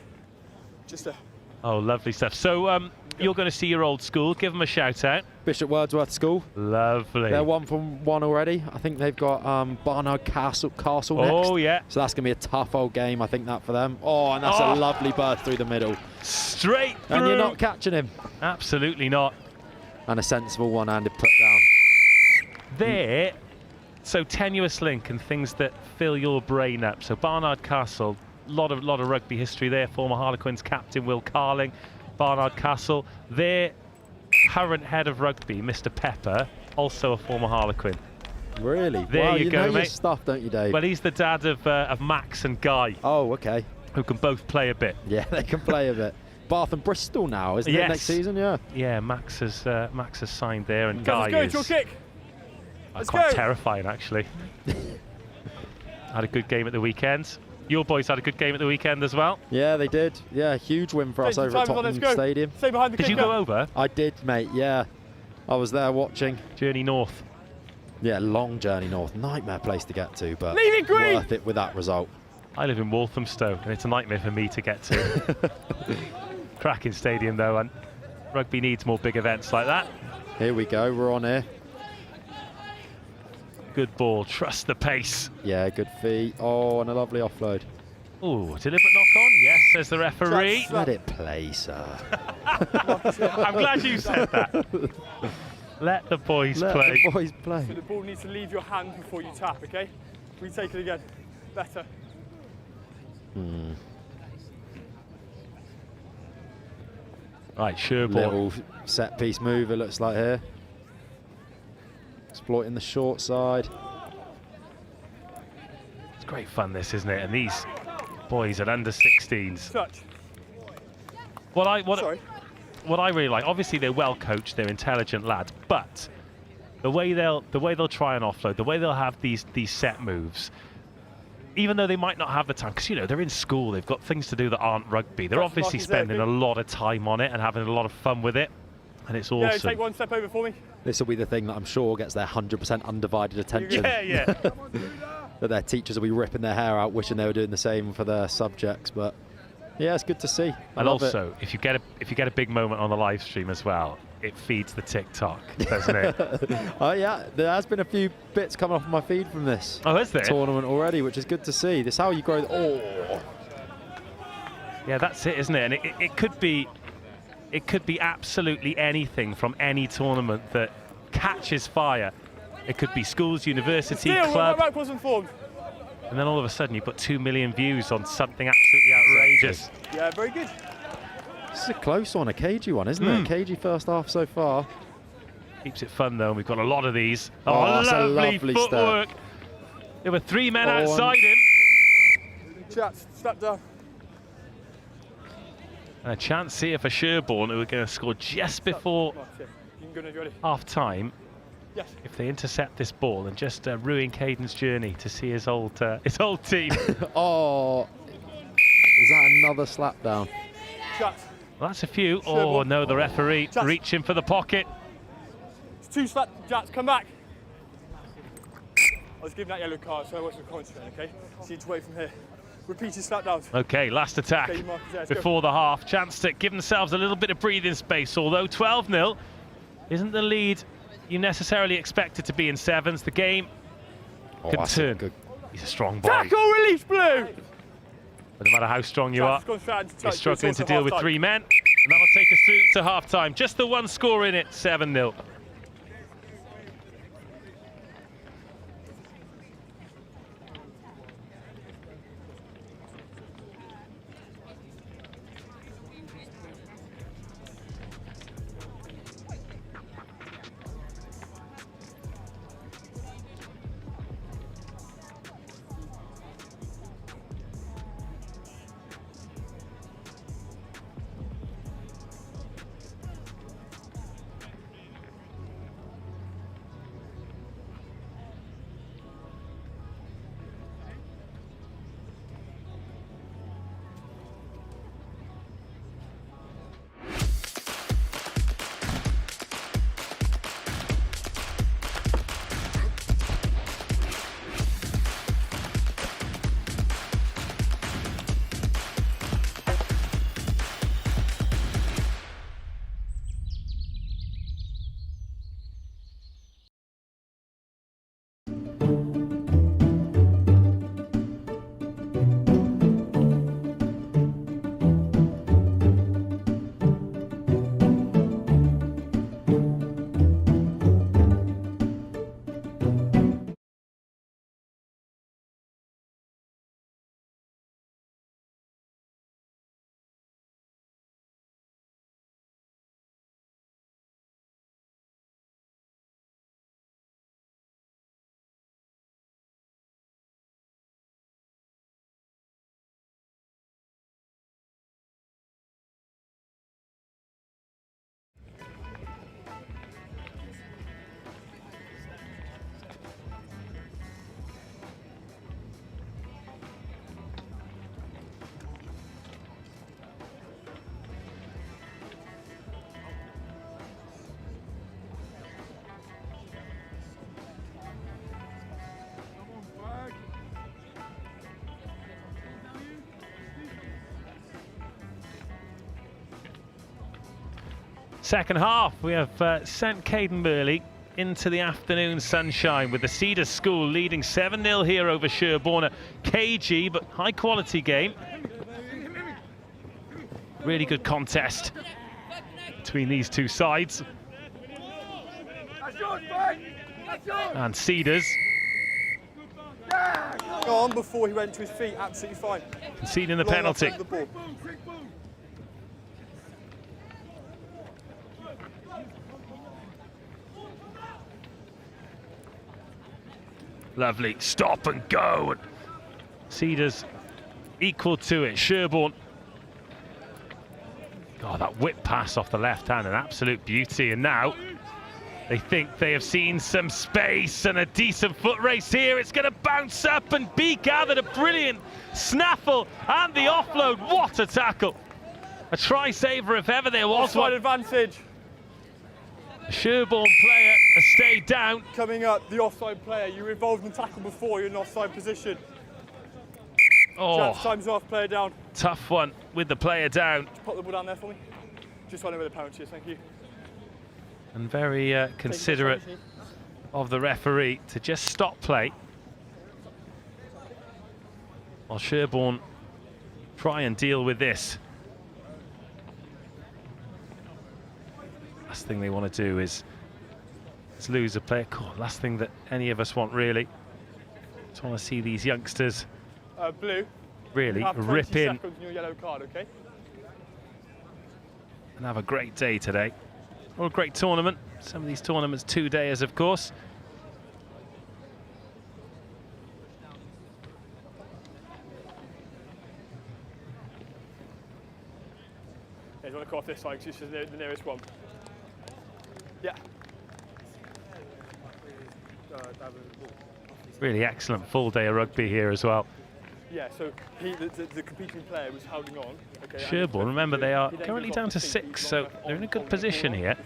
Just a... Oh, lovely stuff. So you're going to see your old school. Give them a shout out. Bishop Wordsworth School. Lovely. They're 1 from 1 already. I think they've got Barnard Castle next. Oh, yeah. So that's going to be a tough old game, I think, that for them. Oh, and that's a lovely burst through the middle. Straight through. And you're not catching him. Absolutely not. And a sensible one-handed put down. There, so tenuous link and things that fill your brain up. So Barnard Castle, lot of rugby history there. Former Harlequins captain Will Carling, Barnard Castle. Their current head of rugby, Mr. Pepper, also a former Harlequin. Really? There wow, you go, know mate. Your stuff, don't you, Dave? Well, he's the dad of Max and Guy. Oh, okay. Who can both play a bit. Yeah, they can play a bit. Bath and Bristol now, isn't it, next season? Yeah. Yeah, Max has signed there, and Guy Let's go, is kick. quite terrifying, actually. Had a good game at the weekend. Your boys had a good game at the weekend as well. Yeah, they did. Yeah, huge win for us over at Tottenham Stadium. Stay behind the Did you go over? I did, mate. Yeah, I was there watching. Journey north. Yeah, long journey north. Nightmare place to get to, but Leave it green. worth it with that result. I live in Walthamstow, and it's a nightmare for me to get to. Cracking stadium though, and rugby needs more big events like that. Here we go, we're on here. Good ball, trust the pace. Yeah, good feet. Oh, and a lovely offload. Oh, deliberate knock on, yes, says the referee. Let it play, sir. I'm glad you said that. Let the boys play. Let the boys play. So the ball needs to leave your hand before you tap, okay? Retake it again. Better. Right, Sherborne. Little set piece move, it looks like here. Exploiting the short side. It's great fun, this, isn't it? And these boys at under 16s. Touch. What I really like, obviously they're well coached, they're intelligent lads, but the way they'll try and offload, the way they'll have these set moves, even though they might not have the time, because, you know, they're in school, they've got things to do that aren't rugby. They're obviously spending a lot of time on it and having a lot of fun with it, and it's awesome. Yeah, take one step over for me. This will be the thing that I'm sure gets their 100% undivided attention. Yeah. That their teachers will be ripping their hair out, wishing they were doing the same for their subjects. But yeah, it's good to see. And also, if you get a big moment on the live stream as well, it feeds the TikTok, doesn't it? Oh yeah, there has been a few bits coming off my feed from this tournament already, which is good to see. This is how you grow. Yeah, that's it, isn't it? And it could be absolutely anything from any tournament that catches fire. It could be schools, university, club. My back wasn't formed. And then all of a sudden you put 2 million views on something absolutely outrageous. Yeah, very good. This is a close one, a cagey one, isn't it? Cagey first half so far. Keeps it fun though, and we've got a lot of these. That's a lovely footwork. step. There were 3 men outside him. Chats, step down. And a chance here for Sherborne, who are going to score just before half time. Yes. If they intercept this ball and just ruin Caden's journey to see his old team. Oh, is that another slap down? Chats. Well, that's a few. Oh no, the referee reaching for the pocket. It's 2 slap. Jats, come back. I was giving that yellow card, so I wasn't concentrating. Okay. So you need to wait from here. Repeated slap downs. Okay, last attack before the half. Chance to give themselves a little bit of breathing space, although 12-0 isn't the lead you necessarily expect it to be in sevens. The game can turn. He's a strong boy. Tackle, release, blue! But no matter how strong you are, you're struggling to deal with 3 men. And that'll take us through to half-time. Just the one score in it, 7-0. Second half, we have sent Caden Burley into the afternoon sunshine with the Cedars School leading 7-0 here over Sherborne. A cagey but high quality game. Really good contest between these two sides. And Cedars on before he went to his feet, absolutely fine. conceding the penalty. Lovely stop and go. Cedars equal to it. Sherborne. Oh, that whip pass off the left hand, an absolute beauty. And now they think they have seen some space and a decent foot race here. It's going to bounce up and be gathered. A brilliant snaffle and the offload. What a tackle. A try saver if ever there was one. Advantage. The Sherborne player has stayed down. Coming up, the offside player. You were involved in the tackle before, you're in offside position. Oh, time's off, player down. Tough one with the player down. Just pop the ball down there for me. Just so I know where the penalty is, thank you. And very considerate of the referee to just stop play while Sherborne try and deal with this. Last thing they want to do is lose a player. Last thing that any of us want, really. Just want to see these youngsters Blue, really you have 20 rip in seconds in your yellow card, okay? and have a great day today. Or a great tournament. Some of these tournaments 2-dayers, of course. Yeah, you want to call off this side because this is the nearest one. Yeah. Really excellent full day of rugby here as well. Yeah, so the competing player was holding on. Okay, Sherborne, remember, they are currently down to 6, so they're in a good position here.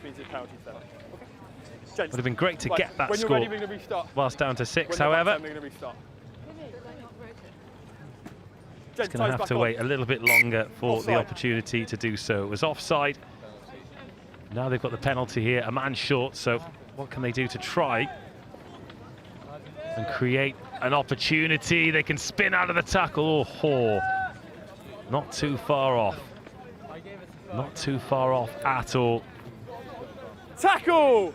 Would have been great to get that score whilst down to 6, however. Just going to have to wait a little bit longer for the opportunity to do so. It was offside. Now they've got the penalty here, a man short, so what can they do to try and create an opportunity? They can spin out of the tackle. Oh, not too far off. Not too far off at all. Tackle!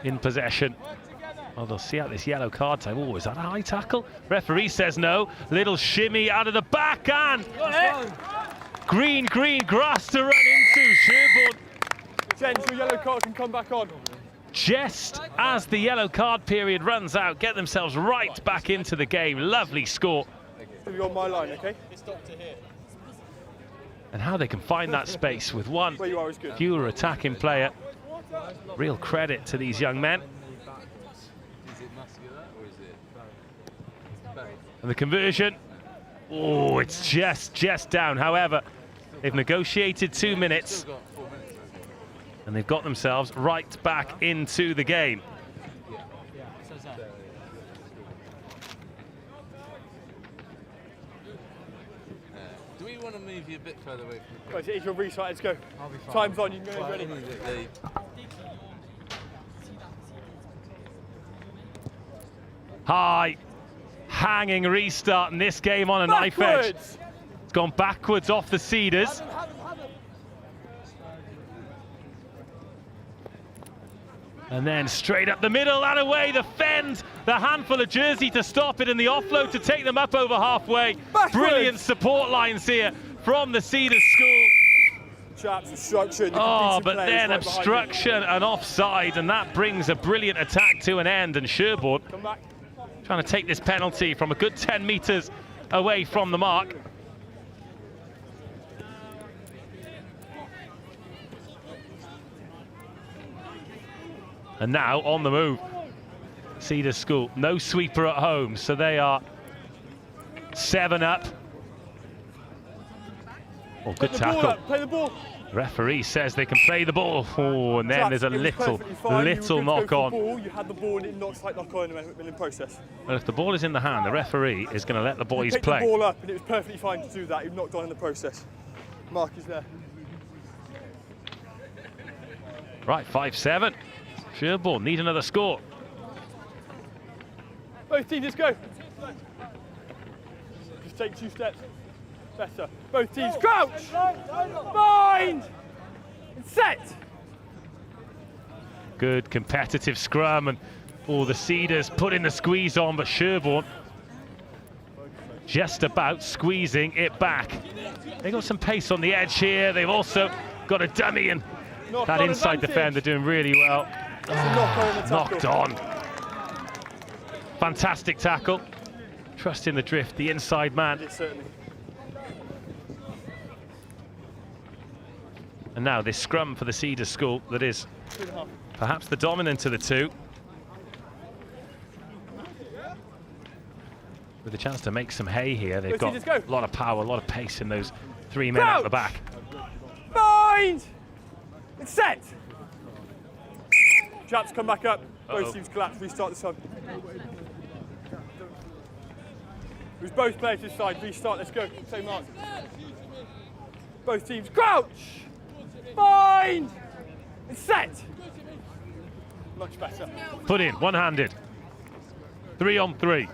In possession. Oh, they'll see out this yellow card time. Oh, is that a high tackle? Referee says no. Little shimmy out of the backhand. Green grass to run into. Sherborne. Jens, your yellow card can come back on. Just as the yellow card period runs out, get themselves right back into the game. Lovely score. You're on my line, okay? And how they can find that space with one fewer attacking player. Real credit to these young men. And the conversion, oh, it's just down. However, they've negotiated 2 minutes and they've got themselves right back into the game. Do we want to move you a bit further away from the Right, it's your restart, let's go. I'll be fine. Time's on, you can go ready. High, hanging restart in this game on a knife edge. It's gone backwards off the Cedars. And then straight up the middle and away, the fend, the handful of jersey to stop it and the offload to take them up over halfway. Brilliant support lines here from the Cedars School. Oh, but then obstruction and offside, and that brings a brilliant attack to an end. And Sherborne trying to take this penalty from a good 10 metres away from the mark. And now on the move, Cedars School, no sweeper at home, so they are 7 up. Oh, good tackle. Play the ball. Referee says they can play the ball. Oh, and then there's a little knock on. You had the ball and it knocks like knock on in the process. Well, if the ball is in the hand, the referee is going to let the boys play. play. The ball up and it was perfectly fine to do that. You knocked on in the process. Mark is there. Right, 5-7. Sherborne need another score. Both teams, let's go. Just take 2 steps. Better. Both teams, crouch! Bind! And set! Good competitive scrum, and all the Cedars putting the squeeze on, but Sherborne just about squeezing it back. They got some pace on the edge here. They've also got a dummy, and that inside defender doing really well. Knocked on. Fantastic tackle. Trusting the drift, the inside man. And now this scrum for the Cedars school that is perhaps the dominant of the two. With a chance to make some hay here. They've got a lot of power, a lot of pace in those 3 men out the back. Bind! And set! Chaps, come back up. Both teams collapse, restart the sun. It was both players this side, restart, let's go. Same mark. Both teams, crouch! Bind! And set! Much better. Put in, one-handed. 3 on 3.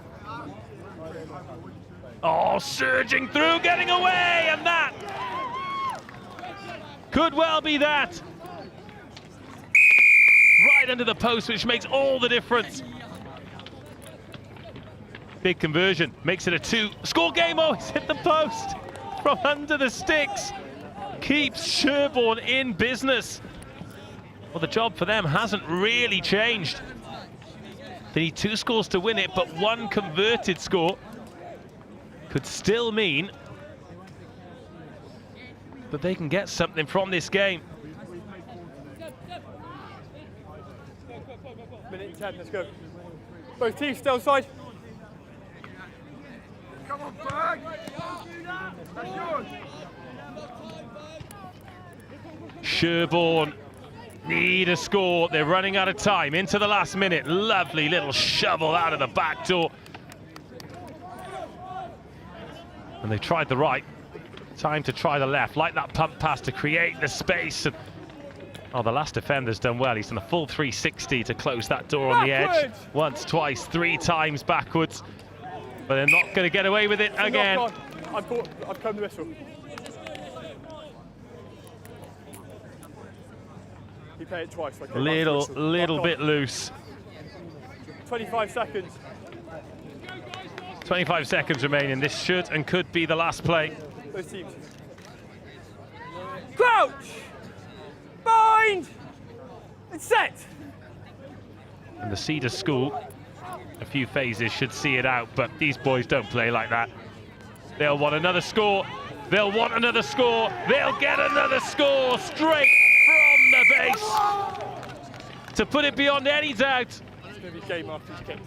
Oh, surging through, getting away, and that could well be that. Right under the post, which makes all the difference. Big conversion, makes it a 2-score game. Oh, he's hit the post from under the sticks. Keeps Sherborne in business. Well, the job for them hasn't really changed. They need 2 scores to win it, but 1 converted score could still mean that they can get something from this game. Minute 10, let's go. Both teams still side. Come on, Berg! Sherborne need a score. They're running out of time. Into the last minute. Lovely little shovel out of the back door. And they tried the right. Time to try the left. Like that pump pass to create the space. And oh, the last defender's done well. He's done a full 360 to close that door on the edge. Once, twice, 3 times backwards. But they're not going to get away with it again. I've come the whistle. You play it twice. Okay, Little bit loose. 25 seconds. 25 seconds remaining. This should and could be the last play. Those teams. Crouch! Bind! And set! And the Cedars school, a few phases should see it out, but these boys don't play like that. They'll want another score. They'll want another score. They'll get another score straight from the base to put it beyond any doubt. It's going to be game after his kick.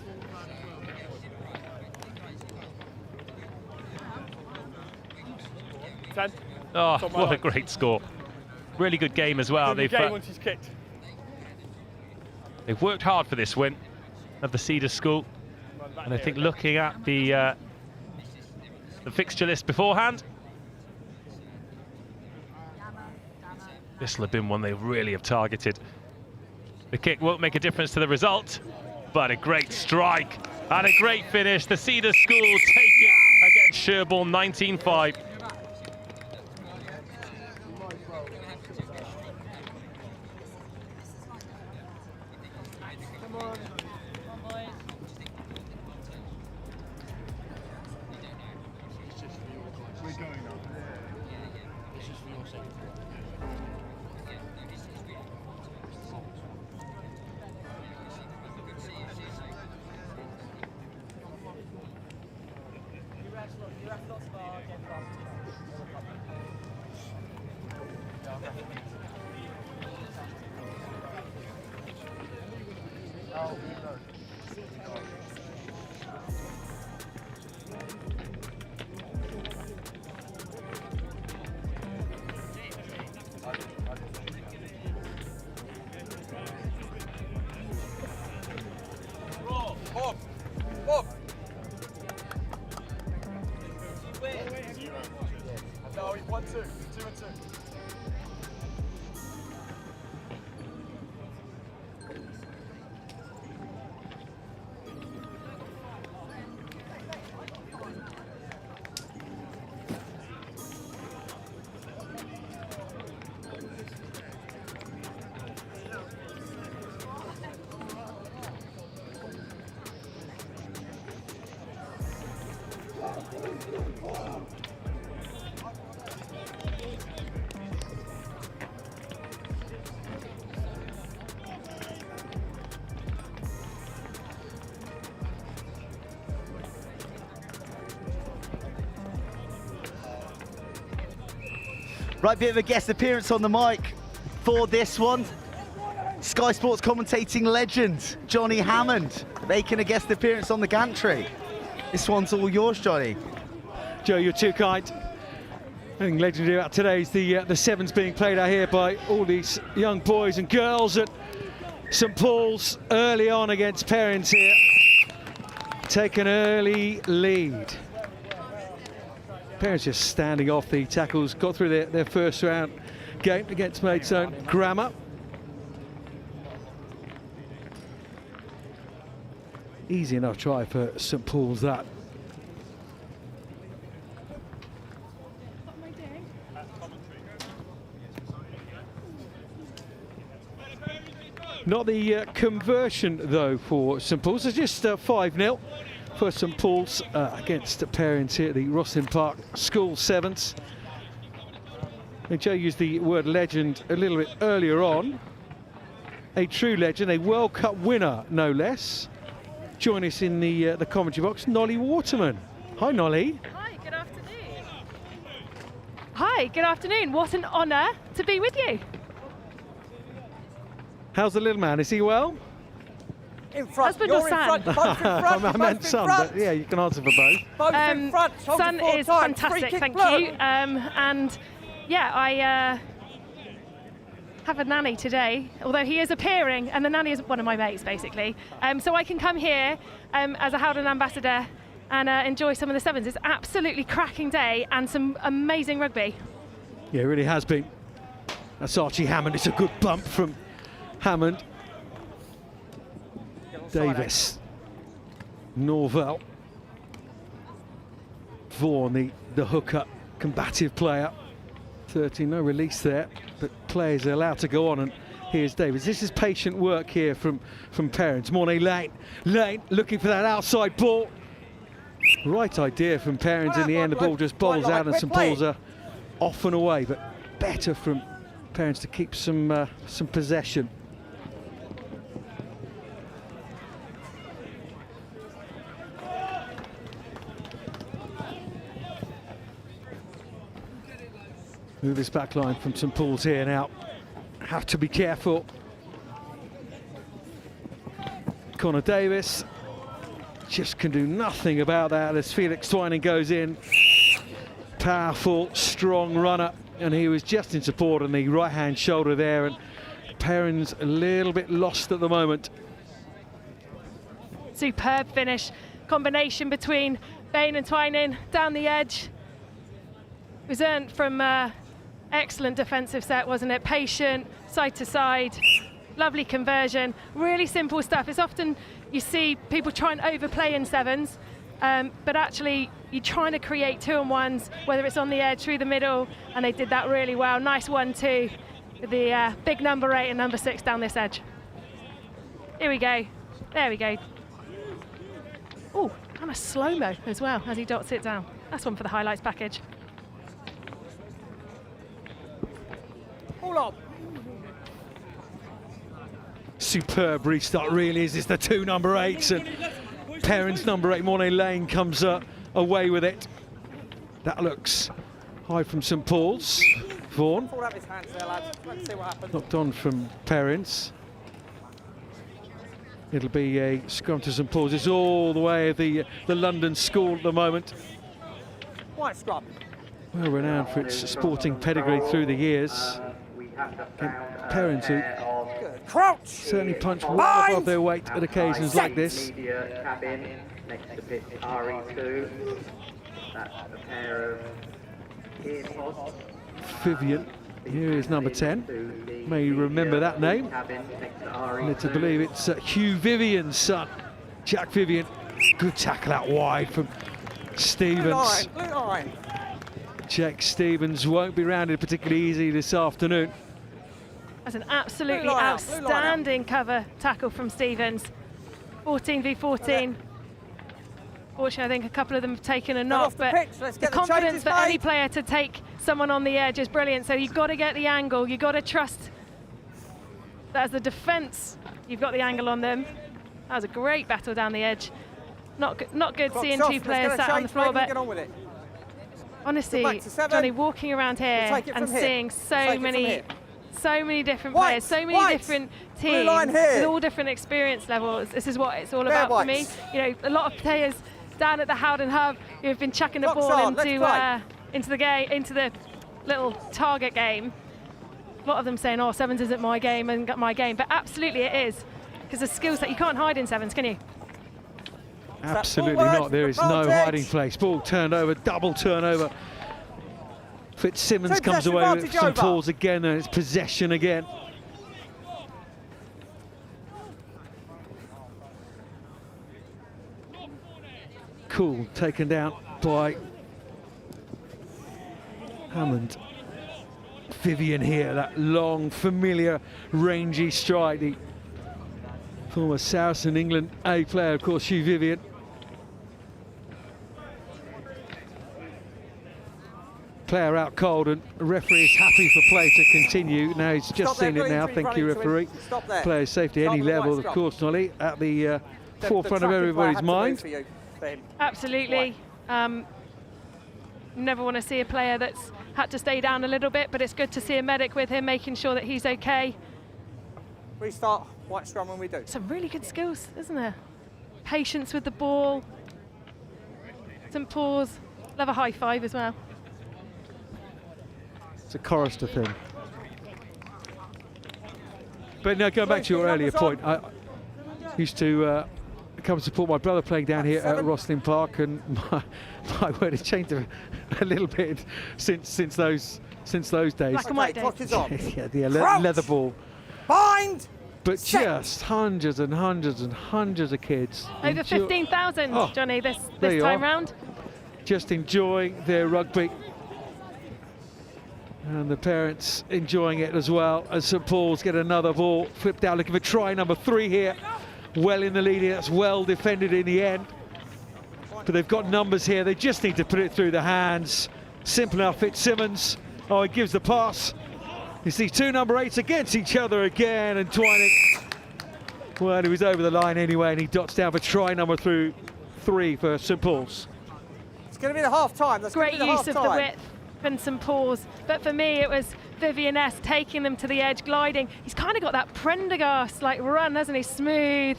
Oh, what a great score. Really good game as well. They've worked hard for this win of the Cedars school. And I think looking at the fixture list beforehand, this will have been one they really have targeted. The kick won't make a difference to the result, but a great strike and a great finish. The Cedars school take it against Sherborne 19-5. Darby. 1, 2. 2 and 2. Right, bit of a guest appearance on the mic for this one. Sky Sports commentating legend, Johnny Hammond, making a guest appearance on the gantry. This one's all yours, Johnny. Joe, you're too kind. Anything legendary about today is the sevens being played out here by all these young boys and girls at St Paul's early on against Perins here. Take an early lead. Perins just standing off the tackles, got through their first round game against Maidstone Grammar. Easy enough try for St Paul's, that. Not the conversion, though, for St Paul's. It's just 5-0 for St Paul's against Perins here at the Rosslyn Park School Sevens. And Joe used the word legend a little bit earlier on. A true legend, a World Cup winner, no less. Join us in the commentary box, Nolly Waterman. Hi, Nolly. Hi, good afternoon. Hi, good afternoon. What an honour to be with you. How's the little man? Is he well? In front. Husband You're or in son? front. Both in front. I meant son, but yeah, you can answer for both. Both in front. Hold Son it 4 is times. fantastic, Free kick thank blow. you. And yeah, I have a nanny today, although he is appearing, and the nanny is one of my mates, basically. So I can come here as a Howden ambassador and enjoy some of the sevens. It's absolutely cracking day and some amazing rugby. Yeah, it really has been. That's Archie Hammond. It's a good bump from Hammond. Davis, Norvell, Vaughan, the hooker, combative player. 13, no release there, but players are allowed to go on, and here's Davis. This is patient work here from Perins. Mornay Lane looking for that outside ball. Right idea from Perins. In the end, the ball just bowls out and St Paul's are off and away, but better from Perins to keep some possession. Move this back line from St Paul's here now. Have to be careful. Connor Davis just can do nothing about that as Felix Twining goes in. Powerful, strong runner, and he was just in support on the right-hand shoulder there, and Perins a little bit lost at the moment. Superb finish, combination between Bain and Twining down the edge. It was earned from excellent defensive set, wasn't it? Patient, side to side, lovely conversion, really simple stuff. It's often you see people try and overplay in sevens, but actually you're trying to create 2-on-1s, whether it's on the edge, through the middle, and they did that really well. Nice 1-2 with the big number 8 and number 6 down this edge. Here we go, there we go. Oh, and a slow-mo as well as he dots it down. That's one for the highlights package. Hold on. Superb restart, really is. It's the 2 number 8s, and Perins number 8, Mornay Lane, comes away with it. That looks high from St Paul's. Vaughan. Fall out his hands there, lads. Let's see what happens. Knocked on from Perins. It'll be a scrum to St Paul's. It's all the way of the London school at the moment. White scrum. Well renowned for its sporting pedigree through the years. Perins, who Crouch. certainly punch well above their weight at occasions like this. Media cabin next to pitch RE2. That's a pair of Vivian. Here is number 10. May you remember that name. Led to believe it's Hugh Vivian's son, Jack Vivian. Good tackle out wide from Stevens. Blue line. Jack Stevens won't be rounded particularly easy this afternoon. That's an absolutely outstanding cover tackle from Stevens. 14 v 14. Fortunately, I think a couple of them have taken a knock, but the confidence for any player to take someone on the edge is brilliant. So you've got to get the angle. You've got to trust that as the defence, you've got the angle on them. That was a great battle down the edge. Not good seeing two players sat on the floor, but honestly, Johnny, walking around here and seeing so many different players, so many different teams with all different experience levels. This is what it's all about for me. You know, a lot of players down at the Howden Hub who have been chucking the ball into the little target game. A lot of them saying, "Oh, sevens isn't my game and got my game," but absolutely it is, because the skills that you can't hide in sevens, can you? Absolutely not. There is no hiding place. Ball turned over, double turnover. Fitzsimmons comes away with some balls again, and it's possession again. Cool, taken down by Hammond. Vivian here, that long, familiar, rangy strike. The former Saracen England A player, of course, Hugh Vivian. Player out cold, and the referee is happy for play to continue. Now he's just seen it now. Thank you, referee. Player safety any level, of course, Nolly, at the forefront of everybody's mind. Absolutely. Never want to see a player that's had to stay down a little bit, but it's good to see a medic with him, making sure that he's okay. Restart, white scrum when we do. Some really good skills, isn't there? Patience with the ball. St Paul's, love a high five as well. It's a chorister thing. But now, going back to your earlier point, I used to come and support my brother playing down here at Rosslyn Park, and my word has changed a little bit since those days. Black and white days. Yeah, the leather ball. Bind! But just hundreds and hundreds and hundreds of kids. Over 15,000, Johnny, this time round. Just enjoying their rugby. And the parents enjoying it as well, as St Paul's get another ball flipped out, looking for try number 3 here. Well in the lead here, that's well defended in the end. But they've got numbers here, they just need to put it through the hands. Simple enough. Fitzsimmons, he gives the pass. You see two number 8s against each other again, and Twining, well, he was over the line anyway, and he dots down for try number 3 for St Paul's. It's going to be the half time. That's great use of the width from St Paul's, but for me it was Vivian S taking them to the edge, gliding. He's kind of got that Prendergast like run, hasn't he? Smooth,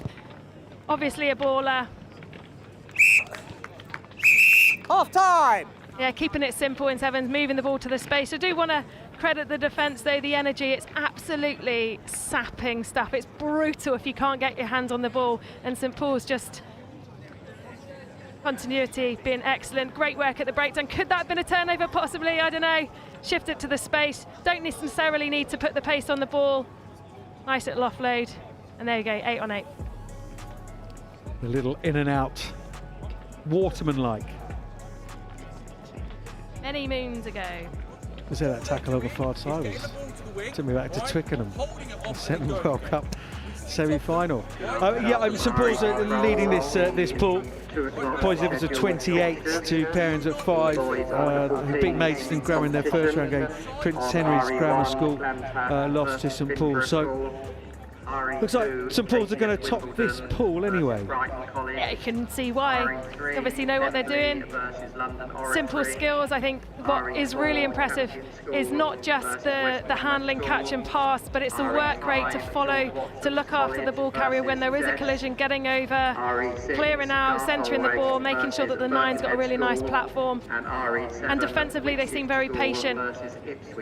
obviously a baller. Half time. Yeah, keeping it simple in sevens, moving the ball to the space. I do want to credit the defence though, the energy. It's absolutely sapping stuff. It's brutal if you can't get your hands on the ball, and St Paul's just continuity being excellent. Great work at the breakdown. Could that have been a turnover? Possibly, I don't know. Shift it to the space. Don't necessarily need to put the pace on the ball. Nice little offload. And there you go, 8 on 8. A little in and out, Waterman-like. Many moons ago. Was there that tackle over far side? Took me back to Twickenham, the Second World Cup semi-final. St Paul's are leading this pool. Points difference of 28 to Perins at 5. Who beat Maidstone Grammar in their first round game. Prince Henry's Grammar School lost to St Paul's. So looks like St Paul's are going to top this pool anyway. Yeah, you can see why. Obviously know what they're doing. Simple skills. I think what is really impressive is not just the handling, catch and pass, but it's the work rate to follow, to look after the ball carrier when there is a collision, getting over, clearing out, centering the ball, making sure that the nine's got a really nice platform. And defensively they seem very patient,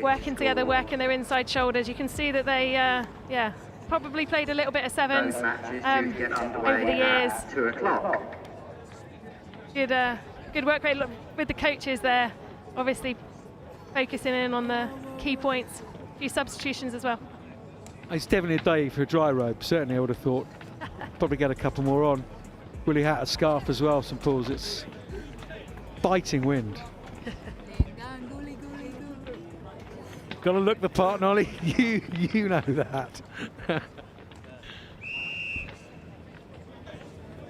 working together, working their inside shoulders. You can see that they, probably played a little bit of sevens over the years. Good work rate with the coaches there. Obviously focusing in on the key points. A few substitutions as well. It's definitely a day for a dry robe, certainly I would have thought. Probably get a couple more on. Willie hat, a scarf as well, St Paul's. It's biting wind. Got to look the part, Nolly. You know that.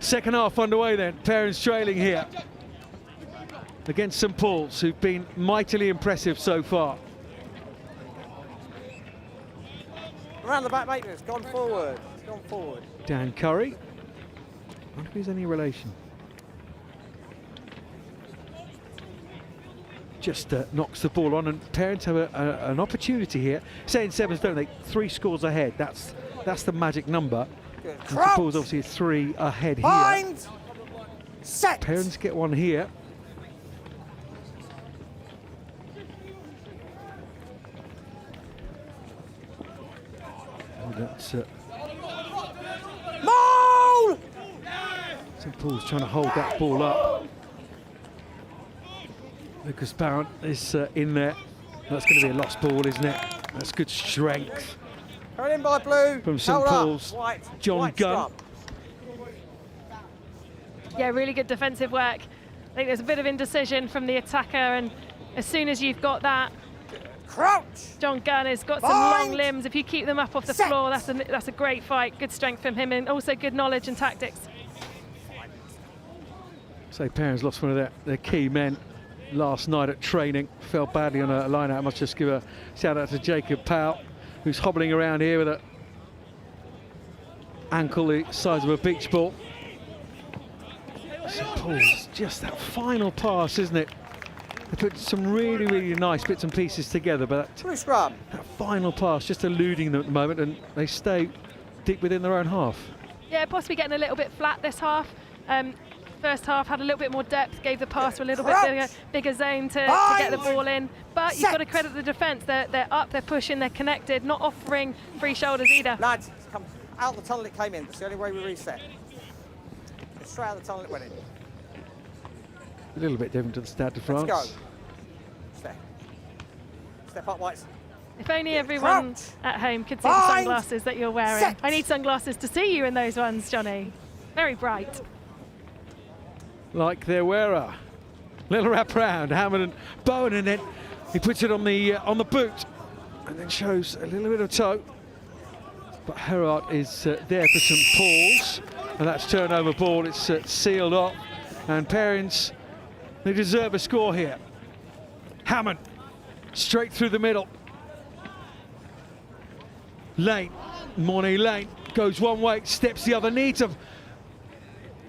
Second half underway then. Perins trailing here against St Paul's, who've been mightily impressive so far. Around the back, mate. It's gone forward. It's gone forward. Dan Curry. I wonder if he's any relation. Just knocks the ball on, and Perins have an opportunity here. Saying sevens, don't they? 3 scores ahead. That's the magic number. St Paul's obviously 3 ahead here. Bind. Set. Perins get one here. That's Maul! St Paul's trying to hold that ball up. Lucas Barron is in there. That's going to be a lost ball, isn't it? That's good strength. Carried in by Blue. From St Paul's, John Gunn. Yeah, really good defensive work. I think there's a bit of indecision from the attacker, and as soon as you've got that, crouch. John Gunn has got some long limbs. If you keep them up off the floor, that's a great fight. Good strength from him, and also good knowledge and tactics. So Perins lost one of their key men last night at training. Fell badly on a line out. I must just give a shout out to Jacob Powell, who's hobbling around here with an ankle the size of a beach ball. St Paul's, just that final pass, isn't it? They put some really, really nice bits and pieces together, but that final pass just eluding them at the moment, and they stay deep within their own half. Yeah, possibly getting a little bit flat this half. First half had a little bit more depth, gave the pass to a little bit bigger zone to get the ball in. But you've got to credit the defence. They're up, they're pushing, they're connected, not offering free shoulders either. Lads, come out the tunnel it came in. That's the only way we reset. Straight out the tunnel it went in. A little bit different to the Stade de France. Let's go. Step up, Whites. If only everyone at home could see the sunglasses that you're wearing. I need sunglasses to see you in those ones, Johnny. Very bright. Like their wearer. Little wrap round, Hammond and Bowen, and then he puts it on the boot, and then shows a little bit of toe. But Herart is there for St Paul's, and that's turnover ball. It's sealed off, and Perins, they deserve a score here. Hammond, straight through the middle. Lane, Mornay Lane goes one way, steps the other, needs a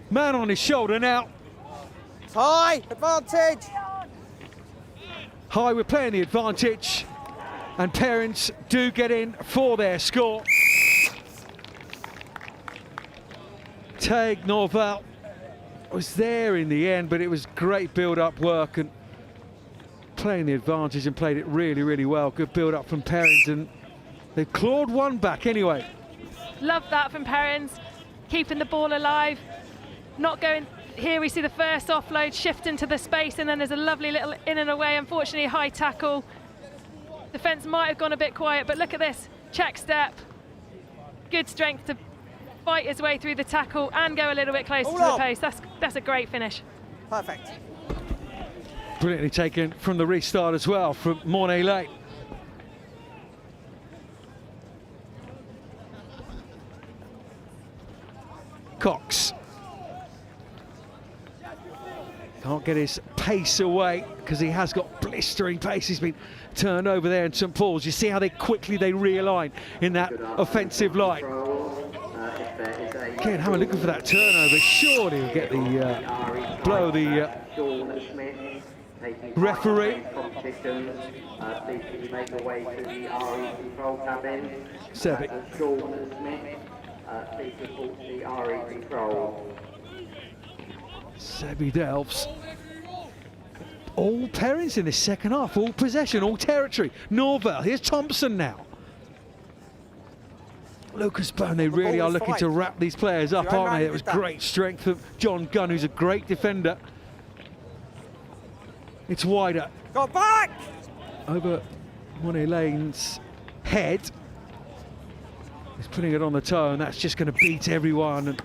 man on his shoulder now. High, advantage. High, we're playing the advantage, and Perins do get in for their score. Tague Norval was there in the end, but it was great build-up work and playing the advantage, and played it really, really well. Good build-up from Perins, and they've clawed one back anyway. Love that from Perins, keeping the ball alive, not going. Here we see the first offload shift into the space, and then there's a lovely little in and away. Unfortunately, a high tackle. Defence might have gone a bit quiet, but look at this. Check step. Good strength to fight his way through the tackle and go a little bit closer to the post. That's a great finish. Perfect. Brilliantly taken from the restart as well from Mornay Lane. Cox. Can't get his pace away because he has got blistering pace. He's been turned over there in St Paul's. You see how quickly they realign in that offensive line. Again, Hammer looking for that turnover. Surely he'll get the blow of the referee. Sebi Delves. All Perins in this second half, all possession, all territory. Norval, here's Thompson now. Lucas Byrne, they really are looking to wrap these players up, aren't they? It was great strength of John Gunn, who's a great defender. It's wider. Go back! over Monet Lane's head. He's putting it on the toe, and that's just going to beat everyone. And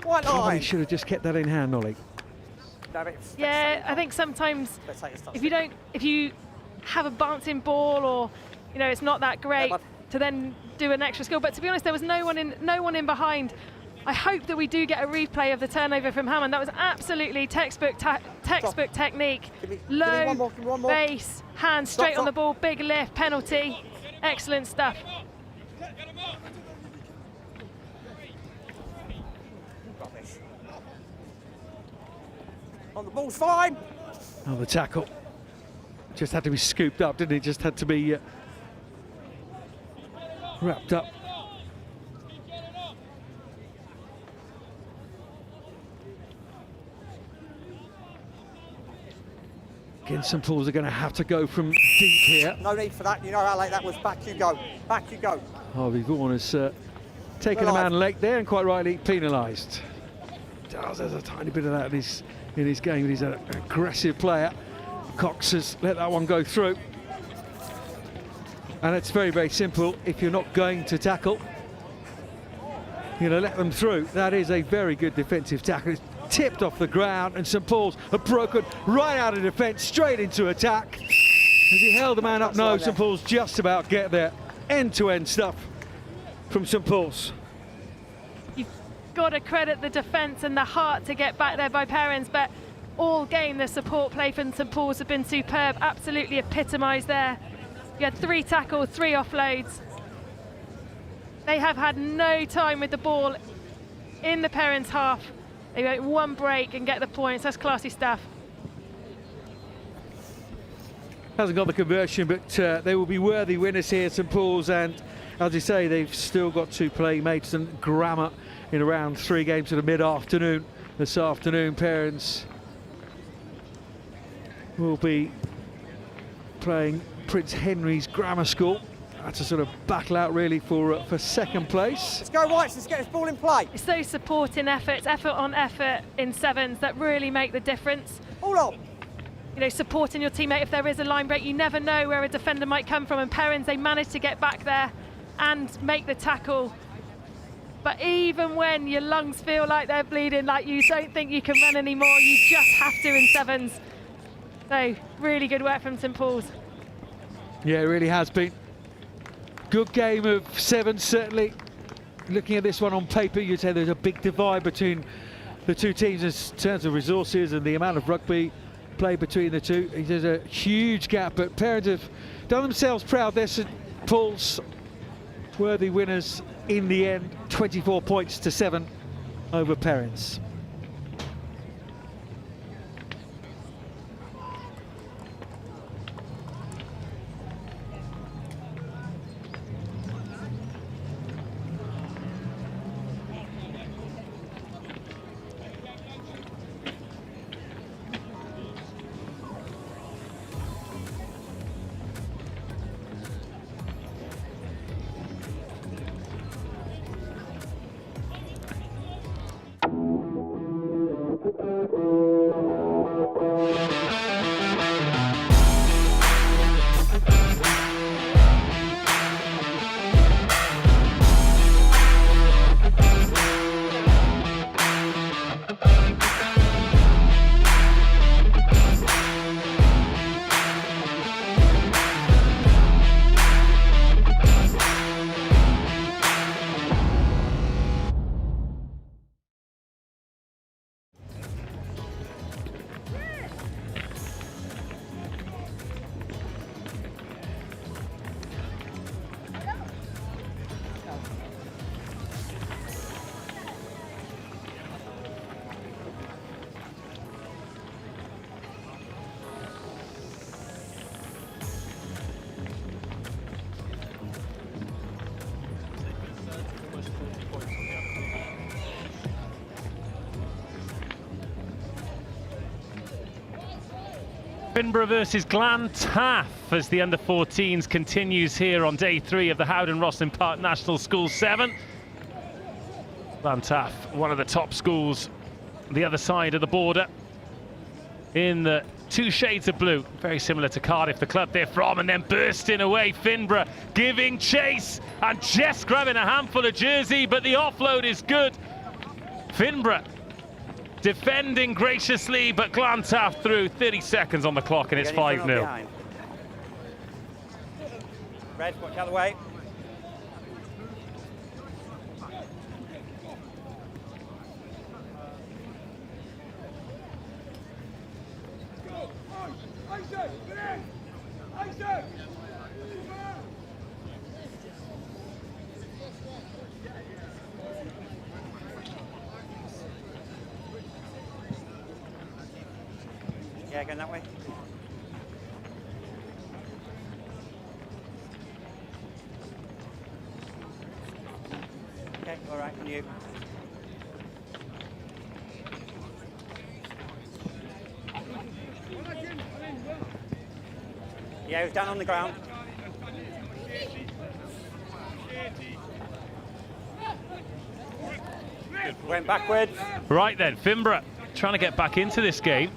probably should have just kept that in hand, Ollie. Yeah, I think sometimes if you have a bouncing ball, or it's not that great to then do an extra skill. But to be honest, there was no one in behind. I hope that we do get a replay of the turnover from Hammond. That was absolutely textbook technique. Low base, hand straight on the ball, big lift, penalty. Excellent stuff. On the ball's fine. Oh, the tackle just had to be scooped up, didn't it? Just had to be wrapped up. Again, St Paul's are going to have to go from deep here. No need for that. You know how late that was. Back you go. Back you go. Harvey Vaughan has taken a man late there and quite rightly penalised. There's a tiny bit of that in his game, but he's an aggressive player. Cox has let that one go through. And it's very, very simple. If you're not going to tackle, let them through. That is a very good defensive tackle. It's tipped off the ground, and St Paul's have broken right out of defence, straight into attack. As he held the man up, no, St Paul's just about get there. End-to-end stuff from St Paul's. You've got to credit the defence and the heart to get back there by Perins, but all game the support play from St Paul's have been superb, absolutely epitomised there. You had 3 tackles, 3 offloads. They have had no time with the ball in the Perins half. They make one break and get the points. That's classy stuff. Hasn't got the conversion, but they will be worthy winners here, St Paul's. And as you say, they've still got to play Maidstone Grammar in around 3 games at the mid-afternoon this afternoon. Perins will be playing Prince Henry's Grammar School. That's a sort of battle out really for second place. Let's go, Whites, let's get this ball in play. It's those supporting efforts, effort on effort in sevens that really make the difference. Hold on. Supporting your teammate if there is a line break. You never know where a defender might come from, and Perins, they managed to get back there and make the tackle. But even when your lungs feel like they're bleeding, like you don't think you can run anymore, you just have to in sevens. So really good work from St Paul's. Yeah, it really has been. Good game of sevens, certainly. Looking at this one on paper, you'd say there's a big divide between the two teams in terms of resources and the amount of rugby played between the two. There's a huge gap, but Perins have done themselves proud. They're St Paul's worthy winners in the end, 24 points to 7 over Perins. Finborough versus Glantaff as the under-14s continues here on day 3 of the Howden Rosslyn Park National School 7. Glantaff, one of the top schools the other side of the border in the two shades of blue, very similar to Cardiff, the club they're from, and then bursting away, Finborough giving chase, and just grabbing a handful of jersey, but the offload is good. Finborough defending graciously, but Glantaff through. 30 seconds on the clock, and it's 5-0. Red, watch out of the way. Yeah, going that way. Okay, all right, on you. Yeah, he was down on the ground. Went backwards. Right then, Finborough trying to get back into this game.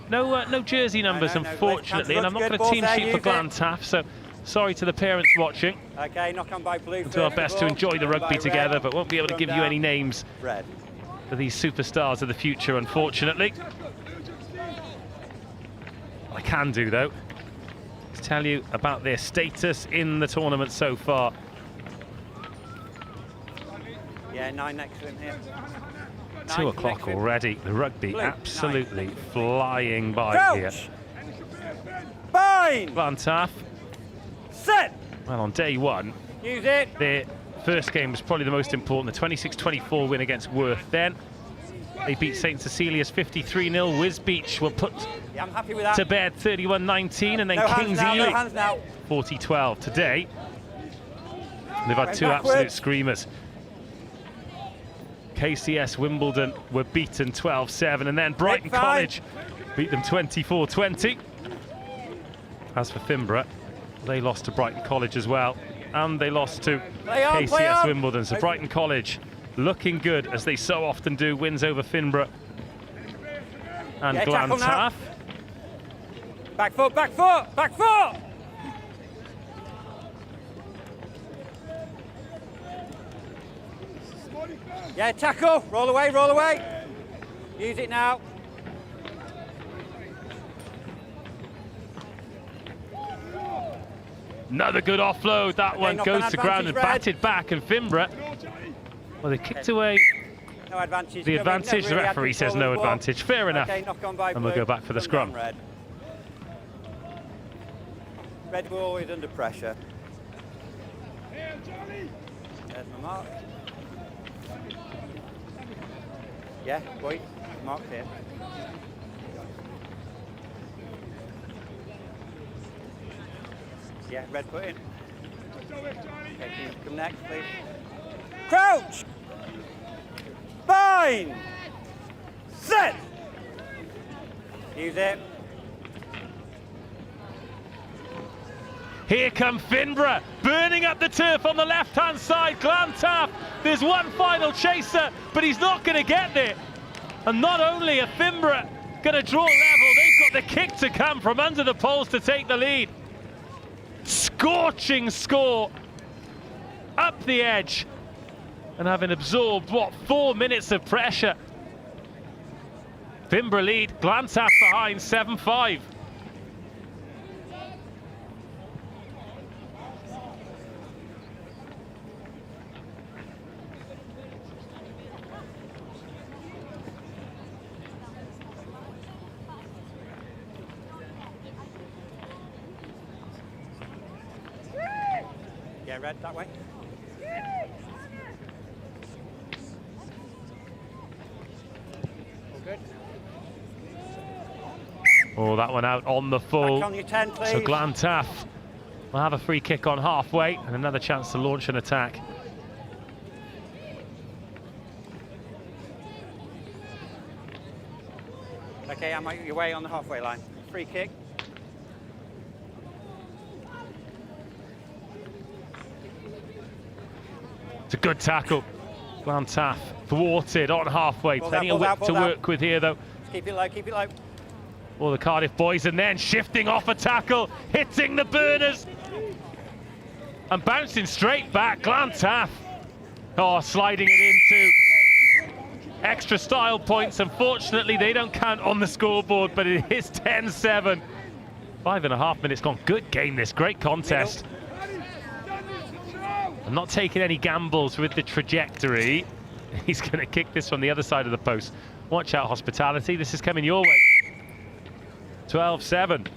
No jersey numbers, unfortunately, and I'm not going to team sheet for Glantaff, so sorry to the parents watching. Okay, knock on by blue. We'll do our best to enjoy the rugby together, but won't be able to give you any names for these superstars of the future, unfortunately. What I can do, though, is tell you about their status in the tournament so far. Yeah, 9 next to him here. 2 o'clock already. The rugby Blue. absolutely flying by Crouch. here. Bind. Glantaff. Set. Well, on day one, Use it. their first game was probably the most important, the 26-24 win against Worth. Then they beat St Cecilia's 53-0. Wisbeach were put Yeah, I'm happy with that. to bed 31-19, and then No hands Kings now, Ely no hands now. 40-12. Today, they've had Went 2 backwards. absolute screamers. KCS Wimbledon were beaten 12-7, and then Brighton Fine. College beat them 24-20. As for Finborough, they lost to Brighton College as well, and they lost to Play on, play KCS on. Wimbledon. So Brighton College looking good, as they so often do, wins over Finborough and Yeah, tackle now. Glantaff. Back foot, back foot, back foot. Yeah, tackle, roll away, roll away. Use it now. Another good offload. That one knock goes on to ground and advantage, Red. batted back, and Finborough, well, they kicked away No advantage. the Never advantage. The really had referee says control no of the ball. advantage. Fair enough. Okay, knock on by And we'll blue. go back for the Come scrum. down, Red. Red were always under pressure. There's my mark. Yeah, boy, mark here. Yeah, red put in. Okay, you come next, please. Crouch! Bind! Set! Use it. Here come Finborough, burning up the turf on the left-hand side. Glantaff, there's one final chaser, but he's not going to get there. And not only are Finborough going to draw level, they've got the kick to come from under the poles to take the lead. Scorching score up the edge, and having absorbed, what, 4 minutes of pressure. Finborough lead, Glantaff behind, 7-5. Yeah, red, that way. All good. Oh, that one out on the full. Back on your 10, please. So Glantaff will have a free kick on halfway and another chance to launch an attack. Okay, I'm out your way on the halfway line. Free kick. It's a good tackle. Glantaff thwarted on halfway. Balls Plenty out, of balls width out, to balls out. work with here, though. Just keep it low, keep it low. All the Cardiff boys, and then shifting off a tackle, hitting the burners, and bouncing straight back. Glantaff, oh, sliding it into extra style points. Unfortunately, they don't count on the scoreboard, but it is 10-7. 5.5 minutes gone. Good game, this. Great contest. I'm not taking any gambles with the trajectory. He's going to kick this from the other side of the post. Watch out, Hospitality. This is coming your way. 12-7.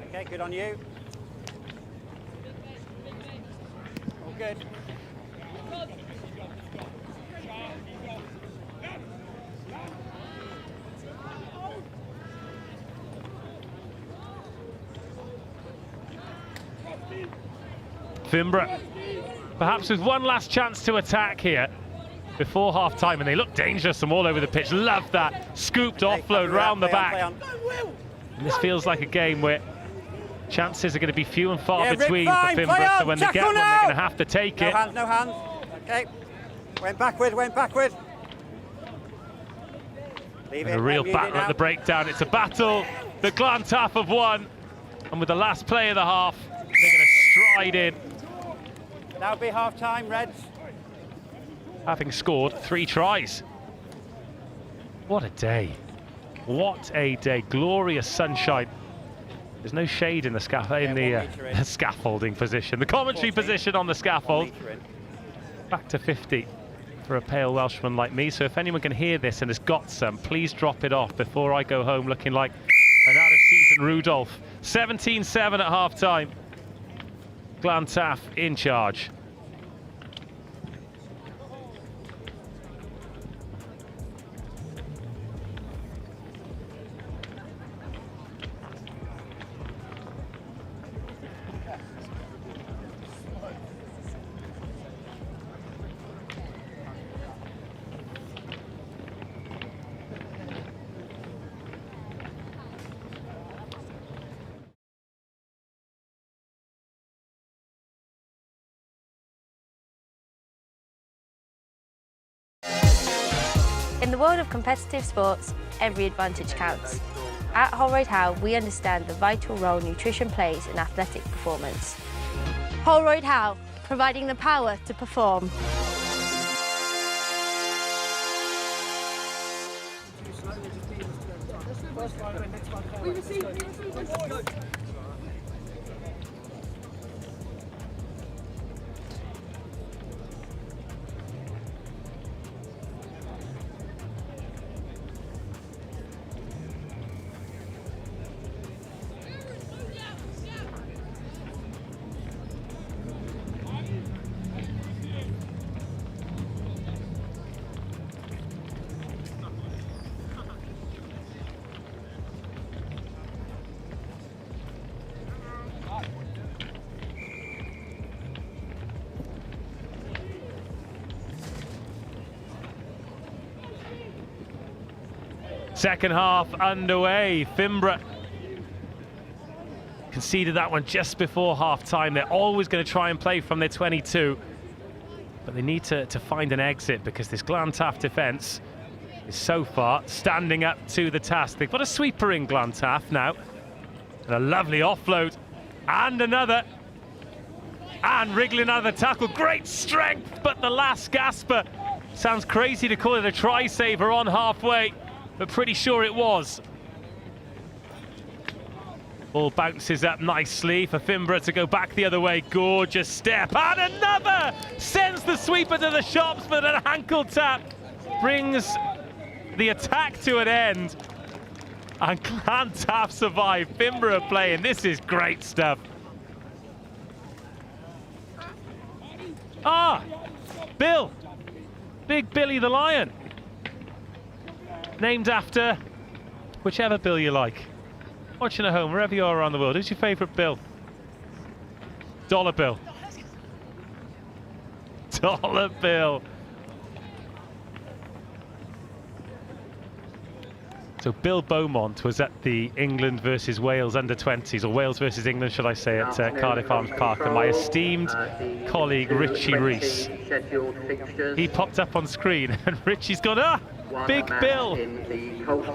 Okay, good on you. All good. Fimbra, perhaps with one last chance to attack here before half-time, and they look dangerous from all over the pitch. Love that scooped offload round the back. And this feels like a game where chances are going to be few and far between for Fimbra, so when they get one, they're going to have to take it. No hands. Okay. Went backward. And a real battle at the breakdown. It's a battle that Glantaff have won, and with the last play of the half, they're going to stride in. That'll be half-time, Reds. Having scored 3 tries. What a day. What a day. Glorious sunshine. There's no shade in the scaffolding position. The commentary position on the scaffold. Back to 50 for a pale Welshman like me. So if anyone can hear this and has got some, please drop it off before I go home looking like an out-of-season Rudolph. 17-7 at half-time. Glantaff in charge. In the world of competitive sports, every advantage counts. At Holroyd Howe, we understand the vital role nutrition plays in athletic performance. Holroyd Howe, providing the power to perform. Second half underway. Fimbra conceded that one just before half-time. They're always going to try and play from their 22, but they need to find an exit because this Glantaff defence is so far standing up to the task. They've got a sweeper in Glantaff now, and a lovely offload, and another, and wriggling out of the tackle. Great strength, but the last gasper. Sounds crazy to call it a try-saver on halfway, but pretty sure it was. Ball bounces up nicely for Fimbra to go back the other way. Gorgeous step, and another! Sends the sweeper to the shops, but an ankle tap brings the attack to an end. And Glantaff survive. Fimbra are playing. This is great stuff. Ah! Bill! Big Billy the Lion. Named after whichever Bill you like. Watching at home, wherever you are around the world, who's your favourite Bill? Dollar Bill. $1 bill. So Bill Beaumont was at the England versus Wales under-20s, or Wales versus England, should I say, at Cardiff Arms Park. And my esteemed colleague Richie Rees, he popped up on screen, and Richie's gone, Big Bill,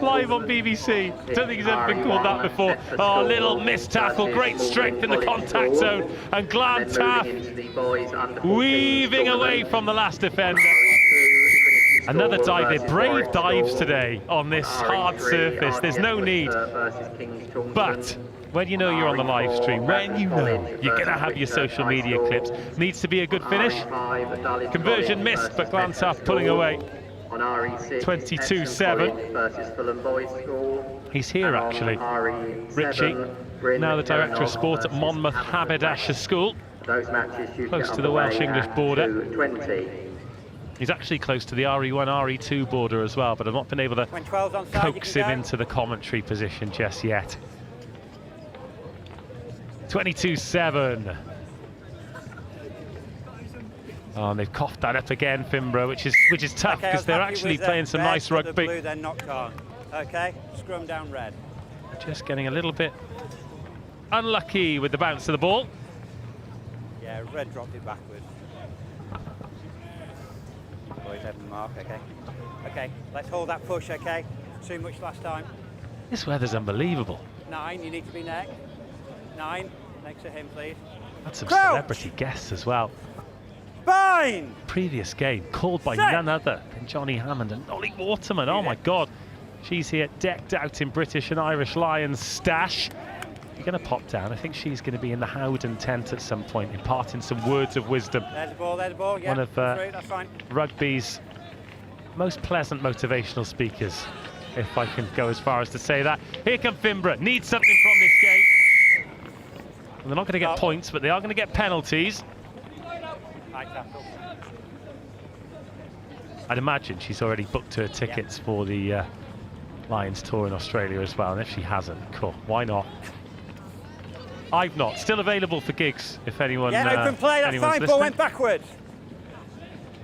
live on BBC. Don't think he's ever been called that before. Oh, little missed tackle, great strength in the contact zone, and Glantaf weaving away from the last defender. Another dive there, brave dives today on this hard surface. There's no need. But when you know you're on the live stream, when you know you're going to have your social media clips, needs to be a good finish. Conversion missed, but Glantaf pulling away. 22-7. He's here actually. Richie, now the Director of Sport at Monmouth Haberdasher School. Close to the Welsh-English border. He's actually close to the RE1, RE2 border as well, but I've not been able to coax him into the commentary position just yet. 22-7. Oh, and they've coughed that up again, Fimbro, which is tough because they're actually playing some nice rugby. Blue, then knocked on. Okay, scrum down red. Just getting a little bit unlucky with the bounce of the ball. Yeah, red dropped it backwards. Mark, okay. Okay, let's hold that push, okay? Too much last time. This weather's unbelievable. 9, you need to be next. 9, next to him, please. Had some celebrity guests as well. Fine! Previous game called by none other than Johnny Hammond and Ollie Waterman. Oh my God. She's here decked out in British and Irish Lions stash. You're going to pop down. I think she's going to be in the Howden tent at some point, imparting some words of wisdom. There's the ball, yeah. One of that's fine. rugby's most pleasant motivational speakers, if I can go as far as to say that. Here come Fimbra, need something from this game. And they're not going to get points, but they are going to get penalties. I'd imagine she's already booked her tickets for the Lions tour in Australia as well, and if she hasn't, cool, why not? I've not. Still available for gigs if anyone. Yeah, open play, that's fine, listening. ball went backwards.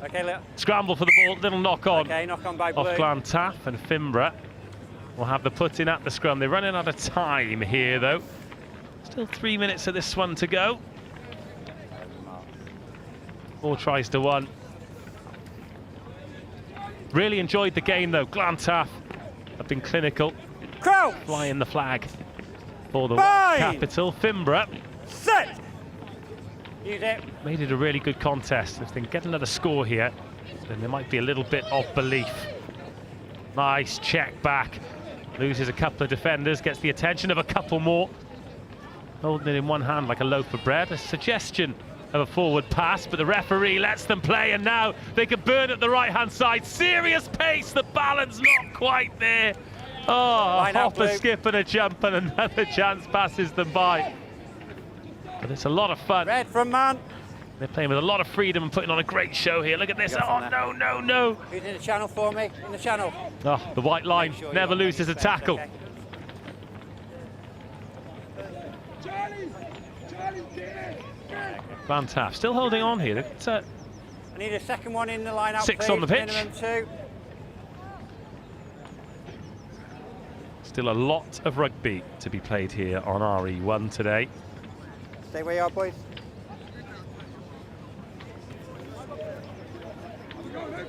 Okay, look. Scramble for the ball, little knock on. Okay, knock on by Blue. Off Glantaf, and Fimbra will have the put in at the scrum. They're running out of time here though. Still 3 minutes of this one to go. 4 tries to 1. Really enjoyed the game though. Glantaf have been clinical. Crouch! Flying the flag for the capital. Fimbra. Set! Use it. Made it a really good contest. If they can get another score here, then there might be a little bit of belief. Nice check back. Loses a couple of defenders, gets the attention of a couple more. Holding it in one hand like a loaf of bread. A suggestion of a forward pass, but the referee lets them play, and now they can burn at the right-hand side. Serious pace, the balance not quite there. Oh, a hop, a skip and a jump, and another chance passes them by. But it's a lot of fun. Red from man. They're playing with a lot of freedom and putting on a great show here. Look at this. Oh, no, no, no. Who's in the channel for me? In the channel. Oh, the white line never loses a tackle. Okay. Glantaf still holding on here. I need a second one in the line out, 6 please. on the pitch. Minimum 2. Still a lot of rugby to be played here on RE1 today. Stay where you are, boys.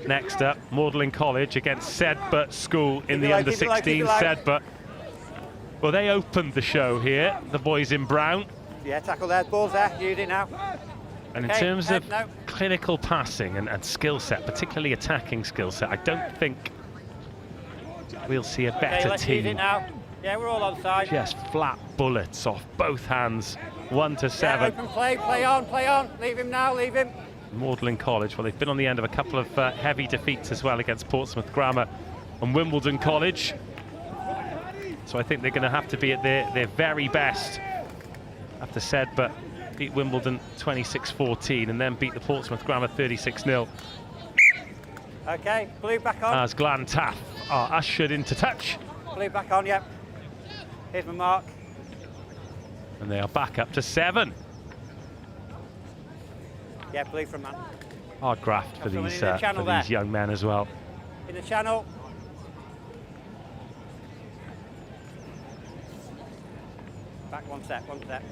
Next up, Magdalen College against Sedbergh School in the under-16 Sedbergh. Well, they opened the show here, the boys in brown. Yeah, tackle there, ball's there, use it now. And in terms of clinical passing and skill set, particularly attacking skill set, I don't think we'll see a better let's team. use it now. Yeah, we're all on side. Just flat bullets off both hands, 1 to 7. Yeah, open play, play on. Leave him now, leave him. Magdalen College, well, they've been on the end of a couple of heavy defeats as well against Portsmouth Grammar and Wimbledon College. So I think they're going to have to be at their very best after Sedbergh beat Wimbledon 26-14 and then beat the Portsmouth Grammar 36-0. Okay, Blue back on. As Glantaf are ushered into touch. Blue back on, yep. Here's my mark. And they are back up to 7. Yeah, Blue from man. hard graft for Someone these in the channel there. young men as well. In the channel. Back one step, one step.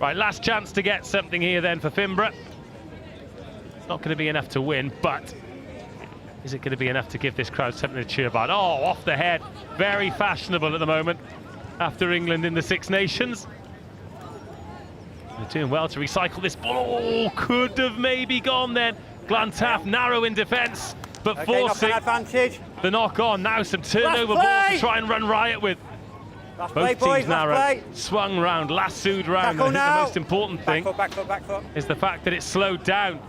Right, last chance to get something here then for Fimbra. It's not going to be enough to win, but is it going to be enough to give this crowd something to cheer about? Oh, off the head. Very fashionable at the moment after England in the Six Nations. They're doing well to recycle this ball. Oh, could have maybe gone then. Glantaff narrow in defence, but forcing the knock on. Now some turnover ball to try and run riot with. Both teams now swung round, lassoed round. I think the most important thing is the fact that it's slowed down.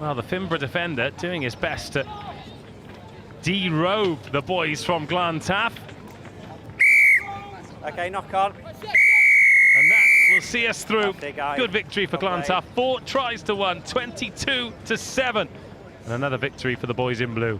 Well, the Fimbra defender doing his best to derobe the boys from Glantaff. Okay, knock on. And that will see us through. Good victory for Glantaff. 4 tries to 1, 22-7. And another victory for the boys in blue.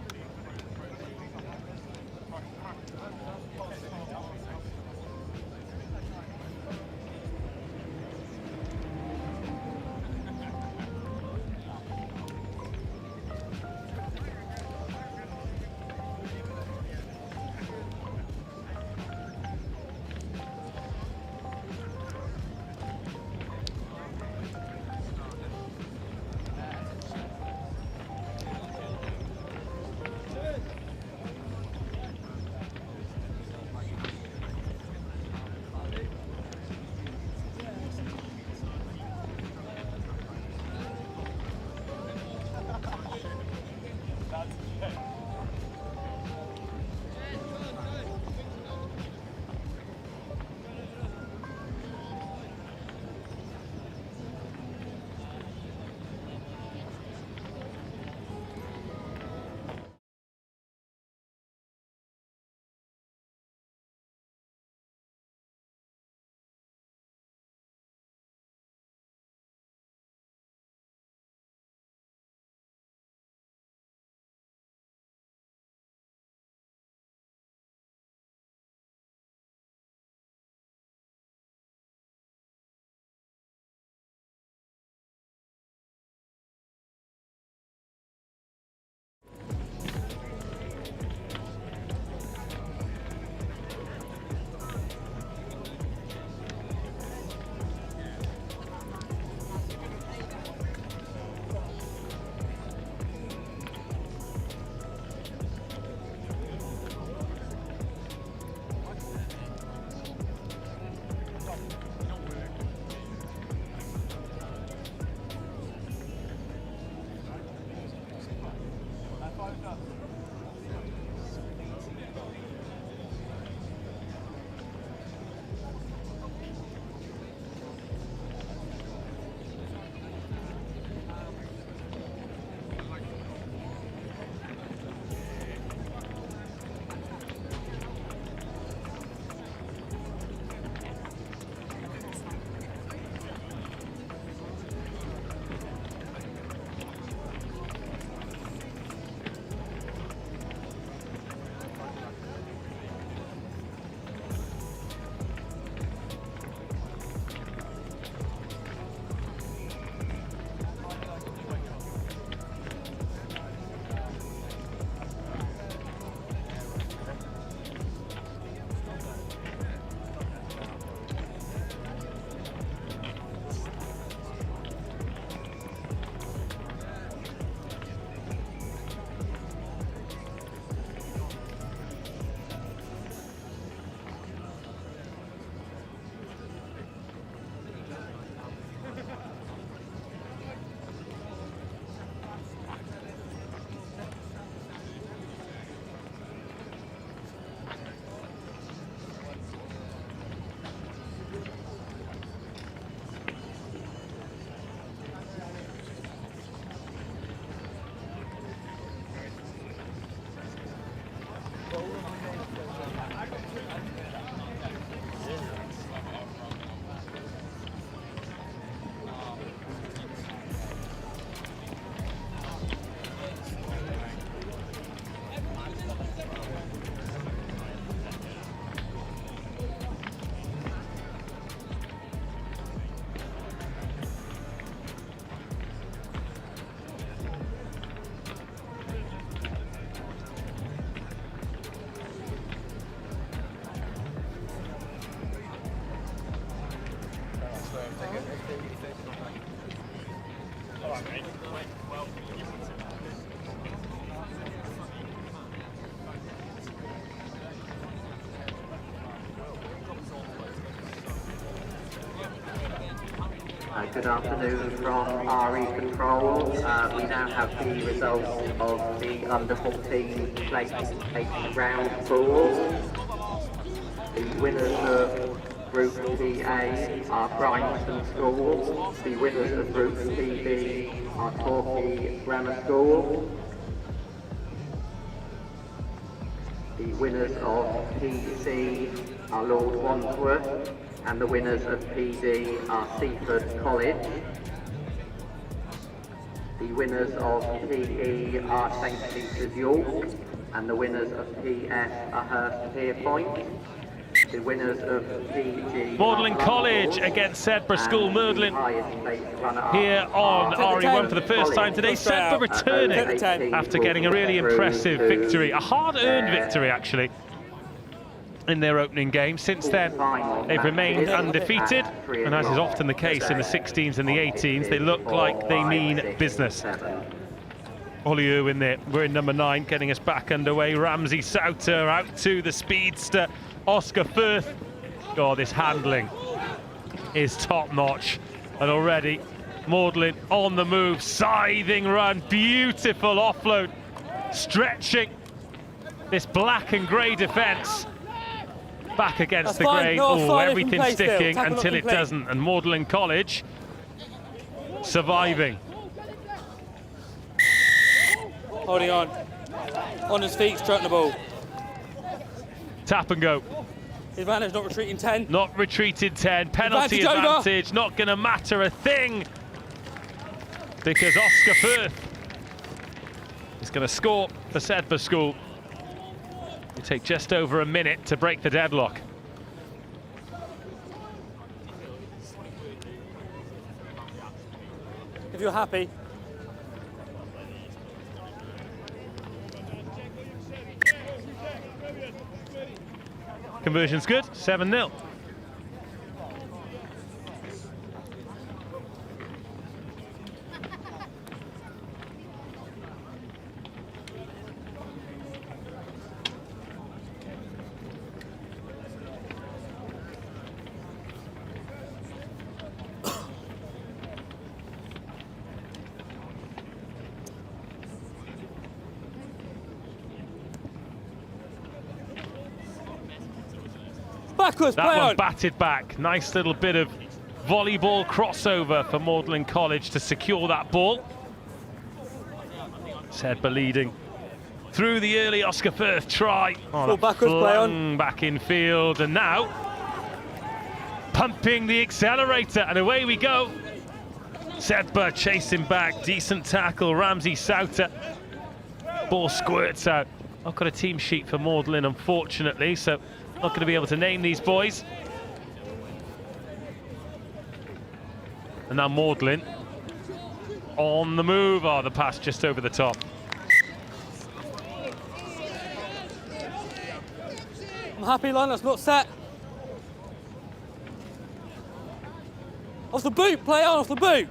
Good afternoon from RE Control. We now have the results of the under-14 plate round pool. The winners of Group PA are Bryanston School. The winners of Group PB are Torquay Grammar School. The winners of PC are Lord Wandsworth. And the winners of PD are Seaford College. The winners of PE are St Peter's York, and the winners of PS are Hurst Pierpoint. The winners of PG Magdalen College against Sedbergh School. Magdalen here on RE1 for the first time today. Sedbergh returning after getting a really impressive victory, a hard-earned victory actually, in their opening game. Since then, they've remained undefeated, and as is often the case in the 16s and the 18s, they look like they mean business. Ollie Irwin there, we're in number 9, getting us back underway. Ramsey Souter out to the speedster, Oscar Firth. Oh, this handling is top-notch, and already Magdalen on the move, scything run, beautiful offload, stretching this black and grey defence. Back against the grain. Oh, everything's sticking until it doesn't. And Magdalen College surviving. Holding on his feet, stroking the ball. Tap and go. Advantage, not retreating 10. Not retreated 10. Penalty advantage, not going to matter a thing, because Oscar Firth is going to score for Sedbergh School. It'll take just over a minute to break the deadlock. If you're happy. Conversion's good, 7-0. Backwards, that one batted back. Nice little bit of volleyball crossover for Magdalen College to secure that ball. Sedbergh leading through the early Oscar Firth try. Oh, backwards, play on. Back in field, and now pumping the accelerator, and away we go. Sedbergh chasing back, decent tackle, Ramsey Souter. Ball squirts out. I've got a team sheet for Magdalen, unfortunately, so not going to be able to name these boys. And now Magdalen on the move. Oh, the pass just over the top. I'm happy, line, that's not set. Off the boot, play on, off the boot.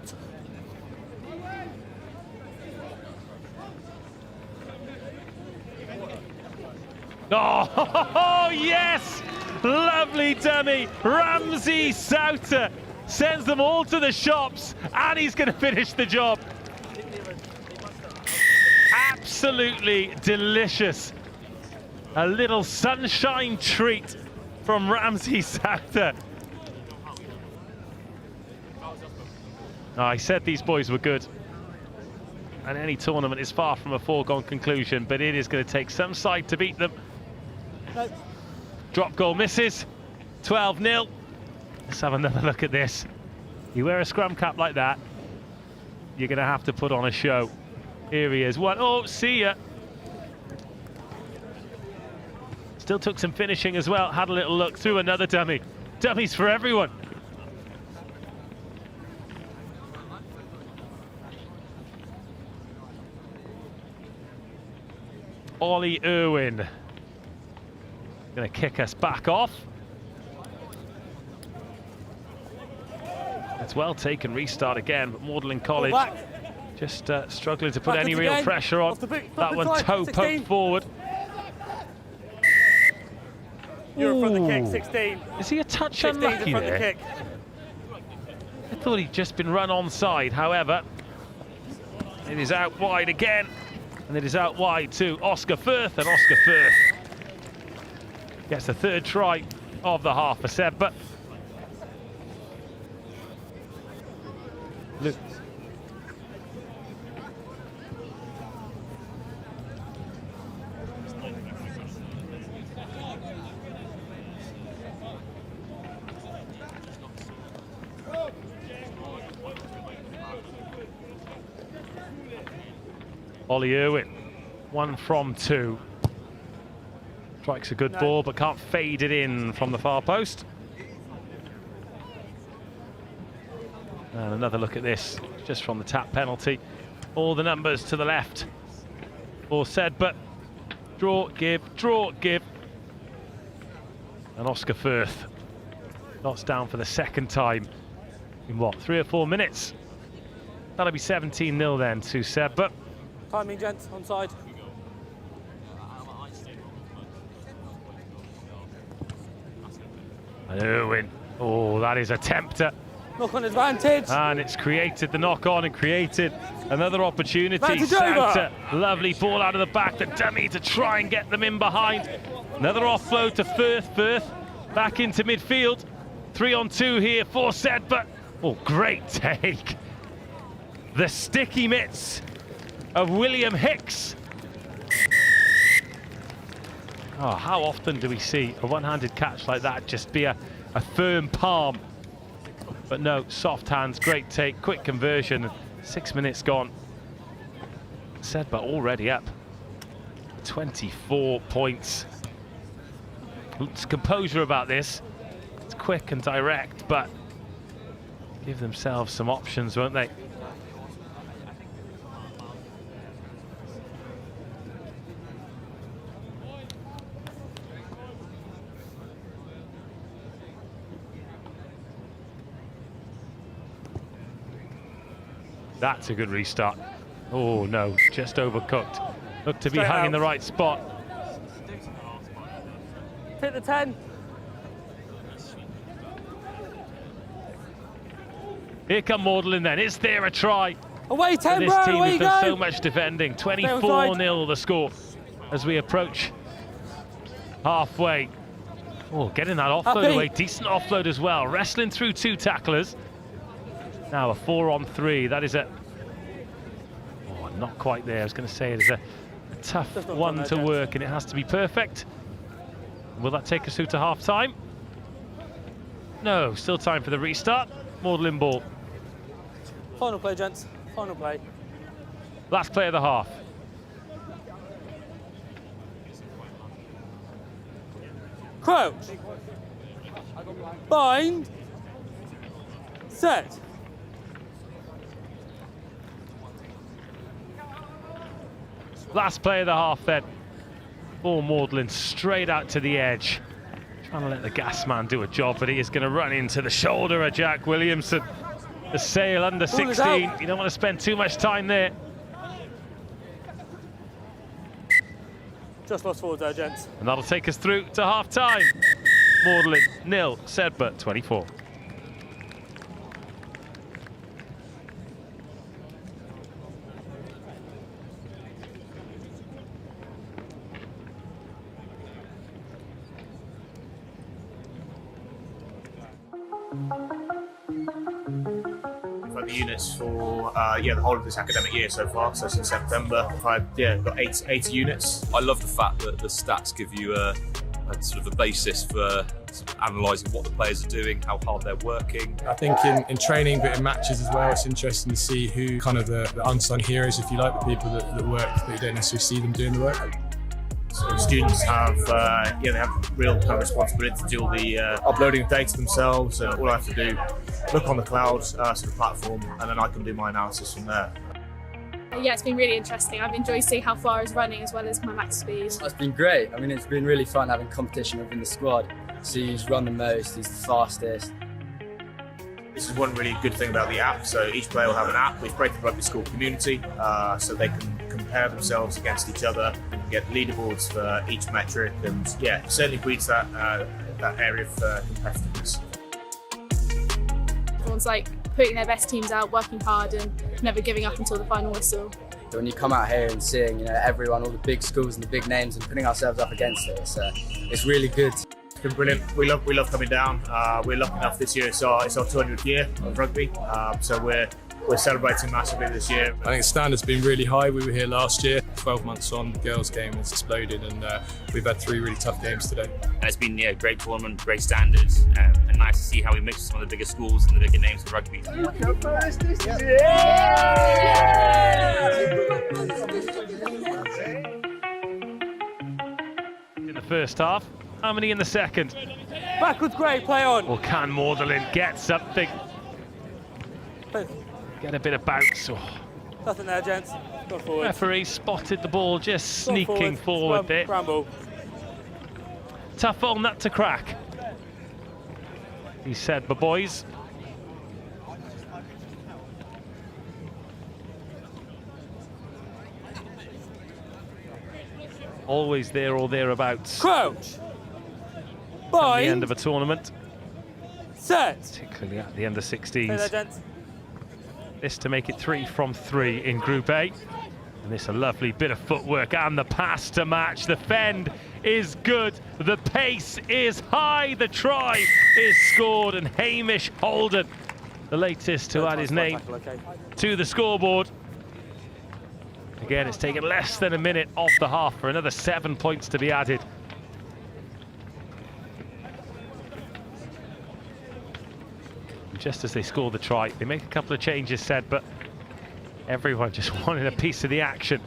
Oh, yes! Lovely dummy. Ramsey Souter sends them all to the shops, and he's going to finish the job. Absolutely delicious. A little sunshine treat from Ramsey Souter. Oh, I said these boys were good. And any tournament is far from a foregone conclusion, but it is going to take some side to beat them. No. Drop goal misses, 12-0. Let's have another look at this. You wear a scrum cap like that, you're going to have to put on a show. Here he is. One. Oh, see ya. Still took some finishing as well. Had a little look through another dummy. Dummies for everyone. Ollie Irwin going to kick us back off. It's well taken, restart again, but Magdalen College just struggling to put any real pressure on. That one toe poked forward. You're in front of the kick, 16. Is he a touch 16's unlucky in front of the there? kick. I thought he'd just been run onside, however. It is out wide again, and it is out wide to Oscar Firth, and Oscar Firth gets the third try of the half for Sedbergh. Look. Ollie Irwin, 1 from 2. Strikes a good ball, but can't fade it in from the far post. And another look at this, just from the tap penalty. All the numbers to the left for Sedbergh. Draw, give. And Oscar Firth knots down for the second time in what, 3 or 4 minutes? That'll be 17-0 then to Sedbergh. Timing, gents, onside. And Irwin, oh, that is a tempter. Knock on advantage. And it's created the knock on and created another opportunity. Vantage Santa, lovely ball out of the back, the dummy to try and get them in behind. Another offload to Firth. Firth back into midfield. 3 on 2 here for Sedbergh. Oh, great take. The sticky mitts of William Hicks. Oh, how often do we see a one-handed catch like that just be a firm palm? But no, soft hands, great take, quick conversion, 6 minutes gone. Sedbergh already up 24 points. It's composure about this. It's quick and direct, but give themselves some options, won't they? That's a good restart. Oh no, just overcooked. Looked to be hung in the right spot. Hit the 10. Here come Magdalen then. Is there a try? Away 10, this bro, team away has you done go. so much defending. 24-0 the score as we approach halfway. Oh, getting that offload away. Decent offload as well. Wrestling through 2 tacklers. Now a 4 on 3. That is a... Oh, not quite there. I was going to say it is a tough one to work, and it has to be perfect. Will that take us through to half-time? No, still time for the restart. Magdalen ball. Final play, gents. Final play. Last play of the half. Crouch. Bind. Set. Last play of the half then. Ball Magdalen straight out to the edge. Trying to let the gas man do a job, but he is going to run into the shoulder of Jack Williamson. The Sale under 16. You don't want to spend too much time there. Just lost forward there, gents. And that'll take us through to half-time. Magdalen 0, Sedbergh 24. The units for the whole of this academic year so far, so since September. I've got 8 units. I love the fact that the stats give you a sort of a basis for analysing what the players are doing, how hard they're working. I think in training, but in matches as well, it's interesting to see who kind of the unsung heroes, if you like, the people that work, but you don't necessarily see them doing the work. So students have, they have real kind of responsibility to do all the uploading of data themselves. All I have to do, look on the cloud, to the platform, and then I can do my analysis from there. Yeah, it's been really interesting. I've enjoyed seeing how far I was running as well as my max speed. It's been great. I mean, it's been really fun having competition within the squad. See who's run the most, who's the fastest. This is one really good thing about the app. So each player will have an app. We've created a rugby school community, so they can compare themselves against each other and get leaderboards for each metric. And yeah, certainly breeds that area of competitiveness. Everyone's like putting their best teams out, working hard, and never giving up until the final whistle. When you come out here and seeing, you know, everyone, all the big schools and the big names, and putting ourselves up against it, it's really good. It's been brilliant. We love coming down. We're lucky enough this year. It's our 200th year of rugby, so we're celebrating massively this year. I think the standard's been really high. We were here last year. 12 months on, the girls' game has exploded, and we've had 3 really tough games today. It's been a great tournament, great standards, and nice to see how we mix with some of the bigger schools and the bigger names in rugby. In the first half, how many in the second? Backwards, Gray, play on. Or can Magdalen get something? Get a bit of bounce. Oh. Nothing there, gents. Go forward. Referee spotted the ball just sneaking forward there. Bramble. Tough old nut to crack, he said, but boys. Always there or thereabouts. Crouch. At Bind. the end of a tournament. Set. Particularly at the under 16s. Play there, gents. This to make it 3 from 3 in Group A. And this a lovely bit of footwork and the pass to match. The fend is good. The pace is high. The try is scored, and Hamish Holden, the latest to add his name to the scoreboard. Again, it's taken less than a minute off the half for another 7 points to be added. Just as they score the try, they make a couple of changes, said, but everyone just wanted a piece of the action.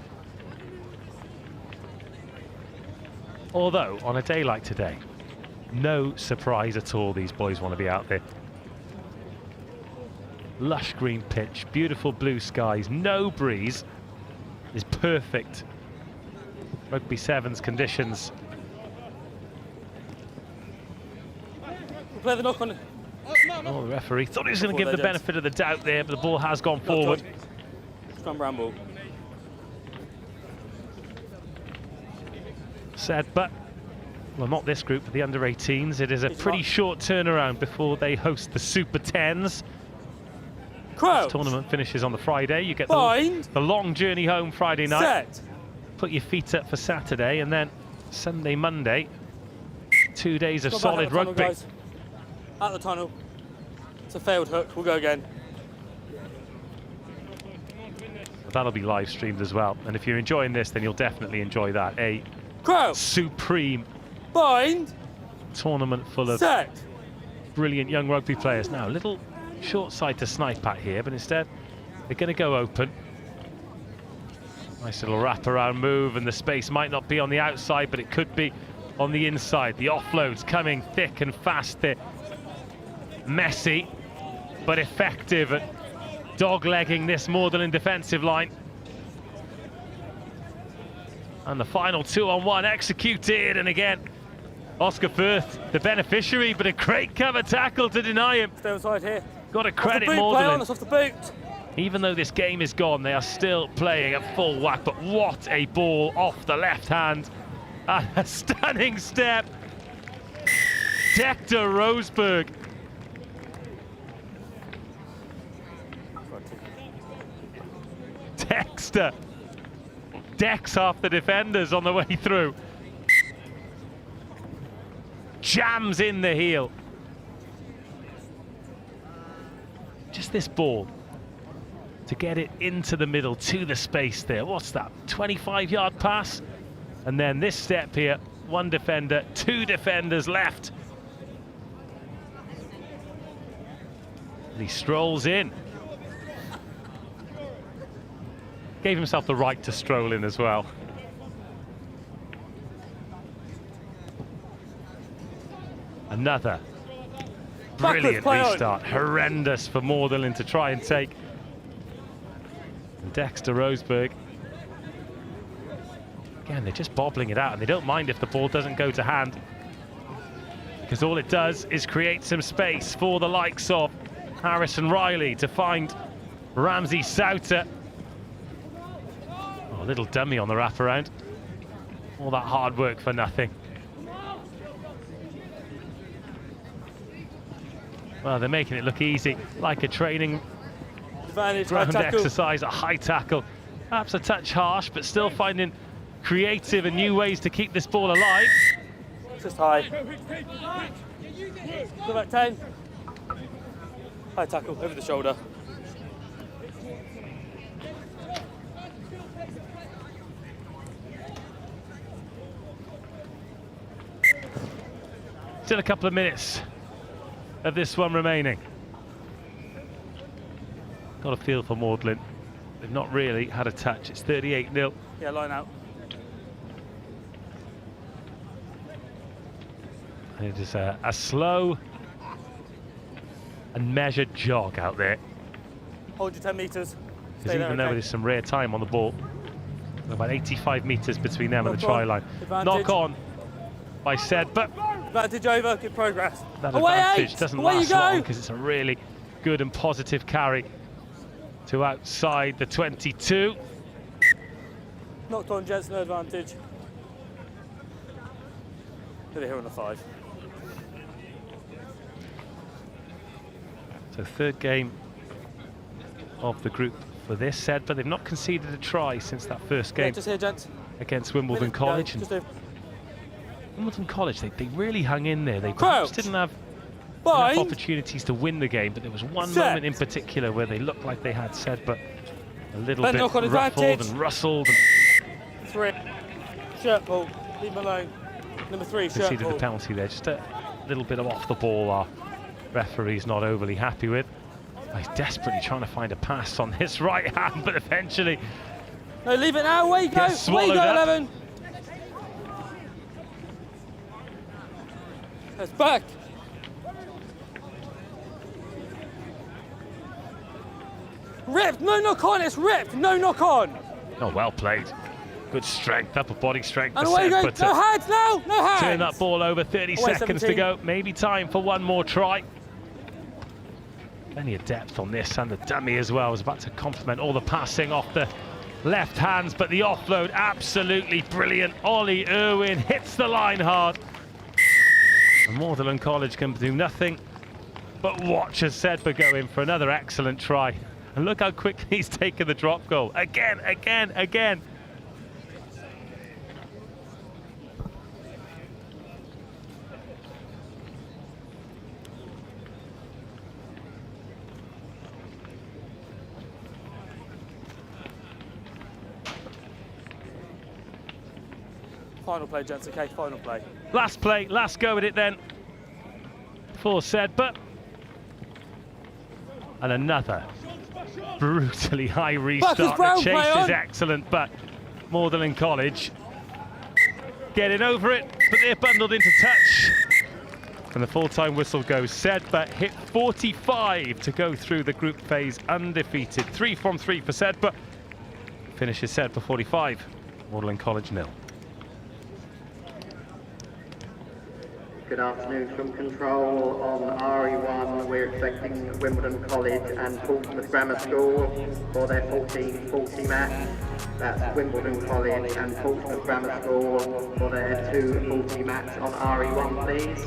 Although, on a day like today, no surprise at all these boys want to be out there. Lush green pitch, beautiful blue skies, no breeze is perfect. Rugby Sevens conditions. We'll play the knock on it. Oh, the referee thought he was going to give the benefit of the doubt there, but the ball has gone forward. Scrum Bramble. Said, but, well, not this group, but the under-18s. It is a pretty short turnaround before they host the Super 10s. This tournament finishes on the Friday. You get the long journey home Friday night. Set. Put your feet up for Saturday, and then Sunday, Monday, 2 days of solid rugby. Guys. At the tunnel. It's a failed hook. We'll go again. That'll be live streamed as well. And if you're enjoying this, then you'll definitely enjoy that. A supreme tournament full of brilliant young rugby players. Now, a little short side to snipe at here, but instead they're going to go open. Nice little wraparound move, and the space might not be on the outside, but it could be on the inside. The offloads coming thick and fast there. Messy, but effective at dog-legging this Magdalen defensive line. And the final 2-on-1 executed, and again, Oscar Firth, the beneficiary, but a great cover tackle to deny him. Stay inside here. Got to credit Magdalen. Magdalen. Off the boot. Even though this game is gone, they are still playing at full whack, but what a ball off the left hand. And a stunning step. Dexter Roseberg. Dexter decks half the defenders on the way through. Jams in the heel. Just this ball to get it into the middle to the space there. What's that? 25-yard pass? And then this step here, one defender, 2 defenders left. And he strolls in. Gave himself the right to stroll in as well. Another brilliant restart. Horrendous for Magdalen to try and take. And Dexter Roseberg. Again, they're just bobbling it out, and they don't mind if the ball doesn't go to hand, because all it does is create some space for the likes of Harrison Riley to find Ramsey Souter. Oh, a little dummy on the wraparound. All that hard work for nothing. Well, they're making it look easy, like a training ground exercise, a high tackle. Perhaps a touch harsh, but still finding creative and new ways to keep this ball alive. Just high. Go back 10. High tackle, over the shoulder. Still a couple of minutes of this one remaining. Got a feel for Magdalen. They've not really had a touch. It's 38-0. Yeah, line out. And it is a slow and measured jog out there. Hold your 10 metres. Because even though there's some rare time on the ball, about 85 metres between them and the try line. Knock on by Sedbergh. Advantage over, good progress. That Away advantage 8. doesn't Away last you go. long because it's a really good and positive carry to outside the 22. Knocked on, Jets, no advantage. Hit it here on the 5. So third game of the group for this set, but they've not conceded a try since that first game just here, gents. against Wimbledon College. Just here. Wimbledon College, they really hung in there. They perhaps didn't have enough opportunities to win the game, but there was one moment in particular where they looked like they had Sedbergh a little bit ruffled and rustled. 3. Shirt pull. Leave him alone. Number 3, shirt Conceded pull. the penalty there. Just a little bit of off the ball our referee's not overly happy with. He's desperately trying to find a pass on his right hand, but eventually... No, leave it now. Away you go. Away you go, 11. It's back. Ripped. No knock on. It's ripped. No knock on. Oh, well played. Good strength, upper body strength. And away you go. No hands now. No hands. Turn that ball over. 30 Away, seconds 17. to go. Maybe time for one more try. Plenty of depth on this, and the dummy as well was about to complement all the passing off the left hands, but the offload absolutely brilliant. Ollie Irwin hits the line hard. And Magdalen College can do nothing but watch as Sedbergh go in for another excellent try. And look how quickly he's taken the drop goal. Again, again, again. Final play, gents. Okay, final play. Last play, last go at it then for Sedbergh. And another brutally high restart. The chase is excellent, but Magdalen College getting over it, but they're bundled into touch. And the full-time whistle goes. Sedbergh hit 45 to go through the group phase undefeated. 3 from 3 for Sedbergh. Finishes Sedbergh 45, Magdalen College 0. Good afternoon from control on RE1. We're expecting Wimbledon College and Portsmouth Grammar School for their 14-40 match. That's Wimbledon College and Portsmouth Grammar School for their 2-40 match on RE1, please.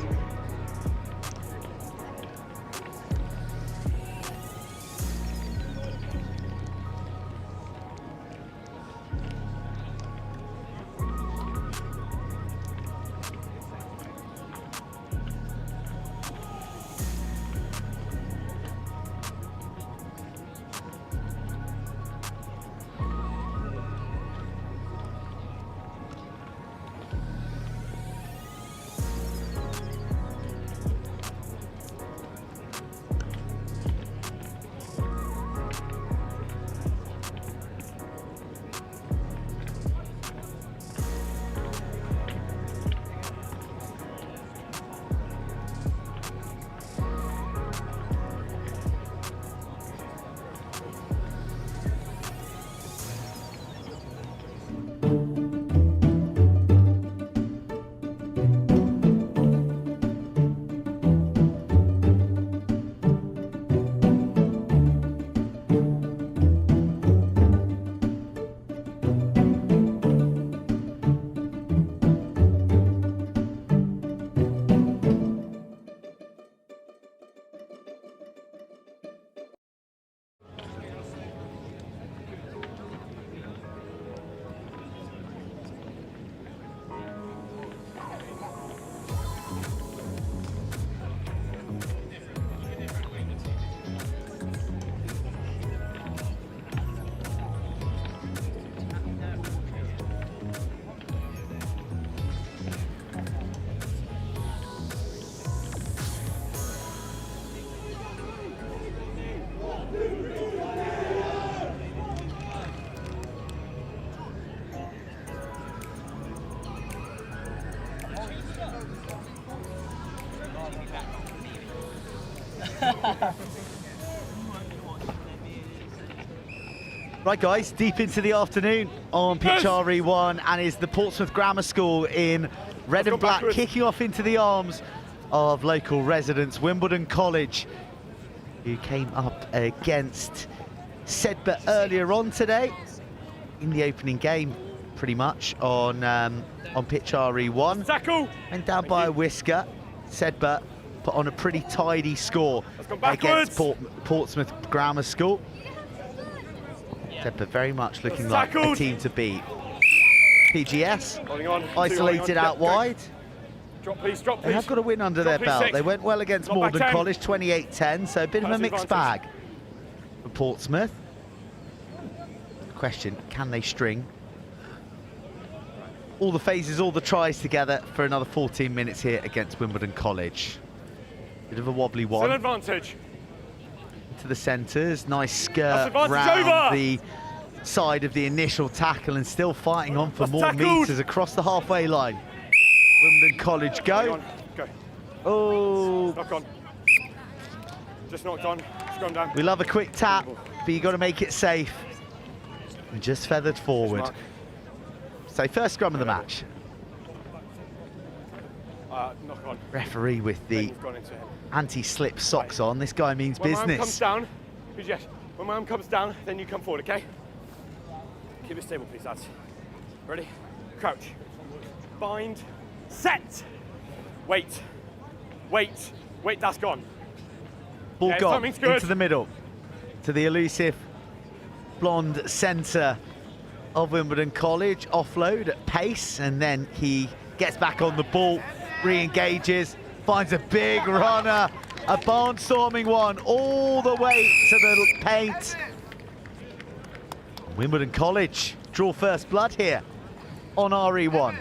Right guys, deep into the afternoon on pitch RE1, and is the Portsmouth Grammar School in red and black kicking off into the arms of local residents Wimbledon College, who came up against Sedbergh earlier on today in the opening game, pretty much on pitch RE1. Tackle! Went down by a whisker. Sedbergh put on a pretty tidy score against Portsmouth Grammar School. Sedbergh very much looking like a team to beat. PGS isolated out wide. Drop please, drop please. They have got a win under their belt. They went well against Morden College, 28-10, so a bit of a mixed bag for Portsmouth. Question, can they string all the phases, all the tries together for another 14 minutes here against Wimbledon College? Bit of a wobbly one. Still advantage. To the centres, nice skirt round the side of the initial tackle, and still fighting on for more meters across the halfway line. Wimbledon College go. Oh. Knock on. Just knocked on. Scrum down. We love a quick tap, but you got to make it safe. And just feathered forward. So first scrum of the match. Knock on. Referee with the anti-slip socks on. This guy means when business. My arm comes down, yes. When my arm comes down, then you come forward, okay? Keep it stable, please, lads. Ready? Crouch. Bind. Set. Wait. Wait. Wait, that's gone. Ball gone into the middle to the elusive blonde centre of Wimbledon College. Offload at pace, and then he gets back on the ball, re-engages, finds a big runner, a barnstorming one all the way to the paint. Wimbledon College draw first blood here on RE1.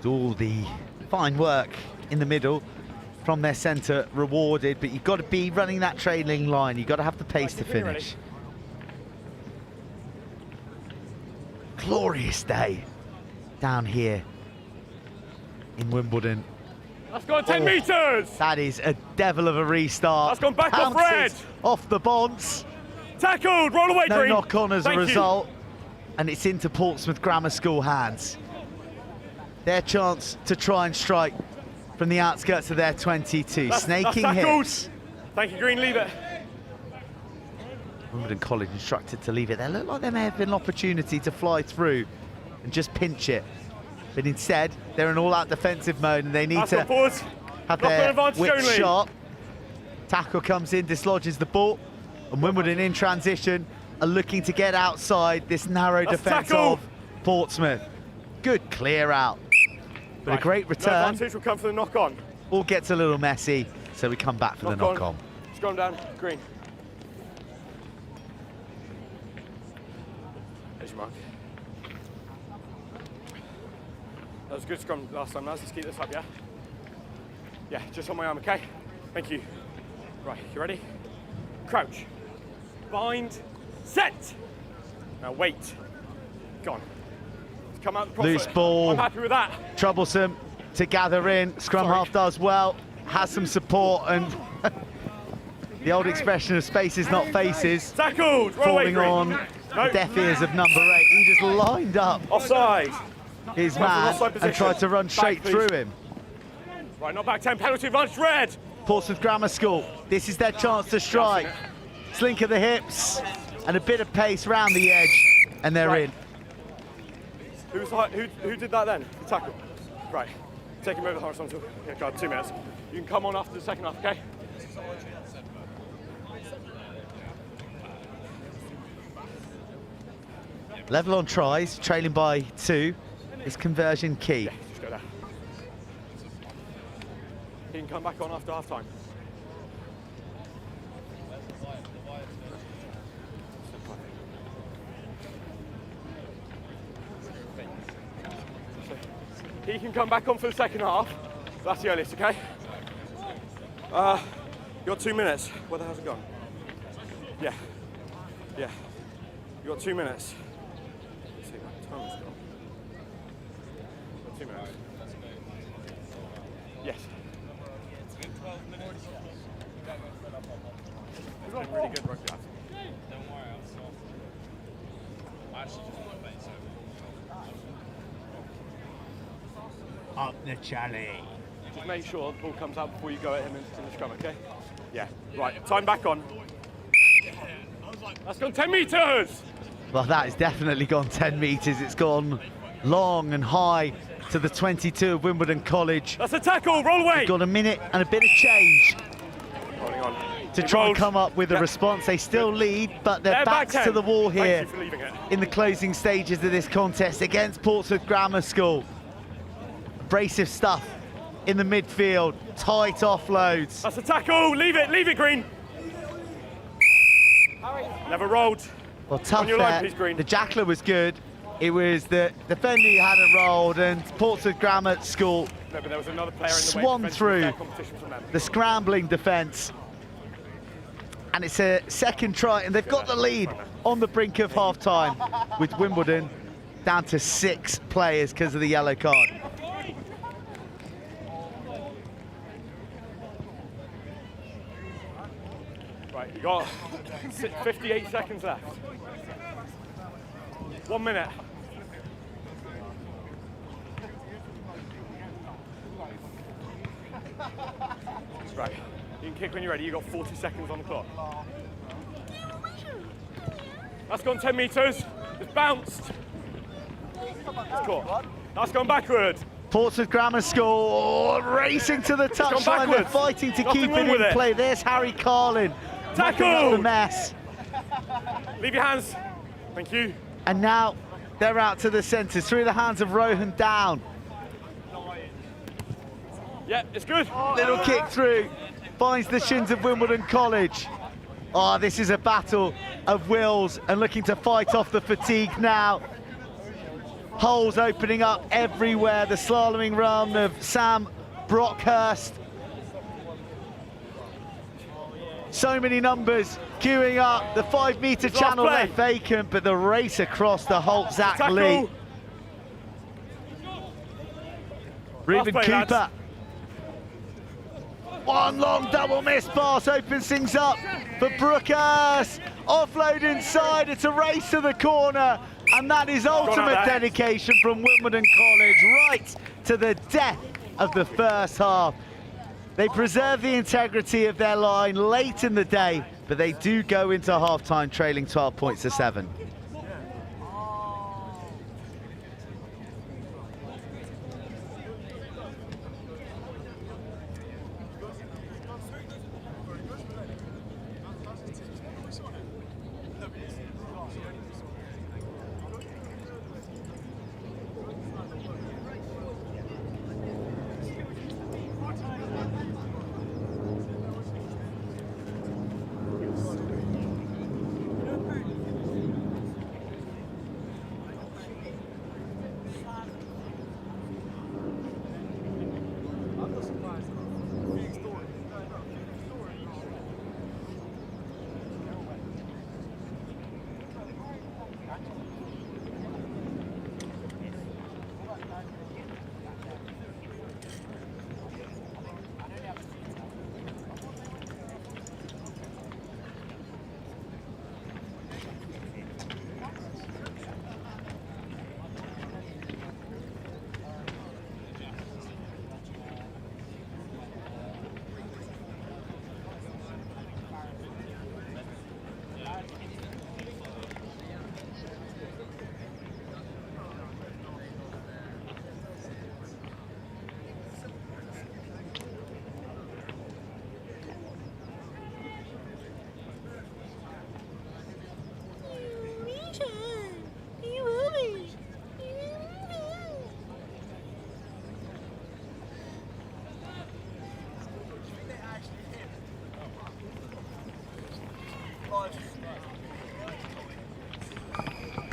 All the fine work in the middle from their centre rewarded, but you've got to be running that trailing line. You've got to have the pace to finish. Glorious day down here in Wimbledon. That's gone 10 metres! That is a devil of a restart. That's gone back off red! Off the bonds. Tackled, roll away, no Green. No knock-on as a result. And it's into Portsmouth Grammar School hands. Their chance to try and strike from the outskirts of their 22. Snaking hits. Thank you, Green, leave it. Wimbledon College instructed to leave it. They look like there may have been an opportunity to fly through and just pinch it. But instead, they're in all-out defensive mode, and they need to have their wits sharp. Tackle comes in, dislodges the ball, and Wimbledon in transition are looking to get outside this narrow defence of Portsmouth. Good clear out. But a great return. No advantage will come for the knock-on. All gets a little messy, so we come back for the knock-on. Scrum down, Green. There's your mark. That was a good scrum last time, lads. Let's keep this up, yeah? Yeah, just on my arm, okay? Thank you. Right, you ready? Crouch. Bind. Set. Now wait. Gone. Come out the loose ball. I'm happy with that. Troublesome to gather in. Scrum half does well, has some support, and the old expression of spaces not faces. Tackled. Falling on the deaf ears of number 8. He just lined up offside his man and tried to run straight through him. Right, not back 10, penalty advantage, red. Portsmouth Grammar School, this is their chance to strike. Slink of the hips and a bit of pace round the edge, and they're in. Who did that then? The tackle. Right. Take him over the horizontal. Yeah, God, 2 minutes. You can come on after the second half, okay? Level on tries, trailing by 2. Is conversion key? Yeah, just go there. He can come back on after half time. he can come back on for the second half. That's the earliest, okay? You got 2 minutes. Where the hell's it gone? Yeah. Yeah. You got 2 minutes. Let's see what time it's gone. Got 2 minutes. Yes. It's been really good rugby. Don't worry, I'll solve it. I actually just want to make so. Up the challenge. Just make sure the ball comes out before you go at him in the scrum, okay? Yeah. Right, time back on. That's gone 10 metres! Well, that has definitely gone 10 metres. It's gone long and high to the 22 of Wimbledon College. That's a tackle, roll away! They've got a minute and a bit of change Holding on. to try and come up with a response. They still lead, but they're backs to the wall here in the closing stages of this contest against Portsmouth Grammar School. Abrasive stuff in the midfield, tight offloads. That's a tackle, leave it, Green. Never rolled. Well, tough On your there. line, please, Green. The jackler was good. It was the defender who hadn't rolled, and Portsmouth Grammar School No, but there was another player in the way. swung through Fair competition from them. the scrambling defence. And it's a second try, and they've got the lead on the brink of half-time with Wimbledon down to 6 players because of the yellow card. Right, you got 58 seconds left. 1 minute. Right, you can kick when you're ready. You got 40 seconds on the clock. That's gone 10 metres. It's bounced. It's caught. That's gone backward. Portsmouth Grammar School racing to the touchline. They're fighting to keep it in play. There's Harry Carlin. Tackle! The mess. Leave your hands. Thank you. And now they're out to the centre, through the hands of Rohan Down. Yeah, it's good. Little kick through, finds the shins of Wimbledon College. Oh, this is a battle of wills and looking to fight off the fatigue now. Holes opening up everywhere. The slaloming run of Sam Brockhurst. So many numbers queuing up. The 5-metre channel left vacant, but the race across the Holt Zach Lee. Reuben Cooper. One long double miss pass opens things up for Brookhurst. Offload inside, it's a race to the corner, and that is ultimate dedication from Wimbledon College, right to the death of the first half. They preserve the integrity of their line late in the day, but they do go into half-time trailing 12 points to 7.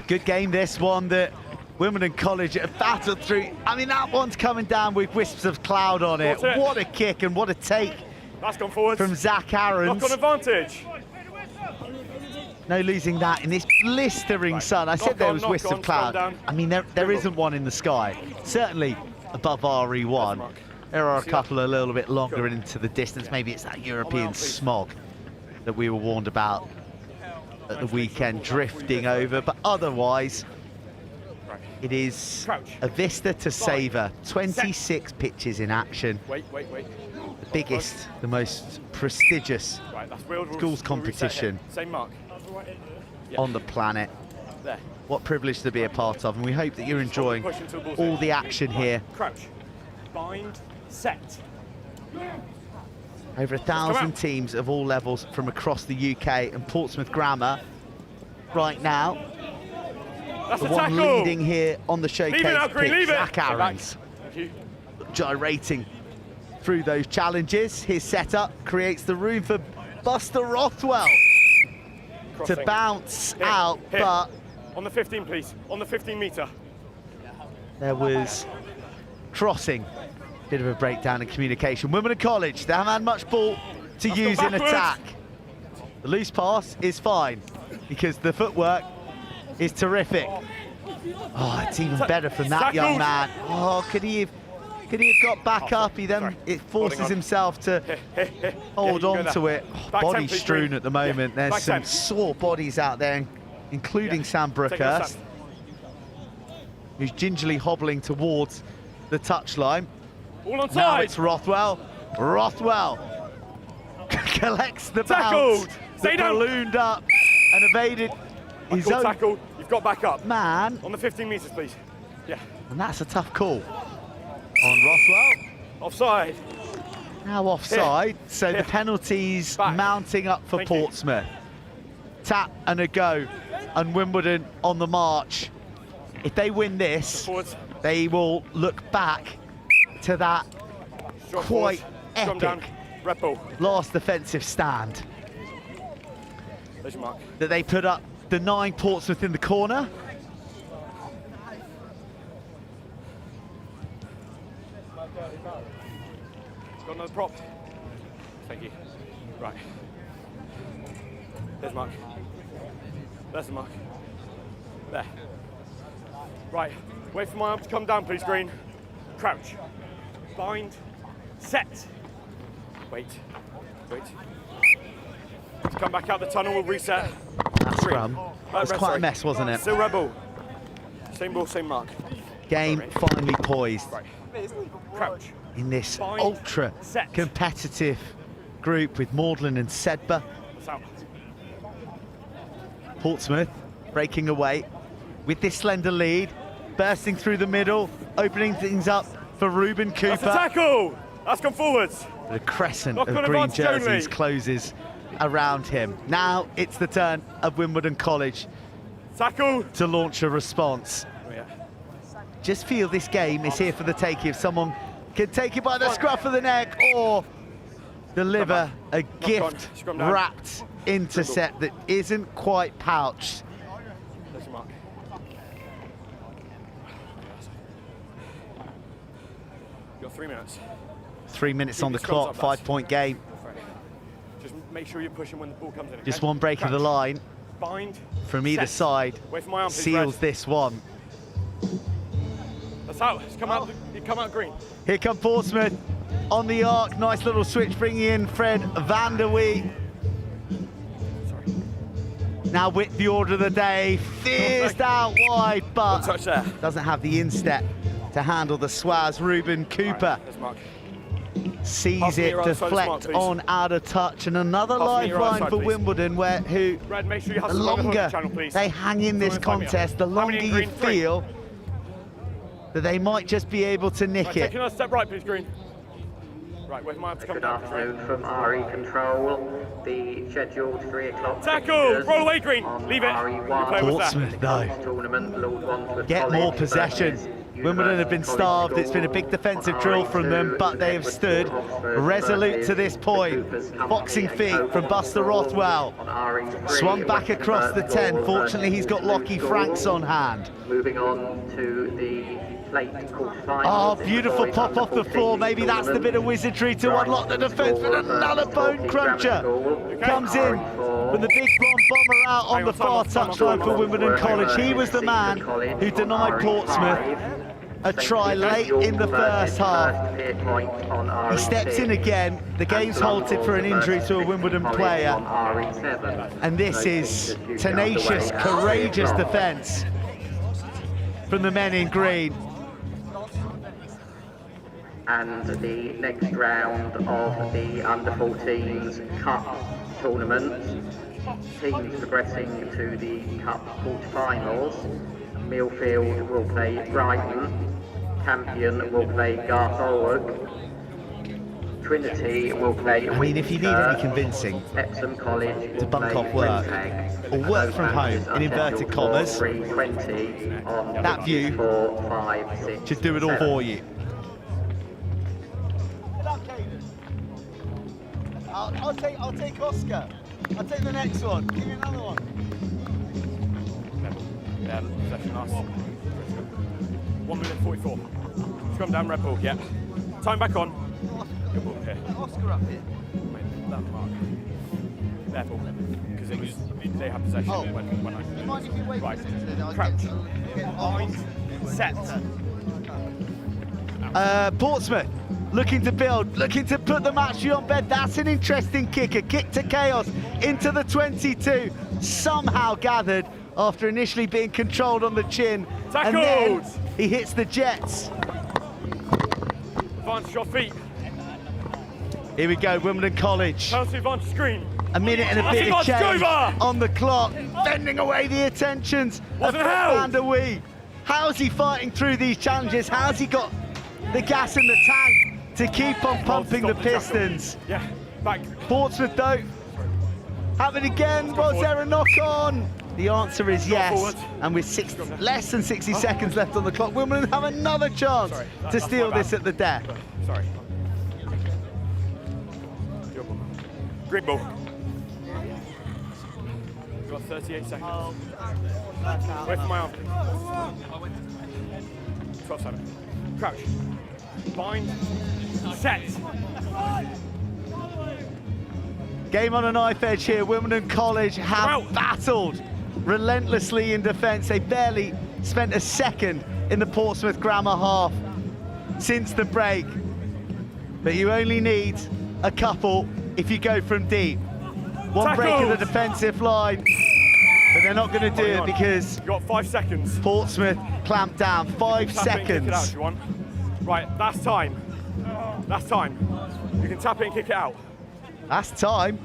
Good game, this one, that Wimbledon College have battled through. I mean, that one's coming down with wisps of cloud on it. What a kick and what a take. That's gone forward. From Zach Aarons. Knock on advantage. No losing that in this blistering sun. I said there was wisps of cloud. I mean, there isn't one in the sky. Certainly above RE1. There are a couple a little bit longer into the distance. Maybe it's that European smog that we were warned about at the weekend drifting over. But otherwise, it is a vista to savour. 26 pitches in action. The biggest, the most prestigious schools competition on the planet. What privilege to be a part of, and we hope that you're enjoying all the action here. Crouch, bind, set. Over 1,000 teams of all levels from across the UK, and Portsmouth Grammar right now. That's the a one tackle. leading here on the showcase pitch, Zach Aarons. Gyrating through those challenges. His setup creates the room for Buster Rothwell to bounce out, but on the 15, please. On the 15 metre. there was crossing. Bit of a breakdown in communication. Wimbledon College, they haven't had much ball to use in attack. The loose pass is fine because the footwork is terrific. Oh, it's even better from that young man. Oh, could he have got back up? He then it forces himself to hold on to it. Oh, body strewn at the moment. There's some sore bodies out there, including Sam Brookhurst, who's gingerly hobbling towards the touchline. All on Now side. it's Rothwell. Rothwell collects the bounce. Stay down. Ballooned up and evaded his own tackle. You've got back up. Man. On the 15 metres, please. Yeah. And that's a tough call on Rothwell. Offside. Now offside, so the penalties mounting up for Portsmouth. Tap and a go, and Wimbledon on the march. If they win this, they will look back to that quite epic last defensive stand There's your mark. that they put up, denying Portsmouth in the corner. Got another prop. Thank you. Right. There's Mark. There's the mark. There. Right. Wait for my arm to come down, please, Green. Crouch. Bind. Set. Wait. Wait. To come back out the tunnel, we'll reset. That scrum was quite a mess, wasn't it? Still rebel. Same ball, same mark. Game finally poised Crouch. in this ultra competitive group with Magdalen and Sedbergh. Portsmouth breaking away with this slender lead, bursting through the middle, opening things up for Ruben Cooper. That's a tackle! That's gone forwards. The crescent Knock of on green advantage jerseys only. closes around him. Now it's the turn of Wimbledon College to launch a response. Just feel this game is here for the taking. If someone can take it by the scruff of the neck or deliver a gift wrapped intercept that isn't quite pouched. There's your mark. You've got 3 minutes. 3 minutes on the Keep your clock, scrums up, 5-point game. Just make sure you're pushing when the ball comes in. Just okay? one break of the Crouch. line Bind. from either Set. side Wait for my arm, please, seals Red. this one. That's out. It's come out. You come out green. Here come Portsmouth on the arc. Nice little switch, bringing in Fred van der Wee. Now with the order of the day, fizzed out wide, but doesn't have the instep to handle the swaz. Ruben Cooper sees Pass me it your other side of the deflect mark, please. on out of touch, and another Pass me your other lifeline side, for please. Wimbledon, who Red, make sure you the hustle along the longer hook channel, please. they hang in this 2.5 metre. contest, the How many longer in you green? Three. feel that they might just be able to nick Right, it. take another step right, please, Green. Right, wait for my arm to come Good down. afternoon from RE Control. The scheduled 3 o'clock Tackle! fixtures Roll away, Green. on Leave it. RE1 Play with that. Portsmouth, though, tournament, Lord Wandsworth get more College possession versus Wimbledon have been starved. It's been a big defensive drill from them, but they have stood resolute to this point. Boxing feet from Buster Rothwell. Swung back across the 10. Fortunately, he's got Lockie Franks on hand. Moving on to the plate quarterfinals. Oh, beautiful pop off the floor. Maybe that's the bit of wizardry to unlock the defence, but another bone cruncher comes in with the big blonde bomber out on the far touchline for Wimbledon College. He was the man who denied Portsmouth a try late in the first half. He steps in again. The game's halted for an injury to a Wimbledon player. And this is tenacious, courageous defence from the men in green. And the next round of the Under-14s Cup tournament. Teams progressing to the Cup quarterfinals. Millfield will play Brighton. Campion will play Garthorwood. Trinity will play I mean, if you need any convincing Epsom College to bunk off work or work from home, in inverted commas, that view should do it all for you. I'll take Oscar. I'll take the next one. Give me another one. Yeah, possession last. 1 minute 44. Scrum down, red ball, yeah. Time back on. Good ball here. Oscar up here. Wait, that mark. Their ball. Because it was, they had possession when I... Do you mind if you wait? Right. Crouch. Bind. Set. Portsmouth looking to build, looking to put the match on bed. That's an interesting kick, a kick to chaos into the 22, somehow gathered after initially being controlled on the chin. Tackled! And then he hits the jets. Advance your feet. Here we go, Wimbledon College. Penalty advantage screen. A minute and a bit of change over. On the clock, bending away the attentions of Van der Wee. How's he fighting through these challenges? How's he got the gas in the tank to keep on pumping the pistons? Yeah, back. Portsmouth though, have it again. Was there a knock on? The answer is yes. And with less than 60 seconds left on the clock, Wimbledon have another chance to steal this at the death. Sorry. Green ball. You've got 38 seconds. Away from my arm. 12 seconds. Crouch. Bind. Set. Game on a knife edge here. Wimbledon College have battled relentlessly in defence. They barely spent a second in the Portsmouth Grammar half since the break. But you only need a couple if you go from deep. One break of the defensive line, but they're not going to do it because you've got 5 seconds. Portsmouth clamped down. 5 seconds. Kick it out if you want. Right, that's time. That's time. You can tap it and kick it out. That's time.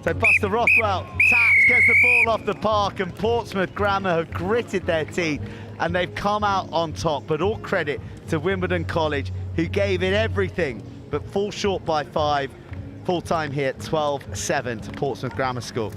So Buster Rothwell taps, gets the ball off the park, and Portsmouth Grammar have gritted their teeth and they've come out on top. But all credit to Wimbledon College, who gave it everything, but fall short by 5. Full time here, 12-7 to Portsmouth Grammar School.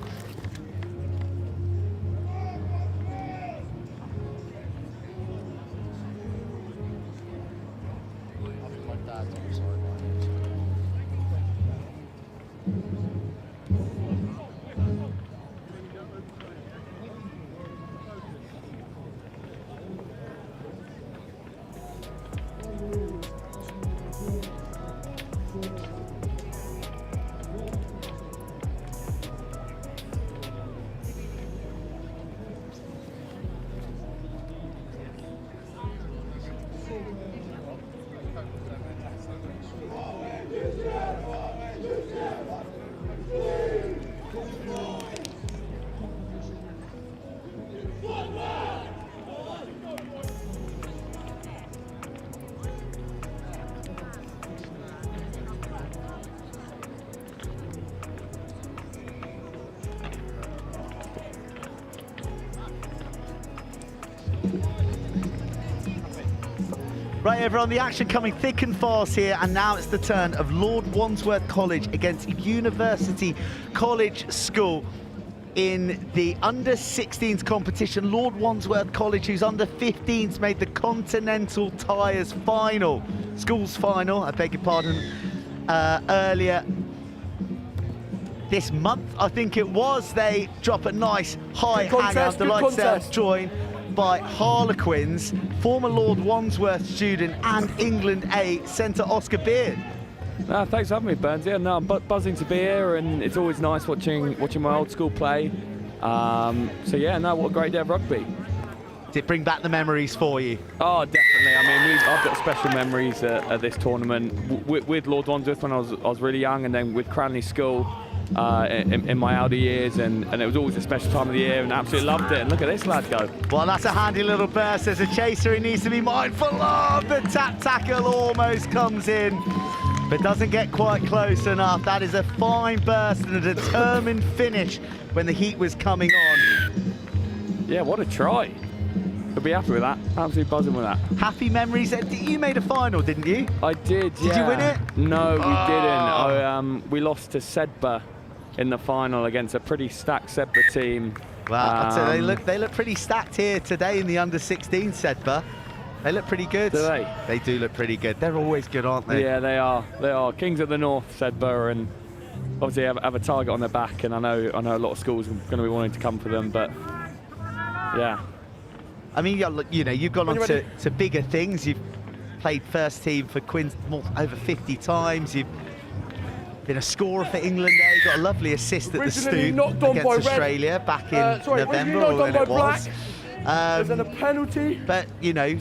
Right, everyone, the action coming thick and fast here, and now it's the turn of Lord Wandsworth College against University College School. in the under-16s competition. Lord Wandsworth College, who's under-15s, made the Continental Tyres final. Schools final, I beg your pardon, earlier this month, I think it was. They drop a nice high hangout. The lights there joined by Harlequins, former Lord Wandsworth student and England A centre Oscar Beard. Thanks for having me, Burns. Yeah, no, I'm buzzing to be here, and it's always nice watching my old school play. So yeah, no, what a great day of rugby. Did it bring back the memories for you? Oh, definitely. I mean, I've got special memories at this tournament with Lord Wandsworth when I was really young, and then with Cranley School in my outer years, and it was always a special time of the year, and absolutely loved it. And look at this lad go. Well, that's a handy little burst. There's a chaser he needs to be mindful of. The tap tackle almost comes in, but doesn't get quite close enough. That is a fine burst and a determined finish when the heat was coming on. Yeah, what a try. Could be happy with that. Absolutely buzzing with that. Happy memories. You made a final, didn't you? I did, yeah. Did you win it? No, we didn't. We lost to Sedbergh in the final against a pretty stacked Sedbergh team. Well, I'd say they look pretty stacked here today in the under-16 Sedbergh. They look pretty good. Do they? They do look pretty good. They're always good, aren't they? Yeah, they are. They are. Kings of the North, Sedbergh, and obviously have a target on their back, and I know a lot of schools are going to be wanting to come for them, but yeah. I mean, you know, you've gone on to bigger things. You've played first team for Quins over 50 times. You've been a scorer for England there. You got a lovely assist at the Stoop against Australia back in November, or when it was. There's then a penalty. But, you know,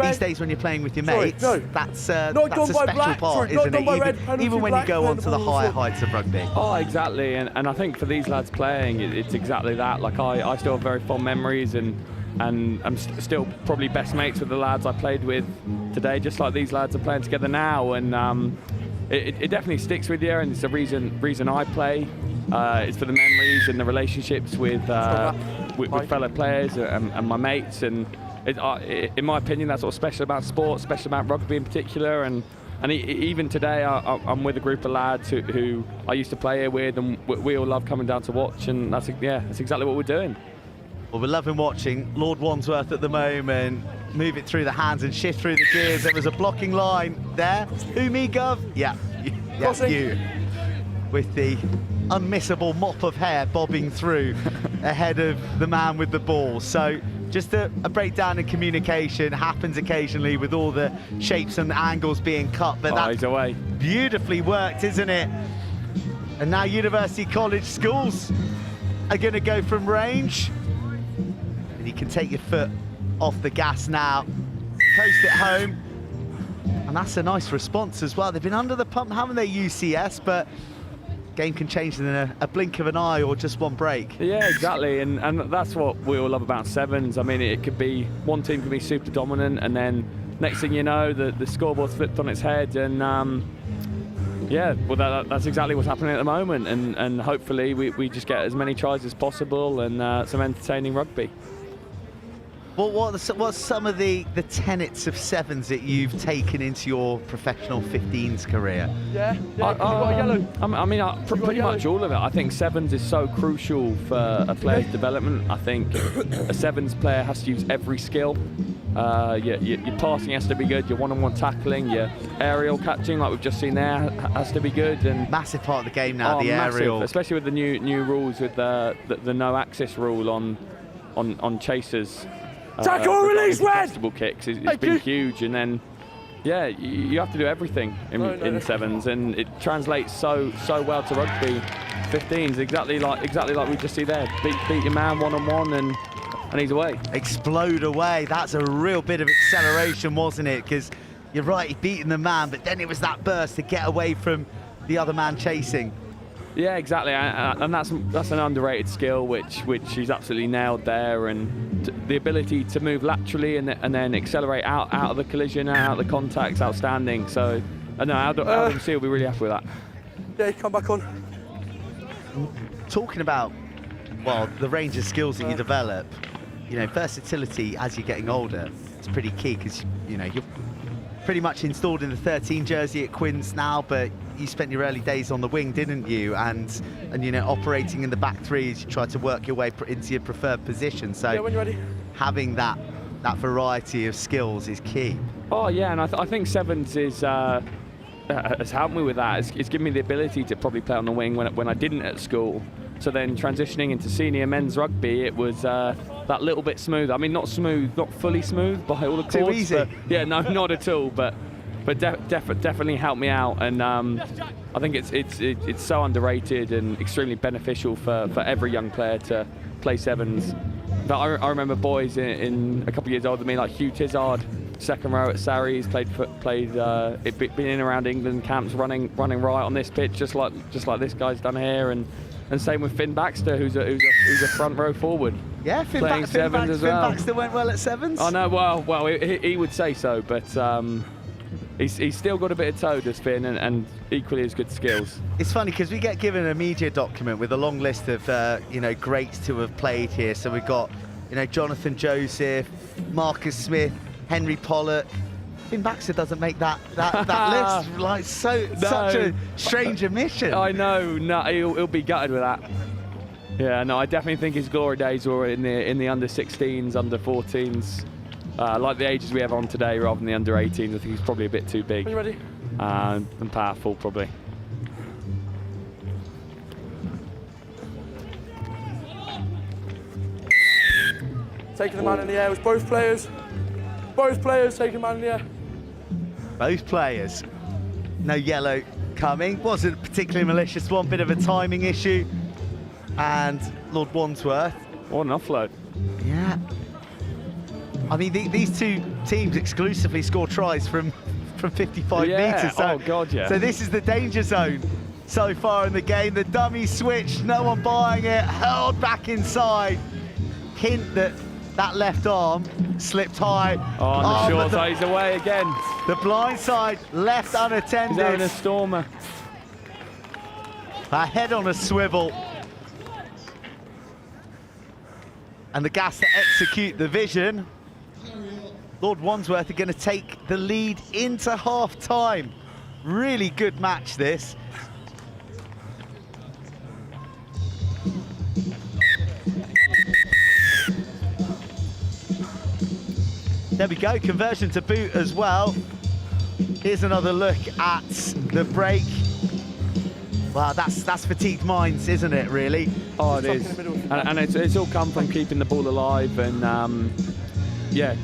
these days when you're playing with your mates, that's a special part, isn't it? Even when you go on to the higher heights of rugby. Oh, exactly. And I think for these lads playing, it's exactly that. Like, I still have very fond memories, and I'm still probably best mates with the lads I played with today, just like these lads are playing together now. And it definitely sticks with you, and it's the reason I play. It's for the memories and the relationships with fellow players and my mates. And in my opinion, that's what's special about sport, special about rugby in particular. And even today, I'm with a group of lads who I used to play here with, and we all love coming down to watch. And that's exactly what we're doing. Well, we're loving watching Lord Wandsworth at the moment. Move it through the hands and shift through the gears. There was a blocking line there. Who, me, Gov? Yeah, you. With the unmissable mop of hair bobbing through ahead of the man with the ball. So just a breakdown in communication happens occasionally with all the shapes and angles being cut. But that's away. Beautifully worked, isn't it? And now University College Schools are going to go from range. And you can take your foot off the gas now, coast it home, and that's a nice response as well. They've been under the pump, haven't they, UCS, but game can change in a blink of an eye or just one break. Yeah, exactly, and that's what we all love about sevens. I mean, it could be, one team could be super dominant, and then next thing you know, the scoreboard's flipped on its head, and yeah, well, that's exactly what's happening at the moment, and hopefully we just get as many tries as possible and some entertaining rugby. Well, what's some of the tenets of sevens that you've taken into your professional 15s career? I mean, pretty much all of it. I think sevens is so crucial for a player's development. I think a sevens player has to use every skill. Your passing has to be good, your one-on-one tackling, your aerial catching, like we've just seen there, has to be good. And massive part of the game now, the aerial. Especially with the new rules, with the no-access rule on chasers. Tackle, release, red! Kicks, it's been huge, and then yeah, you have to do everything in sevens, and it translates so well to rugby 15s, exactly like we just see there. Beat your man one-on-one, and he's away. Explode away. That's a real bit of acceleration, wasn't it? Because you're right, he's beating the man, but then it was that burst to get away from the other man chasing. Yeah, exactly, and that's an underrated skill which he's absolutely nailed there, and the ability to move laterally and then accelerate out of the collision, out of the contact's outstanding. So, no, Adam C will be really happy with that. Yeah, come back on. Talking about, well, the range of skills that you develop, you know, versatility as you're getting older, it's pretty key, because you know pretty much installed in the 13 jersey at Quins now, but you spent your early days on the wing, didn't you? And you know, operating in the back three as you try to work your way into your preferred position. So yeah, when you're ready. Having that variety of skills is key. Oh yeah, and I think sevens is has helped me with that. It's given me the ability to probably play on the wing when I didn't at school. So then transitioning into senior men's rugby, it was that little bit smooth. I mean, not smooth, not fully smooth by all accounts. Too easy. But yeah, no, not at all. But definitely helped me out, and I think it's so underrated and extremely beneficial for every young player to play sevens. But I remember boys in a couple of years older than me, like Hugh Tizard, second row at Sarries, played been in around England camps, running right on this pitch, just like this guy's done here, and same with Finn Baxter, who's a front row forward. Yeah, Finn Finn Baxter went well at sevens. I know. Well, he would say so, but he's still got a bit of toe, does Finn, and equally as good skills. It's funny because we get given a media document with a long list of you know, greats to have played here. So we've got, you know, Jonathan Joseph, Marcus Smith, Henry Pollock. Finn Baxter doesn't make that list. Like such a strange omission. I know. No, he'll be gutted with that. Yeah, no, I definitely think his glory days were in the under 16s, under 14s. Like the ages we have on today rather than the under 18s. I think he's probably a bit too big. Are you ready? And powerful, probably. Taking the man in the air was both players. Both players taking the man in the air. Both players. No yellow coming. Wasn't a particularly malicious one, bit of a timing issue. And Lord Wandsworth. What an offload. Yeah. I mean, these two teams exclusively score tries from 55 metres. So, oh God, yeah. So this is the danger zone so far in the game. The dummy switch, no one buying it, hurled back inside. Hint that left arm slipped high. Oh, on the short side, he's away again. The blind side left unattended. He's having a stormer. Her head on a swivel. And the gas to execute the vision. Lord Wandsworth are going to take the lead into half-time. Really good match, this. There we go, conversion to boot as well. Here's another look at the break. Wow, that's fatigued minds, isn't it, really? Oh, it is. And it's all come from keeping the ball alive and, yeah,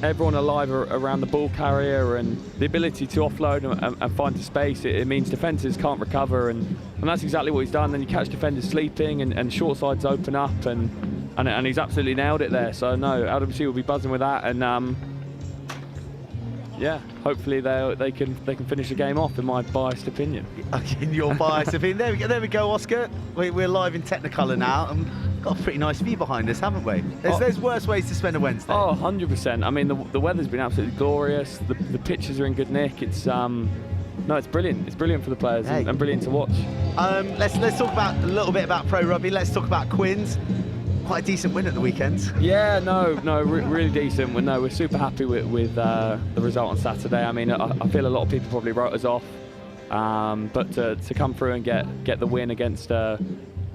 everyone alive around the ball carrier, and the ability to offload and find the space. It means defences can't recover, and that's exactly what he's done. Then you catch defenders sleeping, and short sides open up, and he's absolutely nailed it there. So no, LWC will be buzzing with that, and yeah, hopefully they can finish the game off, in my biased opinion. In your biased opinion, there we go, Oscar. We're live in Technicolor now, and got a pretty nice view behind us, haven't we? There's worse ways to spend a Wednesday. Oh, 100%. I mean, the weather's been absolutely glorious. The pitches are in good nick. It's no, it's brilliant. It's brilliant for the players, and brilliant to watch. Let's talk about a little bit about pro rugby. Let's talk about Quins. Quite a decent win at the weekend. Yeah, really decent. We're super happy with the result on Saturday. I mean, I feel a lot of people probably wrote us off, but to come through and get the win against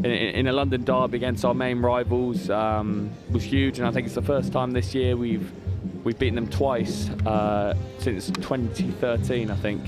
in a London derby against our main rivals was huge, and I think it's the first time this year we've beaten them twice since 2013, I think,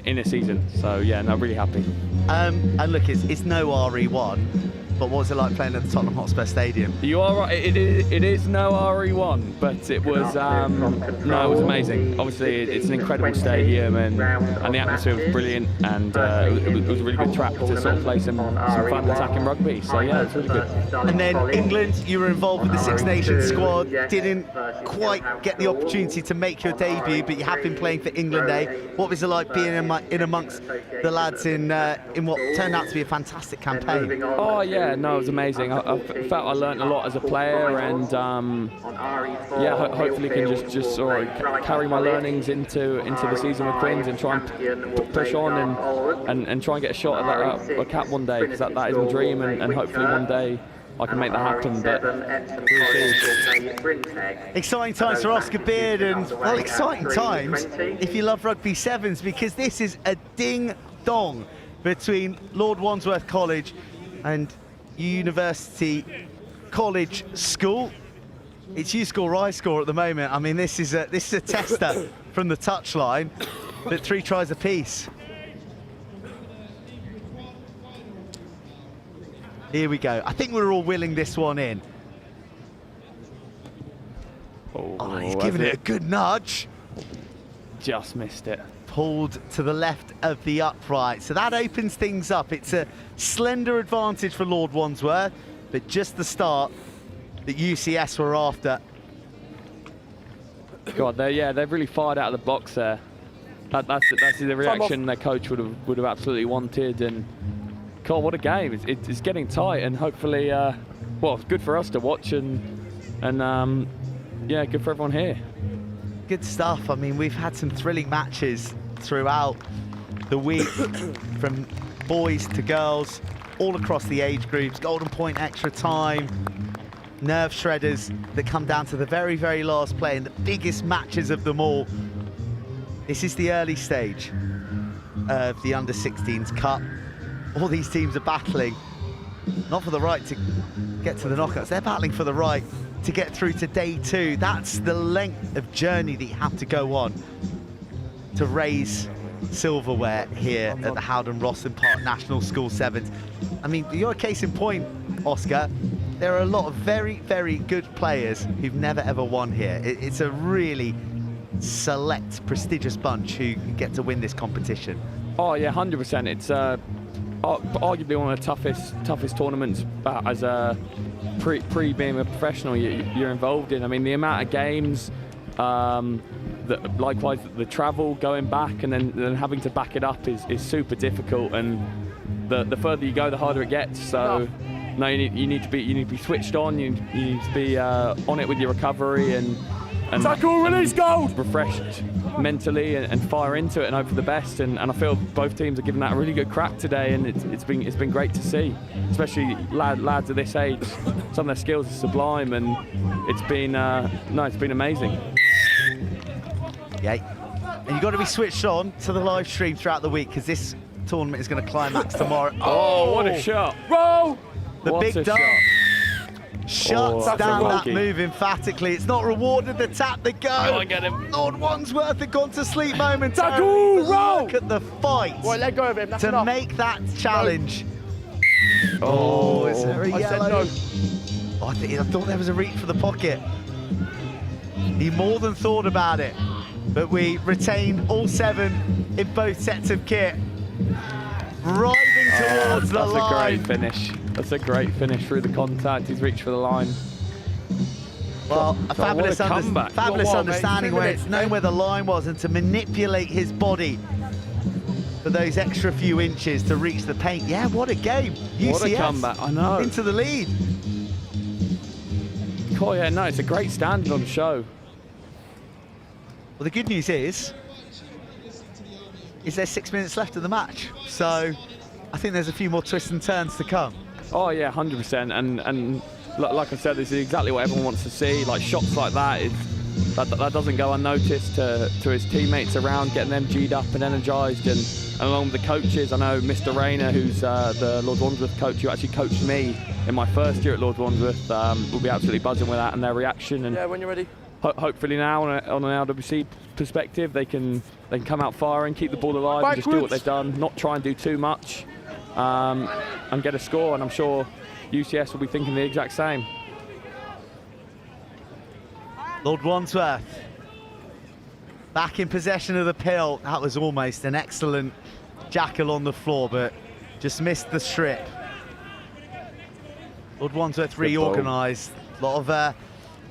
in a season. So yeah, no, really happy. And look, it's no RE1. But what was it like playing at the Tottenham Hotspur Stadium? You are right, it is no RE1, but it was it was amazing. Obviously, it's an incredible stadium, and the atmosphere was brilliant, and it was a really good track to sort of play some fun attacking rugby. So yeah, it's really good. And then England, you were involved with the Six Nations squad, didn't quite get the opportunity to make your debut, but you have been playing for England A. What was it like being in amongst the lads in what turned out to be a fantastic campaign? Oh yeah. No, it was amazing. I felt I learned a lot as a player, and yeah, hopefully can just sort of carry my learnings into the season with Quins and try and push on and try and get a shot at a cap one day, because that is my dream, and hopefully one day I can make that happen. But exciting times for Oscar Beard, and well, exciting times if you love rugby sevens, because this is a ding-dong between Lord Wandsworth College and University College School. It's you score, I score at the moment. I mean, this is a tester from the touchline, but 3 tries apiece. Here we go. I think we're all willing this one in. Oh, he's giving it a good nudge. Just missed it. Pulled to the left of the upright. So that opens things up. It's a slender advantage for Lord Wandsworth, but just the start that UCS were after. God, they've really fired out of the blocks there. That's the reaction their coach would have absolutely wanted. And God, what a game! It's getting tight, and hopefully, well, it's good for us to watch, and yeah, good for everyone here. Good stuff. I mean, we've had some thrilling matches throughout the week, from boys to girls, all across the age groups. Golden point extra time, nerve shredders that come down to the very, very last play, and the biggest matches of them all. This is the early stage of the Under-16s Cup. All these teams are battling, not for the right to get to the knockouts, they're battling for the right to get through to day 2. That's the length of journey that you have to go on to raise silverware here at the Howden Rosslyn Park National School Sevens. I mean, you're a case in point, Oscar. There are a lot of very, very good players who've never ever won here. It's a really select, prestigious bunch who get to win this competition. Oh yeah, 100%. It's arguably one of the toughest tournaments as a pre being a professional you're involved in. I mean, the amount of games, likewise the travel going back, and then having to back it up is super difficult. And the further you go, the harder it gets. So no, you need to be switched on. You need to be on it with your recovery and tackle, release, gold, refreshed mentally, and fire into it and hope for the best. And I feel both teams are giving that a really good crack today, and it's been great to see, especially lads of this age. Some of their skills are sublime, and it's been amazing. Yeah, and you've got to be switched on to the live stream throughout the week, because this tournament is going to climax tomorrow. Oh, what a shot! Roll! The What big a dart shuts down that lucky. move emphatically. It's not rewarded. The tap, the go. Oh, I get him. Lord Wandsworth had gone to sleep momentarily. Tackle, roll! Look at the fight Right, let go of him. That's to enough. make that challenge. Oh, is there a I said yellow? no. Oh, I thought there was a reach for the pocket. He more than thought about it, but we retain all 7 in both sets of kit. Driving towards the line. That's a great finish. That's a great finish through the contact. He's reached for the line. Well, a fabulous, comeback. fabulous understanding mate. 3 minutes, knowing where the line was, and to manipulate his body for those extra few inches to reach the paint. Yeah, what a game. UCS What a comeback, I know. into the lead. Oh yeah, no, it's a great standard on show. Well, the good news is there's 6 minutes left of the match, so I think there's a few more twists and turns to come. Oh yeah, 100%. And like I said, this is exactly what everyone wants to see. Like shots like that, that doesn't go unnoticed to his teammates around, getting them G'd up and energised, and along with the coaches. I know Mr. Rayner, who's the Lord Wandsworth coach, who actually coached me in my first year at Lord Wandsworth, will be absolutely buzzing with that and their reaction. And yeah, when you're ready. Hopefully now, on an LWC perspective, they can come out firing, keep the ball alive, and just do what they've done, not try and do too much, and get a score. And I'm sure UCS will be thinking the exact same. Lord Wandsworth back in possession of the pill. That was almost an excellent jackal on the floor, but just missed the strip. Lord Wandsworth reorganised. A lot of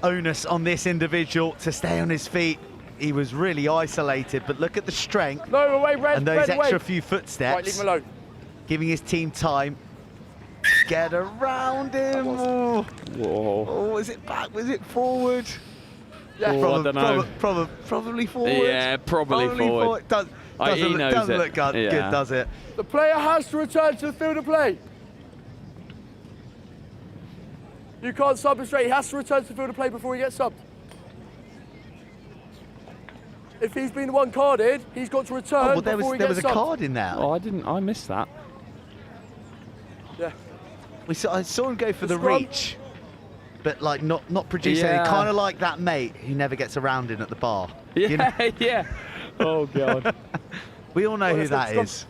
onus on this individual to stay on his feet. He was really isolated, but look at the strength and those extra few footsteps. Right, leave him alone. Giving his team time. Get around him. Oh, was it back? Was it forward? Yeah, I don't know. Probably forward. Yeah, probably forward. Doesn't look good, does it? The player has to return to the field of play. You can't sub him straight. He has to return to the field of play before he gets subbed. If he's been the one carded, he's got to return before he gets subbed. There was a card in there. Oh, I missed that. Yeah. I saw him go for the scrum. reach, but like not produce Yeah. any. Kind of like that mate who never gets a round in at the bar. Yeah, You know? yeah. Oh, God. We all know Well, who that let's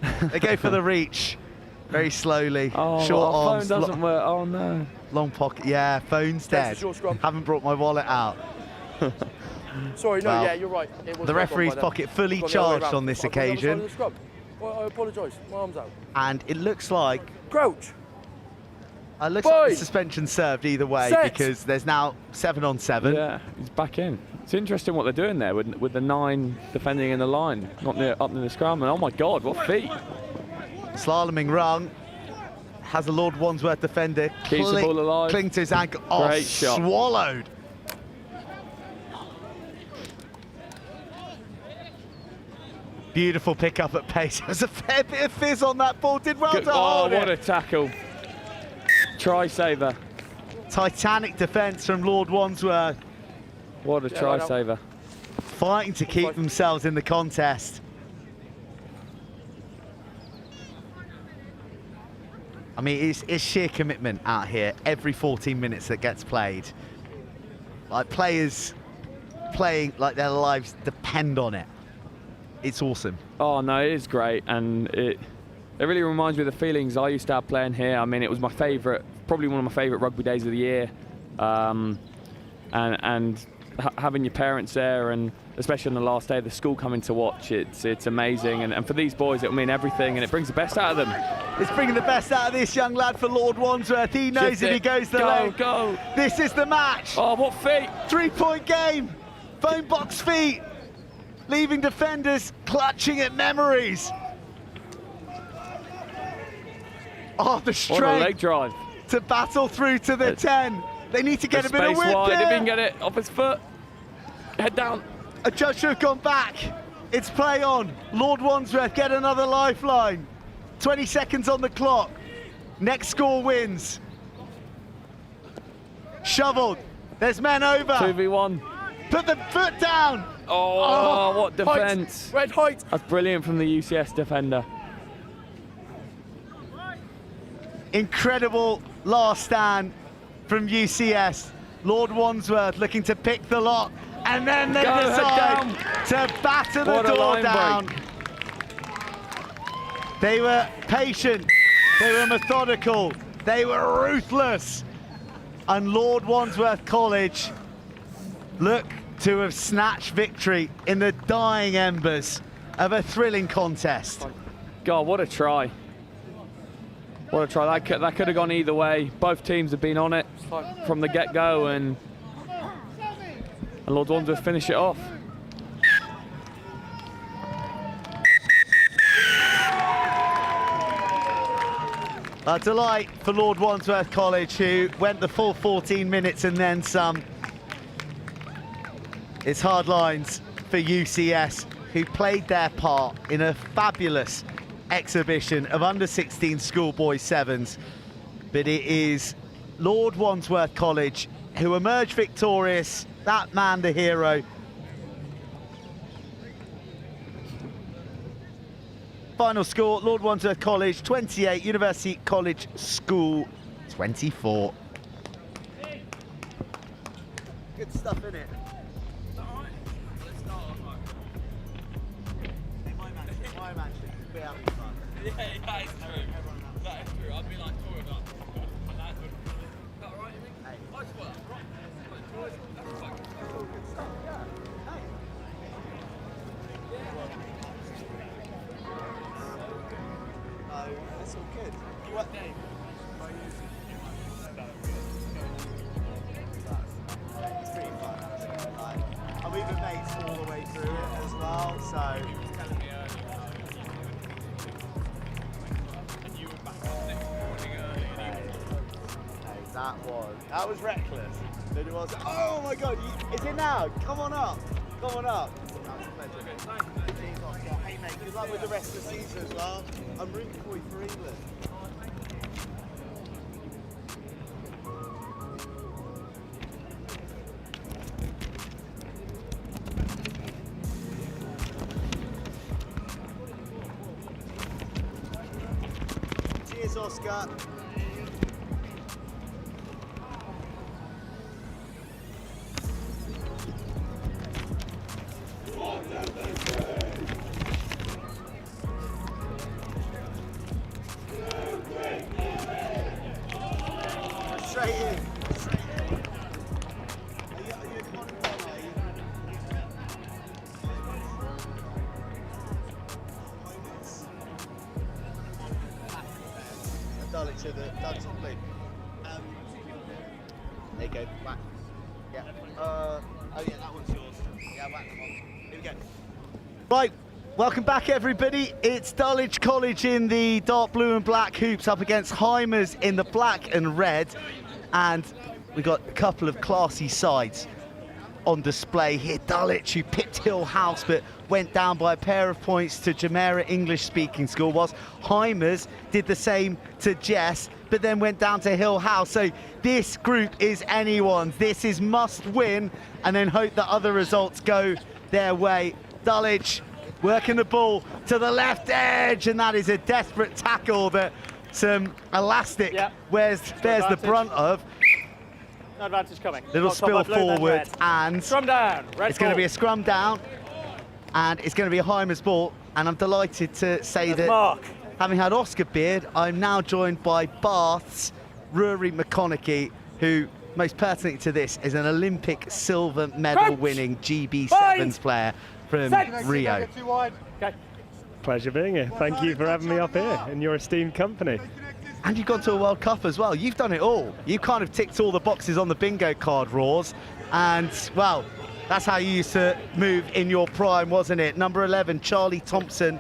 is. They go for the reach, very slowly, Oh, short our arms. phone doesn't work. Oh, no. Long pocket. Yeah, phone's dead. short scrum. Haven't brought my wallet out. Sorry, no, Well, yeah, you're right. It was the well gone referee's by them. pocket fully Gone the other way charged round. on this I've gone the other side occasion. of the scrum. Well, I apologise. My arm's out. And it looks like Crouch. It looks like the Fine. suspension served either way Set. because there's now 7 on 7. Yeah, he's back in. It's interesting what they're doing there with the 9 defending in the line, not near, up near the scrum. And oh my God, what feet! Slaloming rung. Has a Lord Wandsworth defender. Keeps the ball alive. Cling to his ankle. Oh, Great shot. Swallowed. Beautiful pick up at pace. There's a fair bit of fizz on that ball. Did well Good. to Oh, hold what it. a tackle. Try saver. Titanic defence from Lord Wandsworth. What a try saver. Fighting to keep themselves in the contest. I mean, it's sheer commitment out here every 14 minutes that gets played. Like players playing like their lives depend on it. It's awesome. Oh no, it is great, and it really reminds me of the feelings I used to have playing here. I mean, it was my favourite, probably one of my favourite rugby days of the year, and having your parents there, and especially on the last day of the school coming to watch, it's amazing, and for these boys it'll mean everything, and it brings the best out of them. It's bringing the best out of this young lad for Lord Wandsworth. He knows Shift if it. he goes the Go, leg. go. This is the match. Oh, what feet. 3-point game. Phone box feet. Leaving defenders clutching at memories. Oh, the strength. What a leg drive. To battle through to the 10. They need to get a bit of Space width wide, if he here. can get it off his foot. Head down. A judge should have gone back. It's play on. Lord Wandsworth get another lifeline. 20 seconds on the clock. Next score wins. Shoveled. There's men over. 2v1. Put the foot down. Oh, what defence. Red height. That's brilliant from the UCS defender. Incredible last stand from UCS. Lord Wandsworth looking to pick the lock, and then they decide to batter the door down. They were patient, they were methodical, they were ruthless, and Lord Wandsworth College look to have snatched victory in the dying embers of a thrilling contest. God, what a try. What a try. That could have gone either way. Both teams have been on it from the get-go, and Lord Wandsworth finish it off. A delight for Lord Wandsworth College, who went the full 14 minutes and then some. It's hard lines for UCS, who played their part in a fabulous exhibition of under-16 schoolboy sevens. But it is Lord Wandsworth College who emerged victorious, that man the hero. Final score, Lord Wandsworth College 28, University College School 24. Good stuff, innit? Yeah, that is true. That is true. I'd be like talking about that. Is that alright, you think? Hey, nice work. Right. That's fucking good stuff. No, that's all good. You what game? It's pretty fun, actually. Like, and we've been mates all the way through it as well, so. He was telling me earlier. And you were back on next morning early. Hey, that was reckless. But it was. Oh my God! Is it now? Come on up. Come on up. Hey mate, good luck with the rest of the season as well. I'm rooting for you for England. Cheers, Oscar. Straight in. Dulwich to the Dunottar blue. There you go, whack. Yeah. Oh yeah, that one's yours. Yeah, whack them on. Here we go. Right, welcome back everybody. It's Dulwich College in the dark blue and black hoops up against Hymers in the black and red. And we've got a couple of classy sides on display here. Dulwich, who pipped Hill House but went down by a pair of points to Jumeirah English speaking school, whilst Hymers did the same to JESS but then went down to Hill House. So this group is anyone's. This is must win and then hope that other results go their way. Dulwich working the ball to the left edge, and that is a desperate tackle that some elastic bears the brunt of. No advantage coming. Little spill forward, and scrum down. It's going to be a scrum down, and it's going to be a Hymers ball. And I'm delighted to say that, having had Oscar Beard, I'm now joined by Bath's Rory McConaughey, who, most pertinent to this, is an Olympic silver medal winning GB Sevens player from Rio. Okay. Pleasure being here. Thank you for having me up here in your esteemed company. And you've gone to a World Cup as well. You've done it all. You've kind of ticked all the boxes on the bingo card, Raws. And, well, that's how you used to move in your prime, wasn't it? Number 11, Charlie Thompson,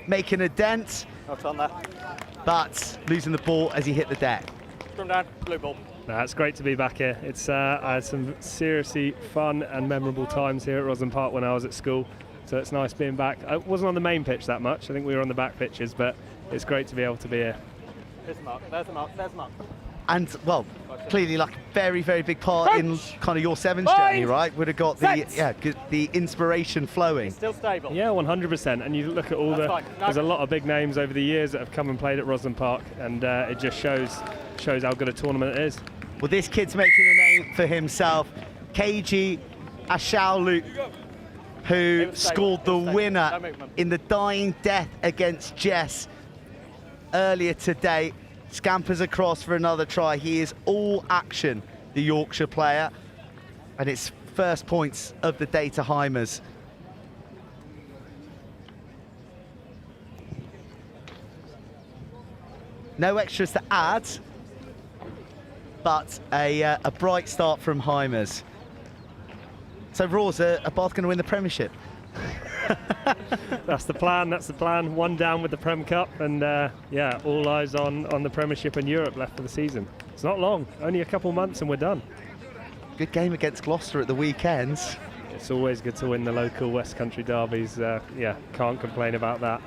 making a dent. Not on there. But losing the ball as he hit the deck. Scrum down, blue ball. No, it's great to be back here. It's I had some seriously fun and memorable times here at Roslyn Park when I was at school. So it's nice being back. I wasn't on the main pitch that much. I think we were on the back pitches, but it's great to be able to be here. There's the mark, there's the mark, there's the mark. And, well, clearly like a very, very big part in kind of your sevens journey, right? Would have got the inspiration flowing. Still stable. Yeah, 100%. And you look at all there's a lot of big names over the years that have come and played at Roslyn Park, and it just shows how good a tournament it is. Well, this kid's making a name for himself. KG Ashaulu, who scored the winner in the dying death against JESS earlier today. Scampers across for another try. He is all action, the Yorkshire player, and it's first points of the day to Hymers. No extras to add, but a bright start from Hymers. So Raws, are Bath going to win the Premiership? That's the plan, that's the plan. One down with the Prem Cup, and yeah, all eyes on the Premiership and Europe left for the season. It's not long, only a couple months and we're done. Good game against Gloucester at the weekends. It's always good to win the local West Country derbies. Yeah, can't complain about that.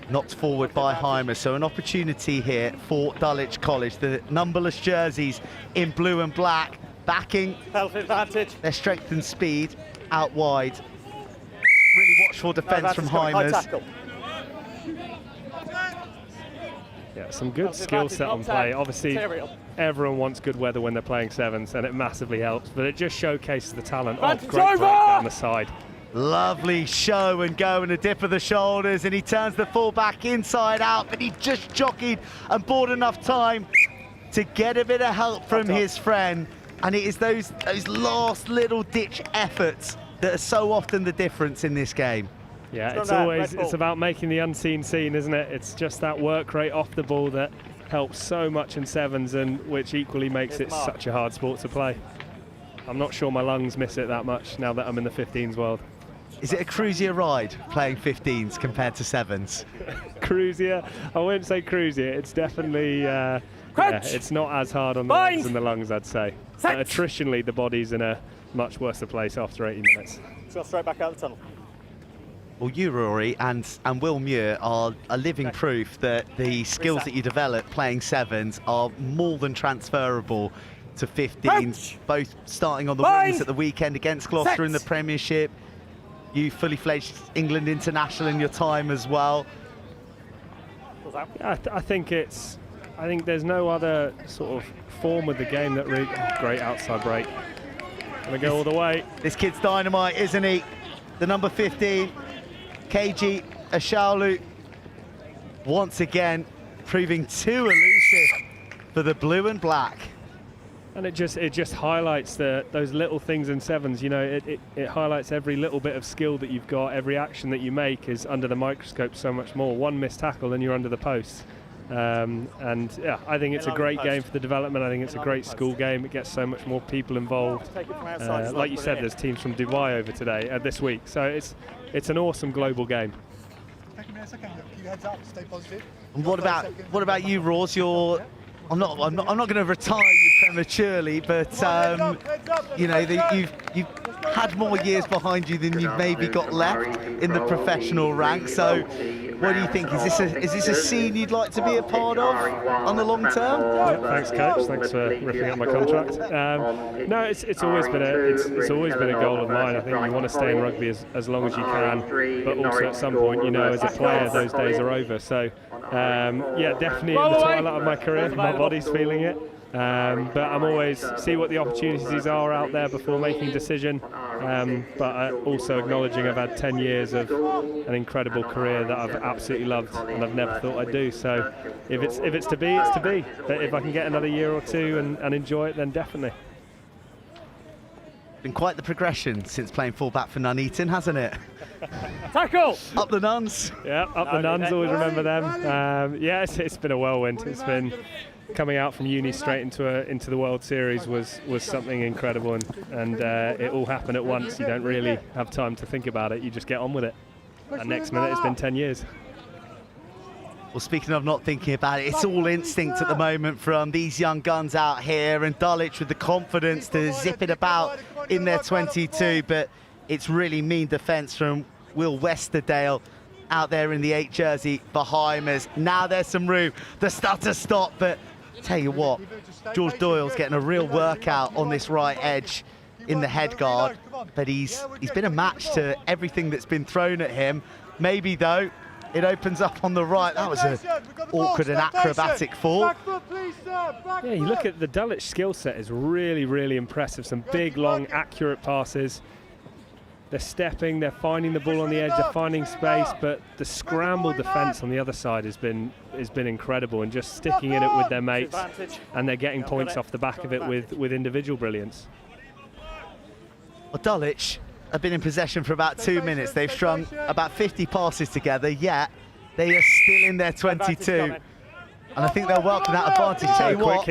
Knocked forward by Hymers, so an opportunity here for Dulwich College. The numberless jerseys in blue and black, backing their strength and speed out wide. Really watchful defence from Hymers. Yeah, some good skill set on play. Obviously, everyone wants good weather when they're playing sevens, and it massively helps, but it just showcases the talent. Oh, great break down the side. Lovely show and go and a dip of the shoulders, and he turns the full-back inside out, but he just jockeyed and bought enough time to get a bit of help from his friend. And it is those last little ditch efforts that are so often the difference in this game. Yeah, it's about making the unseen seen, isn't it? It's just that work rate off the ball that helps so much in sevens, and which equally makes it such a hard sport to play. I'm not sure my lungs miss it that much now that I'm in the 15s world. Is it a cruisier ride playing 15s compared to sevens? Cruisier? I wouldn't say cruisier. It's definitely yeah, it's not as hard on the legs and the lungs, I'd say. Attritionally, the body's in a much worse place after 80 minutes. So straight back out the tunnel. Well, you, Rory, and Will Muir are a living proof that the skills that you develop playing sevens are more than transferable to 15s, both starting on the wings at the weekend against Gloucester in the Premiership. You fully fledged England international in your time as well. Yeah, I think there's no other sort of form of the game that really... Great outside break. Gonna go all the way. This kid's dynamite, isn't he? The number 15, KG Ashaulu, once again proving too elusive for the blue and black. And it just highlights those little things in sevens. You know, it highlights every little bit of skill that you've got. Every action that you make is under the microscope so much more. One missed tackle and you're under the post. And yeah, I think it's a great game for the development. I think it's a great school game. It gets so much more people involved. Like you said, there's teams from Dubai over today, this week. So it's an awesome global game. And what about you, Ross? I'm not going to retire you prematurely, but you know, you've had more years behind you than you've maybe got left in the professional ranks. So, what do you think? Is this a scene you'd like to be a part of on the long term? Yeah, thanks, coach. Thanks for ripping up my contract. No, it's always been a goal of mine. I think you want to stay in rugby as long as you can, but also at some point, you know, as a player, those days are over. So, yeah, definitely in the twilight of my career, my body's feeling it. But I'm always see what the opportunities are out there before making a decision. But also acknowledging I've had 10 years of an incredible career that I've absolutely loved and I've never thought I'd do. So if it's to be, it's to be. But if I can get another year or two and enjoy it, then definitely. Been quite the progression since playing fullback for Nuneaton, hasn't it? Tackle! Up the Nuns. Yeah, up the Nuns, always remember them. Yeah, it's been a whirlwind. It's been coming out from uni straight into the World Series was something incredible, and it all happened at once. You don't really have time to think about it. You just get on with it. And next minute, it's been 10 years. Well, speaking of not thinking about it, it's all instinct at the moment from these young guns out here, and Dulwich with the confidence to zip it about in their 22, but it's really mean defence from Will Westerdale out there in the 8 jersey for Hymers. Now there's some room. The stutter stop, but tell you what, George Doyle's getting a real workout on this right edge in the head guard, but he's been a match to everything that's been thrown at him. Maybe though, it opens up on the right. That was an awkward and acrobatic fall. Yeah, you look at the Dulwich skill set is really, really impressive. Some big, long, accurate passes. They're stepping, they're finding the ball on the edge, they're finding space, but the scramble defence on the other side has been incredible, and just sticking in it with their mates, and they're getting points off the back of it with individual brilliance. Well, Dulwich have been in possession for about 2 minutes. They've strung about 50 passes together, yet they are still in their 22. And I think they'll welcome that advantage. Tell you what,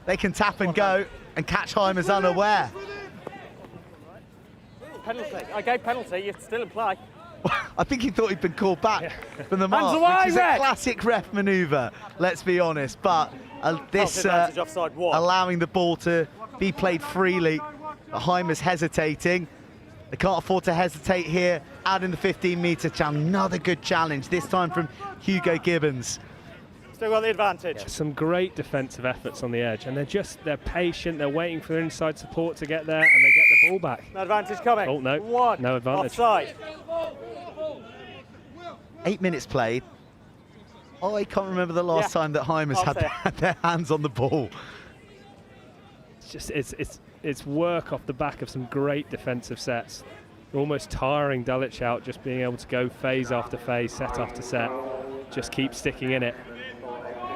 they can tap and go and catch Hymers unaware. Penalty. I gave penalty, you're still in play. I think he thought he'd been called back from the mark, which is a classic ref manoeuvre, let's be honest. But this allowing the ball to be played freely, Hymers hesitating. They can't afford to hesitate here, out in the 15-metre challenge. Another good challenge, this time from Hugo Gibbons. Still got the advantage. Yeah, some great defensive efforts on the edge, and they're patient, they're waiting for their inside support to get there, and they get the ball back. No advantage coming. Oh, no. No advantage. Offside. 8 minutes played. I can't remember the last time that Hymers had their hands on the ball. It's just it's work off the back of some great defensive sets. Almost tiring Dulwich out, just being able to go phase after phase, set after set. Just keep sticking in it.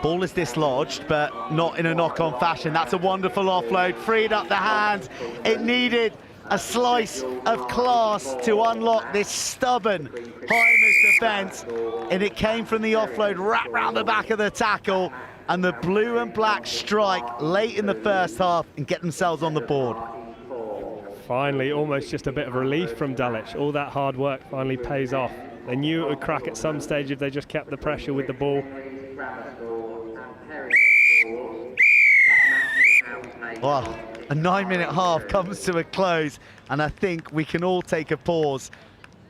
Ball is dislodged, but not in a knock-on fashion. That's a wonderful offload, freed up the hands. It needed a slice of class to unlock this stubborn Hymers defence, and it came from the offload wrapped round the back of the tackle, and the blue and black strike late in the first half and get themselves on the board. Finally, almost just a bit of relief from Dulwich. All that hard work finally pays off. They knew it would crack at some stage if they just kept the pressure with the ball. Well, a 9-minute half comes to a close, and I think we can all take a pause,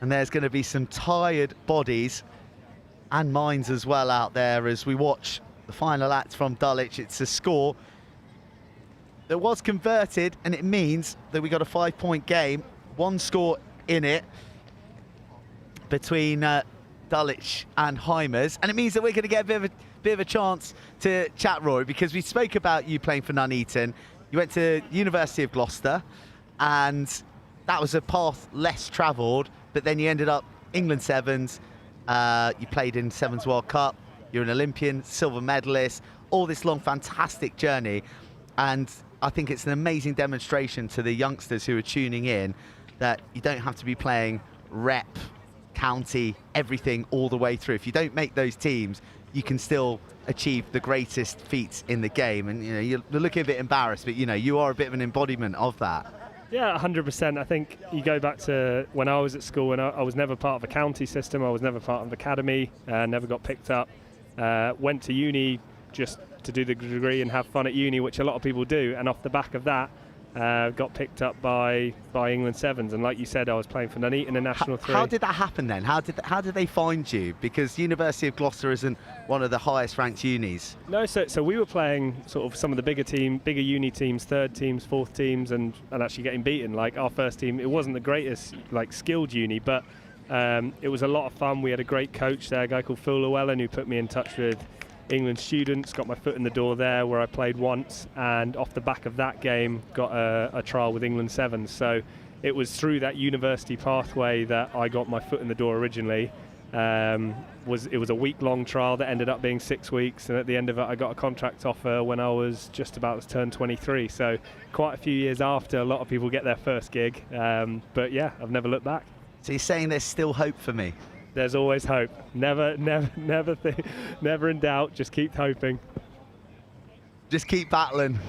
and there's going to be some tired bodies and minds as well out there as we watch the final act from Dulwich. It's a score that was converted, and it means that we got a 5-point game, one score in it between Dulwich and Hymers, and it means that we're going to get a bit of a chance to chat, Rory, because we spoke about you playing for Nuneaton. You went to University of Gloucester, and that was a path less travelled, but then you ended up England Sevens. You played in Sevens World Cup. You're an Olympian, silver medalist, all this long, fantastic journey. And I think it's an amazing demonstration to the youngsters who are tuning in that you don't have to be playing rep, county, everything all the way through. If you don't make those teams, you can still achieve the greatest feats in the game. And you know, you're looking a bit embarrassed, but you know, you are a bit of an embodiment of that. Yeah, 100%. I think you go back to when I was at school, and I was never part of a county system. I was never part of an academy, never got picked up. Went to uni just to do the degree and have fun at uni, which a lot of people do. And off the back of that, got picked up by England Sevens. And like you said, I was playing for Nuneaton in National 3. How did that happen then? How did they find you? Because University of Gloucester isn't one of the highest ranked unis. No, so we were playing sort of some of the bigger uni teams, third teams, fourth teams, and actually getting beaten. Like our first team, it wasn't the greatest like skilled uni, but it was a lot of fun. We had a great coach there, a guy called Phil Llewellyn, who put me in touch with England students, got my foot in the door there where I played once, and off the back of that game got a trial with England Sevens. So it was through that university pathway that I got my foot in the door originally. It was a week-long trial that ended up being 6 weeks, and at the end of it I got a contract offer when I was just about to turn 23. So quite a few years after a lot of people get their first gig, but yeah, I've never looked back. So you're saying there's still hope for me? There's always hope. Never in doubt. Just keep hoping. Just keep battling.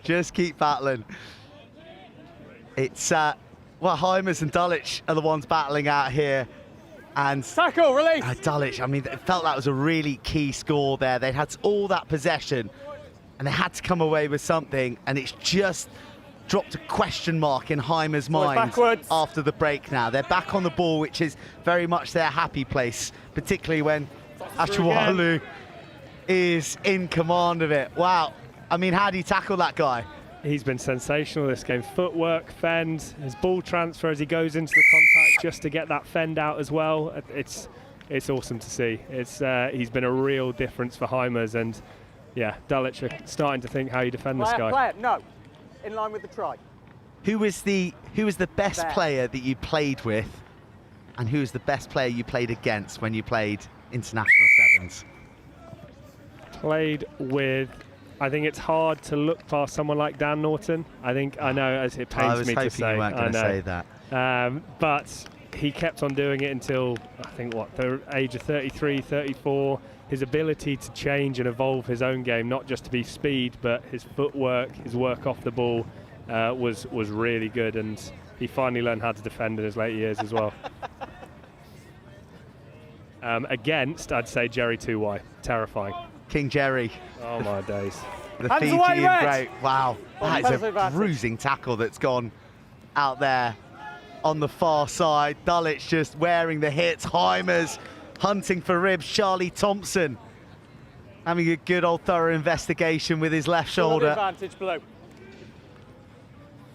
Just keep battling. It's well, Hymers and Dulwich are the ones battling out here, and tackle release. Dulwich. I mean, it felt that was a really key score there. They had all that possession, and they had to come away with something, and it's just dropped a question mark in Hymers' mind after the break now. They're back on the ball, which is very much their happy place, particularly when Ashwalu is in command of it. Wow. I mean, how do you tackle that guy? He's been sensational this game. Footwork, fend, his ball transfer as he goes into the contact just to get that fend out as well. It's awesome to see. He's been a real difference for Hymers, and yeah, Dulwich are starting to think how you defend this guy. Player, no. In line with the try. Who was the best player that you played with, and who was the best player you played against when you played international sevens? Played with, I think it's hard to look past someone like Dan Norton. I know, as it pains me to say. I was hoping you weren't going to say that. But he kept on doing it until, I think, the age of 33, 34. His ability to change and evolve his own game, not just to be speed, but his footwork, his work off the ball was really good, and he finally learned how to defend in his late years as well. Against, I'd say, Jerry 2Y. Terrifying. King Jerry. Oh, my days. The Fijian great. Wow. That is a bruising tackle that's gone out there on the far side. Dulwich just wearing the hits. Hymers hunting for ribs. Charlie Thompson having a good old thorough investigation with his left shoulder. Advantage below.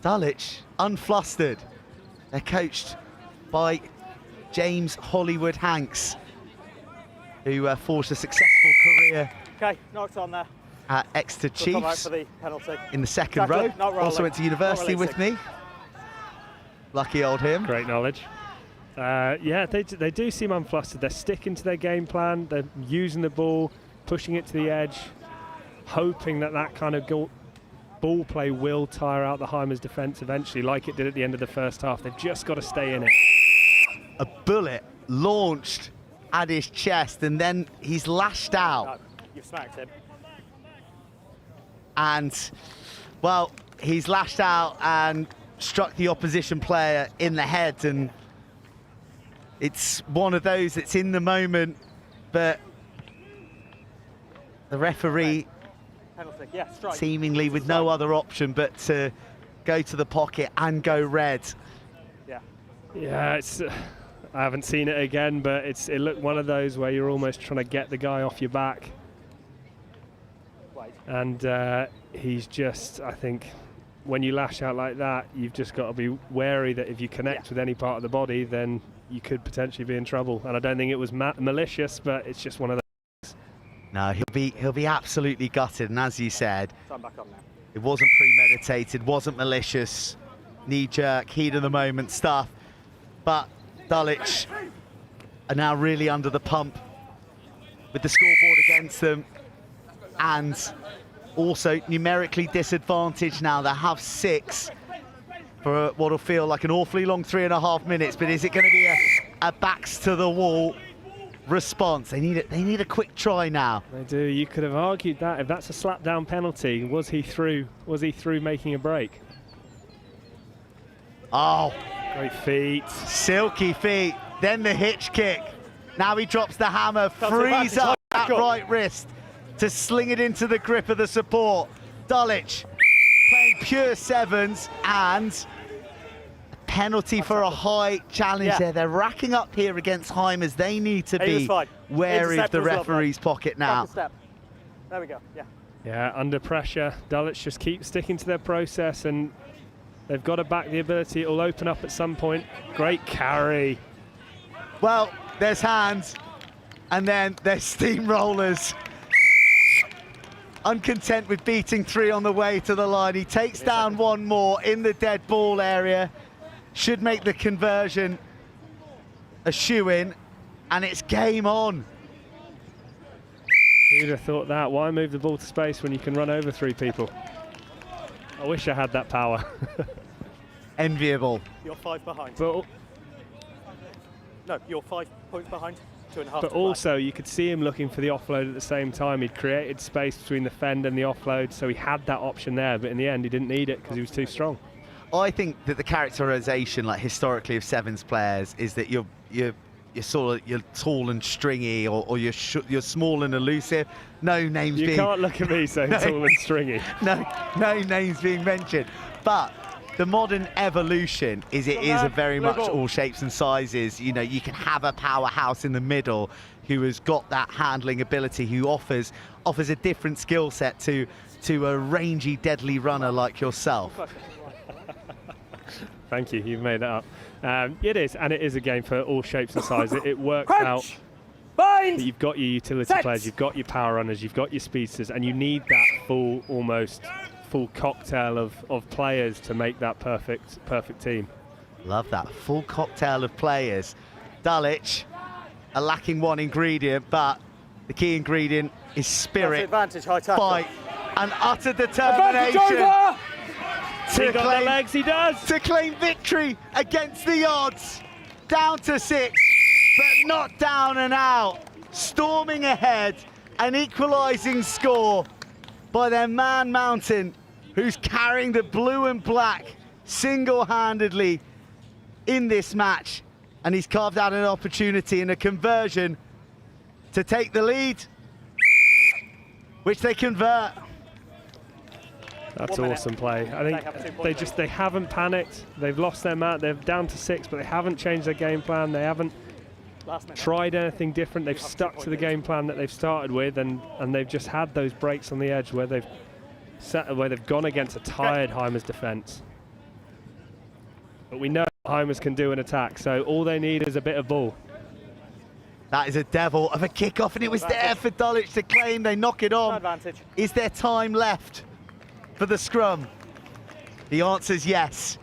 Dulwich unflustered. They're coached by James Hollywood Hanks, who forged a successful career knocked on there. at Exeter Chiefs For the penalty. in the second row. Also went to university with me. Lucky old him. Great knowledge. Yeah, they do seem unflustered. They're sticking to their game plan. They're using the ball, pushing it to the edge, hoping that kind of ball play will tire out the Hymers defence eventually, like it did at the end of the first half. They've just got to stay in it. A bullet launched at his chest, and then he's lashed out. No, you've smacked him. And, well, he's lashed out and struck the opposition player in the head, and it's one of those that's in the moment, but the referee Penalty. Yeah, strike. seemingly with no other option but to go to the pocket and go red. Yeah, it's I haven't seen it again, but it looked one of those where you're almost trying to get the guy off your back. And he's just, I think, when you lash out like that, you've just got to be wary that if you connect with any part of the body, then you could potentially be in trouble. And I don't think it was malicious, but it's just one of those. No, he'll be absolutely gutted. And as you said, Time back on now. it wasn't premeditated, wasn't malicious, knee-jerk, heat of the moment stuff. But Dulwich are now really under the pump with the scoreboard against them, and also numerically disadvantaged now. They have 6 for what will feel like an awfully long 3.5 minutes, but is it going to be a backs to the wall response? They need a quick try now. They do. You could have argued that if that's a slap down penalty, was he through making a break? Oh, great feet, silky feet, then the hitch kick. Now he drops the hammer, frees up that right wrist to sling it into the grip of the support. Dulwich playing pure 7s, and a penalty for a high challenge there. They're racking up here against Hymers. They need to be wary of the referee's pocket now. There we go, Yeah, under pressure. Dulwich just keep sticking to their process, and they've got to back the ability. It'll open up at some point. Great carry. Well, there's hands, and then there's steamrollers. Uncontent with beating 3 on the way to the line, he takes down 1 more in the dead ball area. Should make the conversion a shoe-in, and it's game on. Who'd have thought that? Why move the ball to space when you can run over 3 people? I wish I had that power. Enviable. You're 5 behind. But, no, you're 5 points behind. 2.5. But also, you could see him looking for the offload at the same time. He'd created space between the fend and the offload, so he had that option there. But in the end, he didn't need it because he was too strong. I think that the characterization, like historically, of 7s players is that you're tall and stringy, or you're small and elusive. No names. You can't look at me saying tall and stringy. No names being mentioned. But the modern evolution is a very much all shapes and sizes. You know, you can have a powerhouse in the middle who has got that handling ability, who offers a different skill set to a rangy, deadly runner like yourself. Thank you, you've made that up. It is, and it is a game for all shapes and sizes. It works out. Bind! You've got your utility players, you've got your power runners, you've got your speedsters, and you need that almost full cocktail of players to make that perfect team. Love that full cocktail of players. Dulwich are lacking 1 ingredient, but the key ingredient is spirit, advantage, high tackle. fight, and utter determination. He got the legs, he does. To claim victory against the odds. Down to 6, but not down and out. Storming ahead, an equalising score by their man Mountain, who's carrying the blue and black single-handedly in this match. And he's carved out an opportunity and a conversion to take the lead, which they convert. That's awesome play. I think they haven't panicked. They've lost their mat. They're down to 6, but they haven't changed their game plan. They haven't tried anything different. They've stuck to the game plan that they've started with, and they've just had those breaks on the edge where they've gone against a tired Hymers defence. But we know Hymers can do an attack, so all they need is a bit of ball. That is a devil of a kickoff, and it was there for Dulwich to claim. They knock it on. Is there time left for the scrum? The answer is yes.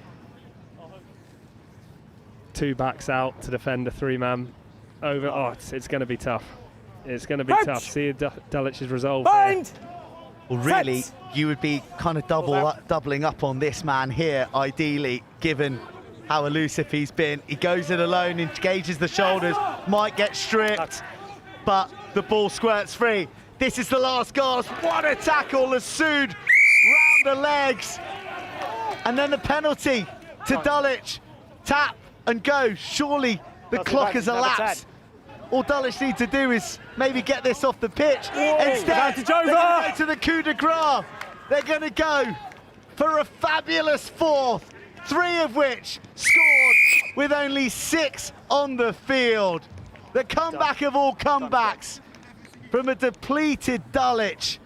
2 backs out to defend a 3-man over. Oh, it's going to be tough. It's going to be tough. See Dulwich's resolve. Well, really, you would be kind of doubling up on this man here, ideally, given how elusive he's been. He goes it alone, engages the shoulders, might get stripped, but the ball squirts free. This is the last gasp. What a tackle, Lassoud round the legs. And then the penalty to Dulwich. Tap and go. Surely the clock has elapsed. All Dulwich need to do is maybe get this off the pitch. Instead, they're going to go to the coup de grace. They're going to go for a fabulous 4th, 3 of which scored with only 6 on the field. The comeback of all comebacks from a depleted Dulwich,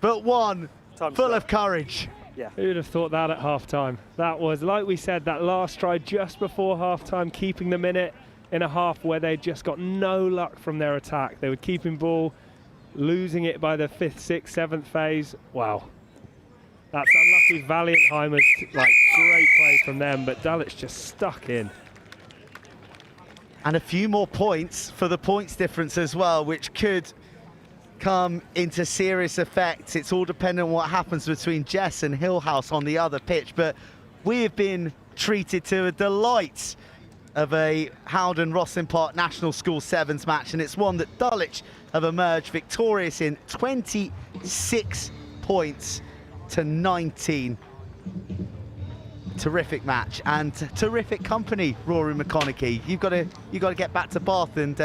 but one full of courage. Yeah. Who'd have thought that at half-time? That was, like we said, that last try just before half-time, keeping them in it in a half where they just got no luck from their attack. They were keeping ball, losing it by the 5th, 6th, 7th phase. Wow. That's unlucky, valiant Hymers, like great play from them, but Dulwich just stuck in. And a few more points for the points difference as well, which could come into serious effect. It's all dependent on what happens between JESS and Hillhouse on the other pitch, but we have been treated to a delight of a Howden Roslyn Park National School Sevens match, and it's one that Dulwich have emerged victorious in, 26 points to 19. Terrific match and terrific company, Rory McConaughey. You've got to get back to Bath and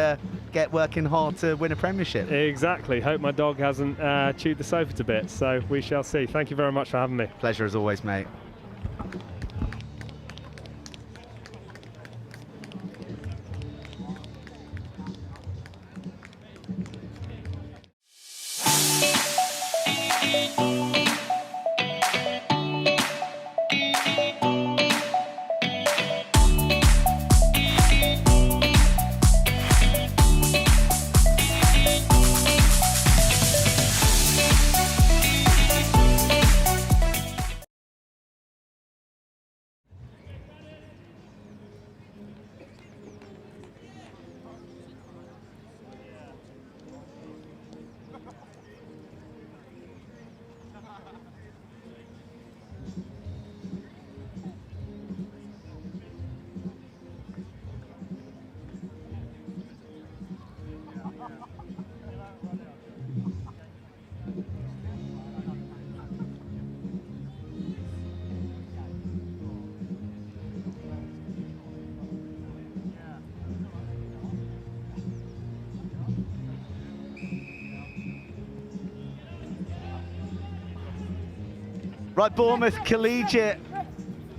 get working hard to win a premiership. Exactly. Hope my dog hasn't chewed the sofa to bits, so we shall see. Thank you very much for having me. Pleasure as always, mate. Right, Bournemouth Collegiate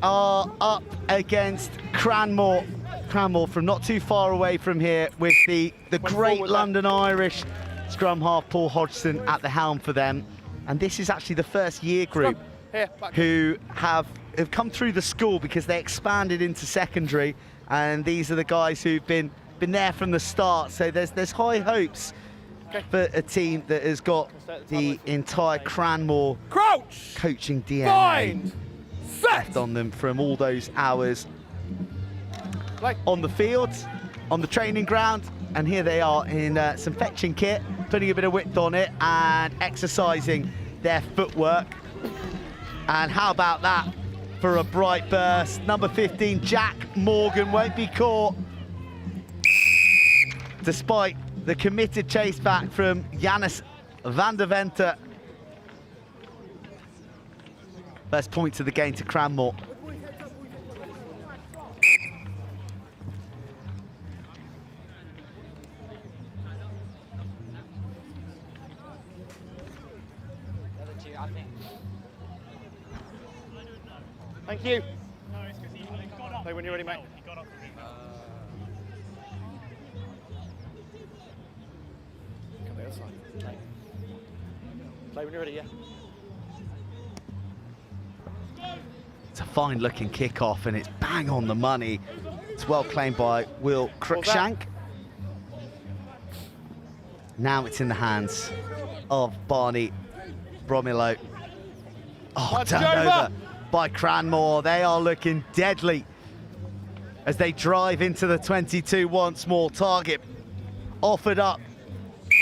are up against Cranmore. Cranmore from not too far away from here with the great London Irish scrum half Paul Hodgson at the helm for them. And this is actually the first year group who have come through the school because they expanded into secondary, and these are the guys who've been there from the start. So there's high hopes for a team that has got the entire Cranmore coaching DNA left on them from all those hours on the field, on the training ground, and here they are in some fetching kit, putting a bit of width on it and exercising their footwork. And how about that for a bright burst? Number 15, Jack Morgan, won't be caught, despite the committed chase back from Janus van der Venter. First point of the game to Cranmore. Thank you. Play when you're ready, mate. Come the other side. Play when you're ready, yeah. It's a fine looking kick-off and it's bang on the money. It's well claimed by Will Cruikshank. Now it's in the hands of Barney Bromilo. Oh, turned over by Cranmore. They are looking deadly as they drive into the 22 once more. Target offered up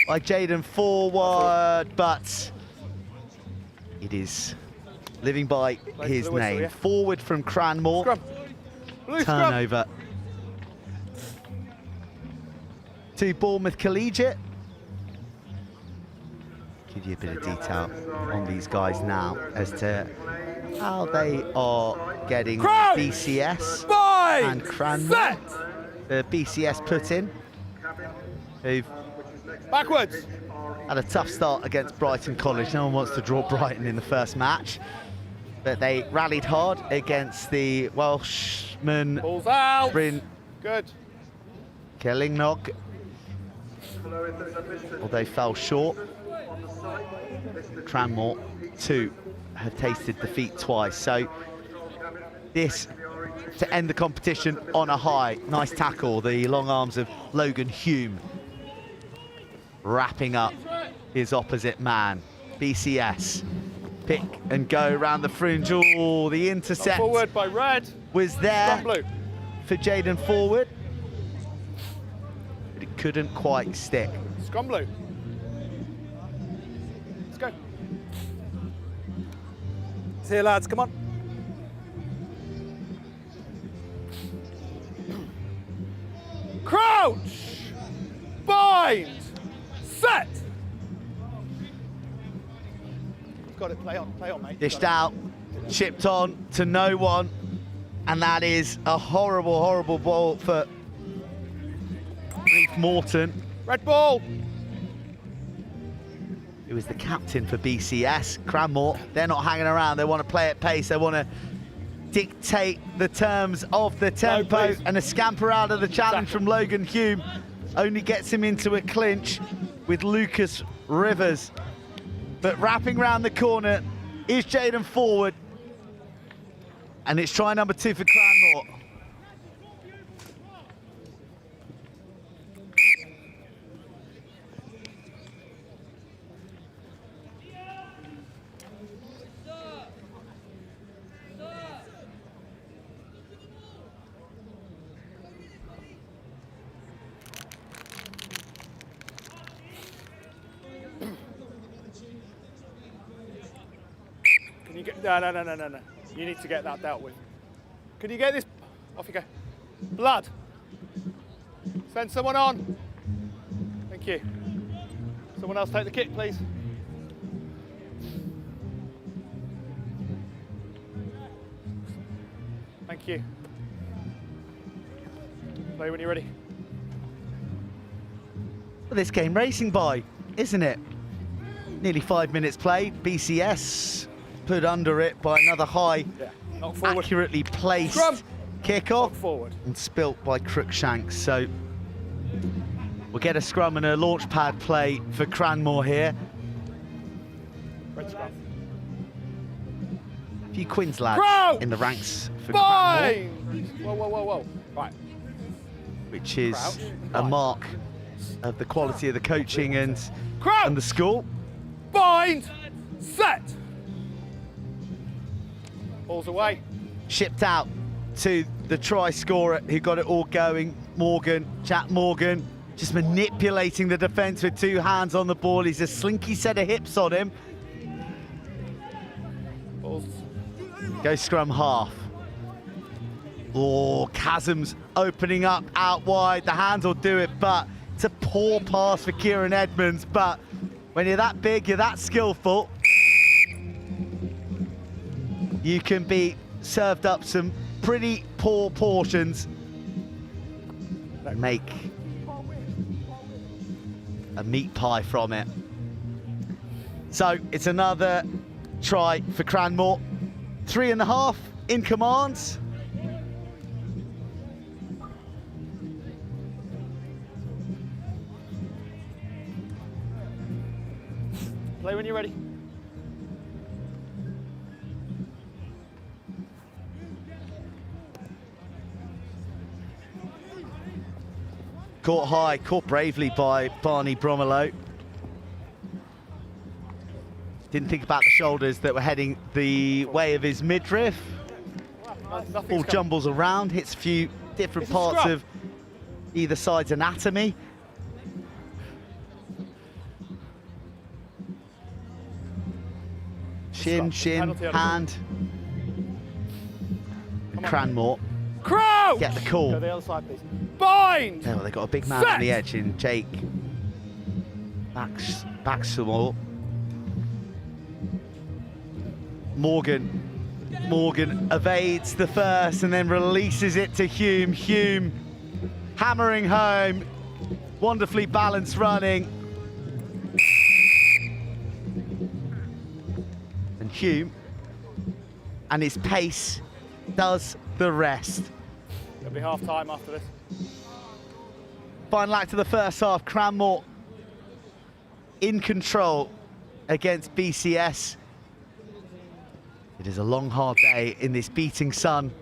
by Jaden forward, but it is living by his name. Forward from Cranmore. Turnover to Bournemouth Collegiate. Give you a bit of detail on these guys now as to how they are getting BCS and Cranmore. The BCS put in, who've had a tough start against Brighton College. No one wants to draw Brighton in the first match, but they rallied hard against the Welshman Bryn Kellingnog, although fell short. Cranmore 2 have tasted defeat twice. So this to end the competition on a high. Nice tackle, the long arms of Logan Hume wrapping up his opposite man. BCS pick and go around the fringe. Oh, the intercept Forward by red. Was there Scrum blue. for Jaden Forward, but it couldn't quite stick. Scrum blue. Let's go. See you, lads, come on. Crouch! Bind! Set! Got it, play on, mate. Dished out, chipped on to no one, and that is a horrible, horrible ball for Reef Morton. Red ball! Who is the captain for BCS. Cranmore, they're not hanging around, they want to play at pace, they want to dictate the terms of the tempo, and a scamper out of the challenge from Logan Hume only gets him into a clinch with Lucas Rivers. But wrapping round the corner is Jaden Forward, and it's try number 2 for Cranmore. Can you get, no. You need to get that dealt with. Can you get this? Off you go. Blood. Send someone on. Thank you. Someone else take the kick, please. Thank you. Play when you're ready. Well, this game racing by, isn't it? Nearly 5 minutes played. BCS put under it by another high, accurately placed kick-off and spilt by Crookshanks. So we'll get a scrum and a launch pad play for Cranmore here. Red scrum. A few Quins lads in the ranks for Cranmore, Whoa. Right. which is a mark of the quality of the coaching and the school. Bind, set. Balls away. Shipped out to the try scorer who got it all going, Jack Morgan, just manipulating the defence with 2 hands on the ball. He's a slinky set of hips on him. Balls. Go scrum half. Oh, chasms opening up out wide. The hands will do it, but it's a poor pass for Kieran Edmonds. But when you're that big, you're that skillful, you can be served up some pretty poor portions. Make a meat pie from it. So it's another try for Cranmore. 3.5 in command. Play when you're ready. Caught high, caught bravely by Barney Bromelo. Didn't think about the shoulders that were heading the way of his midriff. Ball jumbles around, hits a few different parts of either side's anatomy. Shin, hand. Cranmore. Crouch! Get the call. Go the other side, please. Bind! Oh, they've got a big man on the edge in Jake Baxamore. Morgan evades the first and then releases it to Hume. Hume hammering home. Wonderfully balanced running. And Hume and his pace does the rest. It'll be half time after this. Final act of the first half, Cranmore in control against BCS. It is a long, hard day in this beating sun.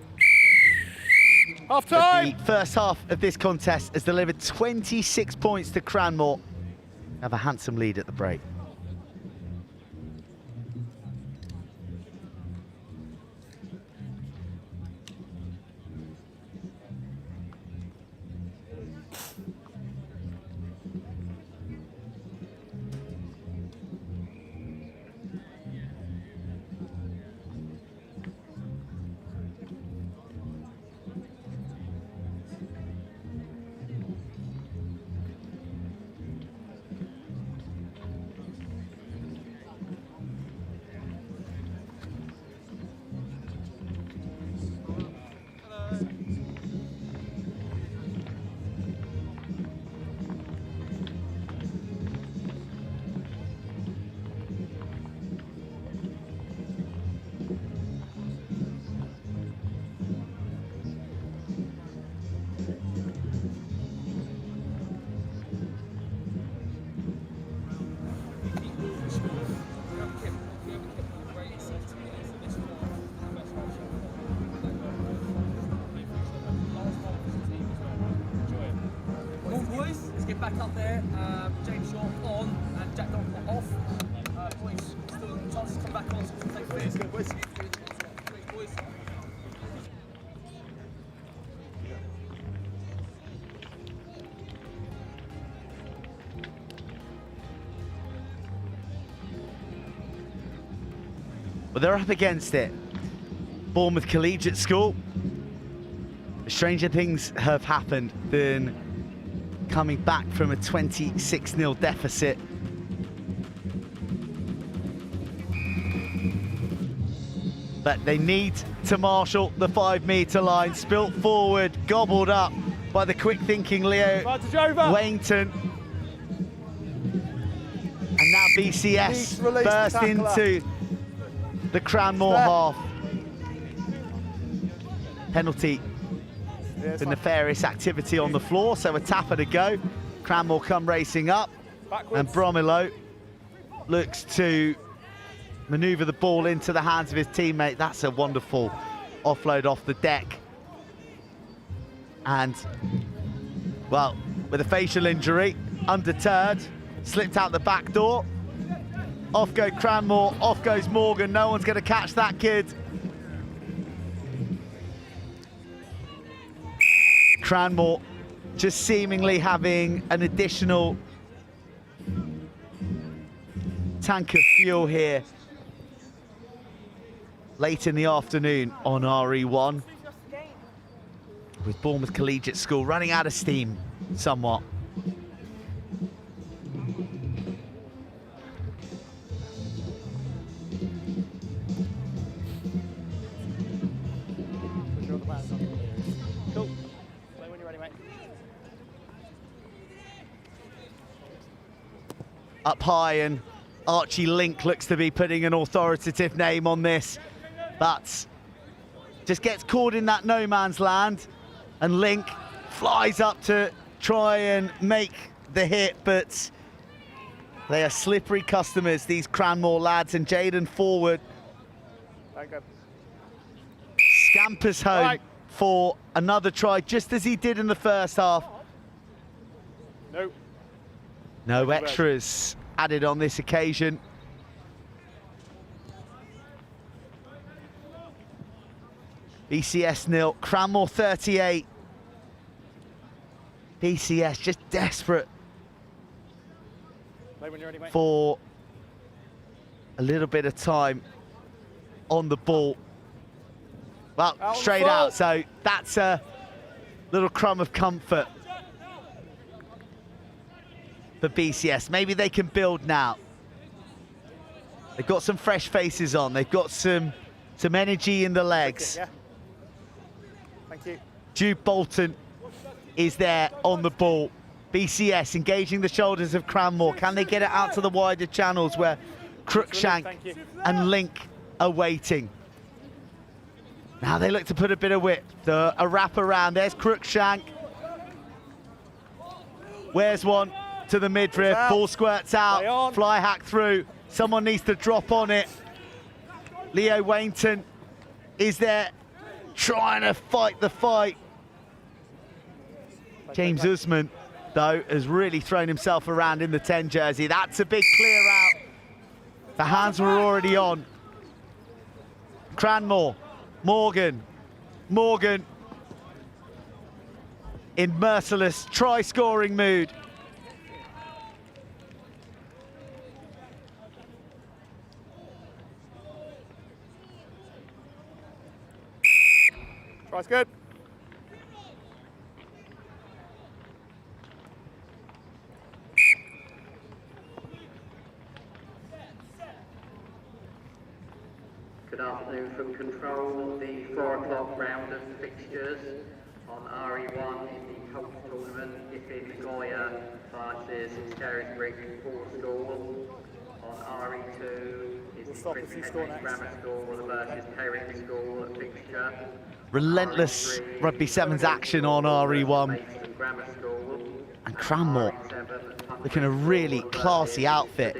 Half time! The first half of this contest has delivered 26 points to Cranmore. Have a handsome lead at the break. Back up there, James Shaw on and Jack Donald off. Boys, still chances to come back on, so we'll take first. Good, boys. Well, they're up against it. Bournemouth Collegiate School. Stranger things have happened than coming back from a 26-0 deficit. But they need to marshal the 5-metre line. Spilt forward, gobbled up by the quick-thinking Leo Wainton. And now BCS burst into the Cranmore half. Penalty for nefarious activity on the floor, so a tapper to go. Cranmore come racing up, and Bromilo looks to manoeuvre the ball into the hands of his teammate. That's a wonderful offload off the deck. And, well, with a facial injury, undeterred, slipped out the back door. Off go Cranmore, off goes Morgan. No one's going to catch that kid. Cranmore just seemingly having an additional tank of fuel here late in the afternoon on RE1, with Bournemouth Collegiate School running out of steam somewhat. Up high, and Archie Link looks to be putting an authoritative name on this, but just gets caught in that no man's land, and Link flies up to try and make the hit, but they are slippery customers, these Cranmore lads, and Jaden forward scampers home for another try, just as he did in the first half. No extras added on this occasion. BCS 0, Cranmore 38. BCS just desperate for a little bit of time on the ball. Well, straight out, so that's a little crumb of comfort for BCS. Maybe they can build now. They've got some fresh faces on. They've got some energy in the legs. Thank you. Jude Bolton is there on the ball. BCS engaging the shoulders of Cranmore. Can they get it out to the wider channels where Cruikshank and Link are waiting? Now they look to put a bit of whip. A wrap around. There's Cruikshank. Where's one? To the midriff, ball squirts out, fly hack through. Someone needs to drop on it. Leo Wainton is there trying to fight the fight. James Usman, though, has really thrown himself around in the 10 jersey. That's a big clear out. The hands were already on. Cranmore, Morgan in merciless try-scoring mood. Try's good. Good afternoon from Control. The 4 o'clock round of fixtures on RE1 in the Cup tournament. If Goya versus Scarisbrick Pool School. On RE2 is the Clifton Grammar School versus Perins School fixture. Relentless Rugby Sevens action on RE1. And Cranmore looking a really classy outfit.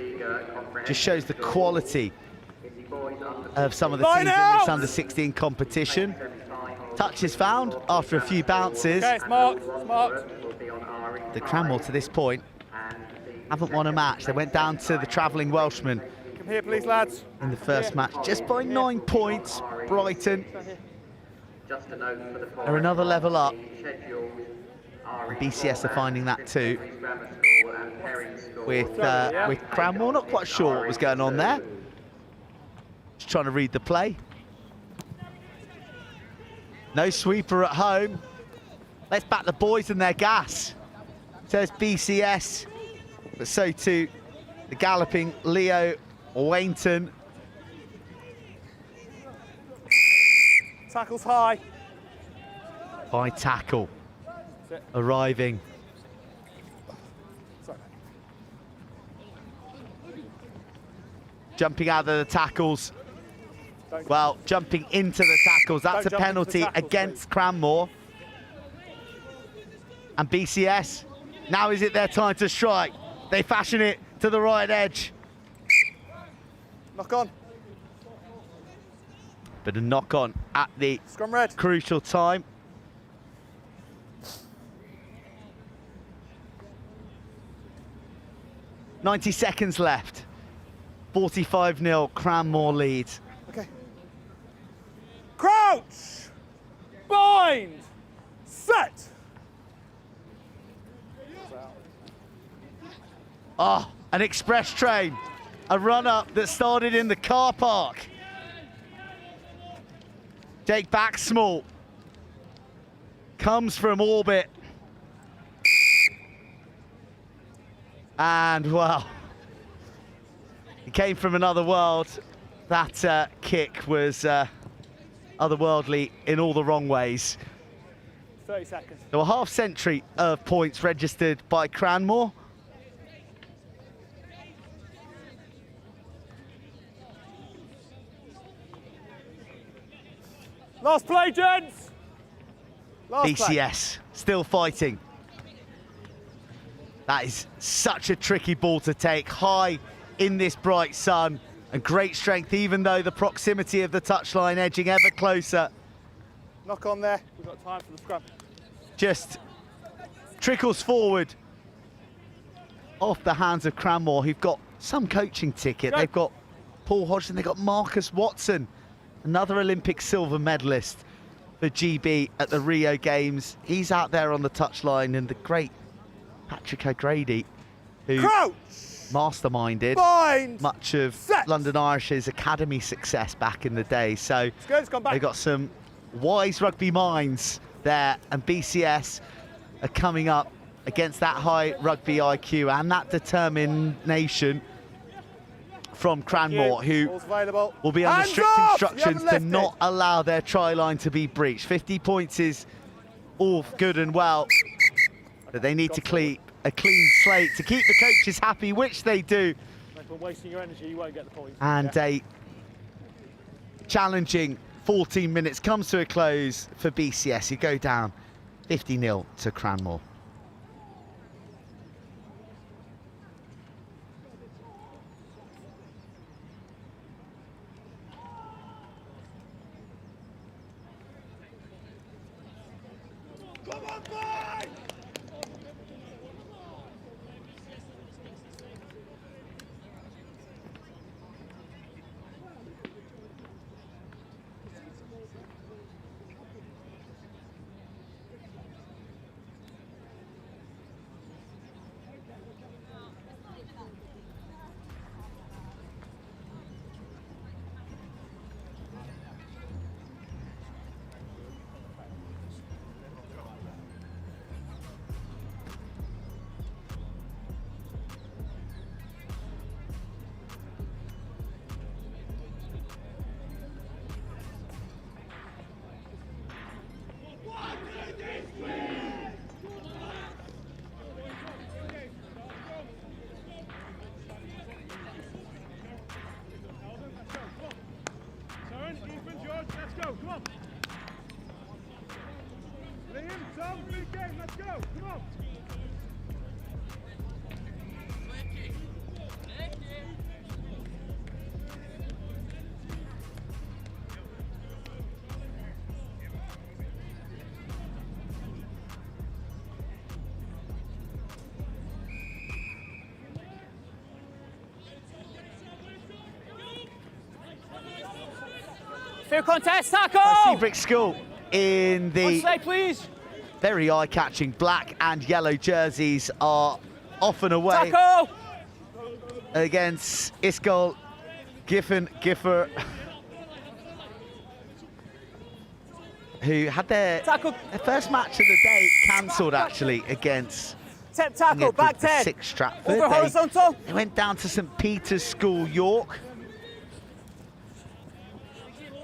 Just shows the quality of some of the teams in this under-16 competition. Touches found after a few bounces. Okay, it's marked, it's marked. The Cranmore to this point haven't won a match. They went down to the travelling Welshman Come here, please, lads. in the first match, just by 9 points. Brighton are another level up. And BCS are finding that too. With Cranmore, not quite sure what was going on there. Just trying to read the play. No sweeper at home. Let's back the boys and their gas, says BCS. But so too the galloping Leo Wainton. Tackle's high. High tackle arriving. Sorry. Jumping out of the tackles. Well, jumping into the tackles. That's a penalty against Cranmore. And BCS, now is it their time to strike? They fashion it to the right edge. Knock on. But a knock on at the Scrum red. Crucial time. .90 seconds left. 45-0 Cranmore lead. Okay. Crouch! Bind! Set! Oh, an express train. A run-up that started in the car park. Jake Baxmall comes from orbit. And, well, he came from another world. That kick was otherworldly in all the wrong ways. 30 seconds. There were half century of points registered by Cranmore. Last play, gents! Last BCS still fighting. That is such a tricky ball to take, high in this bright sun, and great strength, even though the proximity of the touchline edging ever closer. Knock on there. We've got time for the scrum. Just trickles forward off the hands of Cranmore, who've got some coaching ticket. They've got Paul Hodgson, they've got Marcus Watson, another Olympic silver medalist for GB at the Rio Games. He's out there on the touchline, and the great Patrick O'Grady, who masterminded much of London Irish's academy success back in the day. So they've got some wise rugby minds there, and BCS are coming up against that high rugby IQ and that determination from Cranmore, who will be under strict instructions to not allow their try line to be breached. 50 points is all good and well, but they need to keep a clean slate to keep the coaches happy, which they do. When wasting your energy, you won't get the point. And a challenging 14 minutes comes to a close for BCS, who go down 50-0 to Cranmore. Fair contest, tackle! Scarisbrick School in the Onside, please. very eye-catching black and yellow jerseys are off and away Tackle! against Iskol Giffer, who had their first match of the day cancelled actually against Tip tackle, back 10. 6 Stratford. Over horizontal. They went down to St Peter's School, York,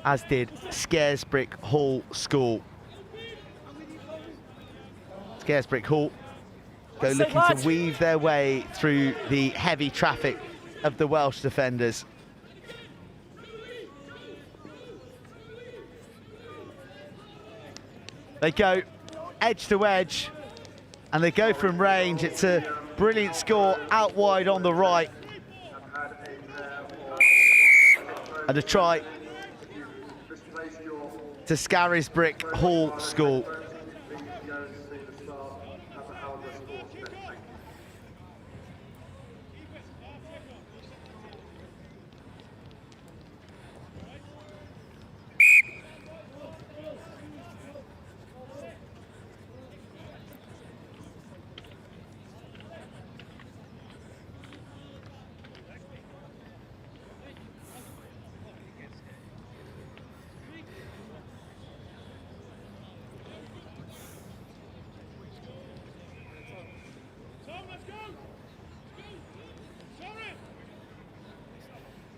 as did Scarisbrick Hall School. Scarisbrick Hall go looking to weave their way through the heavy traffic of the Welsh defenders. They go edge to edge and they go from range. It's a brilliant score out wide on the right. And a try to Scarisbrick Hall School.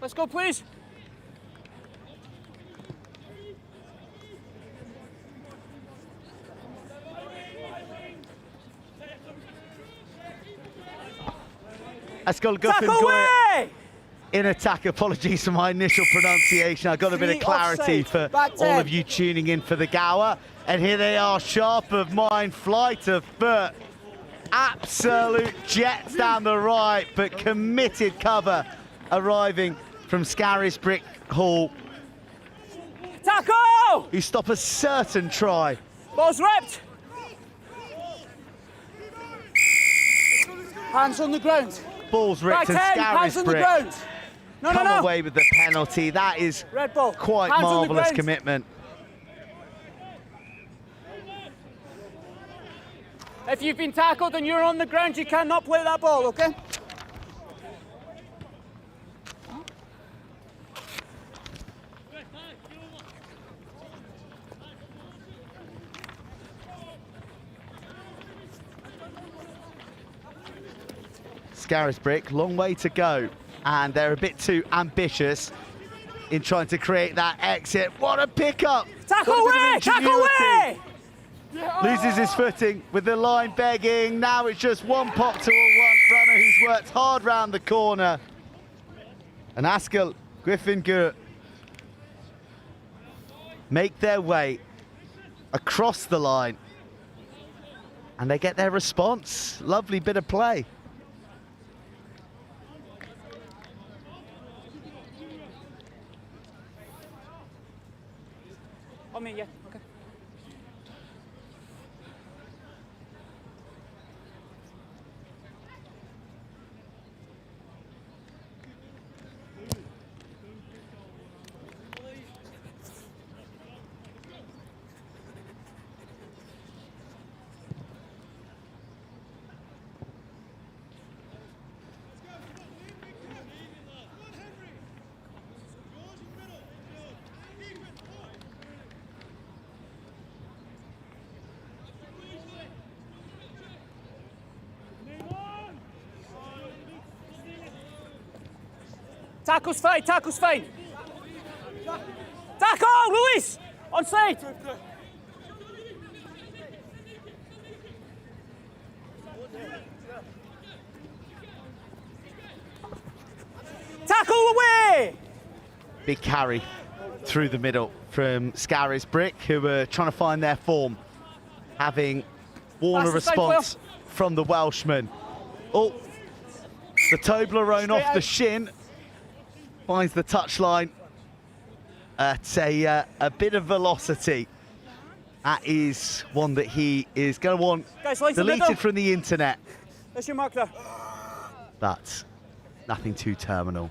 Let's go, please. Iskol Giffer in attack. Apologies for my initial pronunciation. I got a bit of clarity for all of you tuning in for the Gower. And here they are, sharp of mind, flight of foot. Absolute jets down the right, but committed cover arriving from Scarisbrick Hall. Tackle! Who stop a certain try. Ball's ripped. Hands on the ground. Ball's ripped and hands on the ground. Scarisbrick come away with the penalty. That is Red ball. quite Hands on the marvellous ground. commitment. If you've been tackled and you're on the ground, you cannot play that ball, okay? Scarisbrick, long way to go, and they're a bit too ambitious in trying to create that exit. What a pickup! Tackle away! Tackle away! Loses his footing with the line begging. Now it's just one pop to a one runner who's worked hard round the corner. And Iskol Giffer make their way across the line. And they get their response. Lovely bit of play. On me, yeah, okay. Tackle's fine, tackle's fine. Tackle, release! Onside! Tackle away! Big carry through the middle from Scarisbrick, who were trying to find their form, having worn a response from the Welshman. Oh, the Toblerone off the shin. Finds the touchline at a bit of velocity. That is one that he is going to want deleted from the internet. That's your mark there. But nothing too terminal.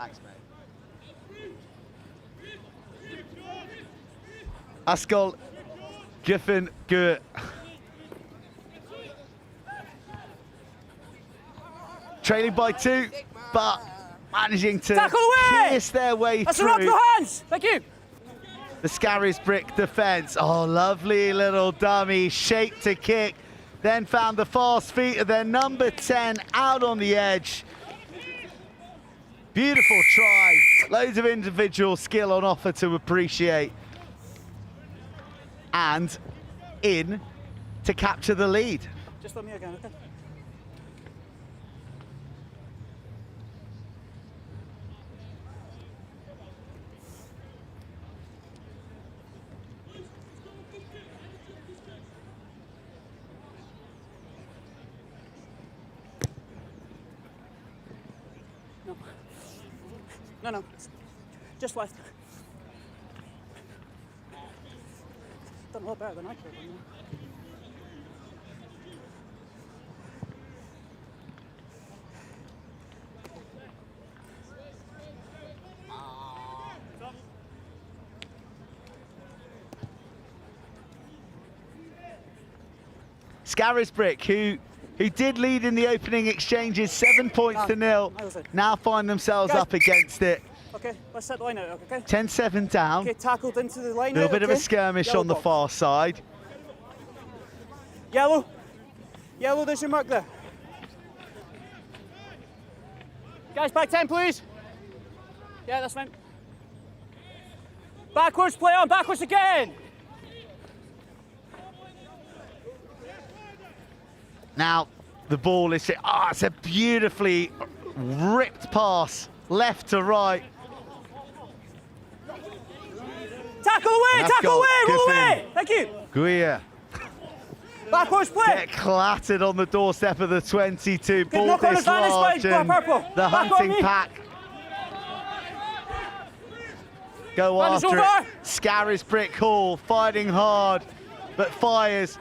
Thanks, mate. Askell Giffen Gut. Trailing by 2, but managing to pierce their way That's through. a rock of hands. Thank you. The Scarisbrick defence. Oh, lovely little dummy, shape to kick. Then found the fast feet of their number 10 out on the edge. Beautiful try. Loads of individual skill on offer to appreciate. And in to capture the lead. Just let me again, okay? No, just left. Done a lot better than I could have done. Scarisbrick, who did lead in the opening exchanges, 7 points to 0, now find themselves up against it. Okay, let's set the line out, okay? 10-7 down. Okay, tackled into the line. A little bit of a skirmish Yellow on the box. far side. Yellow. Yellow, there's your mark there. Guys, back 10, please. Yeah, that's fine. Backwards, play on, backwards again. Now, the ball is... it's a beautifully ripped pass, left to right. Tackle away, roll away. Thank you. Guia. Backwards play. Get clattered on the doorstep of the 22. Ball knock on dislodged, advantage by and purple. the Back on hunting me. pack go Advantage after over. it. Scarisbrick Hall fighting hard, but fires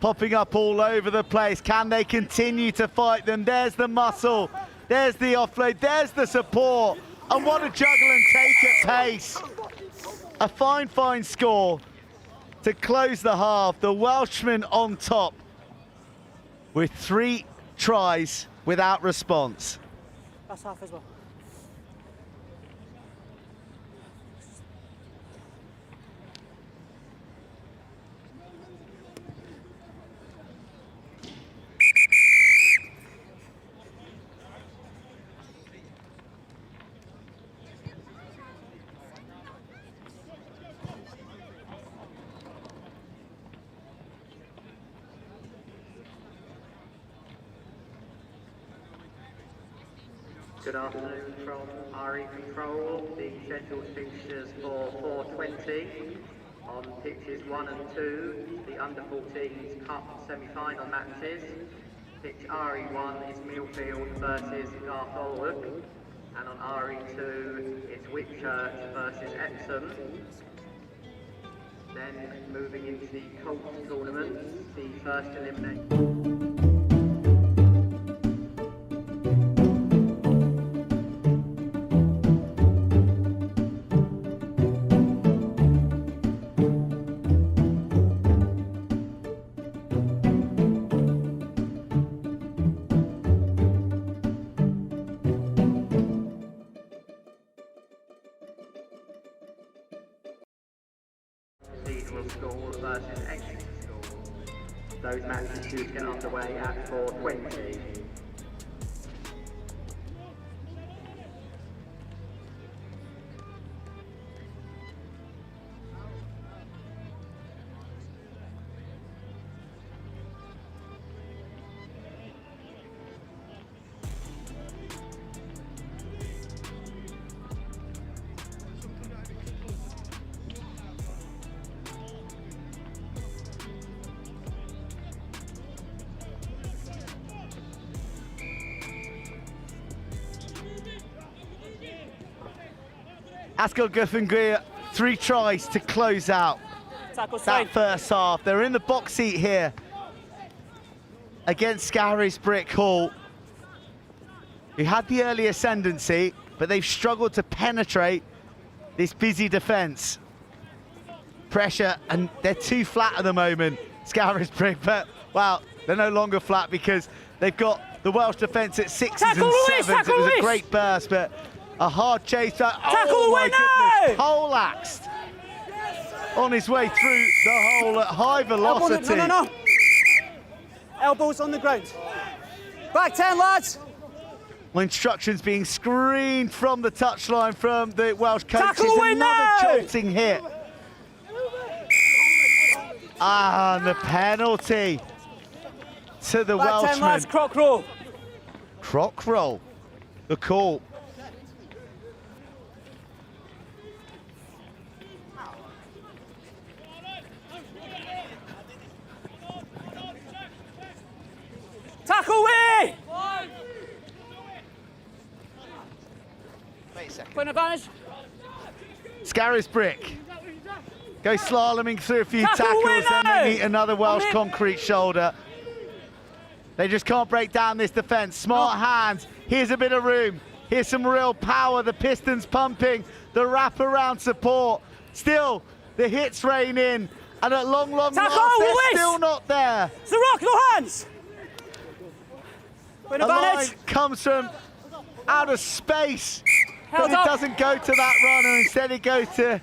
popping up all over the place. Can they continue to fight them? There's the muscle, there's the offload, there's the support, and what a juggle and take at pace. A fine score to close the half. The Welshmen on top with 3 tries without response. That's half as well. Good afternoon from RE Control. The scheduled fixtures for 4:20 on pitches 1 and 2, the Under-14 Cup semi-final matches. Pitch RE1 is Millfield versus Gartholwood, and on RE2 it's Whitchurch versus Epsom. Then moving into the Colts tournament, the first elimination. School versus Exeter School. Those matches due to get underway at 4:20. Askell Guffin-Greer, 3 tries to close out that first half. They're in the box seat here against Scarisbrick Hall, who had the early ascendancy, but they've struggled to penetrate this busy defence. Pressure, and they're too flat at the moment, Scarisbrick, but, well, they're no longer flat because they've got the Welsh defence at 6s and 7s. It was a great burst, but a hard chase. Oh my goodness, poleaxed on his way through the hole at high velocity. No. Elbows on the ground. Back 10, lads. Instructions being screened from the touchline from the Welsh coaches. Tackle away Another now! jolting hit. Ah, and the penalty to the Back Welshman. 10, lads, croc roll. Croc roll, the call. Tackle away! Wait a second. Point advantage. Scarisbrick go slaloming through a few Tackle tackles, away then now! they meet another Welsh concrete shoulder. They just can't break down this defence. Smart hands. Here's a bit of room. Here's some real power. The pistons pumping. The wraparound support. Still, the hits rain in. And at long last, they're still not there. It's the rock, no hands. A line comes from out of space, but it doesn't go to that runner. Instead, it goes to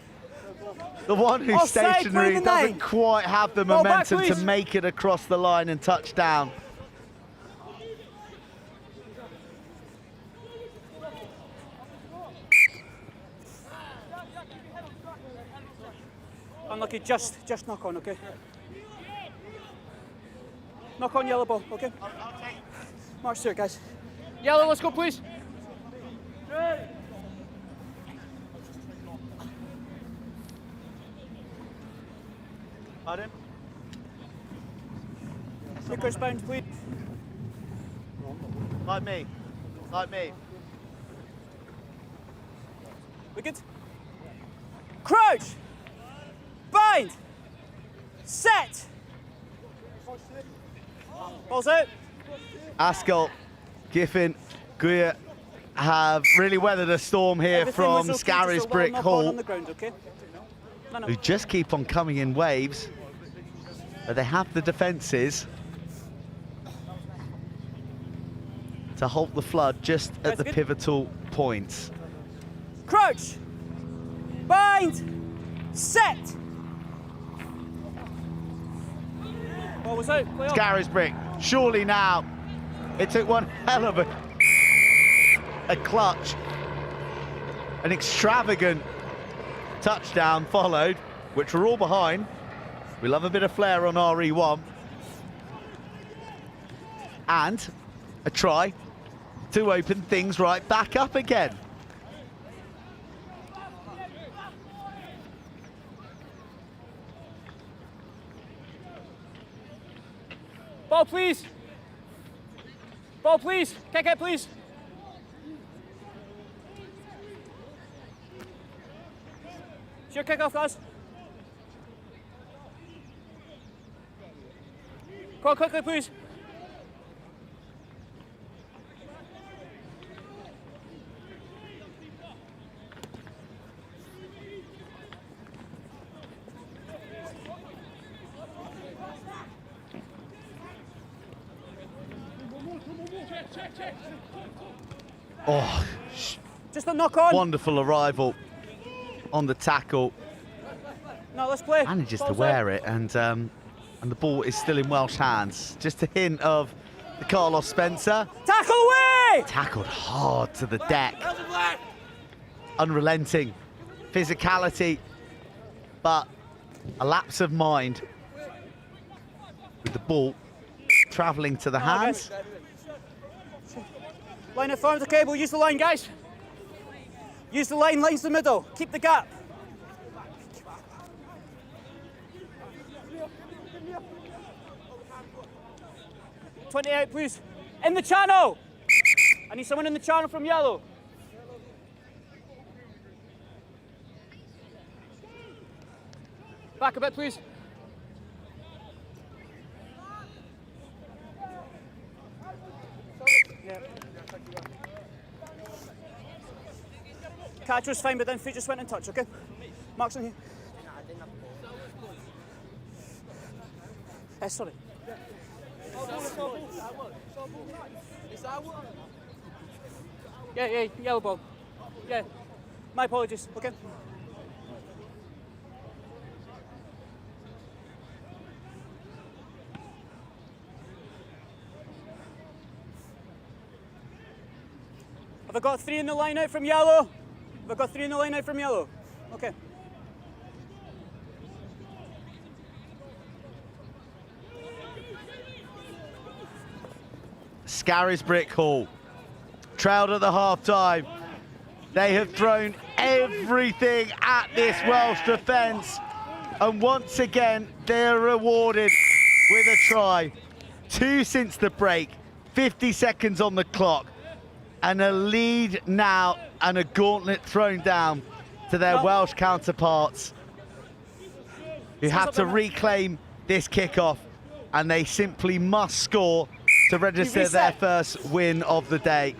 the one who's stationary. Doesn't quite have the momentum to make it across the line and touch down. Unlucky, just knock on, okay? Knock on yellow ball, okay? March to it, guys. Yellow, let's go, please. Pardon? Sneakers bound, please. Like me. Like me. We good? Crouch! Bind! Set! Balls out. Ascot, Giffen, Guia have really weathered a storm here Everything from was okay, Scarisbrick just a little knock Hall, on the ground, okay? No. who just keep on coming in waves, but they have the defences to halt the flood just at the pivotal points. Crouch! Bind! Set! Ball was out. Play on. Scarisbrick, surely now. It took one hell of a clutch. An extravagant touchdown followed, which we're all behind. We love a bit of flair on RE1. And a try to open things right back up again. Ball, please. Ball, please. Kick it, please. It's your kick off, guys. Go on, quickly, please. Oh, just a knock on. Wonderful arrival on the tackle. No, let's play. Manages to Ball's wear out. it, and the ball is still in Welsh hands. Just a hint of the Carlos Spencer. Tackle away! Tackled hard to the deck. Unrelenting physicality, but a lapse of mind with the ball travelling to the hands. Line it forward the cable, use the line, guys. Use the line, line's the middle. Keep the gap. .28, please. In the channel. I need someone in the channel from yellow. Back a bit, please. Catch was fine, but then feet just went in touch, okay? Mark's on here. Sorry. Yeah, yellow ball. Yeah, my apologies, okay? Have I got 3 in the line out from yellow? Have I got 3 in the line out from yellow? Okay. Scarisbrick Hall, trailed at the half-time. They have thrown everything at this Welsh defence, and once again they're rewarded with a try. 2 since the break, 50 seconds on the clock, and a lead now and a gauntlet thrown down to their Welsh counterparts, who have to reclaim this kickoff, and they simply must score to register their first win of the day.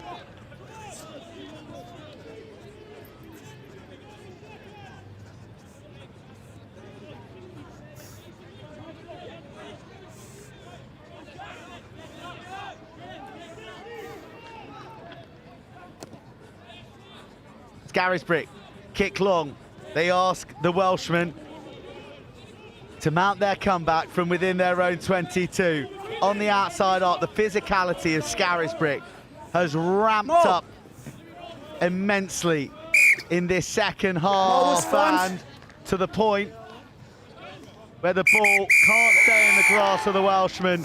Scarisbrick, kick long. They ask the Welshmen to mount their comeback from within their own 22. On the outside arc, the physicality of Scarisbrick has ramped up immensely in this second half, and to the point where the ball can't stay in the grasp of the Welshmen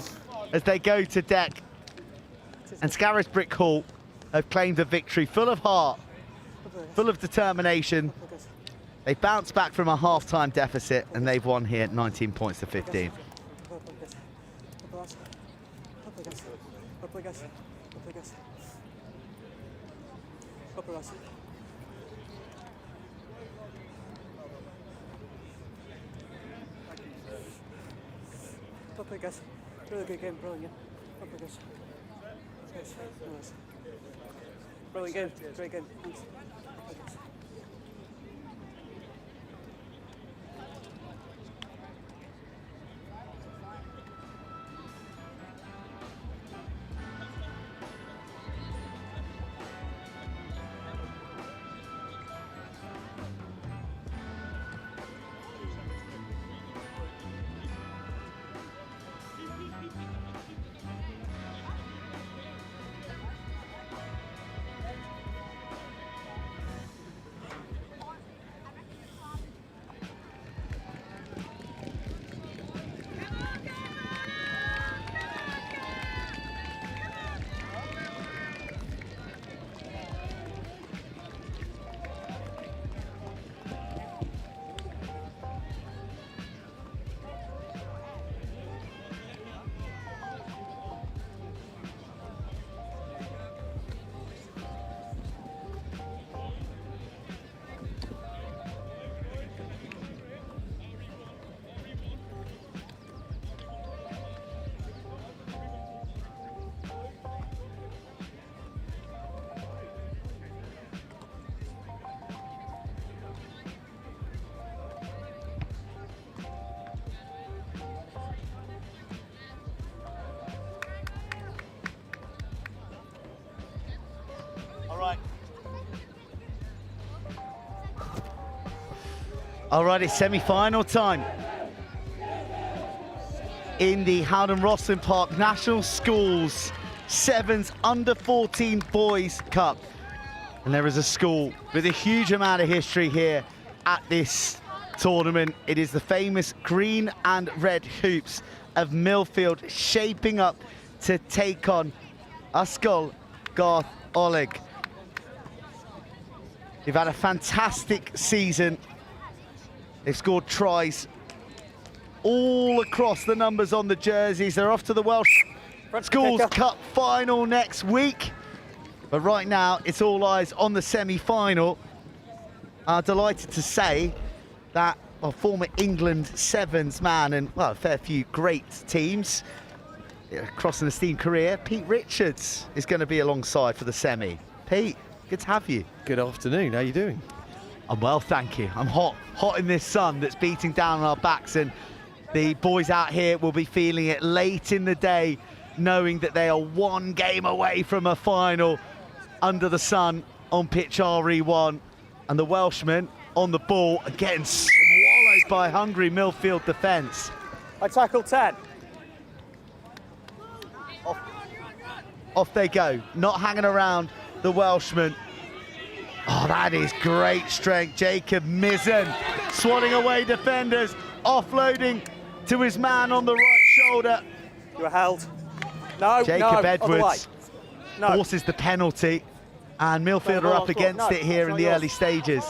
as they go to deck. And Scarisbrick Hall have claimed a victory full of heart, full of determination. They bounced back from a half-time deficit, and they've won here 19 points to 15. Guys. Really good game, brilliant. Brilliant game, great game. Thanks. All right, it's semi-final time in the Howden Roslyn Park National Schools Sevens Under 14 Boys Cup. And there is a school with a huge amount of history here at this tournament. It is the famous green and red hoops of Millfield shaping up to take on Ysgol Garth Oleg. They've had a fantastic season. They've scored tries all across the numbers on the jerseys. They're off to the Welsh Schools Cup Final next week. But right now, it's all eyes on the semi-final. I'm delighted to say that a former England Sevens man and, well, a fair few great teams across an esteemed career, Pete Richards is going to be alongside for the semi. Pete, Good to have you. Good afternoon. How you doing? I'm well, thank you. I'm hot in this sun that's beating down on our backs, and the boys out here will be feeling it late in the day, knowing that they are one game away from a final under the sun on pitch RE1, and the Welshmen on the ball are getting swallowed by hungry Millfield defence. I tackle 10. Off they go, not hanging around the Welshmen. Oh, that is great strength. Jacob Mizzen swatting away defenders, offloading to his man on the right shoulder. You were held. No, Jacob no, Edwards forces the penalty, and Millfield are up against it here in the early stages.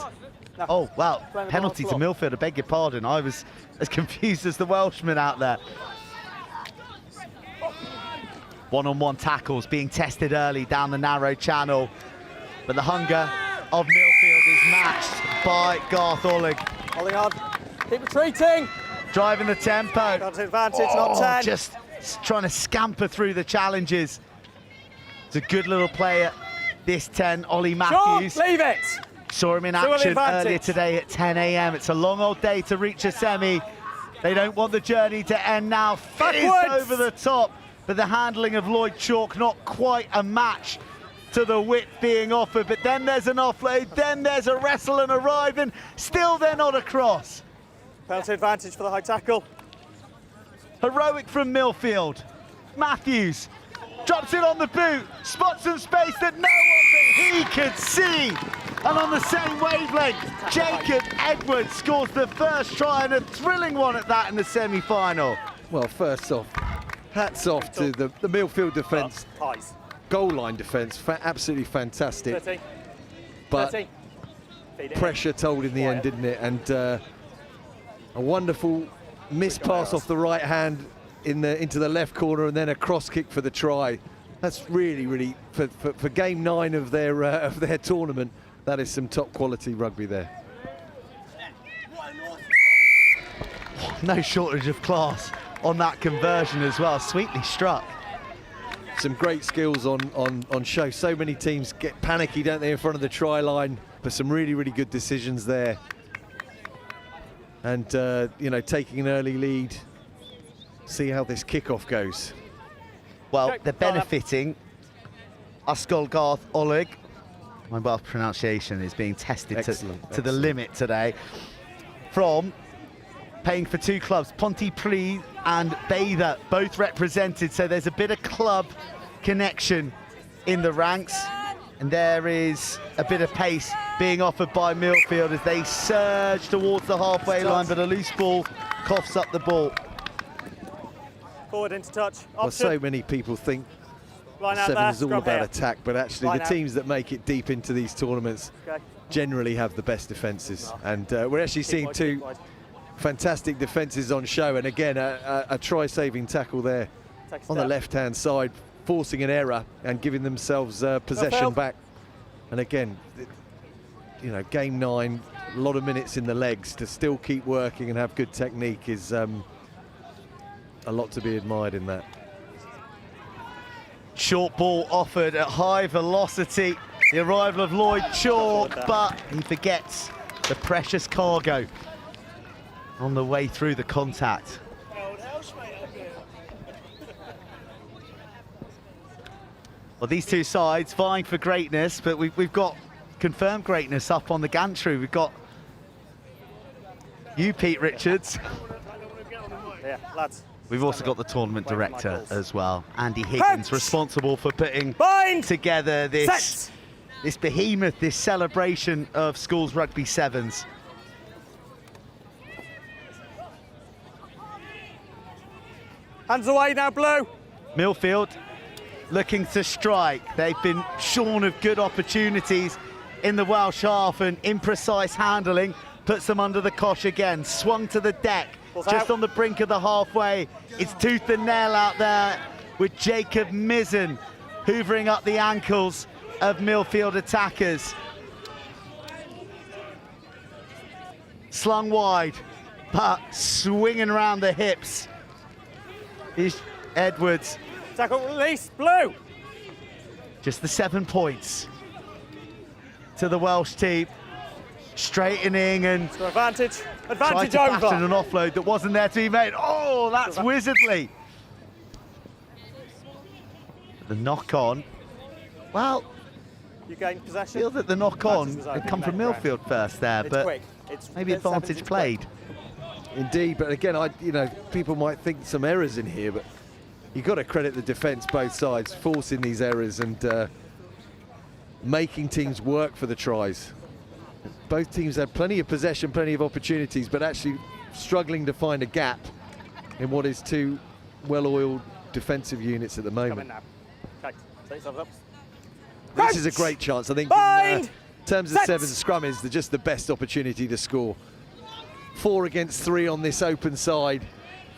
Oh, wow, penalty to Millfield, I beg your pardon. I was as confused as the Welshman out there. One-on-one tackles being tested early down the narrow channel, but the hunger of Millfield is matched by Garth Oleg. Holding on, keep retreating. Driving the tempo. Got advantage, not 10. Just trying to scamper through the challenges. It's a good little player, this 10, Ollie Matthews. Sure, leave it. Saw him in action earlier today at 10 a.m. It's a long old day to reach a semi. They don't want the journey to end now. Fizz over the top, but the handling of Lloyd Chalk not quite a match to the width being offered. But then there's an offload, then there's a wrestle and a ride, and still they're not across. Penalty advantage for the high tackle. Heroic from Millfield. Matthews drops it on the boot, spots some space that no one but he could see. And on the same wavelength, Jacob Edwards scores the first try, and a thrilling one at that in the semi-final. Well, first off, hats off to the Millfield defence. Goal line defence, absolutely fantastic. 30. But 30. pressure told in the end, didn't it? And a wonderful missed pass off the right hand into the left corner, and then a cross kick for the try. That's really for game 9 of their tournament. That is some top quality rugby there. No shortage of class on that conversion as well. Sweetly struck. Some great skills on show. So many teams get panicky, don't they, in front of the try line, but some really good decisions there. And you know, taking an early lead. See how this kickoff goes. Well, they're benefiting. Uskol Garth Oleg. My Welsh pronunciation is being tested to the limit today. From paying for 2 clubs, Pontypridd and Bather, both represented, so there's a bit of club connection in the ranks, and there is a bit of pace being offered by Millfield as they surge towards the halfway line, but a loose ball coughs up the ball. Forward into touch. Well, so many people think Sevens is all about attack, but actually the teams that make it deep into these tournaments generally have the best defences. And we're actually seeing 2 fantastic defences on show, and again a try-saving tackle there on the left-hand side, forcing an error and giving themselves possession back. And again, you know, game 9, a lot of minutes in the legs to still keep working and have good technique is a lot to be admired in that. Short ball offered at high velocity. The arrival of Lloyd Chalk, but he forgets the precious cargo on the way through the contact. Well, these 2 sides vying for greatness, but we've got confirmed greatness up on the gantry. We've got you, Pete Richards. Yeah, lads. We've also got the tournament director as well, Andy Higgins, responsible for putting together this behemoth, this celebration of schools rugby sevens. Hands away now, Blue. Millfield looking to strike. They've been shorn of good opportunities in the Welsh half, and imprecise handling puts them under the cosh again. Swung to the deck. Just on the brink of the halfway. It's tooth and nail out there with Jacob Mizzen hoovering up the ankles of Millfield attackers. Slung wide, but swinging around the hips is Edwards. Tackle release, Blue. Just the 7 points. to the Welsh team. Straightening and advantage tried to over. fashion an offload that wasn't there to be made. Oh, that's wizardly. The knock on. Well, you gained possession. I feel that the knock on had come from Millfield first there, but maybe advantage played. Indeed, but again, people might think some errors in here, but you've got to credit the defence both sides, forcing these errors and making teams work for the tries. Both teams had plenty of possession, plenty of opportunities, but actually struggling to find a gap in what is two well-oiled defensive units at the moment. Okay, set yourself up. This is a great chance. I think in terms of sevens scrum is just the best opportunity to score. 4 against 3 on this open side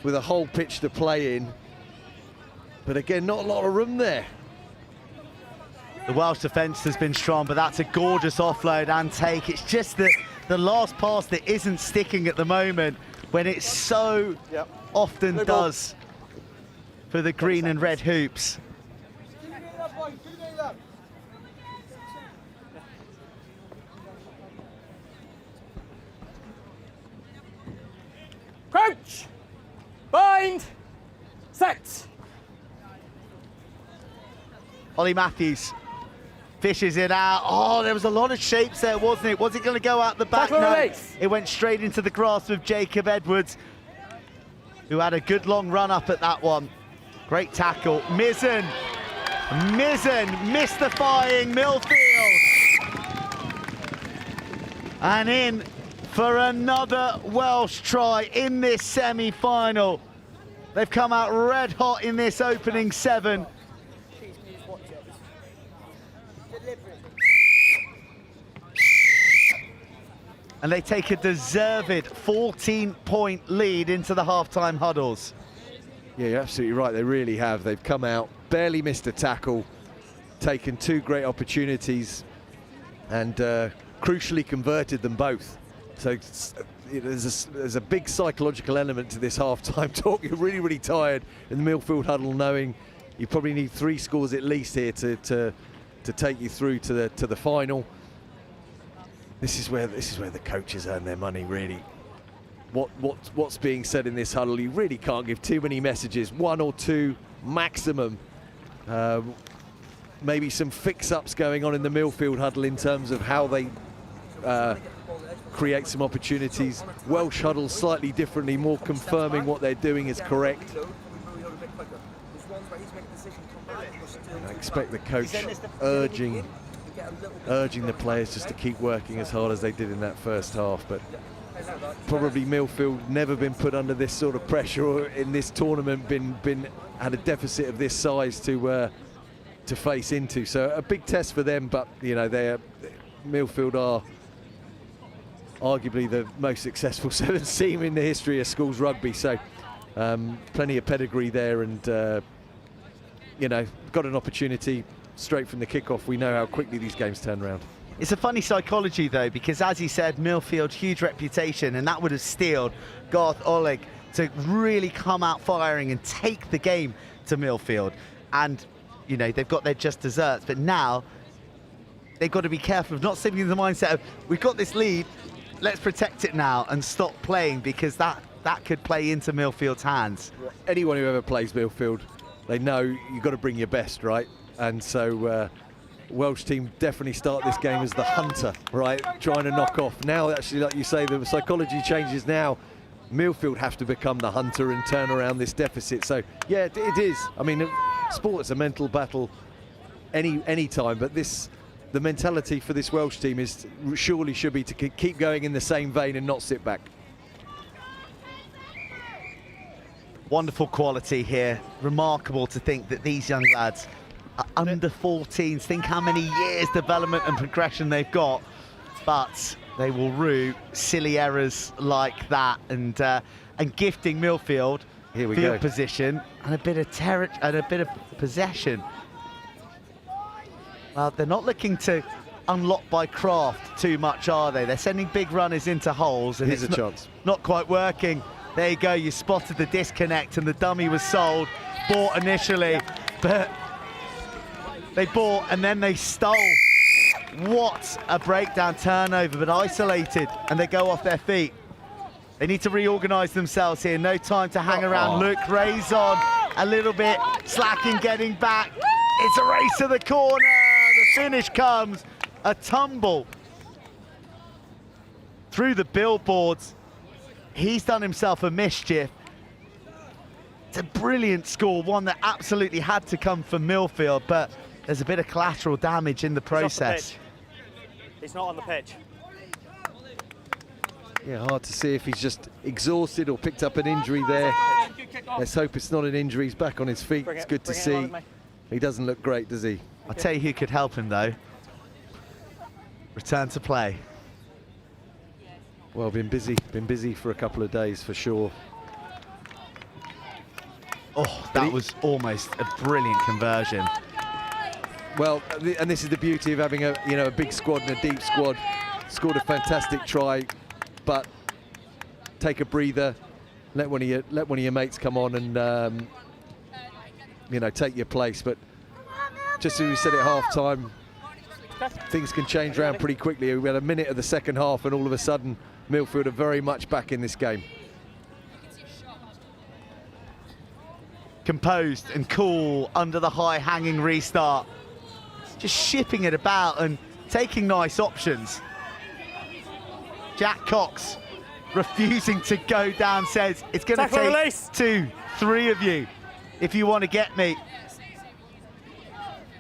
with a whole pitch to play in. But again, not a lot of room there. The Welsh defence has been strong, but that's a gorgeous offload and take. It's just the last pass that isn't sticking at the moment when it so often does for the green and red hoops. Crouch, bind, set. Ollie Matthews fishes it out. Oh, there was a lot of shapes there, wasn't it? Was it going to go out the back? No, it went straight into the grasp of Jacob Edwards, who had a good long run up at that one. Great tackle. Mizzen mystifying Millfield. And in for another Welsh try in this semi-final. They've come out red hot in this opening 7. And they take a deserved 14-point lead into the half-time huddles. Yeah, you're absolutely right. They really have. They've come out, barely missed a tackle, taken 2 great opportunities, and crucially converted them both. So there's a big psychological element to this half-time talk. You're really, really tired in the Millfield huddle, knowing you probably need 3 scores at least here to take you through to the final. This is where the coaches earn their money, really. What's being said in this huddle, you really can't give too many messages. 1 or 2 maximum. Maybe some fix-ups going on in the Millfield huddle in terms of how they create some opportunities. Welsh huddle slightly differently, more confirming what they're doing is correct. And I expect the coach urging the players just to keep working as hard as they did in that first half, but probably Millfield never been put under this sort of pressure or in this tournament had a deficit of this size to face into. So a big test for them, but Millfield are arguably the most successful 7s team in the history of schools rugby, so plenty of pedigree there, and got an opportunity straight from the kickoff. We know how quickly these games turn around. It's a funny psychology though, because as he said, Millfield, huge reputation, and that would have steeled Garth Oleg to really come out firing and take the game to Millfield. And they've got their just desserts, but now they've got to be careful of not slipping into the mindset of, we've got this lead, let's protect it now and stop playing, because that could play into Millfield's hands. Anyone who ever plays Millfield, they know you've got to bring your best, right? And so Welsh team definitely start this game as the hunter, right? Trying to knock off. Now, actually, like you say, the psychology changes now. Millfield have to become the hunter and turn around this deficit. So, yeah, it is. I mean, sport's a mental battle any time, but the mentality for this Welsh team surely should be to keep going in the same vein and not sit back. Wonderful quality here. Remarkable to think that these young lads are under 14s. Think how many years development and progression they've got, but they will rue silly errors like that, and gifting Millfield field position and a bit of territory and a bit of possession. Well, they're not looking to unlock by craft too much, are they? They're sending big runners into holes, and here's a chance. Not quite working. There you go, you spotted the disconnect, and the dummy was sold, bought initially, but they bought and then they stole. What a breakdown turnover, but isolated, and they go off their feet. They need to reorganise themselves here. No time to hang around. Look, Ray's on a little bit, slacking, getting back. It's a race to the corner. The finish comes. A tumble through the billboards. He's done himself a mischief. It's a brilliant score, one that absolutely had to come from Millfield, but there's a bit of collateral damage in the process. He's not on the pitch. Yeah, hard to see if he's just exhausted or picked up an injury there. Let's hope it's not an injury. He's back on his feet. It's good to see. He doesn't look great, does he? I'll tell you who could help him, though. Return to play. Well, been busy for a couple of days for sure. Oh, that was almost a brilliant conversion. Well, and this is the beauty of having a big squad and a deep squad. Scored a fantastic try, but take a breather. Let one of your mates come on and take your place. But just as we said at half time, things can change around pretty quickly. We had a minute of the second half, and all of a sudden, Millfield are very much back in this game. Composed and cool under the high hanging restart. Just shipping it about and taking nice options. Jack Cox refusing to go down, says it's going to take 2, 3 of you if you want to get me.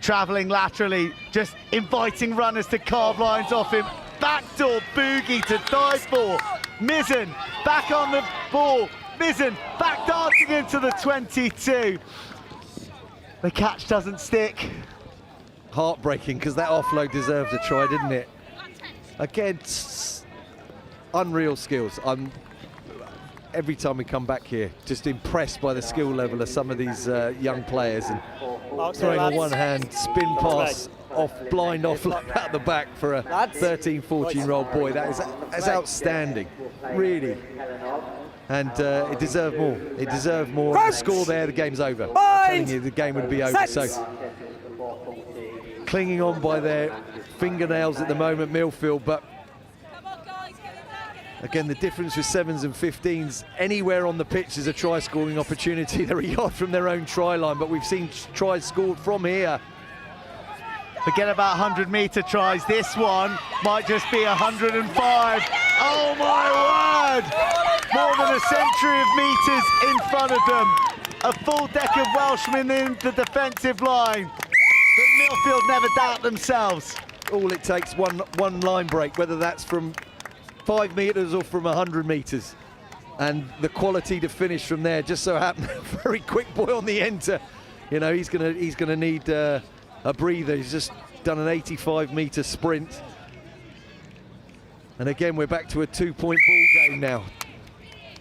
Travelling laterally, just inviting runners to carve lines off him. Backdoor boogie to die for. Mizzen back on the ball. Mizzen back dancing into the 22. The catch doesn't stick. Heartbreaking, because that offload deserved a try, didn't it? Again, unreal skills. Every time we come back here, just impressed by the skill level of some of these young players, and throwing a one-hand spin pass blind offload out the back for a 13, 14-year-old boy. That's outstanding, really. And it deserved more. It deserved more. The score there, the game's over. I'm telling you, the game would be over. So, clinging on by their fingernails at the moment, Millfield, but again, the difference with 7s and 15s, anywhere on the pitch is a try-scoring opportunity. They're a yard from their own try line, but we've seen tries scored from here. Forget about 100-metre tries. This one might just be 105. Oh, my word! More than a century of metres in front of them. A full deck of Welshmen in the defensive line. But Millfield never doubt themselves. All it takes, one line break, whether that's from 5 metres or from 100 metres, and the quality to finish from there. Just so happened, a very quick boy on the enter. He's gonna need a breather. He's just done an 85-metre sprint, and again we're back to a 2-point ball game now.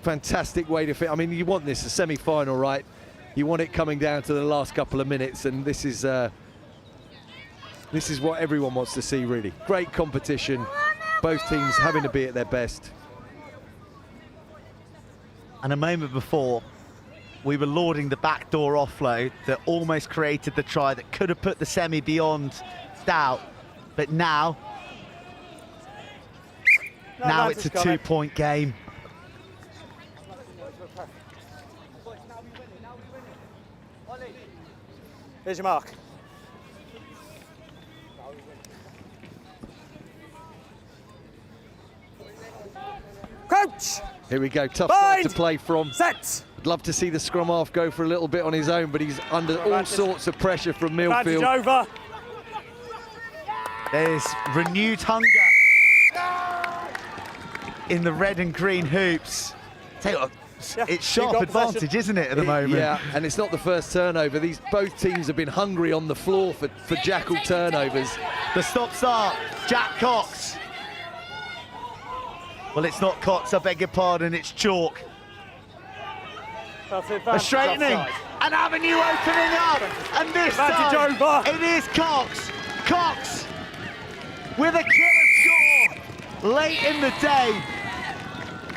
Fantastic way to fit. I mean, you want this a semi-final, right? You want it coming down to the last couple of minutes, and this is what everyone wants to see, really. Great competition. Both teams having to be at their best. And a moment before, we were lauding the backdoor offload that almost created the try that could have put the semi beyond doubt. But now it's a 2-point game. Here's your mark. Crouch! Here we go, tough side to play from. Set! I'd love to see the scrum half go for a little bit on his own, but he's under all sorts of pressure from Millfield. Over. There's renewed hunger in the red and green hoops. Tell you what, it's sharp advantage, isn't it, at the moment? Yeah, and it's not the first turnover. Both teams have been hungry on the floor for jackal turnovers. The stop-start, Jack Cox. Well, it's not Cox, I beg your pardon, it's Chalk. A straightening, an avenue opening up, and this time it is Cox. Cox with a killer score late in the day.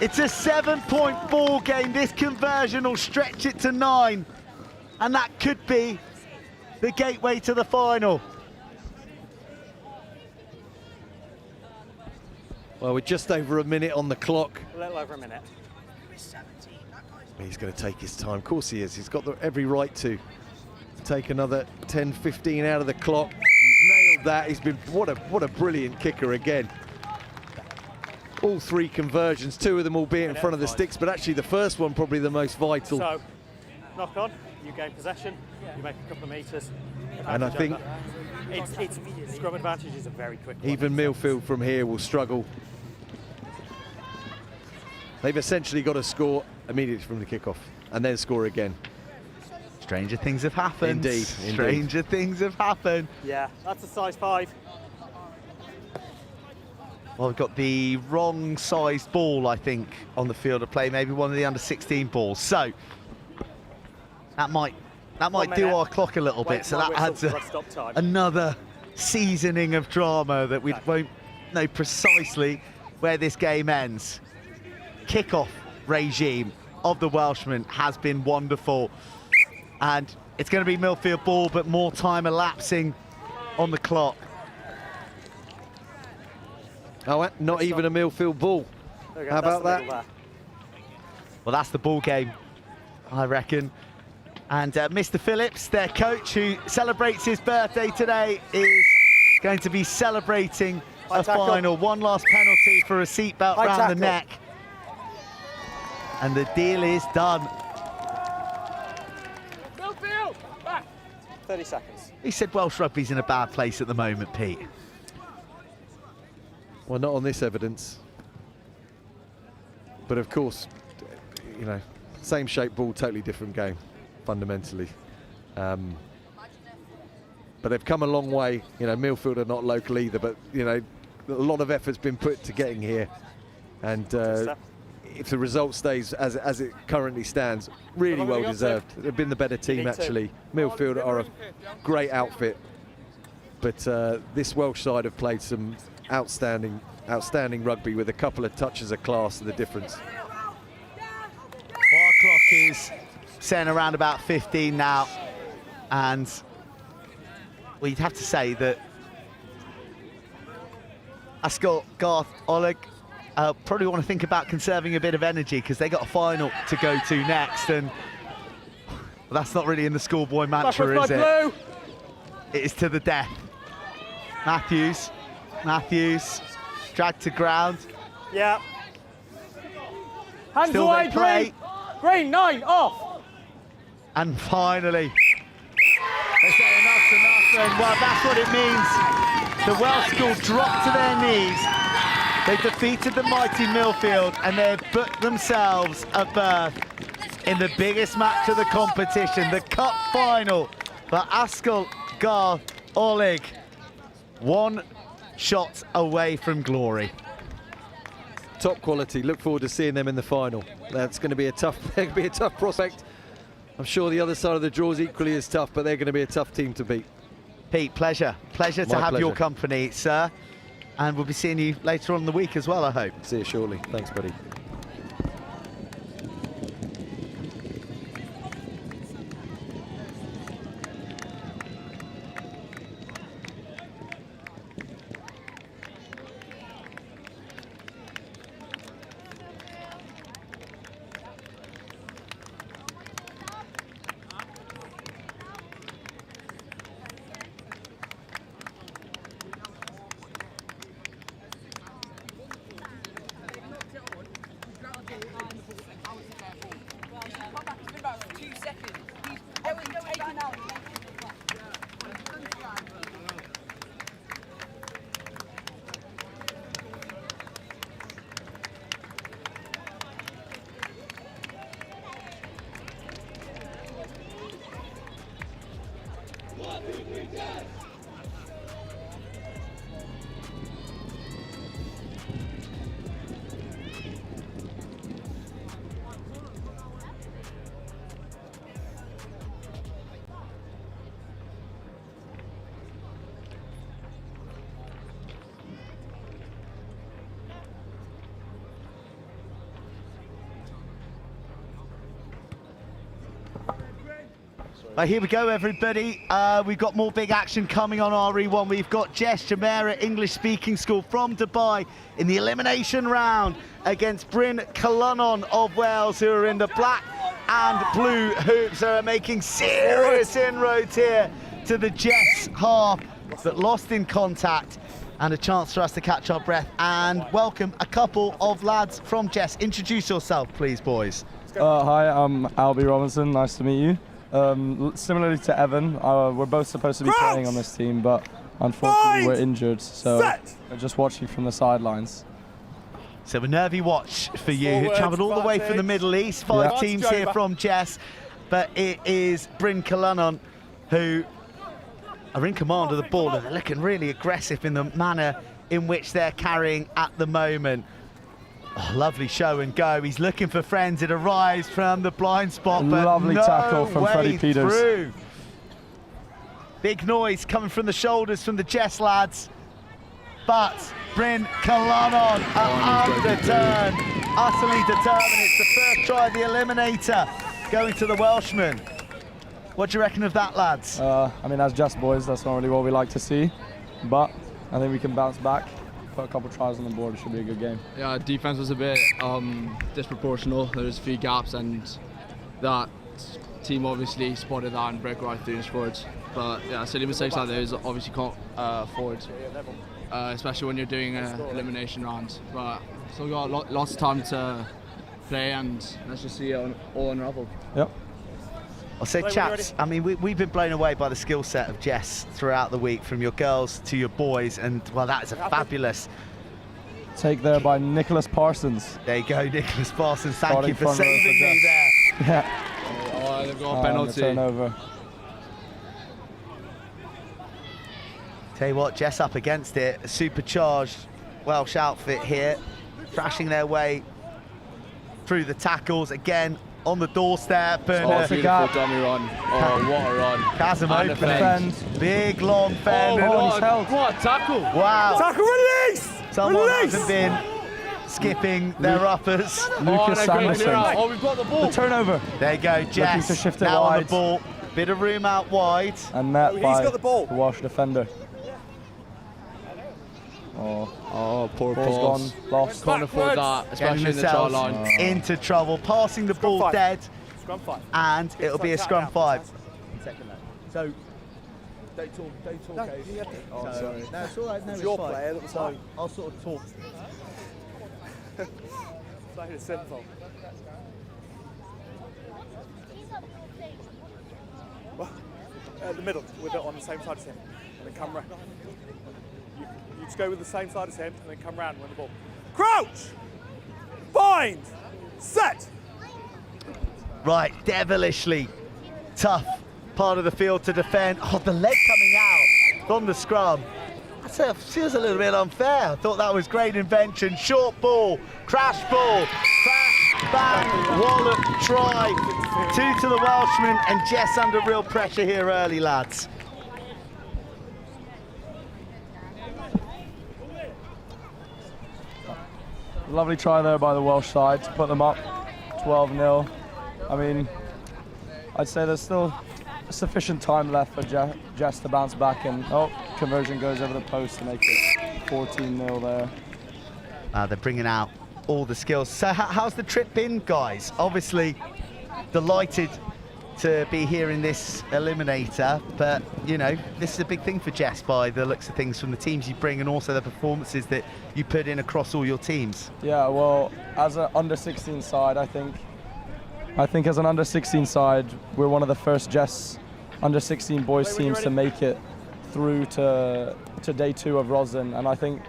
It's a 7-point ball game. This conversion will stretch it to 9, and that could be the gateway to the final. Well, we're just over a minute on the clock. A little over a minute. He's going to take his time. Of course he is. He's got every right to take another 10, 15 out of the clock. He's nailed that. He's been, what a brilliant kicker again. All 3 conversions, 2 of them albeit in front of the sticks, but actually the first one probably the most vital. So, knock on, you gain possession, you make a couple of metres. And I think it's scrum advantage is a very quick one. even Millfield from here will struggle. They've essentially got to score immediately from the kickoff and then score again. Stranger things have happened. Indeed. Stranger things have happened. Yeah, that's a size 5. Well, we've got the wrong sized ball, I think, on the field of play. Maybe one of the under-16 balls. So that might do our clock a little bit. So that adds another seasoning of drama that we won't know precisely where this game ends. Kickoff regime of the Welshmen has been wonderful, and it's going to be Millfield ball, but more time elapsing on the clock. Oh, not even a Millfield ball. How about that? Well, that's the ball game, I reckon. And Mr. Phillips, their coach, who celebrates his birthday today, is going to be celebrating a final. One last penalty for a seatbelt round the neck. And the deal is done. 30 seconds. He said Welsh rugby's in a bad place at the moment, Pete. Well, not on this evidence. But of course, you know, same shape ball, totally different game, fundamentally. But they've come a long way. You know, Millfield are not local either, but, you know, a lot of effort's been put to getting here. And if the result stays as it currently stands, really well deserved. They've been the better team, actually. Millfield are a great outfit. But this Welsh side have played some outstanding rugby with a couple of touches of class of the difference. Well, our clock is saying around about 15 now, and we'd have to say that Ascot, Garth, Oleg probably want to think about conserving a bit of energy because they got a final to go to next, and that's not really in the schoolboy mantra, is it? It is to the death. Matthews, dragged to ground. Yeah. Hands Still away, they play. Green, 9, off. And finally, they say enough's enough, and well, that's what it means. The Welsh school dropped to their knees. They defeated the mighty Millfield, and they've booked themselves a berth in the biggest match of the competition, the Cup Final for Ascot, Garth, Oleg. One shot away from glory. Top quality. Look forward to seeing them in the final. That's going to be a tough prospect. I'm sure the other side of the draw is equally as tough, but they're going to be a tough team to beat. Pete, pleasure to have your company, sir. And we'll be seeing you later on in the week as well, I hope. See you shortly. Thanks, buddy. Right, here we go, everybody. We've got more big action coming on RE1. We've got JESS Jumeirah English-speaking school from Dubai in the elimination round against Bryn Colonnon of Wales, who are in the black and blue hoops, who are making serious inroads here to the JESS half, but lost in contact, and a chance for us to catch our breath and welcome a couple of lads from JESS. Introduce yourself, please, boys. Hi, I'm Albie Robinson. Nice to meet you. Similarly to Evan, we're both supposed to be playing on this team, but unfortunately we're injured, so we're just watching from the sidelines. So a nervy watch for you, who travelled all the way from the Middle East. Five teams here from JESS, but it is Bryn Colonnon who are in command of the ball, and they're looking really aggressive in the manner in which they're carrying at the moment. Oh, lovely show and go. He's looking for friends. It arrives from the blind spot, but lovely no tackle from Freddie Peters. Through. Big noise coming from the shoulders from the JESS lads, but Bryn Colonnon are undeterred, utterly determined. It's the first try of the eliminator going to the Welshman. What do you reckon of that, lads? I mean, as JESS boys, that's not really what we like to see, but I think we can bounce back, put a couple of tries on the board. It should be a good game. Yeah, defense was a bit disproportional. There was a few gaps, and that team obviously spotted that and broke right through and scored. But yeah, silly mistakes like those obviously can't afford, especially when you're doing an elimination round. But still got lots of time to play, and let's just see it all unravel. Yep. I'll say, chaps, I mean, we've been blown away by the skill set of JESS throughout the week, from your girls to your boys, and, well, that is a fabulous take there by Nicholas Parsons. There you go, Nicholas Parsons. Thank you for saving me there. Yeah. Oh, they've got a penalty. Turnover. Tell you what, JESS up against it. A supercharged Welsh outfit here, thrashing their way through the tackles again. On the doorstep, oh, beautiful dummy run. Oh, what a run. Chasm opening. Big long fend. Oh, what a tackle. Wow. Tackle release! Someone hasn't been skipping their uppers. Lucas Samuelson. Oh, we've got the ball. The turnover. There you go, JESS. Looking to shift it now wide. on the ball. Bit of room out wide. And met by got the ball. the Welsh defender. Oh, poor ball's pass. gone, lost. Can't afford that, especially in the try line. Into trouble, passing the ball dead, and it'll be a scrum 5. Second man. So, don't talk, Ace. Oh, sorry. No, it's all right. No, It's it's your fine. player that was So like- I'll sort of talk. Play it simple. Well, the middle, with it on the same side as him, and then come round. You just go with the same side as him, and then come round and win the ball. Crouch! Bind! Set! Right, devilishly tough part of the field to defend. Oh, the leg coming out from the scrum. That feels a little bit unfair. I thought that was great invention. Short ball, crash ball, crash, bang, wallop, try. 2 to the Welshman, and JESS under real pressure here early, lads. Lovely try there by the Welsh side to put them up 12-0. I mean, I'd say there's still sufficient time left for JESS to bounce back, and conversion goes over the post to make it 14-0 there. They're bringing out all the skills. So how's the trip been, guys? Obviously delighted to be here in this eliminator, but you know, this is a big thing for JESS by the looks of things, from the teams you bring and also the performances that you put in across all your teams. Yeah, well, as an under-16 side, I think as an under-16 side, we're one of the first JESS under-16 boys teams to make it through to day 2 of Roslyn, and I think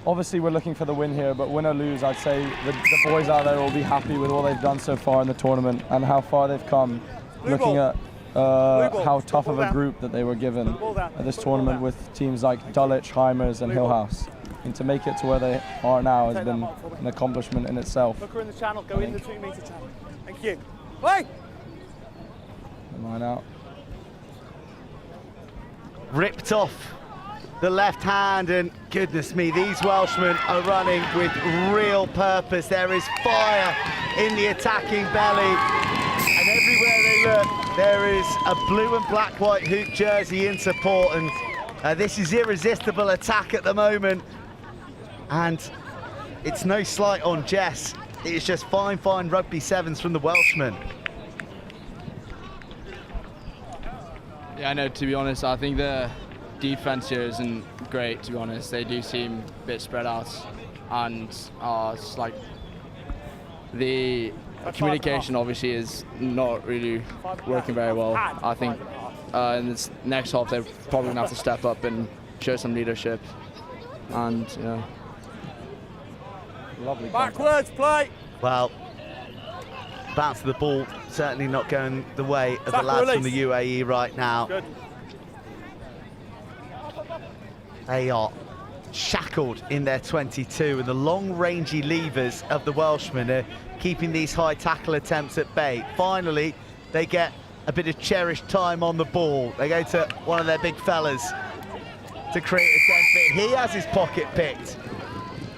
obviously we're looking for the win here, but win or lose, I'd say the boys out there will be happy with all they've done so far in the tournament and how far they've come, looking at how tough of a group that they were given at this tournament with teams like Dulwich, Hymers and Hillhouse. And to make it to where they are now has been an accomplishment in itself. Look her in the channel, go in the 2-metre channel. Thank you. Hey! Line out. Ripped off the left hand, and goodness me, these Welshmen are running with real purpose. There is fire in the attacking belly, and everywhere they look, there is a blue and black white hoop jersey in support, and this is irresistible attack at the moment. And it's no slight on Jess. It's just fine rugby sevens from the Welshman. Yeah, no, to be honest, I think the defense here isn't great, to be honest. They do seem a bit spread out, and it's like the communication obviously is not really working very well. I think in this next half they're probably going to have to step up and show some leadership, and you know. Lovely. Backwards play. Well, bounce of the ball certainly not going the way of the lads from the UAE right now. Good. They are shackled in their 22, and the long rangy levers of the Welshmen are keeping these high tackle attempts at bay. Finally, they get a bit of cherished time on the ball. They go to one of their big fellas to create a dent, but he has his pocket picked.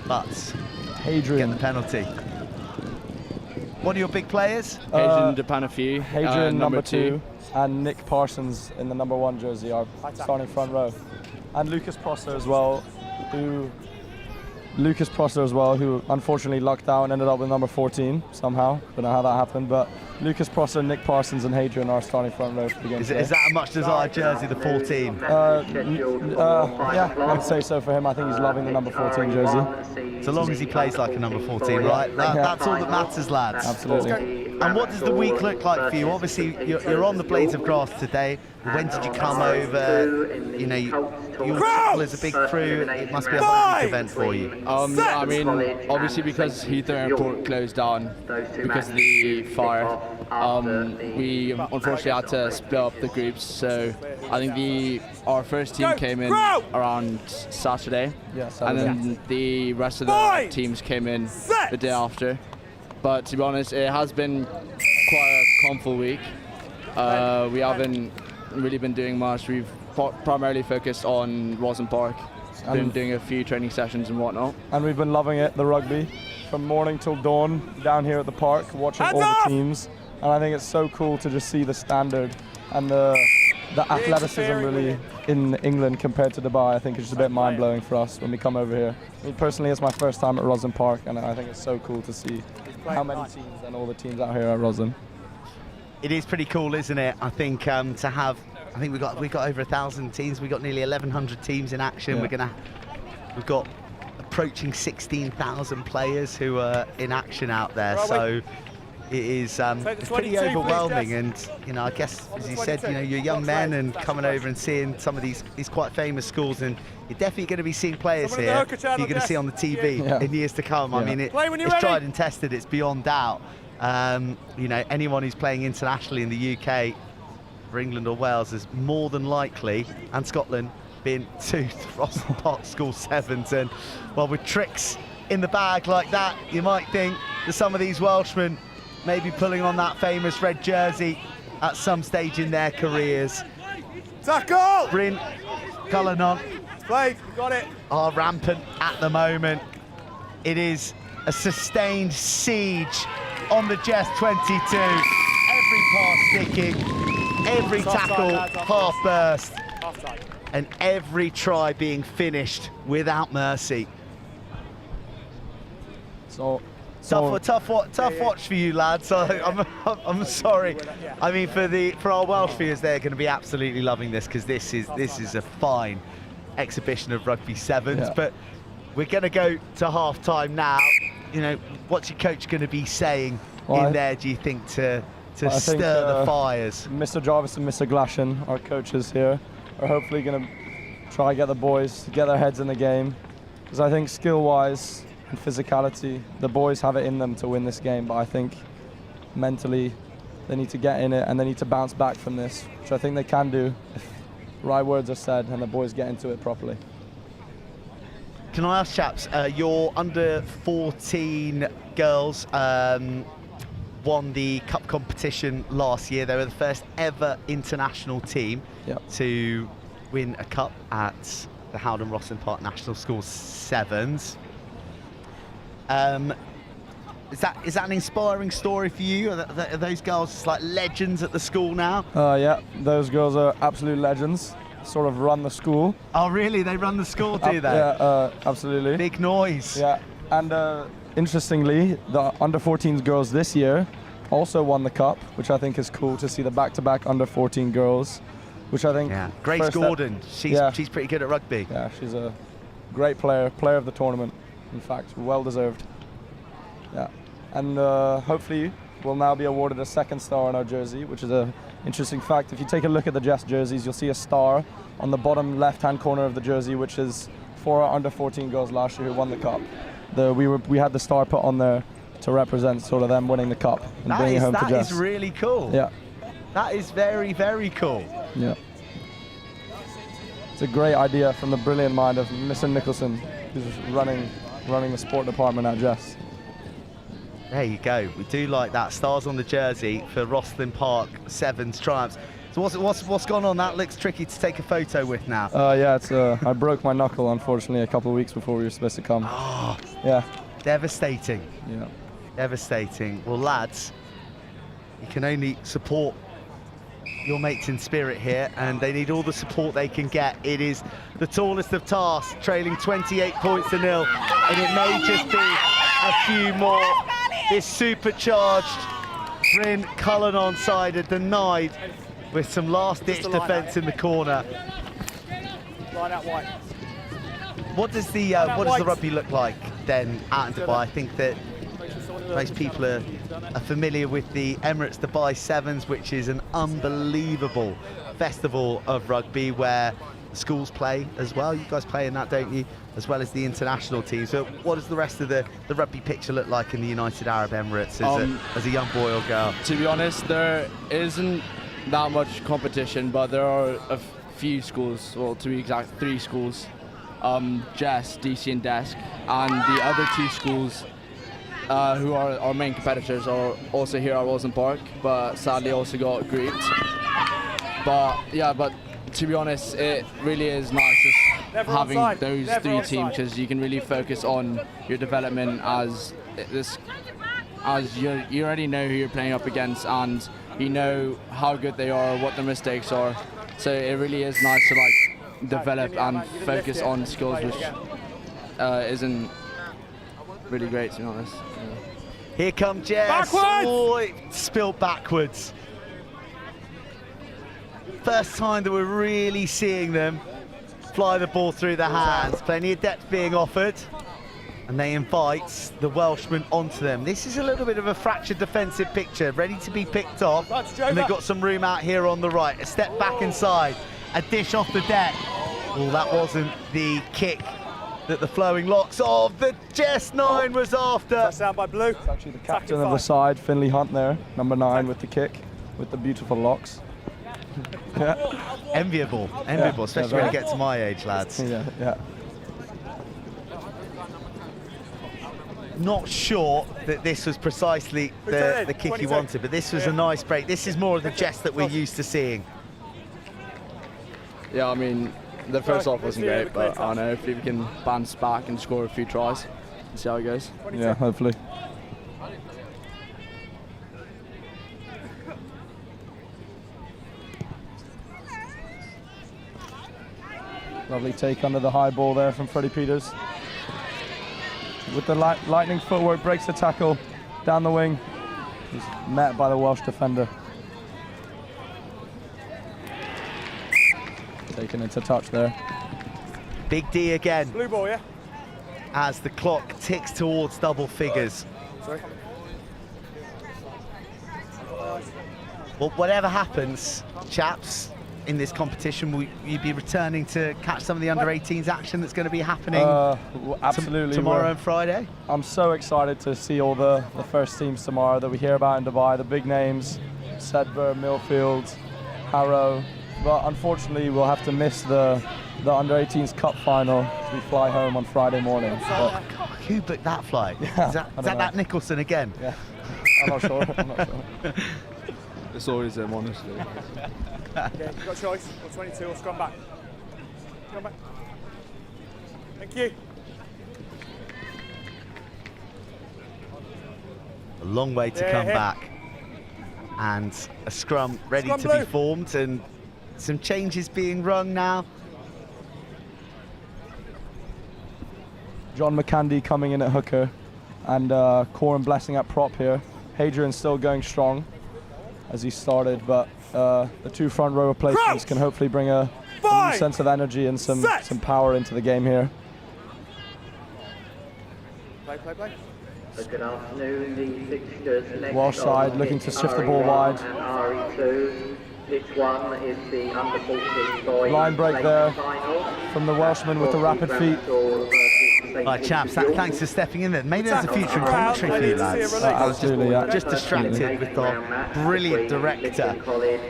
But Hadrian. Get the penalty. What are your big players? Hadrian Depanafu, Hadrian number 2, and Nick Parsons in the number 1 jersey, our starting front row. And Lucas Prosser as well, who unfortunately lucked out and ended up with number 14 somehow. Don't know how that happened, but Lucas Prosser, Nick Parsons and Hadrian are starting front row for the game. Is that a much desired jersey, the 14? Yeah, I'd say so for him. I think he's loving the number 14 jersey. So long as he plays like a number 14, right? That's all that matters, lads. Absolutely. And what does the week look like for you? Obviously, you're on the Blades of Grass today. When did you come over? You know, your football is a big crew. It must be a big event for you. I mean, obviously because Heathrow Airport closed down because of the fire, we unfortunately had to split up the groups. So I think our first team came in around Saturday, and then the rest of the teams came in the day after. But to be honest, it has been quite a calm week. We haven't really been doing much. We've primarily focused on Roslyn Park, been doing a few training sessions and whatnot. And we've been loving it, the rugby, from morning till dawn down here at the park, watching all the teams. And I think it's so cool to just see the standard and the athleticism really in England compared to Dubai. I think it's just a bit mind-blowing for us when we come over here. I mean, personally, it's my first time at Roslyn Park, and I think it's so cool to see how many teams and all the teams out here at Roslyn. It is pretty cool, isn't it? I think to have, I think we got over 1,000 teams. We got nearly 1,100 teams in action. Yeah. We've got approaching 16,000 players who are in action out there. So it is it's pretty overwhelming. And you know, I guess as you said, you know, you're young men and coming over and seeing some of these quite famous schools, and you're definitely going to be seeing players here you're going to see on the TV in years to come. I mean, it's tried and tested. It's beyond doubt. You know, anyone who's playing internationally in the UK, for England or Wales, is more than likely, and Scotland, been to Roslyn Park School Sevens. And well, with tricks in the bag like that, you might think that some of these Welshmen may be pulling on that famous red jersey at some stage in their careers. Tackle! Bryn, Cullinan, Blade, you got it. Are rampant at the moment. It is a sustained siege on the JESS 22. Every pass sticking, every tackle half burst, and every try being finished without mercy. So tough watch for you, lads. I'm sorry. I mean, for our Welsh viewers, they're going to be absolutely loving this, because this is a fine exhibition of rugby sevens. Yeah. But we're going to go to half time now. You know, what's your coach going to be saying there, do you think, to stir the fires? Mr. Jarvis and Mr. Glashan, our coaches here, are hopefully going to try to get the boys to get their heads in the game, because I think skill-wise and physicality, the boys have it in them to win this game, but I think mentally they need to get in it and they need to bounce back from this, which I think they can do if the right words are said and the boys get into it properly. Can I ask, chaps, your under 14 girls won the cup competition last year. They were the first ever international team to win a cup at the HOWDEN ROSSLYN Park National Schools Sevens. Is that an inspiring story for you? Are those girls just like legends at the school now? Yeah, those girls are absolute legends. Sort of run the school. Oh, really? They run the school, do they? Yeah, absolutely. Big noise. Yeah, and interestingly, the under-14s girls this year also won the cup, which I think is cool to see the back-to-back under-14 girls, which I think. Yeah. Grace Gordon. She's pretty good at rugby. Yeah, she's a great player of the tournament. In fact, well deserved. Yeah, and hopefully we'll now be awarded a second star on our jersey, which is a interesting fact. If you take a look at the JESS jerseys, you'll see a star on the bottom left-hand corner of the jersey, which is for our under-14 girls last year who won the cup. We had the star put on there to represent sort of them winning the cup and bringing it home to JESS. That is really cool. Yeah. That is very, very cool. Yeah. It's a great idea from the brilliant mind of Mr. Nicholson, who's running the sport department at JESS. There you go. We do like that. Stars on the jersey for Rosslyn Park Sevens triumphs. So what's gone on? That looks tricky to take a photo with now. Yeah, it's I broke my knuckle unfortunately a couple of weeks before we were supposed to come. Oh, yeah. Devastating. Yeah. Devastating. Well, lads, you can only support your mates in spirit here, and they need all the support they can get. It is the tallest of tasks, trailing 28 points to 0, and it may just be a few more. This supercharged Bryn Cullen onside denied with some last-ditch defence in the corner. Line out wide. What does the rugby look like then out in Dubai? I think that most people are familiar with the Emirates Dubai Sevens, which is an unbelievable festival of rugby where schools play as well. You guys play in that, don't you? As well as the international team. So what does the rest of the rugby picture look like in the United Arab Emirates as a young boy or girl? To be honest, there isn't that much competition, but there are a few schools, well, to be exact, 3 schools, JESS, DC and Desk, and the other 2 schools who are our main competitors are also here at Rosslyn Park, but sadly also got grouped. But yeah, but to be honest, it really is nice just having those 3 teams, because you can really focus on your development as you already know who you're playing up against, and you know how good they are, what their mistakes are. So it really is nice to like develop and focus on skills, which isn't really great, to be honest. Yeah. Here come JESS. Oh, it spilled backwards. First time that we're really seeing them fly the ball through the hands. Plenty of depth being offered, and they invite the Welshman onto them. This is a little bit of a fractured defensive picture, ready to be picked off, and they've got some room out here on the right. A step back inside, a dish off the deck. Well, that wasn't the kick that the flowing locks of the JESS 9 was after. Touchdown by Blue. It's actually the captain of the side, Finley Hunt there, number 9 with the kick, with the beautiful locks. Yeah. Enviable, especially when you get to my age, lads. Yeah. Not sure that this was precisely the kick he wanted, but this was a nice break. This is more of the JESS that we're used to seeing. Yeah, I mean, the first half wasn't great, but I know if we can bounce back and score a few tries and see how it goes. Yeah, hopefully. Lovely take under the high ball there from Freddie Peters. With the lightning footwork, breaks the tackle down the wing. He's met by the Welsh defender. Taken into touch there. Big D again. Blue ball, yeah? As the clock ticks towards double figures. Sorry. Well, whatever happens, chaps, in this competition, will you be returning to catch some of the under-18s action that's going to be happening absolutely tomorrow and Friday? I'm so excited to see all the first teams tomorrow that we hear about in Dubai, the big names, Sedbergh, Millfield, Harrow. But unfortunately, we'll have to miss the under-18s Cup Final as we fly home on Friday morning. But who booked that flight? Yeah, is that Nicholson again? Yeah, I'm not sure. It's always them, honestly. Okay, you've got a choice, or 22, or scrum back. Scrum back. Thank you. long way to come back. And a scrum ready to be formed, and some changes being rung now. John McCandy coming in at hooker, and Corin Blessing at prop here. Hadrian's still going strong as he started, but the two front row replacements can hopefully bring a new sense of energy and some power into the game here. Good afternoon, the fixtures next Welsh side looking to shift the ball wide. And RE2. This one is the under 14 boys. Line break there from the Welshman with the rapid feet. Right, chaps, thanks for stepping in there. Maybe there's a future in commentary for you lads. I was just distracted with our brilliant director.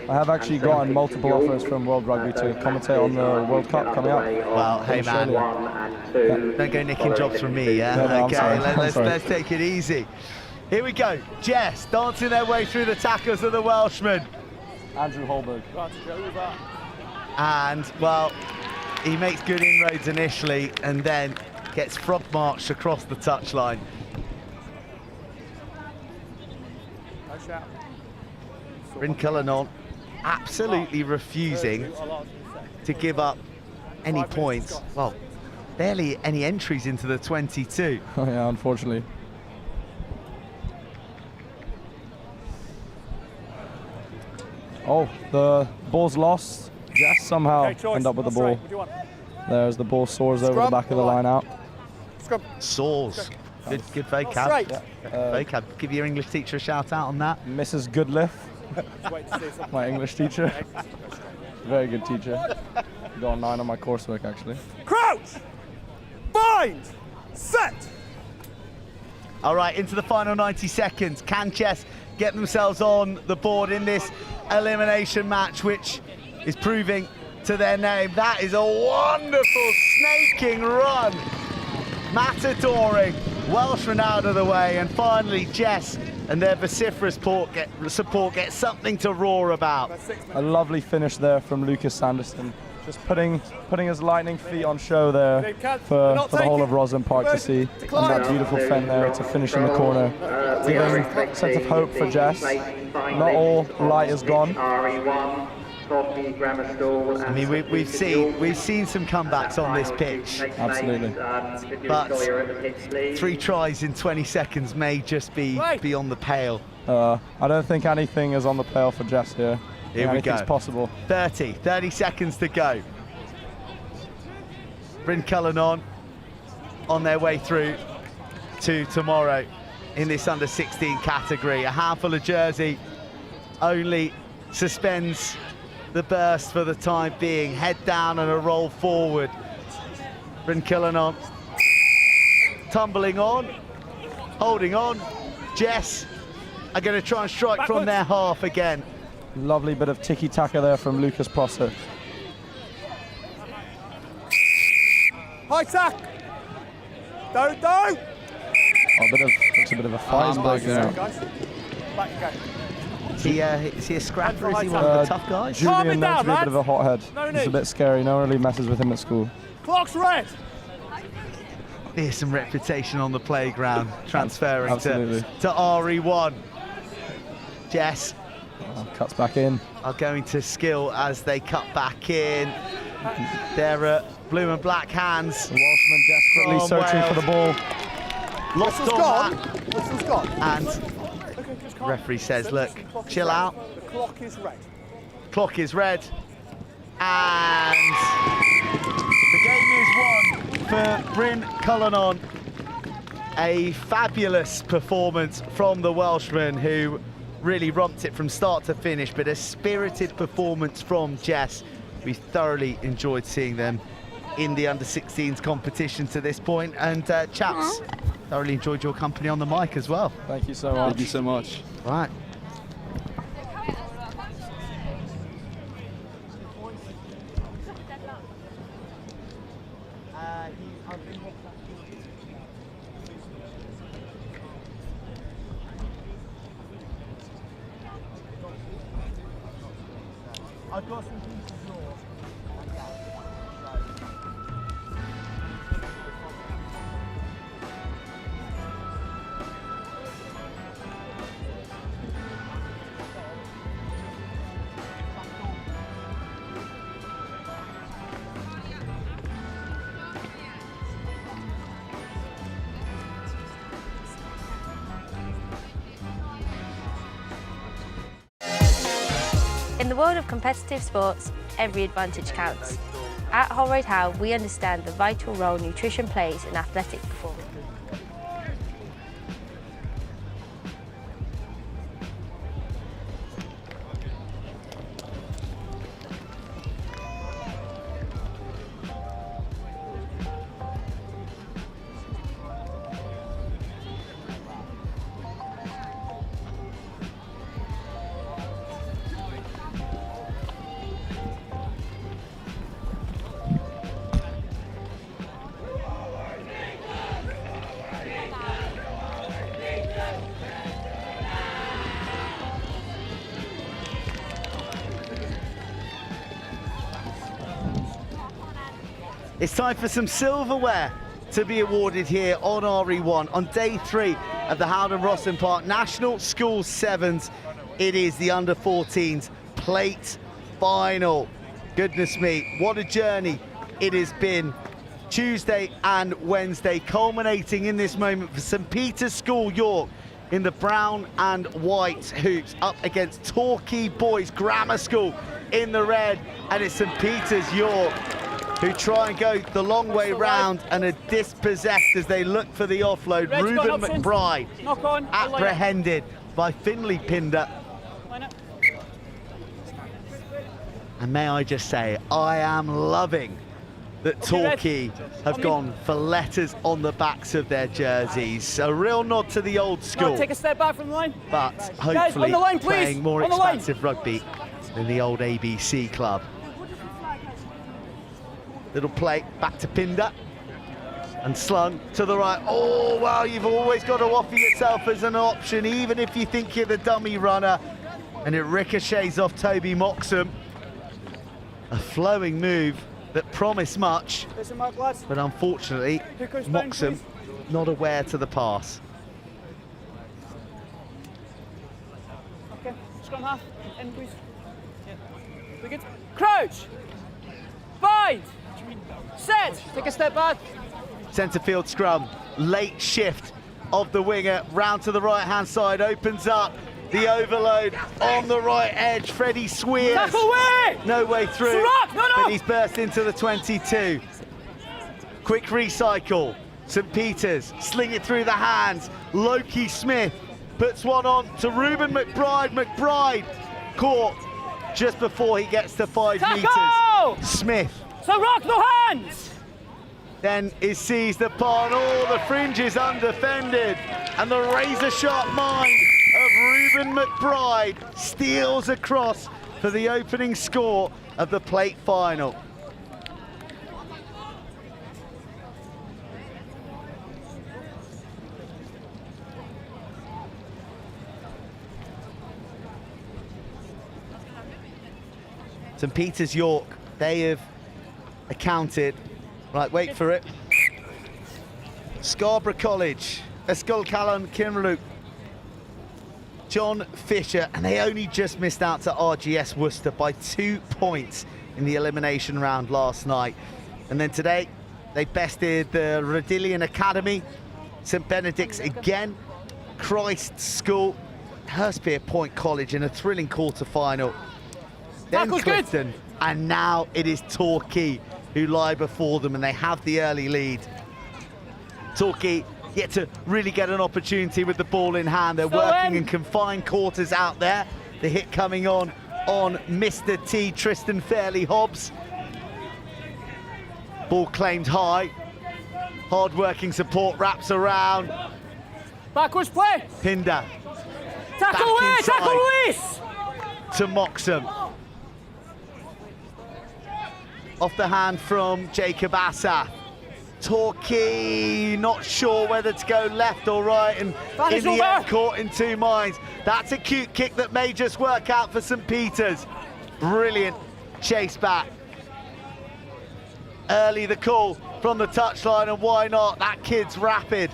I have actually gotten multiple offers from World Rugby to commentate on the World Cup coming up. Well, hey man, don't go nicking jobs from me, yeah? No, okay, let's take it easy. Here we go, Jess dancing their way through the tackles of the Welshman. Andrew Holberg. And, well, he makes good inroads initially and then gets frog marched across the touchline. Bryn Cullinan absolutely refusing to give up any points. Well, barely any entries into the 22. Oh yeah, unfortunately. Oh, the ball's lost. Jess somehow end up with the ball. There's the ball, soars over the back of the line out. Soars. Good vocab. Vocab. Give your English teacher a shout out on that. Mrs. Goodliff, my English teacher. Very good teacher. Got a 9 on my coursework actually. Crouch! Bind! Set! All right, into the final 90 seconds. Can Jess get themselves on the board in this elimination match, which is proving to their name? That is a wonderful snaking run. Matadoring, Welshman out of the way, and finally Jess and their vociferous support get something to roar about. A lovely finish there from Lucas Sanderson. Just putting his lightning feet on show there for the whole of Roslyn Park to see. And that beautiful fen there to finish in the corner. Giving a sense of hope for Jess. Not all light is gone. I mean, we've seen some comebacks on this pitch. Absolutely. But 3 tries in 20 seconds may just be beyond the pale. I don't think anything is on the pale for Jess here. Here we go. Anything's possible. 30 seconds to go. Bryn Cullinan on their way through to tomorrow in this under 16 category. A handful of jersey only suspends the burst for the time being. Head down and a roll forward. Bryn Cullinan tumbling on, holding on. Jess are going to try and strike from their half again. Lovely bit of tiki-taka there from Lucas Prosser. High tack! Don't! Oh, looks a bit of a fight back there. Back you go. Is he a scrapper? Is he one of the tough guys? Julian knows to be a bit of a hothead. He's a bit scary. No one really messes with him at school. Clock's red! There's some reputation on the playground transferring to RE1. Jess cuts back in. Are going to skill as they cut back in. They're blue and black hands. The Welshman desperately searching for the ball. Lost on that. Whistle's gone. And referee says, look, chill out. The clock is red. Clock is red. And the game is won for Bryn Cullinan. A fabulous performance from the Welshman, who really romped it from start to finish, but a spirited performance from Jess. We thoroughly enjoyed seeing them in the under-16s competition to this point. And chaps, thoroughly enjoyed your company on the mic as well. Thank you so much. Thank you so much. Right. I've got some things to draw. In the world of competitive sports, every advantage counts. At Holroyd Howe, we understand the vital role nutrition plays in athletic performance. It's time for some silverware to be awarded here on RE1 on day 3 of the Howden Rosslyn Park National Schools Sevens. It is the under-14s plate final. Goodness me, what a journey it has been. Tuesday and Wednesday, culminating in this moment for St Peter's School York in the brown and white hoops up against Torquay Boys Grammar School in the red, and it's St Peter's York who try and go the long way round and are dispossessed as they look for the offload. Reuben McBride apprehended by Finley Pinder. And may I just say, I am loving that Torquay have gone for letters on the backs of their jerseys. A real nod to the old school. Take a step back from the line. But hopefully playing more expansive rugby than the old ABC club. Little play back to Pinder and slung to the right. Oh, well, you've always got to offer yourself as an option, even if you think you're the dummy runner. And it ricochets off Toby Moxham. A flowing move that promised much, but unfortunately, Moxham not aware to the pass. Okay, scrum half, end please. Yeah. We good? Crouch! Bind! Set! Take a step back. Centre field scrum, late shift of the winger, round to the right-hand side, opens up. The overload on the right edge, Freddie Swears. No way through, but he's burst into the 22. Quick recycle. St Peter's sling it through the hands. Loki Smith puts one on to Reuben McBride. McBride caught just before he gets to 5 metres. Smith. So rock, no hands! Then is seized upon. All the fringes undefended, and the razor-sharp mind of Reuben McBride steals across for the opening score of the plate final. St Peter's York, they have accounted, right, wait for it. Scarborough College, Escalcallan Kinroot, John Fisher, and they only just missed out to RGS Worcester by 2 points in the elimination round last night. And then today, they bested the Rodillion Academy, St Benedict's again, Christ School, Hurstpere Point College in a thrilling quarter-final. Then Clifton, and now it is Torquay who lie before them, and they have the early lead. Torquay yet to really get an opportunity with the ball in hand. They're working in confined quarters out there. The hit coming on Mr. T, Tristan Fairley-Hobbs. Ball claimed high. Hard-working support wraps around. Backwards play. Pinder. Tackle away, tackle away. To Moxham. Off the hand from Jacob Assa. Torquay not sure whether to go left or right, and in the end caught in 2 minds. That's a cute kick that may just work out for St Peter's. Brilliant chase back. Early the call from the touchline, and why not? That kid's rapid.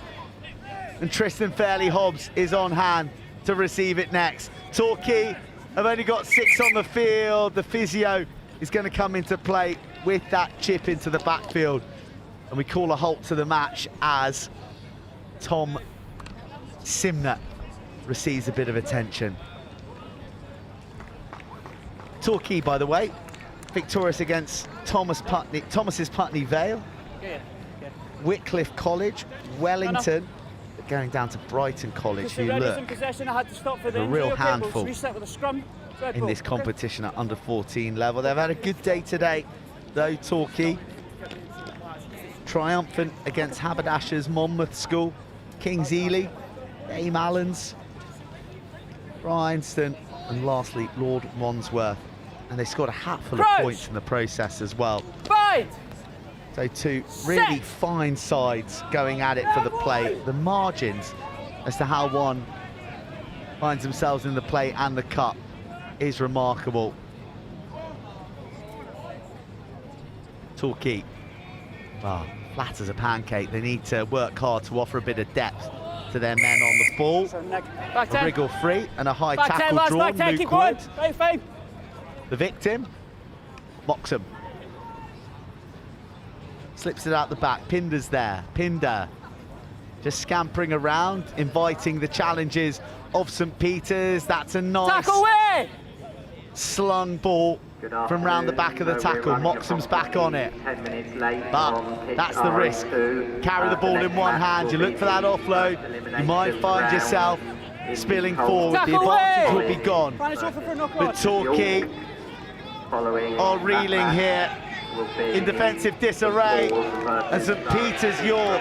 And Tristan Fairley-Hobbs is on hand to receive it next. Torquay have only got 6 on the field. The physio is going to come into play with that chip into the backfield. And we call a halt to the match as Tom Simner receives a bit of attention. Torquay, by the way, victorious against Thomas's Putney Vale, Wycliffe College, Wellington, going down to Brighton College, who look a real handful in this competition at under 14 level. They've had a good day today, though. Torquay triumphant against Haberdashers, Monmouth School, Kings Ely, Dame Allens, Bryanston, and lastly Lord Wandsworth. And they scored a hatful of points in the process as well. So two really fine sides going at it for the play. The margins as to how one finds themselves in the play and the cup is remarkable. Torquay, flat as a pancake. They need to work hard to offer a bit of depth to their men on the ball. A wriggle free and a high tackle drawn. Luke Wood, the victim, Moxham. Slips it out the back. Pinder's there. Pinder just scampering around, inviting the challenges of St. Peter's. That's a nice slung ball from round the back of the tackle. Moxham's back on it. But that's the risk. Carry the ball in one hand. You look for that offload. You might find yourself spilling forward. The advantage will be gone. But Torquay are reeling here in defensive disarray, and St. Peter's York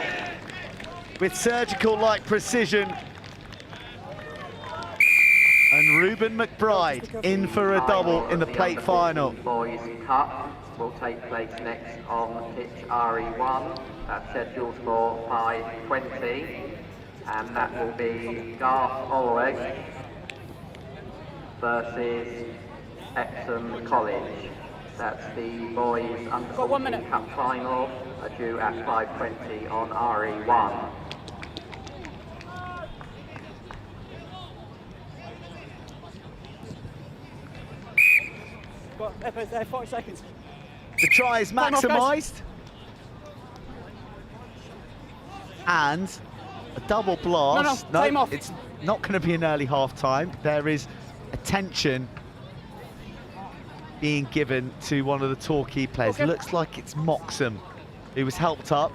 with surgical-like precision, and Reuben McBride in for a double in the plate final. Boys Cup will take place next on pitch RE1. That's scheduled for 5:20, and that will be Garth Olweg versus Epsom College. That's the boys under 14 Cup Final, due at 5:20 on RE1. Got 40 seconds. The try is maximised. And a double blast. No, it's not going to be an early half-time. There is attention being given to one of the Torquay players. Looks like it's Moxham, who was helped up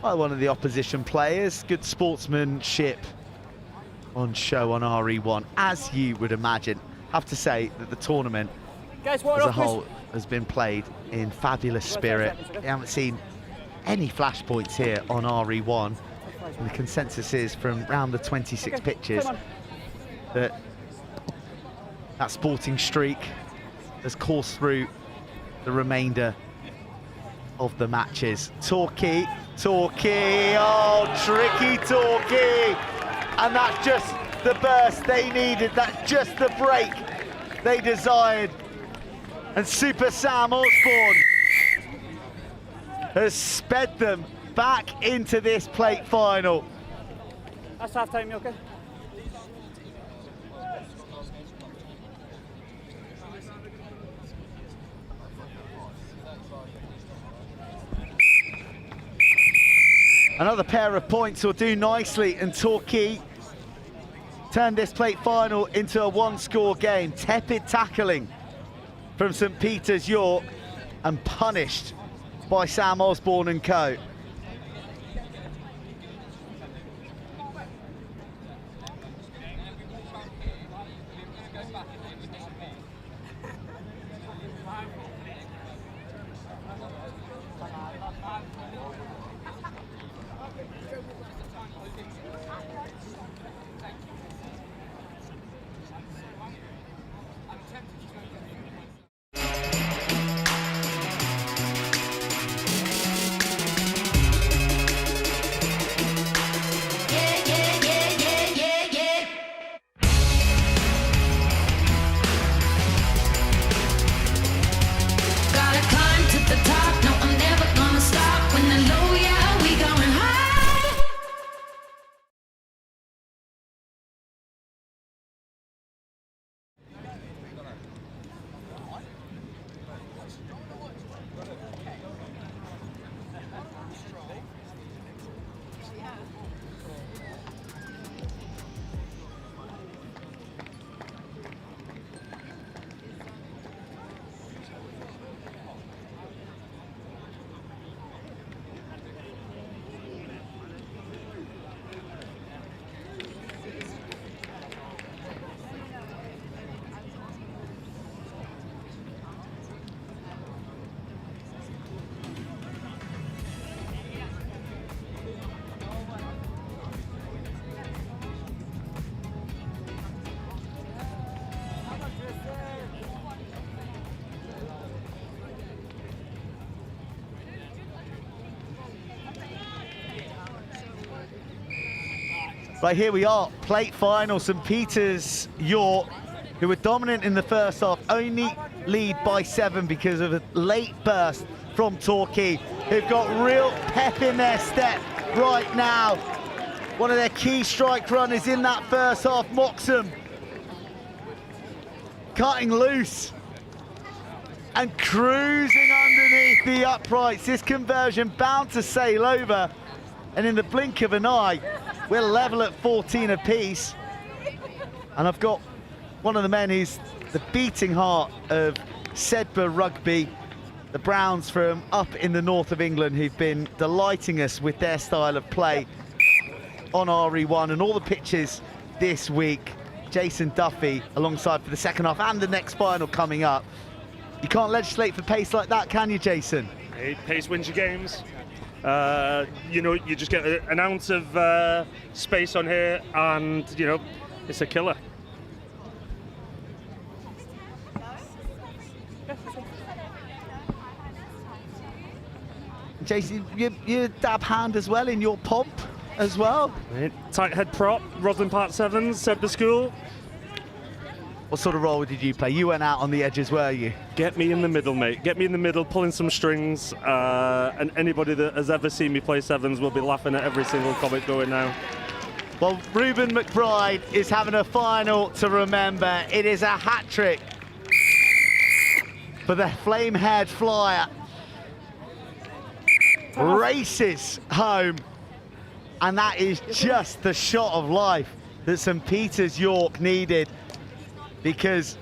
by one of the opposition players. Good sportsmanship on show on RE1, as you would imagine. Have to say that the tournament as a whole has been played in fabulous spirit. We haven't seen any flashpoints here on RE1, and the consensus is from round the 26 pitches that sporting streak has coursed through the remainder of the matches. Torquay, oh, tricky Torquay, and that's just the burst they needed, that's just the break they desired. And Super Sam Osborne has sped them back into this plate final. That's half time, okay? Another pair of points will do nicely, and Torquay turned this plate final into a one-score game. Tepid tackling from St. Peter's York and punished by Sam Osborne and co. Right, here we are, plate final, St Peter's York, who were dominant in the first half, only lead by 7 because of a late burst from Torquay, who've got real pep in their step right now. One of their key strike runners in that first half, Moxham, cutting loose and cruising underneath the uprights. This conversion bound to sail over, and in the blink of an eye, we're level at 14 apiece. And I've got one of the men who's the beating heart of Sedbergh rugby, the Browns from up in the north of England, who've been delighting us with their style of play on RE1 and all the pitches this week. Jason Duffy alongside for the second half and the next final coming up. You can't legislate for pace like that, can you, Jason? Hey, pace wins your games. You know, you just get an ounce of space on here and, you know, it's a killer. Jason, you dab hand as well in your pomp as well. Tight head prop, Roslyn Part 7s, Sedbergh School. What sort of role did you play? You went out on the edges, were you? Get me in the middle, mate. Get me in the middle, pulling some strings. And anybody that has ever seen me play 7s will be laughing at every single comic going now. Well, Reuben McBride is having a final to remember. It is a hat-trick for the flame-haired flyer. Races home, and that is just the shot of life that St Peter's York needed, because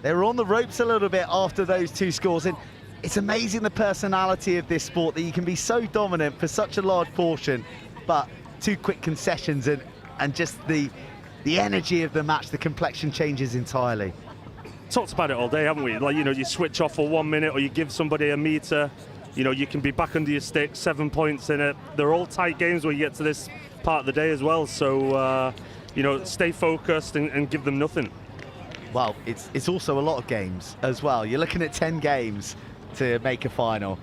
they were on the ropes a little bit after those 2 scores. And it's amazing the personality of this sport, that you can be so dominant for such a large portion, but 2 quick concessions and just the energy of the match, the complexion changes entirely. Talked about it all day, haven't we? Like, you know, you switch off for 1 minute or you give somebody a metre. You know, you can be back under your stick, 7 points in it. They're all tight games when you get to this part of the day as well. So, you know, stay focused and give them nothing. Well, it's also a lot of games as well. You're looking at 10 games to make a final.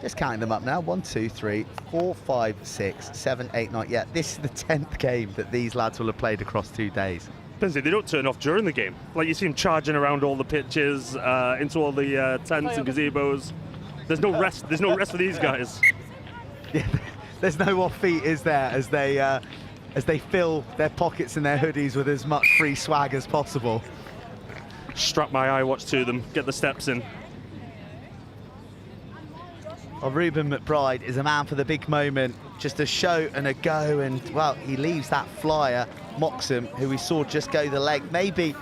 Just counting them up now. 1, 2, 3, 4, 5, 6, 7, 8, 9. Yeah, this is the 10th game that these lads will have played across 2 days. They don't turn off during the game. Like, you see them charging around all the pitches, into all the tents and gazebos. There's no rest. There's no rest for these guys. Yeah, there's no off feet, is there? As they fill their pockets and their hoodies with as much free swag as possible. Strap my iWatch to them. Get the steps in. Well, Reuben McBride is a man for the big moment, just a show and a go, and well, he leaves that flyer, Moxham, who we saw just go the leg. Maybe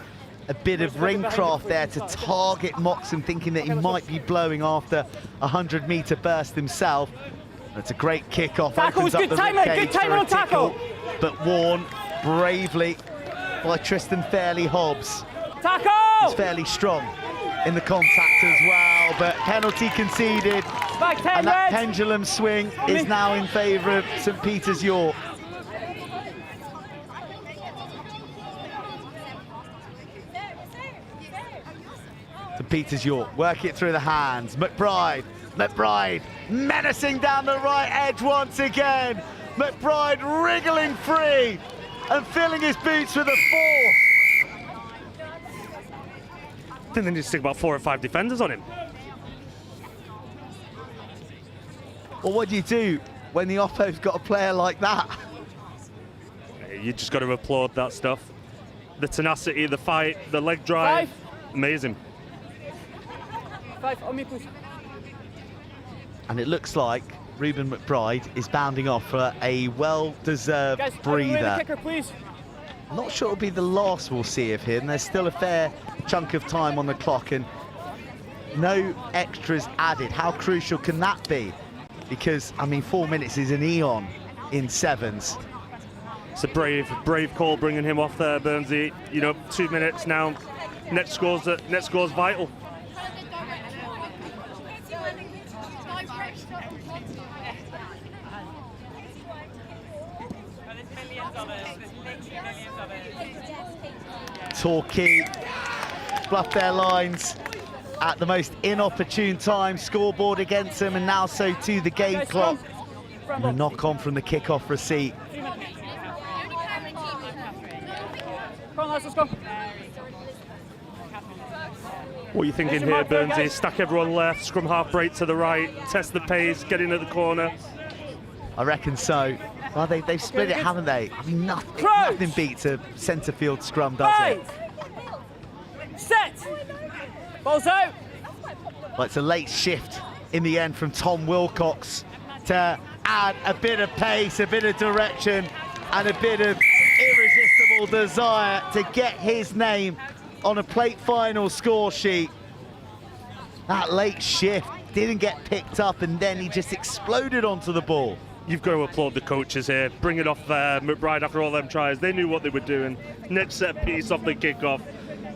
a bit of ringcraft there to target Moxham, thinking that he might be blowing after a 100-metre burst himself. That's a great kick-off. Tackles, good timing, good timing on tackle. But worn bravely by Tristan Fairley-Hobbs. Tackle! He's fairly strong in the contact as well, but penalty conceded. And that pendulum swing is now in favour of St Peter's York. St Peter's York work it through the hands. McBride menacing down the right edge once again. McBride wriggling free and filling his boots with a force. I think they need to stick about 4 or 5 defenders on him. Well, what do you do when the oppo's got a player like that? You just got to applaud that stuff. The tenacity, the fight, the leg drive. 5. Amazing. 5 on me, push. And it looks like Reuben McBride is bounding off for a well-deserved breather. Kicker, please. I'm not sure it'll be the last we'll see of him. There's still a fair chunk of time on the clock and no extras added. How crucial can that be? Because, I mean, 4 minutes is an eon in 7s. It's a brave call bringing him off there, Burnsy. You know, 2 minutes now. Net score's vital. Torquay bluff their lines at the most inopportune time. Scoreboard against them, and now so too the game clock. And a knock on from the kickoff receipt. Come on, lads, let's go. What are you thinking here, Burnsy? Stack everyone left, scrum half break to the right, test the pace, get in at the corner. I reckon so. Well, they've split it, haven't they? I mean, nothing beats a centre field scrum, does it? Set! Balls out! Well, it's a late shift in the end from Tom Wilcox to add a bit of pace, a bit of direction, and a bit of irresistible desire to get his name on a plate final score sheet. That late shift didn't get picked up, and then he just exploded onto the ball. You've got to applaud the coaches here. Bring it off McBride after all them tries. They knew what they were doing. Next set piece off the kickoff.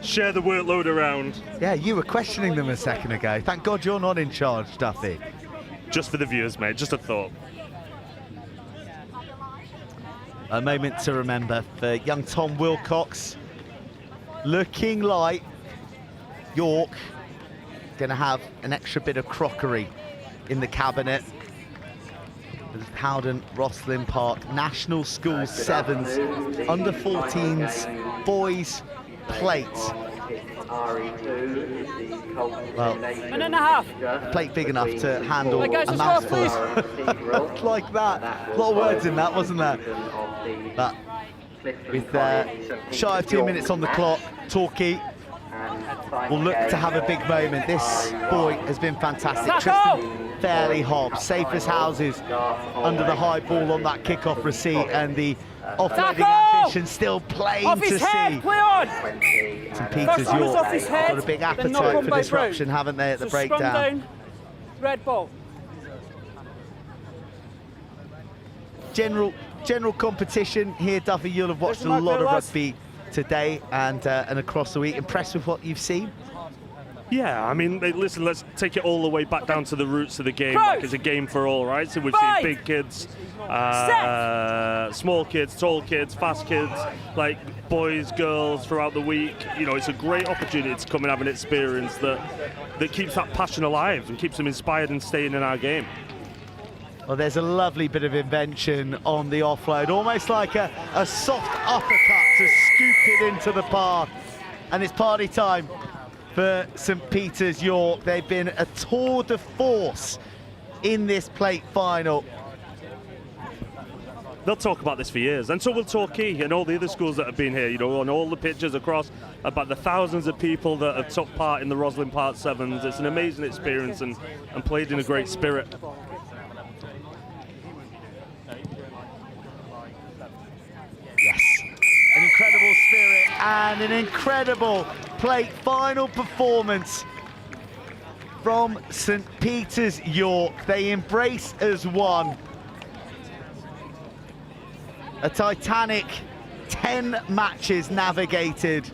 Share the workload around. Yeah, you were questioning them a second ago. Thank God you're not in charge, Duffy. Just for the viewers, mate. Just a thought. A moment to remember for young Tom Wilcox. Looking like York going to have an extra bit of crockery in the cabinet. The Howden Rosslyn Park National School Sevens under 14s boys plate. Well, minute and a half. A plate big enough to handle Hey guys, a let's go, mouthful. Like that. A lot of words in that, wasn't there? But with shy of 2 minutes on the clock, Torquay will look to have a big moment. This boy has been fantastic. Tristan Fairley Hobbs, safe as houses under the high ball on that kickoff receipt, and the offloading ambition still plain to see. St Peters York got a big appetite for disruption, haven't they, at the breakdown? Red ball. General competition here, Duffy. You'll have watched a lot of rugby today and across the week. Impressed with what you've seen? Yeah, I mean, listen, let's take it all the way back down to the roots of the game. Like, it's a game for all, right? So we've seen big kids, small kids, tall kids, fast kids, like boys, girls throughout the week. You know, it's a great opportunity to come and have an experience that keeps that passion alive and keeps them inspired and staying in our game. Well, there's a lovely bit of invention on the offload, almost like a soft uppercut to scoop it into the path. And it's party time for St Peters York. They've been a tour de force in this plate final. They'll talk about this for years, and so will Torquay and all the other schools that have been here, you know, on all the pitches across, about the thousands of people that have took part in the Rosslyn Park Sevens. It's an amazing experience and played in a great spirit. Yes, an incredible spirit and an incredible plate final performance from St Peters York. They embrace as one. A titanic 10 matches navigated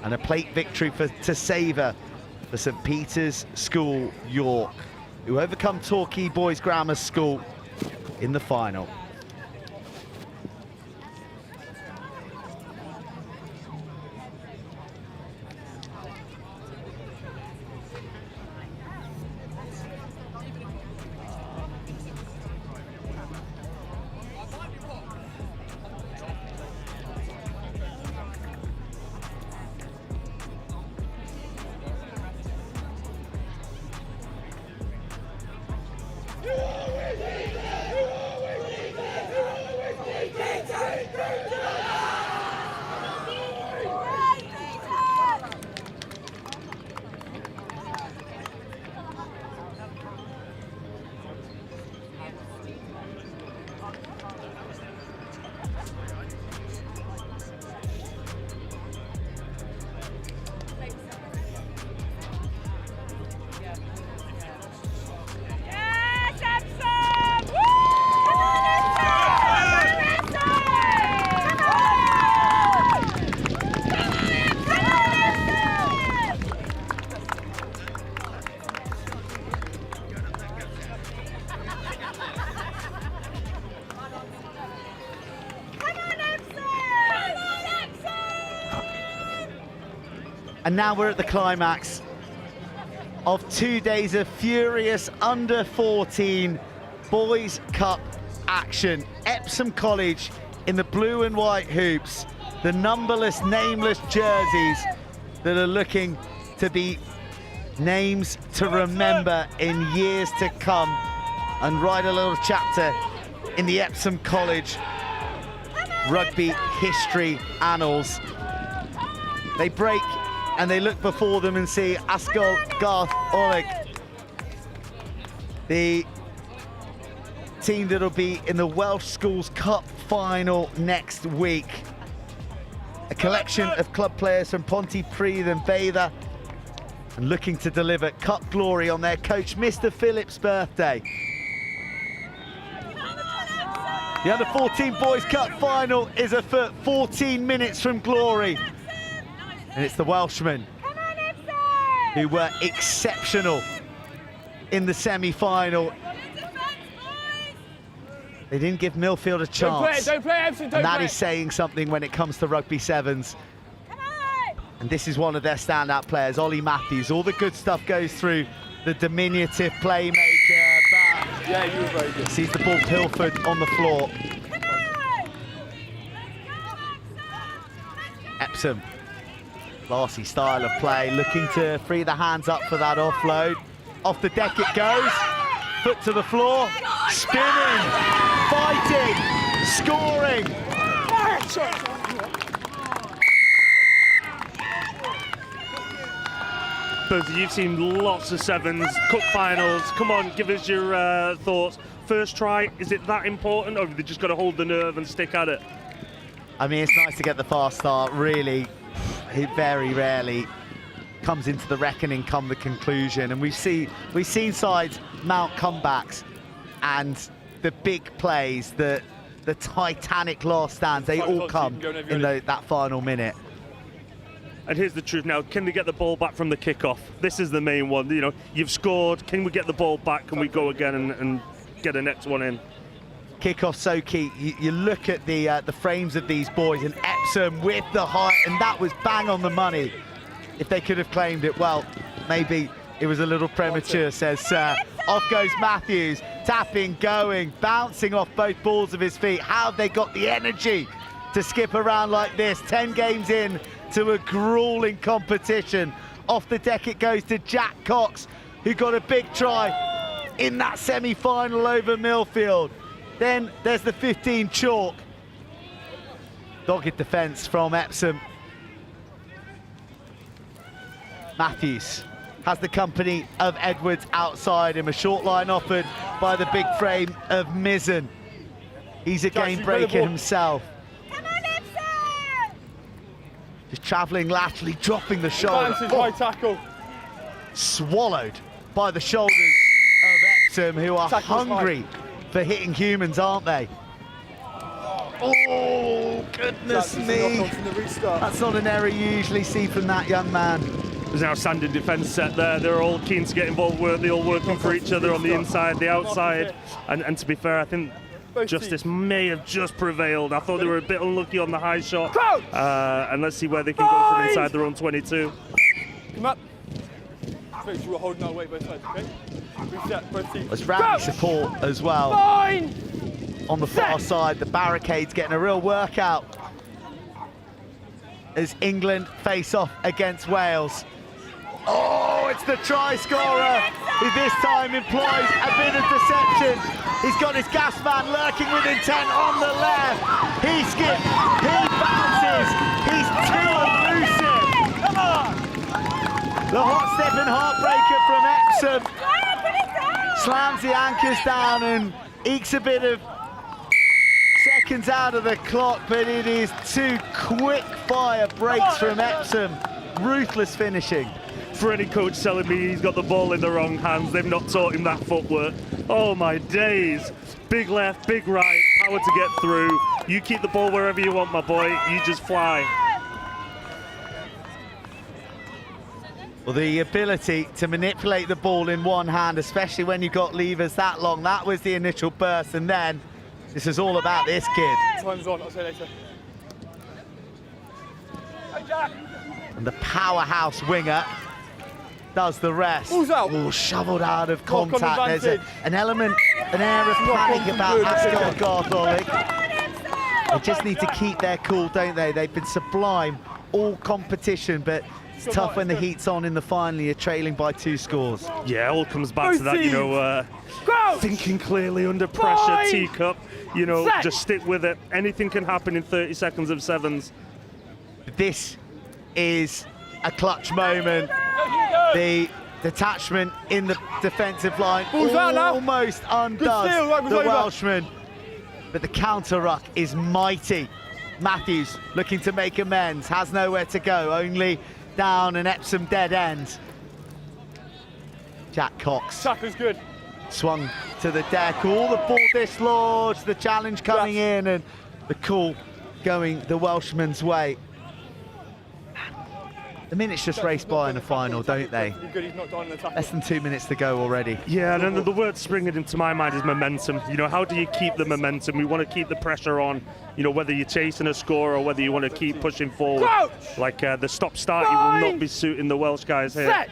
and a plate victory to savour for St Peters School York, who overcome Torquay Boys Grammar School in the final. And now we're at the climax. of 2 days of furious under-14 Boys Cup action. Epsom College in the blue and white hoops, the numberless, nameless jerseys that are looking to be names to remember in years to come and write a little chapter in the Epsom College rugby history annals. They break and they look before them and see Ascol Garth Oleg, the team that'll be in the Welsh Schools Cup Final next week. A collection of club players from Pontypridd and Baither, and looking to deliver cup glory on their coach, Mr. Phillips' birthday. The Under-14 Boys Cup Final is afoot, 14 minutes from glory. And it's the Welshmen who were exceptional in the semi-final. They didn't give Millfield a chance. Don't play Epsom, and that is saying something when it comes to rugby sevens. And this is one of their standout players, Ollie Matthews. All the good stuff goes through the diminutive playmaker. But yeah, you were very good. Sees the ball pilfered on the floor. Epsom, classy style of play, looking to free the hands up for that offload. Off the deck it goes, foot to the floor, spinning, fighting, scoring. Both you've seen lots of sevens, cup finals. Come on, give us your thoughts. First try, is it that important, or have they just got to hold the nerve and stick at it? I mean, it's nice to get the fast start, really. It very rarely comes into the reckoning come the conclusion, and we've seen sides mount comebacks, and the big plays, the titanic last stands, they all come in that final minute. And here's the truth now, can they get the ball back from the kickoff? This is the main one, you know, you've scored, can we get the ball back, can we go again and get the next one in? Kickoff so key. You look at the frames of these boys, and Epsom with the height, and that was bang on the money. If they could have claimed it, well, maybe it was a little premature, says Sir. Off goes Matthews, tapping, going, bouncing off both balls of his feet. How have they got the energy to skip around like this? 10 games in to a grueling competition. Off the deck it goes to Jack Cox, who got a big try in that semi-final over Millfield. Then there's the 15 chalk. Dogged defence from Epsom. Matthews has the company of Edwards outside him. A short line offered by the big frame of Mizzen. He's a game breaker himself. Just travelling laterally, dropping the shoulder. High tackle. Swallowed by the shoulders of Epsom, who are hungry for hitting humans, aren't they? Oh, goodness me. That's not an error you usually see from that young man. There's an outstanding defence set there. They're all keen to get involved. They're all working for each other on the inside, the outside. And to be fair, I think justice may have just prevailed. I thought they were a bit unlucky on the high shot. And let's see where they can go from inside their own 22. Come up. Make sure we're holding our weight both sides, okay? Reset, both teams. There's rally support as well. On the far side, the barricade's getting a real workout as England face off against Wales. Oh, it's the try scorer, who this time employs a bit of deception. He's got his gas man lurking with intent on the left. He skips, he bounces, he's too elusive. Come on! The hot step and heartbreaker from Epsom. Slams the anchors down and ekes a bit of seconds out of the clock, but it is two quick fire breaks from Epsom. Ruthless finishing. For any coach telling me he's got the ball in the wrong hands, they've not taught him that footwork. Oh my days. Big left, big right, power to get through. You keep the ball wherever you want, my boy. You just fly. Well, the ability to manipulate the ball in one hand, especially when you've got levers that long, that was the initial burst, and then this is all about this kid. Time's on, I'll say later. And the powerhouse winger does the rest. Ball's out. Oh, shoveled out of Knock on contact. There's an element, an air of panic about Ascot Gartholic. They just need to keep their cool, don't they? They've been sublime all competition, but it's tough when the heat's on in the final. You're trailing by 2 scores. Yeah, it all comes back to that, you know, thinking clearly under pressure, teacup, you know, just stick with it. Anything can happen in 30 seconds of sevens. This is a clutch moment. The detachment in the defensive line almost undoes the Welshman, but the counter ruck is mighty. Matthews looking to make amends, has nowhere to go, only down an Epsom dead end. Jack Cox good. Swung to the deck, all the ball dislodged, the challenge coming in, and the call going the Welshman's way. The minutes just race by in the final, don't they? Less than 2 minutes to go already. Yeah, and then the word springing into my mind is momentum. You know, how do you keep the momentum? We want to keep the pressure on, you know, whether you're chasing a score or whether you want to keep pushing forward. Like the stop-start, you will not be suiting the Welsh guys here. Set.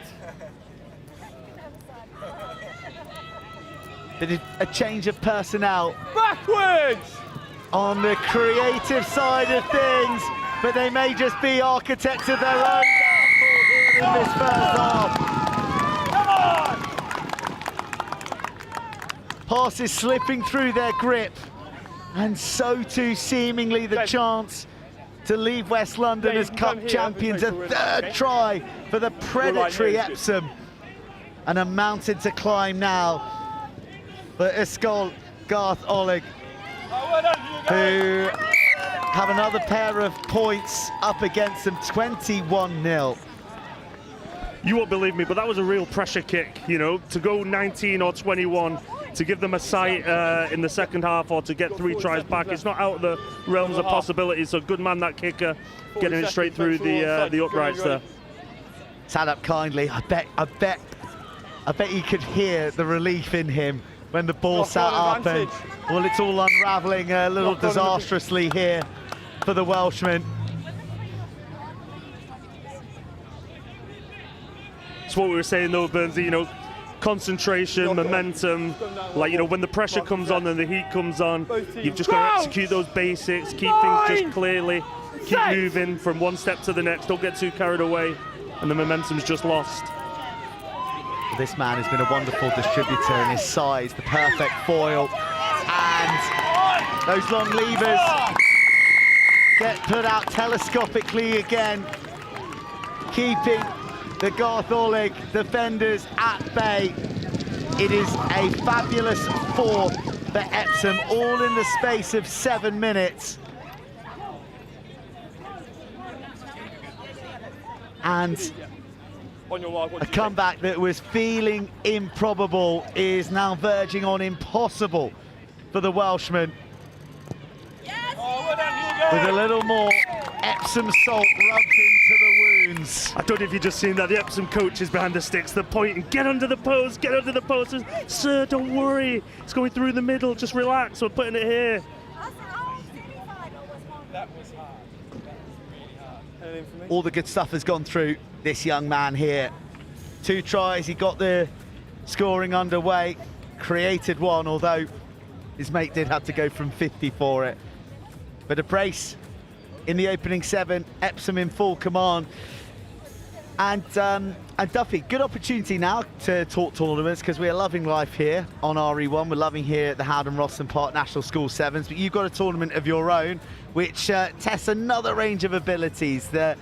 A change of personnel. Backwards! On the creative side of things, but they may just be architects of their own downfall here in this first half. Come on! Passes slipping through their grip, and so too seemingly the chance to leave West London as cup champions. A third try for the predatory Epsom, and a mountain to climb now for Ascot Gartholic, who have another pair of points up against them, 21-0. You won't believe me, but that was a real pressure kick, you know, to go 19 or 21, to give them a sight in the second half, or to get 3 tries back. It's not out of the realms of possibilities, so good man, that kicker, getting it straight through the uprights there. Sat up kindly. I bet you could hear the relief in him when the ball sat up, and well, it's all unravelling a little disastrously here for the Welshman. It's what we were saying though, Burnsy, you know, concentration, momentum, like, you know, when the pressure comes on and the heat comes on, you've just got to execute those basics, keep things just clearly, keep moving from one step to the next, don't get too carried away, and the momentum's just lost. This man has been a wonderful distributor in his size, the perfect foil, and those long levers get put out telescopically again, keeping the Gartholic defenders at bay. It is a fabulous 4 for Epsom, all in the space of 7 minutes. And a comeback that was feeling improbable is now verging on impossible for the Welshman. With a little more Epsom salt rubbed into the wounds. I don't know if you've just seen that, the Epsom coaches behind the sticks, they're pointing, get under the post, get under the post. Sir, don't worry, it's going through the middle, just relax, we're putting it here. That was hard. All the good stuff has gone through this young man here. 2 tries, he got the scoring underway, created one, although his mate did have to go from 50 for it. But a brace in the opening 7, Epsom in full command. And Duffy, good opportunity now to talk tournaments, because we are loving life here on RE1. We're loving here at the Howden Rosslyn Park National School Sevens, but you've got a tournament of your own, which tests another range of abilities. The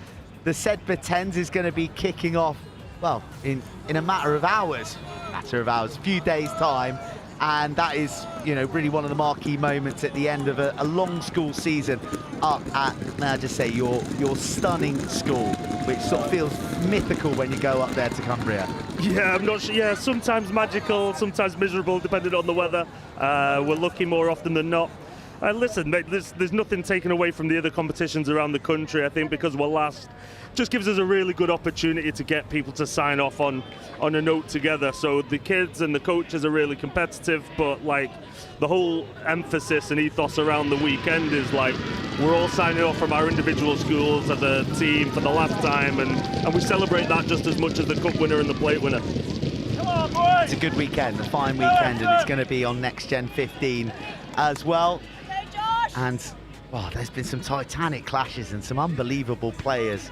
Sedbergh 10s is going to be kicking off, well, in a matter of hours, a few days' time. And that is, you know, really one of the marquee moments at the end of a long school season up at, may I just say, your stunning school, which sort of feels mythical when you go up there to Cumbria. Yeah, I'm not sure. Yeah, sometimes magical, sometimes miserable, depending on the weather. We're lucky more often than not. Listen, mate, there's nothing taken away from the other competitions around the country. I think because we're last, just gives us a really good opportunity to get people to sign off on a note together. So the kids and the coaches are really competitive, but like the whole emphasis and ethos around the weekend is like we're all signing off from our individual schools as a team for the last time, and we celebrate that just as much as the cup winner and the plate winner. It's a good weekend, a fine weekend, and it's going to be on Next Gen 15 as well. And well, there's been some titanic clashes and some unbelievable players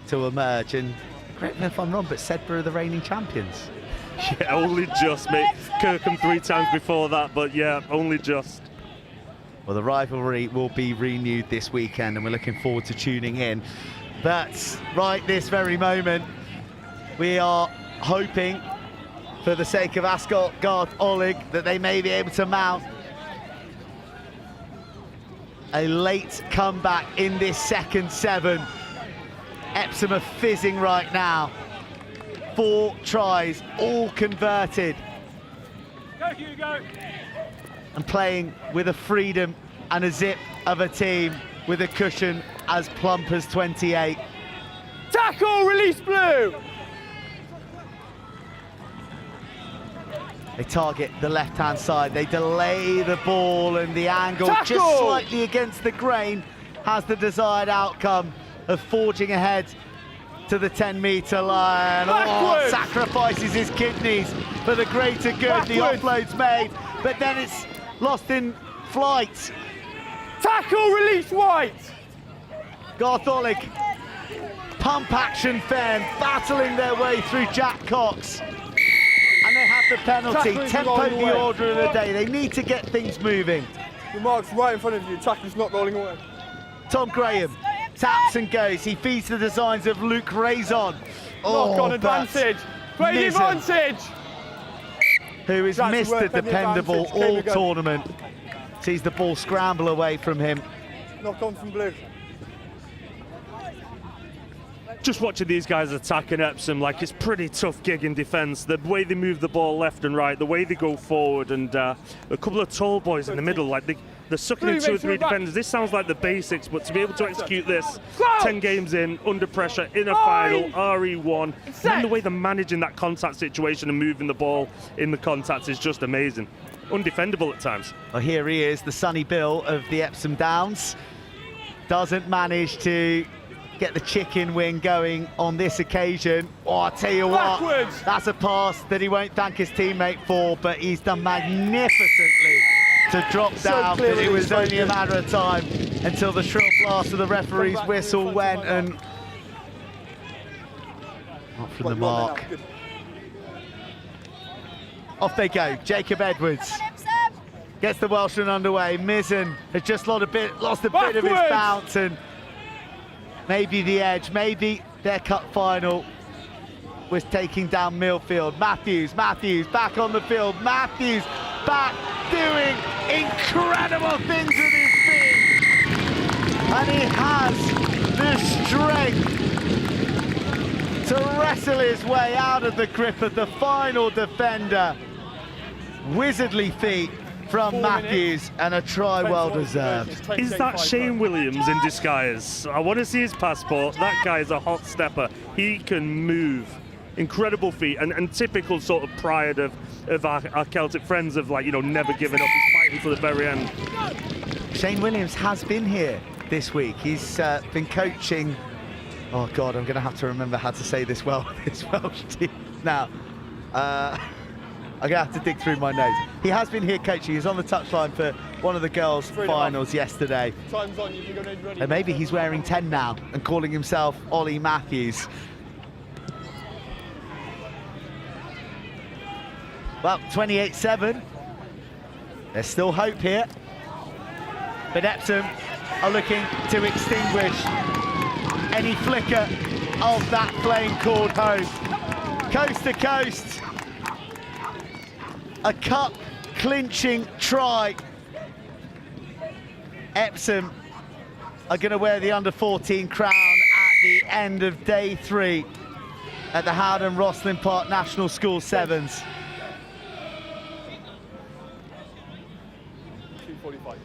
to emerge. And correct me if I'm wrong, but Sedbergh are the reigning champions. Yeah, only just, mate. Kirkham 3 times before that, but yeah, only just. Well, the rivalry will be renewed this weekend, and we're looking forward to tuning in. But right this very moment, we are hoping, for the sake of Ascot Garth Olig, that they may be able to mount a late comeback in this second 7. Epsom are fizzing right now. 4 tries, all converted. Go, Hugo. And playing with a freedom and a zip of a team with a cushion as plump as 28. Tackle, release blue. They target the left-hand side, they delay the ball, and the angle Tackle! just slightly against the grain has the desired outcome of forging ahead to the 10-metre line. Oh, sacrifices his kidneys for the greater good. Backwards. The offload's made, but then it's lost in flight. Tackle, release White. Garth Olig, pump action Fen, battling their way through Jack Cox. And they have the penalty. Tempo the order of the day. They need to get things moving. The mark's right in front of you. Tackle's not rolling away. Tom Graham taps and goes. He feeds the designs of Luke Raison. Knock on advantage. Play the advantage. Who is Mr. Dependable all tournament. Sees the ball scramble away from him. Knock on from Blue. Just watching these guys attacking Epsom, like it's pretty tough gig in defence. The way they move the ball left and right, the way they go forward, and a couple of tall boys in the middle, like they're sucking in 2 or 3 defenders. This sounds like the basics, but to be able to execute this 10 games in, under pressure, in a final, RE1, and then the way they're managing that contact situation and moving the ball in the contacts is just amazing. Undefendable at times. Well, here he is, the Sonny Bill of the Epsom Downs. Doesn't manage to get the chicken wing going on this occasion. Oh, I tell you what, that's a pass that he won't thank his teammate for, but he's done magnificently to drop down, but it was only a matter of time until the shrill blast of the referee's whistle went, and not from the mark. Off they go, Jacob Edwards gets the Welshman underway. Mizzen has just lost a bit of his bounce, and maybe the edge, maybe their cup final was taking down Millfield. Matthews back on the field. Matthews back doing incredible things with his feet. And he has the strength to wrestle his way out of the grip of the final defender. Wizardly feet from Matthews, and a try well deserved. Is that Shane Williams in disguise? I want to see his passport. That guy is a hot stepper. He can move. Incredible feet, and typical sort of pride of our Celtic friends of, like, you know, never giving up. He's fighting to the very end. Shane Williams has been here this week. He's been coaching. Oh God, I'm going to have to remember how to say this well. This Welsh team now. I'm going to have to dig through my notes. He has been here coaching. He was on the touchline for one of the girls' finals yesterday. Time's on, you can go ready. And maybe he's wearing 10 now and calling himself Ollie Matthews. Well, 28-7. There's still hope here. But Epsom are looking to extinguish any flicker of that flame called home. Coast to coast. A cup clinching try. Epsom are going to wear the under-14 crown at the end of day 3 at the Howden Rosslyn Park National School Sevens. 2:45.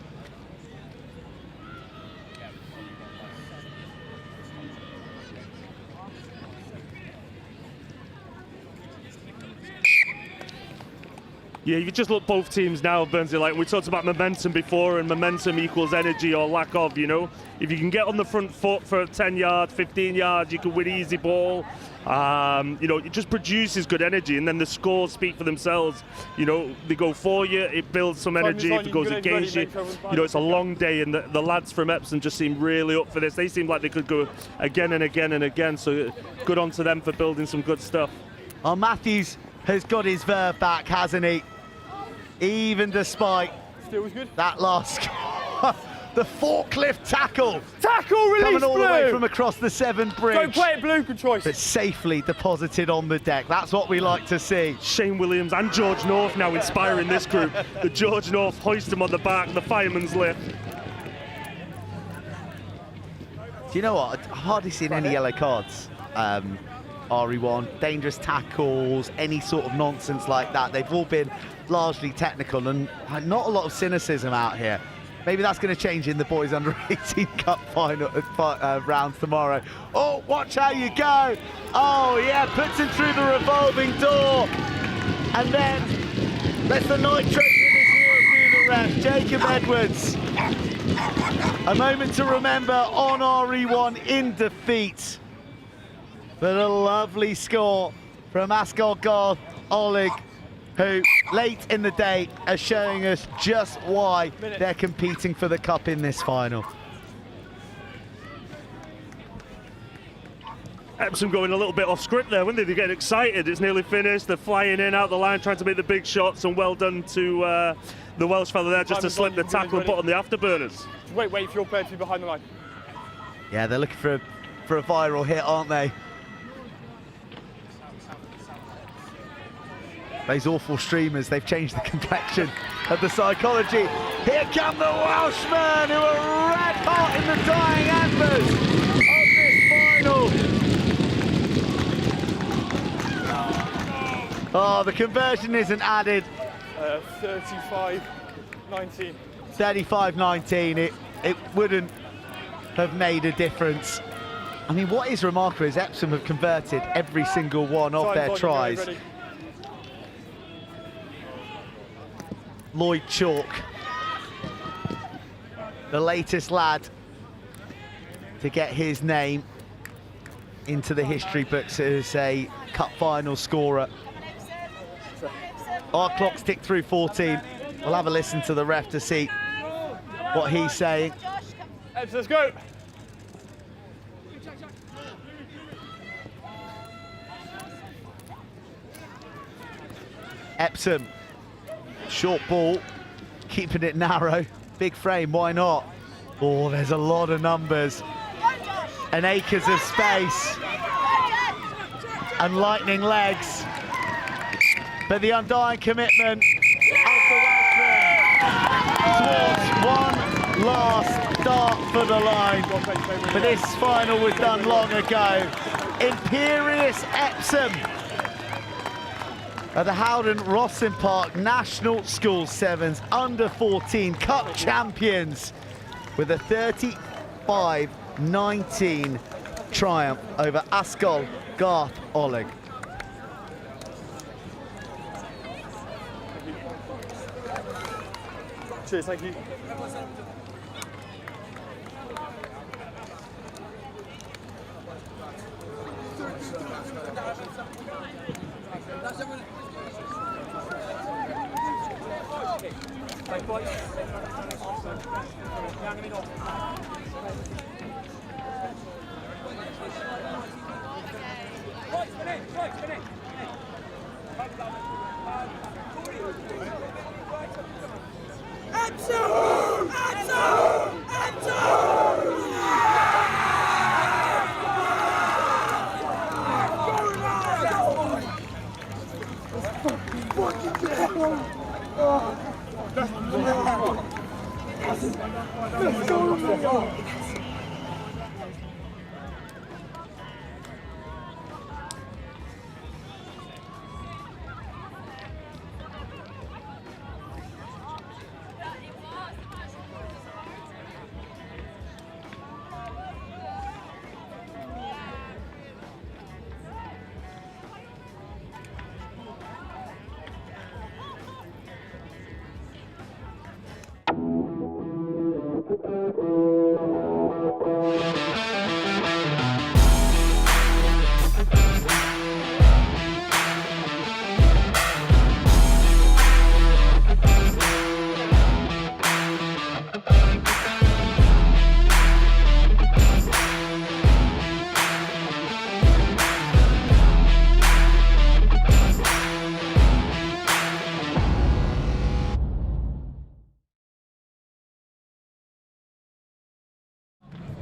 Yeah, you just look both teams now, Burnsy, like we talked about momentum before, and momentum equals energy or lack of, you know. If you can get on the front foot for 10 yards, 15 yards, you can win easy ball. You know, it just produces good energy, and then the scores speak for themselves. You know, they go for you, it builds some energy. If it goes against you, you know, it's a long day, and the lads from Epsom just seem really up for this. They seem like they could go again and again and again, so good on to them for building some good stuff. Oh, Matthews has got his verve back, hasn't he? Even despite that last the forklift tackle. Tackle, release, coming all Blue. the way from across the Severn Bridge. Don't play it, Blue, good choice. But safely deposited on the deck. That's what we like to see. Shane Williams and George North now inspiring this group. The George North hoist him on the back, the fireman's lift. Do you know what? I've hardly seen any yellow cards. RE1, dangerous tackles, any sort of nonsense like that. They've all been largely technical and not a lot of cynicism out here. Maybe that's going to change in the boys under 18 Cup Final rounds tomorrow. Oh, watch how you go. Oh, yeah, puts him through the revolving door. And then lets the nitrate in his wheel through the ref. Jacob Edwards. A moment to remember on RE1 in defeat. But a lovely score from Asgard Oleg, who late in the day are showing us just why they're competing for the cup in this final. Epsom going a little bit off script there, weren't they? They're getting excited. It's nearly finished. They're flying in, out the line, trying to make the big shots, and well done to the Welsh fella there just to slip the tackle and put on the afterburners. Wait for your player to be behind the line. Yeah, they're looking for a viral hit, aren't they? Those awful streamers, they've changed the complexion of the psychology. Here come the Welshmen, who are red hot in the dying embers of this final. Oh, the conversion isn't added. 35-19. 35-19, it wouldn't have made a difference. I mean, what is remarkable is Epsom have converted every single one of their tries. Ready. Lloyd Chalk, the latest lad to get his name into the history books as a cup final scorer. Our clock's ticked through 14. We'll have a listen to the ref to see what he's saying. Let's go. Epsom, short ball, keeping it narrow, big frame, why not? Oh, there's a lot of numbers and acres of space and lightning legs, but the undying commitment of the Welshmen towards one last dart for the line. But this final was done long ago. Imperious Epsom at the Howden Roslyn Park National School Sevens under-14 Cup champions with a 35-19 triumph over Asgard Oleg. Cheers, thank you.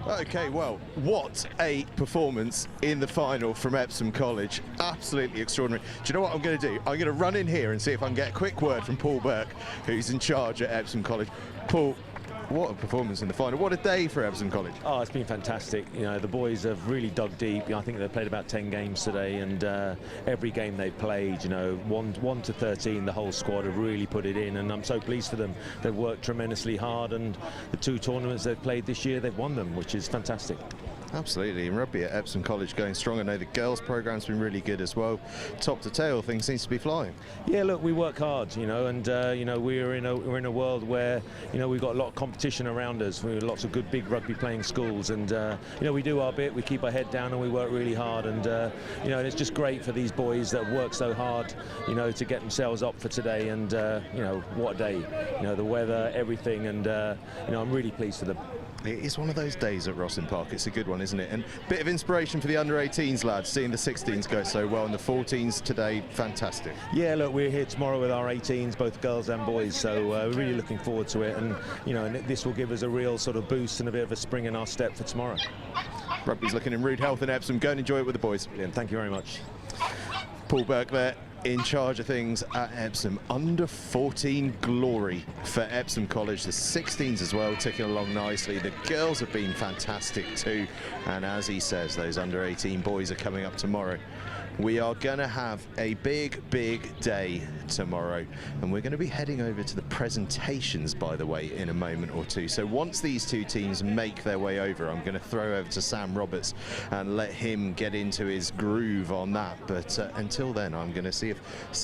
Okay, well, what a performance in the final from Epsom College. Absolutely extraordinary. Do you know what I'm going to do? I'm going to run in here and see if I can get a quick word from Paul Burke, who's in charge at Epsom College. Paul, what a performance in the final. What a day for Epsom College. Oh, it's been fantastic. You know, the boys have really dug deep. I think they've played about 10 games today, and every game they've played, you know, 1 to 13, the whole squad have really put it in, and I'm so pleased for them. They've worked tremendously hard, and the 2 tournaments they've played this year, they've won them, which is fantastic. Absolutely, and rugby at Epsom College going strong. I know the girls' programme's been really good as well. Top to tail, things seems to be flying. Yeah, look, we work hard, you know, and you know, we're in a world where, you know, we've got a lot of competition around us. We've lots of good big rugby playing schools, and you know, we do our bit. We keep our head down and we work really hard, and you know, and it's just great for these boys that work so hard, you know, to get themselves up for today. And you know, what a day! You know, the weather, everything, and you know, I'm really pleased for them. It is one of those days at Rosslyn Park. It's a good one, isn't it? And a bit of inspiration for the under-18s lads, seeing the 16s go so well, and the 14s today, fantastic. Yeah, look, we're here tomorrow with our 18s, both girls and boys, so we're really looking forward to it, and you know, and this will give us a real sort of boost and a bit of a spring in our step for tomorrow. Rugby's looking in rude health in Epsom. Go and enjoy it with the boys. Brilliant. Thank you very much. Paul Burke there, in charge of things at Epsom. Under 14 glory for Epsom College. The 16s as well, ticking along nicely. The girls have been fantastic too, and as he says, those under 18 boys are coming up tomorrow. We are going to have a big day tomorrow, and we're going to be heading over to the presentations, by the way, in a moment or two. So once these 2 teams make their way over, I'm going to throw over to Sam Roberts and let him get into his groove on that. But until then, I'm going to see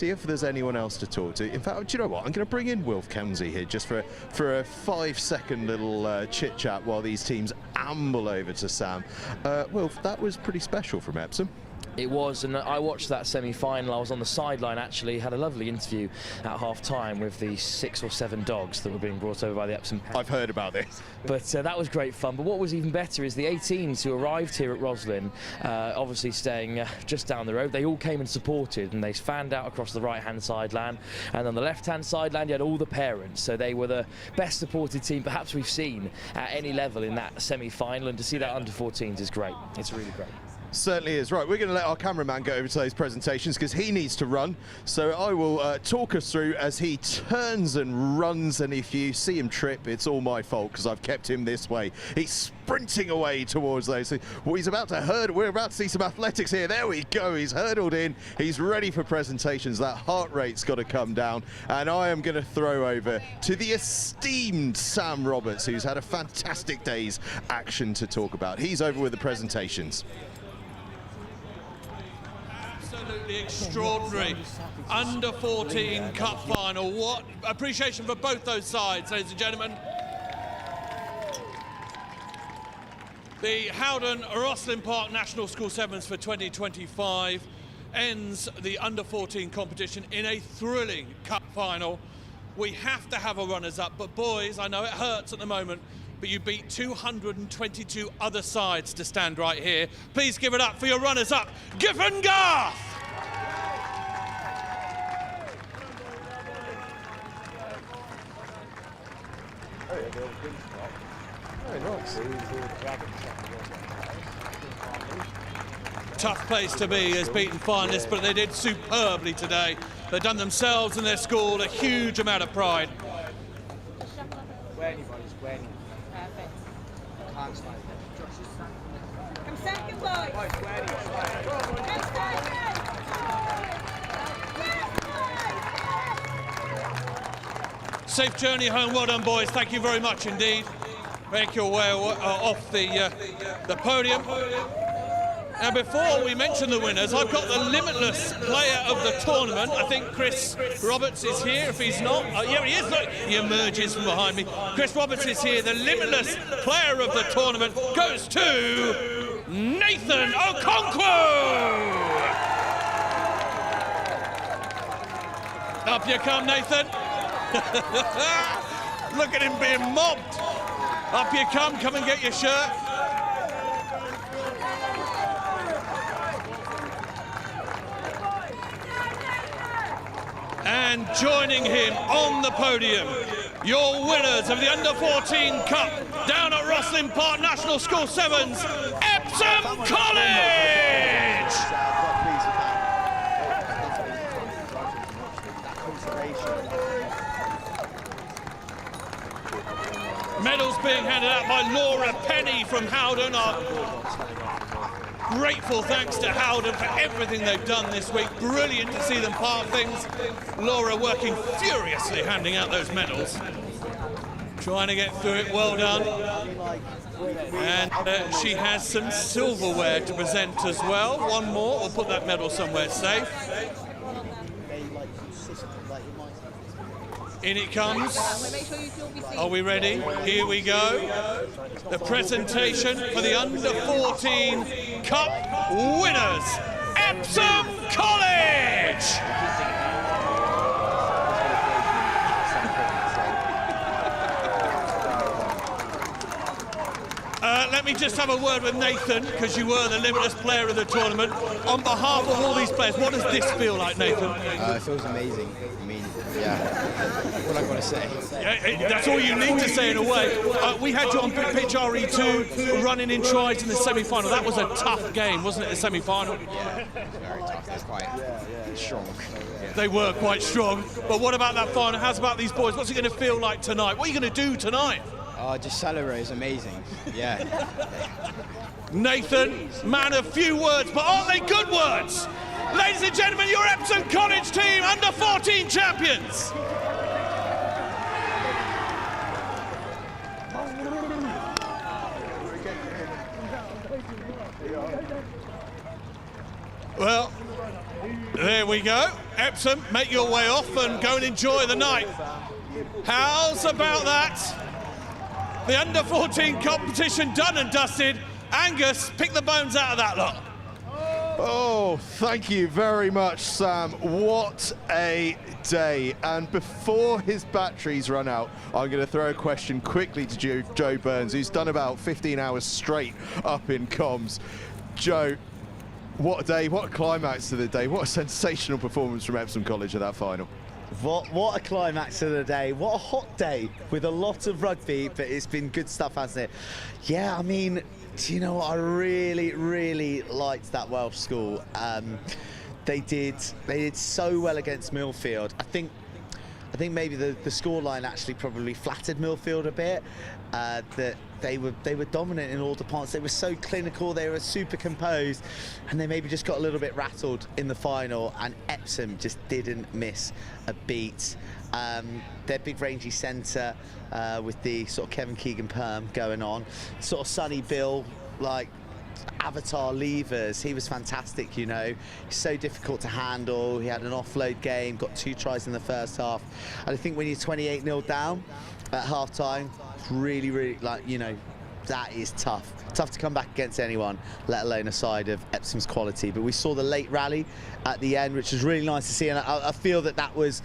if there's anyone else to talk to. In fact, do you know what? I'm going to bring in Wilf Kemsey here just for a 5-second little chit chat while these teams amble over to Sam. Wilf, that was pretty special from Epsom. It was, and I watched that semi-final. I was on the sideline, actually, had a lovely interview at half-time with the 6 or 7 dogs that were being brought over by the Epsom Pound. I've heard about this. But that was great fun. But what was even better is the 18s who arrived here at Rosslyn, obviously staying just down the road, they all came and supported, and they fanned out across the right-hand sideline. And on the left-hand sideline, you had all the parents. So they were the best supported team perhaps we've seen at any level in that semi-final. And to see that under 14s is great. It's really great. Certainly is. Right, we're going to let our cameraman go over to those presentations because he needs to run. So I will talk us through as he turns and runs, and if you see him trip, it's all my fault because I've kept him this way. He's sprinting away towards those. Well, he's about to hurdle. We're about to see some athletics here. There we go. He's hurdled in. He's ready for presentations. That heart rate's got to come down. And I am going to throw over to the esteemed Sam Roberts, who's had a fantastic day's action to talk about. He's over with the presentations. Absolutely extraordinary under 14 Cup Final. What appreciation for both those sides, ladies and gentlemen. The Howden Rosslyn Park National School Sevens for 2025 ends the under 14 competition in a thrilling cup final. We have to have a runners-up, but boys, I know it hurts at the moment, but you beat 222 other sides to stand right here. Please give it up for your runners-up, Giffen Garth! Tough place to be as beaten finalists, but they did superbly today. They've done themselves and their school a huge amount of pride. Safe journey home. Well done, boys. Thank you very much indeed. Make your way off the podium. Now, before we mention the winners, I've got the limitless player of the tournament. I think Chris Roberts is here. If he's not, yeah, he is. Look, he emerges from behind me. Chris Roberts is here. The limitless player of the tournament goes to Nathan Okonkwo. Up you come, Nathan. Look at him being mobbed. Up you come and get your shirt. And joining him on the podium your winners of the Under-14 Cup down at Rosslyn Park National School Sevens, Epsom College! Medals being handed out by Laura Penny from Howden. Our grateful thanks to Howden for everything they've done this week. Brilliant to see them part things. Laura working furiously handing out those medals. Trying to get through it, well done. And she has some silverware to present as well. One more, we'll put that medal somewhere safe. In it comes. Are we ready? Here we go. The presentation for the Under-14 Cup winners, Epsom College! Let me just have a word with Nathan, because you were the limitless player of the tournament. On behalf of all these players, what does this feel like, Nathan? It feels amazing. I mean, yeah, what I've got to say. Yeah, that's all you need to say in a way. We had you on pitch RE2, running in tries in the semi-final. That was a tough game, wasn't it, the semi-final? Yeah, very tough. They're quite strong. Yeah. They were quite strong. But what about that final? How's about these boys? What's it going to feel like tonight? What are you going to do tonight? Just celebrate is amazing. Yeah. Nathan, man of few words, but aren't they good words? Ladies and gentlemen, your Epsom College team, Under-14 champions. Well, there we go. Epsom, make your way off and go and enjoy the night. How's about that? The Under-14 competition done and dusted. Angus, pick the bones out of that lot. Oh, thank you very much, Sam. What a day. And before his batteries run out, I'm going to throw a question quickly to Joe Burns, who's done about 15 hours straight up in comms. Joe, what a day, what a climax to the day, what a sensational performance from Epsom College at that final. What a climax of the day. What a hot day with a lot of rugby, but it's been good stuff, hasn't it? Yeah, I mean, do you know what? I really liked that Welsh school. They did so well against Millfield. I think maybe the scoreline actually probably flattered Millfield a bit. That they were dominant in all departments. They were so clinical, they were super composed, and they maybe just got a little bit rattled in the final, and Epsom just didn't miss a beat. Their big rangy centre with the sort of Kevin Keegan perm going on, sort of Sonny Bill, like avatar levers, he was fantastic, you know. He's so difficult to handle. He had an offload game, got 2 tries in the first half, and I think when you're 28-0 down at half-time, really, like, you know, that is tough to come back against anyone, let alone a side of Epsom's quality. But we saw the late rally at the end, which was really nice to see, and I feel that was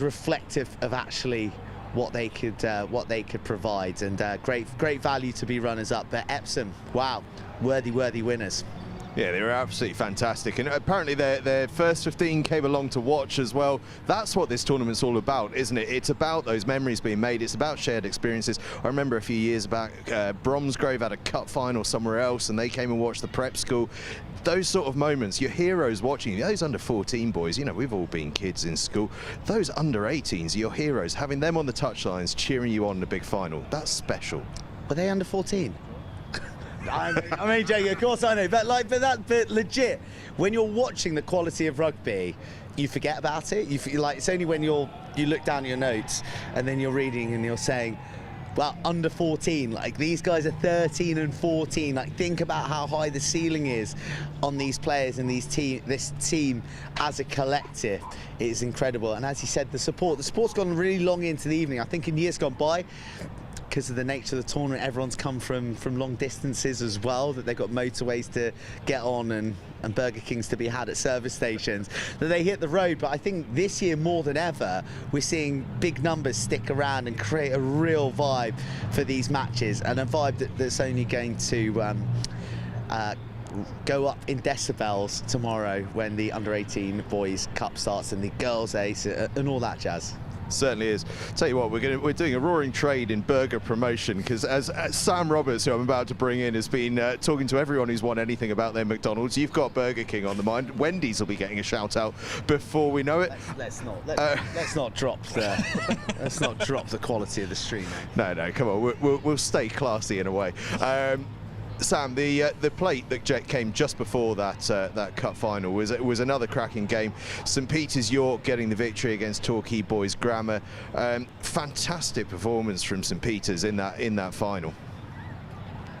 reflective of actually what they could provide, and great value to be runners up. But Epsom, wow, worthy winners. Yeah, they were absolutely fantastic, and apparently their first 15 came along to watch as well. That's what this tournament's all about, isn't it? It's about those memories being made. It's about shared experiences. I remember a few years back, Bromsgrove had a cup final somewhere else, and they came and watched the prep school. Those sort of moments, your heroes watching you, those under-14 boys, you know, we've all been kids in school. Those under-18s, your heroes, having them on the touchlines, cheering you on in the big final, that's special. Were they under-14? I mean, Jay, of course I know, but legit, when you're watching the quality of rugby, you forget about it. You feel like it's only when you look down at your notes and then you're reading and you're saying, well, under 14, like these guys are 13 and 14. Like, think about how high the ceiling is on these players and this team as a collective. It is incredible. And as you said, the support's gone really long into the evening. I think in years gone by, because of the nature of the tournament, everyone's come from long distances as well, that they've got motorways to get on and Burger Kings to be had at service stations, that they hit the road. But I think this year more than ever, we're seeing big numbers stick around and create a real vibe for these matches, and a vibe that's only going to go up in decibels tomorrow when the Under-18 Boys Cup starts and the Girls Ace and all that jazz. Certainly is. Tell you what, we're doing a roaring trade in burger promotion, because as Sam Roberts, who I'm about to bring in, has been talking to everyone who's won anything about their McDonald's. You've got Burger King on the mind. Wendy's will be getting a shout out before we know it. Let's not drop let's not drop the quality of the stream. No, come on. We'll stay classy in a way. Sam, the plate that came just before that cup final was another cracking game. St Peter's York getting the victory against Torquay Boys Grammar. Fantastic performance from St Peter's in that final.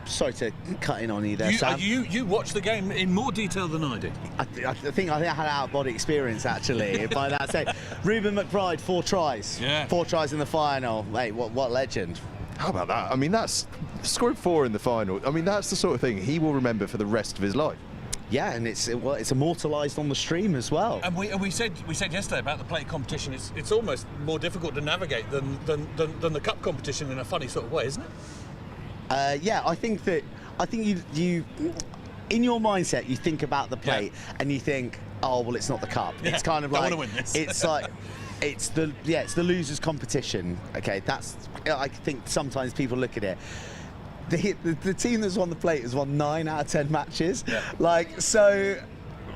Sorry to cut in on you there, Sam. You watched the game in more detail than I did. I think I had an out-of-body experience, actually. By that say, Ruben McBride, 4 tries. Yeah. 4 tries in the final. Mate, what legend. How about that? I mean, that's scored 4 in the final. I mean, that's the sort of thing he will remember for the rest of his life. Yeah, and it's immortalised on the stream as well. And we said yesterday about the plate competition. It's almost more difficult to navigate than the cup competition in a funny sort of way, isn't it? Yeah, I think you in your mindset you think about the plate and you think, oh well, it's not the cup. Yeah, it's kind of don't like want to win this. It's like. It's the losers' competition. Okay, I think sometimes people look at it. The team that's won the plate has won 9 out of 10 matches. Yeah. So,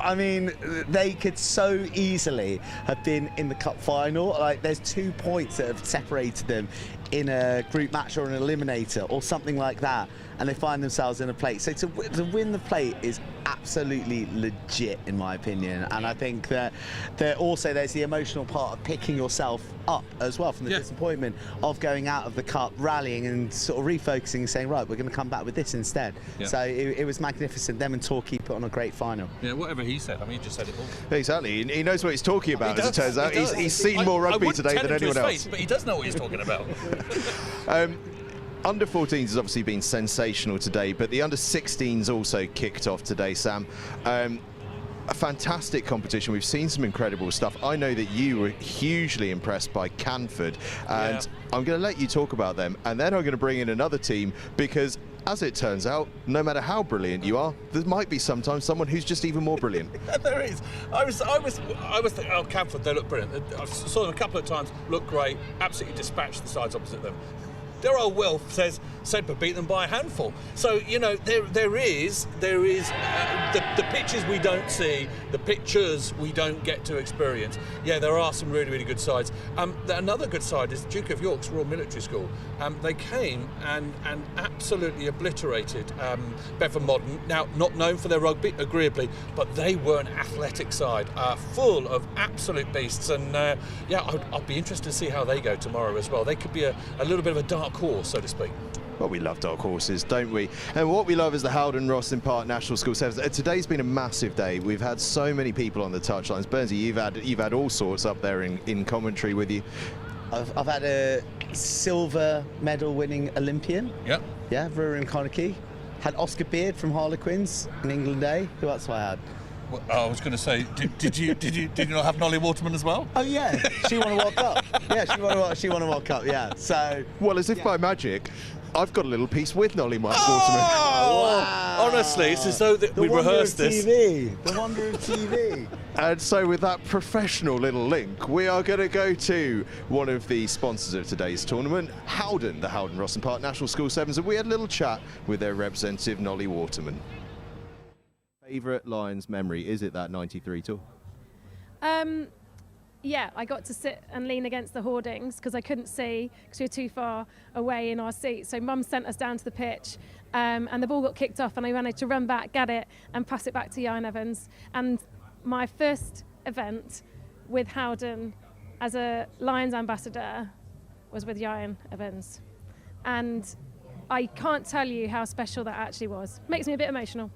I mean, they could so easily have been in the cup final. There's 2 points that have separated them in a group match or an eliminator or something like that, and they find themselves in a plate. So to win the plate is absolutely legit, in my opinion. And I think that there's the emotional part of picking yourself up as well from the disappointment of going out of the cup, rallying and sort of refocusing and saying, right, we're going to come back with this instead. Yeah. So it was magnificent. Them and Torquay put on a great final. Yeah, whatever he said, I mean, he just said it all. Exactly. He knows what he's talking about, as it turns out. He's seen more rugby today than anyone else. Face, but he does know what he's talking about. Under 14s has obviously been sensational today, but the under 16s also kicked off today, Sam. A fantastic competition. We've seen some incredible stuff. I know that you were hugely impressed by Canford, and I'm going to let you talk about them, and then I'm going to bring in another team, because as it turns out, no matter how brilliant you are, there might be sometimes someone who's just even more brilliant. There is. I was thinking, oh, Canford, they look brilliant. I saw them a couple of times, look great, absolutely dispatched the sides opposite them. Their old Wilf says Sedbergh beat them by a handful. So, you know, there is the pictures we don't see, the pictures we don't get to experience. Yeah, there are some really, really good sides. Another good side is Duke of York's Royal Military School. They came and absolutely obliterated Bedford Modern. Now, not known for their rugby, agreeably, but they were an athletic side, full of absolute beasts. And I'll be interested to see how they go tomorrow as well. They could be a little bit of a dark horse, so to speak. Well, we love dark horses, don't we? And what we love is the HOWDEN ROSSLYN Park National School Sevens. Today's been a massive day. We've had so many people on the touchlines. Burnsy, you've had all sorts up there in commentary with you. I've had a silver medal winning Olympian. Yep. Yeah, Rurin Conakry. Had Oscar Beard from Harlequins in England Day. Who else have I had? Well, I was going to say, did you not have Nolly Waterman as well? Oh yeah, she won a World Cup. Yeah, she won a World Cup. Yeah. So. Well, as if by magic, I've got a little piece with Nolly Waterman. Wow. Honestly, it's as though we rehearsed this. The wonder of TV. And so with that professional little link, we are going to go to one of the sponsors of today's tournament, HOWDEN, the HOWDEN ROSSLYN Park National School Sevens, and we had a little chat with their representative, Nolly Waterman. Favourite Lions memory, is it that 93 tour? Yeah, I got to sit and lean against the hoardings because I couldn't see because we were too far away in our seats. So Mum sent us down to the pitch and the ball got kicked off and I managed to run back, get it and pass it back to Ian Evans. And my first event with HOWDEN as a Lions ambassador was with Ian Evans. And I can't tell you how special that actually was. Makes me a bit emotional.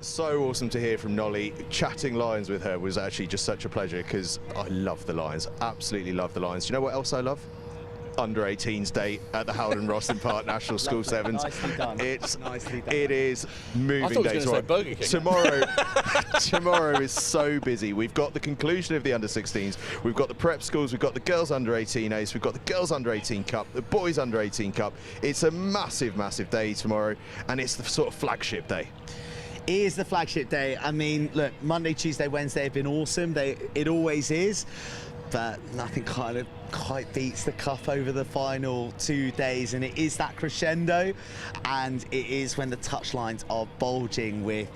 So awesome to hear from Nolly. Chatting Lions with her was actually just such a pleasure because I love the Lions, absolutely love the Lions. Do you know what else I love? under-18s day at the Howden Rosslyn Park National School Sevens. It is moving day tomorrow. Tomorrow is so busy. We've got the conclusion of the under-16s. We've got the prep schools. We've got the girls under-18 A's. We've got the girls under-18 Cup, the boys under-18 Cup. It's a massive, massive day tomorrow, and it's the sort of flagship day. It is the flagship day. I mean, look, Monday, Tuesday, Wednesday have been awesome. It always is. But nothing kind of quite beats the cup over the final 2 days, and it is that crescendo, and it is when the touchlines are bulging with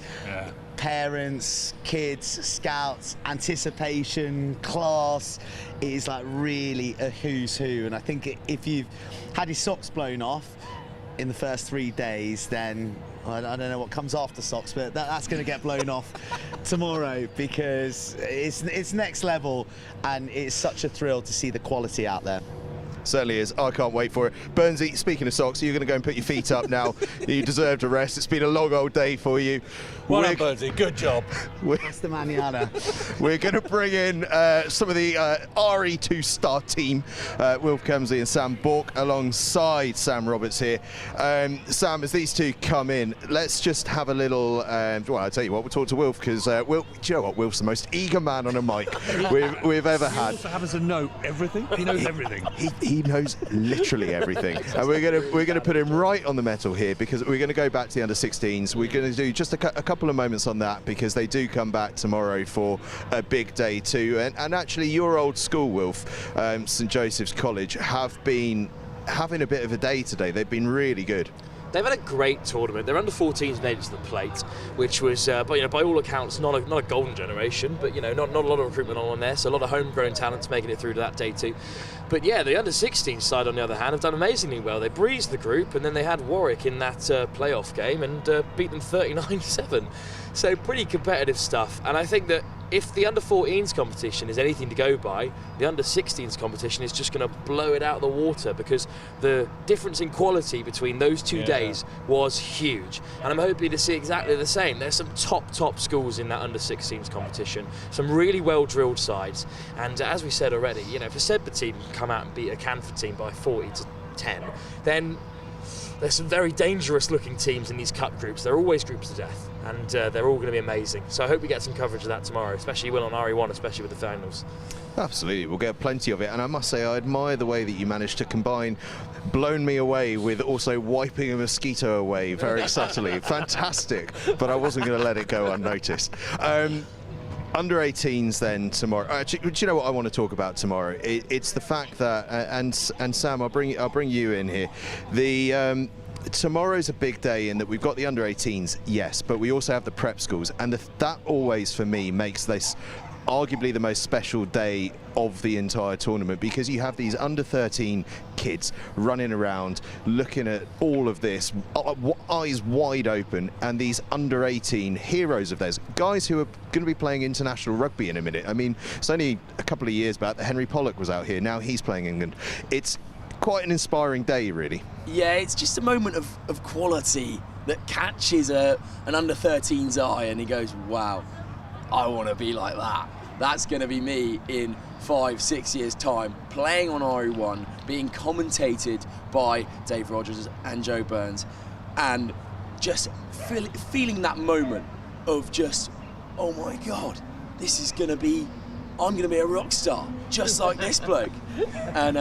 parents, kids, scouts, anticipation, class. It is like really a who's who, and I think if you've had your socks blown off in the first 3 days, then I don't know what comes after socks, but that's going to get blown off tomorrow, because it's next level, and it's such a thrill to see the quality out there. Certainly is. I can't wait for it. Burnsy, speaking of socks, you're going to go and put your feet up now. You deserve a rest. It's been a long old day for you. Well done, Burnsy. Good job. That's the manana. We're going to bring in some of the RE2 star team, Wilf Kemsley and Sam Bork, alongside Sam Roberts here. Sam, as these two come in, let's just have a little, well, I'll tell you what, we'll talk to Wilf, because Wilf, do you know what, Wilf's the most eager man on a mic we've ever had. He also happens to know everything. He knows everything. He knows literally everything, and we're gonna put him right on the metal here, because we're going to go back to the under-16s. We're going to do just a couple of moments on that, because they do come back tomorrow for a big day too. And actually, your old school, Wilf, St Joseph's College, have been having a bit of a day today. They've been really good. They've had a great tournament. Their under-14s made it to the plate, which was, but by all accounts, not a golden generation. But not a lot of recruitment on there, so a lot of homegrown talents making it through to that day too. But yeah, the under-16 side, on the other hand, have done amazingly well. They breezed the group, and then they had Warwick in that playoff game and beat them 39-7. So pretty competitive stuff. And I think that if the under-14s competition is anything to go by, the under-16s competition is just going to blow it out of the water, because the difference in quality between those 2 days was huge. And I'm hoping to see exactly the same. There's some top schools in that under-16s competition, some really well-drilled sides. And as we said already, if a Sedbergh team come out and beat a Canford team by 40-10, then there's some very dangerous looking teams in these cup groups. They're always groups to death, and they're all going to be amazing. So I hope we get some coverage of that tomorrow, especially on RE1, especially with the finals. Absolutely, we'll get plenty of it. And I must say, I admire the way that you managed to combine blown me away with also wiping a mosquito away very subtly. Fantastic, but I wasn't going to let it go unnoticed. Under-18s then tomorrow. Actually, do you know what I want to talk about tomorrow? It's the fact that, and Sam, I'll bring you in here. Tomorrow's a big day in that we've got the under-18s, yes, but we also have the prep schools, and that always, for me, makes this arguably the most special day of the entire tournament, because you have these under-13 kids running around looking at all of this, eyes wide open, and these under-18 heroes of theirs, guys who are going to be playing international rugby in a minute. I mean, it's only a couple of years back that Henry Pollock was out here. Now he's playing England. It's quite an inspiring day, really. Yeah, it's just a moment of quality that catches an under-13's eye, and he goes, wow, I want to be like that. That's going to be me in 5-6 years' time, playing on RE1, being commentated by Dave Rogers and Joe Burns, and just feeling that moment of just, oh my God, this is going to be, I'm going to be a rock star, just like this bloke. And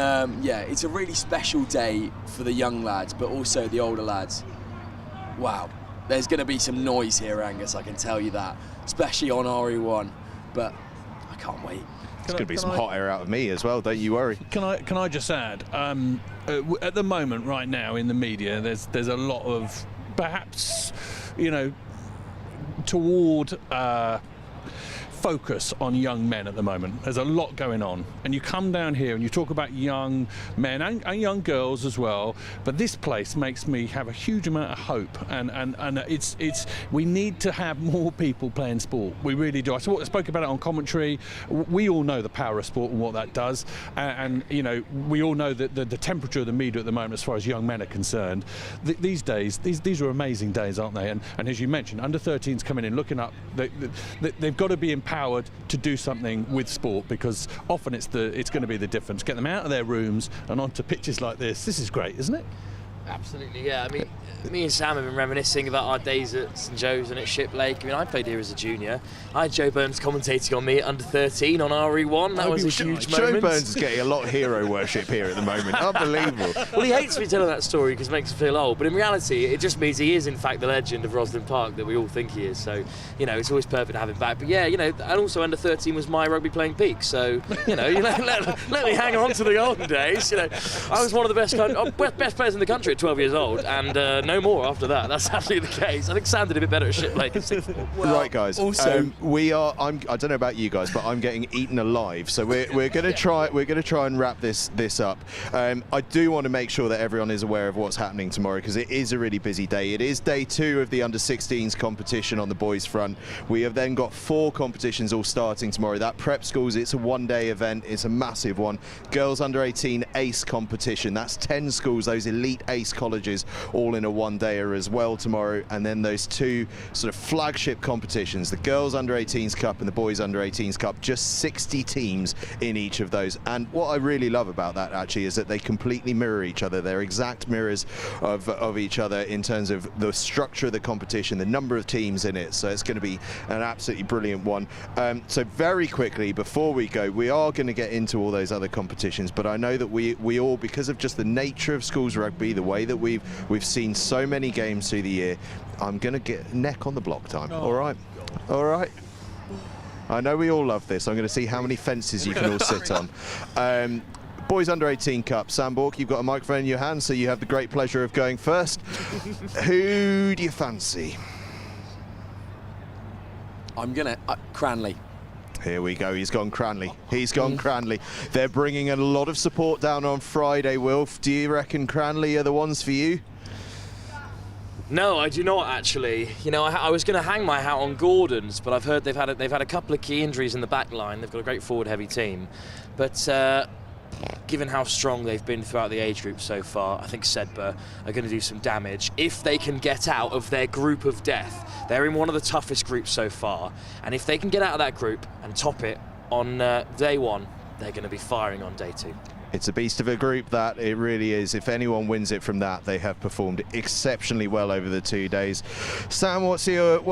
yeah, it's a really special day for the young lads, but also the older lads. Wow, there's going to be some noise here, Angus, I can tell you that, especially on RE1, but I can't wait. It's going to be some hot air out of me as well, don't you worry. Can I just add, at the moment right now in the media, there's a lot of, perhaps, toward focus on young men at the moment. There's a lot going on, and you come down here and you talk about young men and young girls as well, but this place makes me have a huge amount of hope, and it's we need to have more people playing sport. We really do. I spoke about it on commentary. We all know the power of sport and what that does, and we all know that the temperature of the media at the moment as far as young men are concerned, these days, these are amazing days, aren't they? And as you mentioned, under-13s coming in, looking up, they've got to be empowered empowered to do something with sport, because often it's going to be the difference. Get them out of their rooms and onto pitches like this. This is great, isn't it? Absolutely, yeah. I mean, me and Sam have been reminiscing about our days at St Joe's and at Shiplake. I mean, I played here as a junior. I had Joe Burns commentating on me at under 13 on RE1. That was a huge moment. Joe Burns is getting a lot of hero worship here at the moment. Unbelievable. Well, he hates me telling that story because it makes him feel old, but in reality, it just means he is, in fact, the legend of Roslyn Park that we all think he is. So, you know, it's always perfect to have him back. But yeah, you know, and also under 13 was my rugby playing peak. So, you know, let me hang on to the olden days. You know, I was one of the best players in the country at 12 years old, and no more after that. That's absolutely the case. I think Sam did a bit better at Shiplake at 6. Right, guys. Also, we are. I don't know about you guys, but I'm getting eaten alive. So we're going to try. We're going to try and wrap this up. I do want to make sure that everyone is aware of what's happening tomorrow, because it is a really busy day. It is day 2 of the under-16s competition on the boys' front. We have then got 4 competitions all starting tomorrow. That prep schools. It's a one-day event. It's a massive one. Girls under-18 ACE competition. That's 10 schools. Those elite ACE colleges, all in a one-dayer as well tomorrow. And then those 2 sort of flagship competitions, the girls under-18s Cup and the boys under-18s Cup, just 60 teams in each of those. And what I really love about that actually is that they completely mirror each other. They're exact mirrors of each other in terms of the structure of the competition, the number of teams in it. So it's going to be an absolutely brilliant one. So very quickly before we go, we are going to get into all those other competitions, but I know that we all, because of just the nature of schools rugby, the way that we've seen so many games through the year, I'm going to get neck on the block time. All right. I know we all love this. I'm going to see how many fences you can all sit on. Boys under 18 Cup. Sam Bork, you've got a microphone in your hand, so you have the great pleasure of going first. Who do you fancy? I'm going to Cranley. Here we go, he's gone Cranley. He's gone Cranley. They're bringing a lot of support down on Friday, Wilf. Do you reckon Cranley are the ones for you? No, I do not actually. You know, I was going to hang my hat on Gordon's, but I've heard they've had a couple of key injuries in the back line. They've got a great forward-heavy team, but given how strong they've been throughout the age group so far, I think Sedbergh are going to do some damage if they can get out of their group of death. They're in one of the toughest groups so far, and if they can get out of that group and top it on day 1, they're going to be firing on day 2. It's a beast of a group, that it really is. If anyone wins it from that, they have performed exceptionally well over the 2 days. Sam, what's your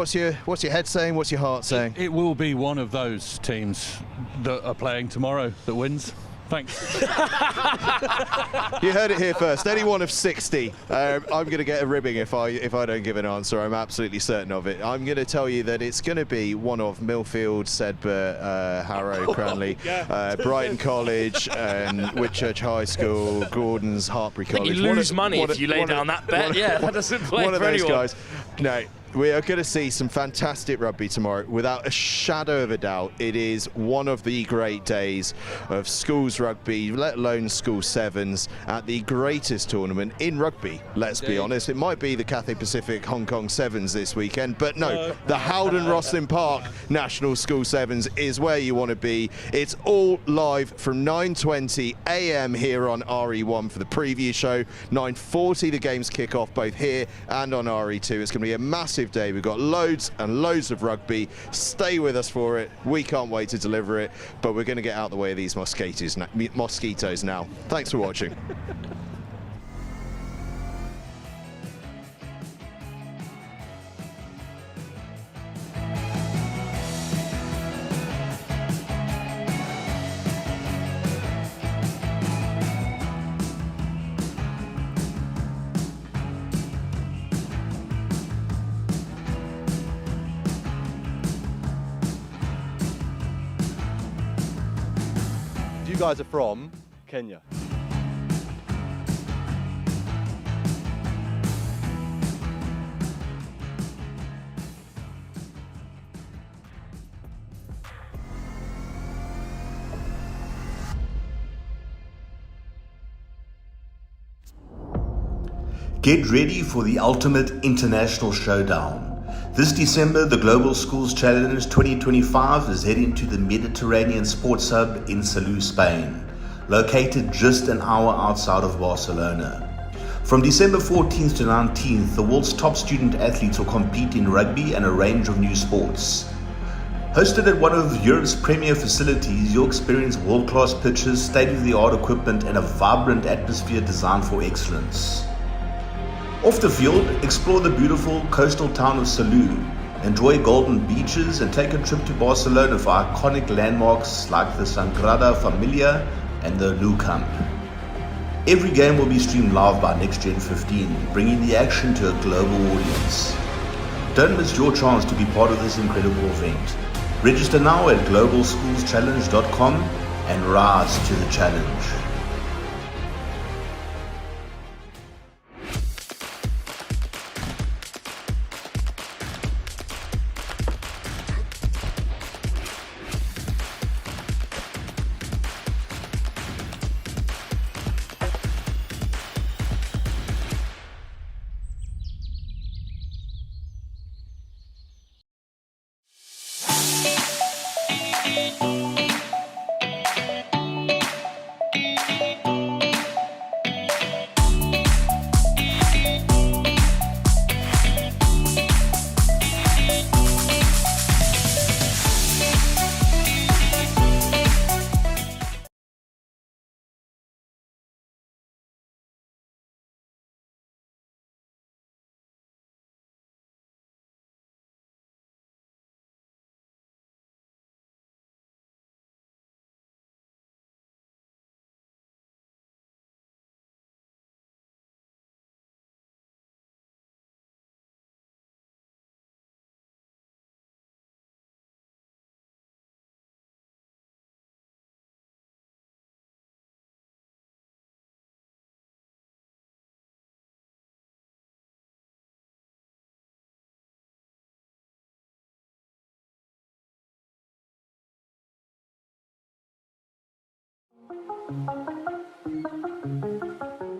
head saying? What's your heart saying? It will be one of those teams that are playing tomorrow that wins. Thanks. You heard it here first. Any one of 60. I'm going to get a ribbing if I don't give an answer. I'm absolutely certain of it. I'm going to tell you that it's going to be one of Millfield, Sedbergh, Harrow, Cranley, Brighton College, Whitchurch High School, Gordon's, Hartbury College. You lose money if you lay down that bet. Yeah, that doesn't play for anyone. One of those guys. No. We are going to see some fantastic rugby tomorrow, without a shadow of a doubt. It is one of the great days of schools rugby, let alone school sevens, at the greatest tournament in rugby, let's be honest. It might be the Cathay Pacific Hong Kong Sevens this weekend, but no, the HOWDEN Roslyn Park National School Sevens is where you want to be. It's all live from 9:20 a.m. here on RE1 for the preview show. 9:40 the games kick off both here and on RE2. It's going to be a massive day. We've got loads and loads of rugby. Stay with us for it. We can't wait to deliver it, but we're going to get out of the way of these mosquitoes now. Thanks for watching. You guys are from Kenya. Get ready for the ultimate international showdown. This December, the Global Schools Challenge 2025 is heading to the Mediterranean Sports Hub in Salou, Spain, located just an hour outside of Barcelona. From December 14th to 19th, the world's top student athletes will compete in rugby and a range of new sports. Hosted at one of Europe's premier facilities, you'll experience world-class pitches, state-of-the-art equipment, and a vibrant atmosphere designed for excellence. Off the field, explore the beautiful coastal town of Salou, enjoy golden beaches, and take a trip to Barcelona for iconic landmarks like the Sagrada Familia and the Nou Camp. Every game will be streamed live by Next Gen 15, bringing the action to a global audience. Don't miss your chance to be part of this incredible event. Register now at globalschoolschallenge.com and rise to the challenge.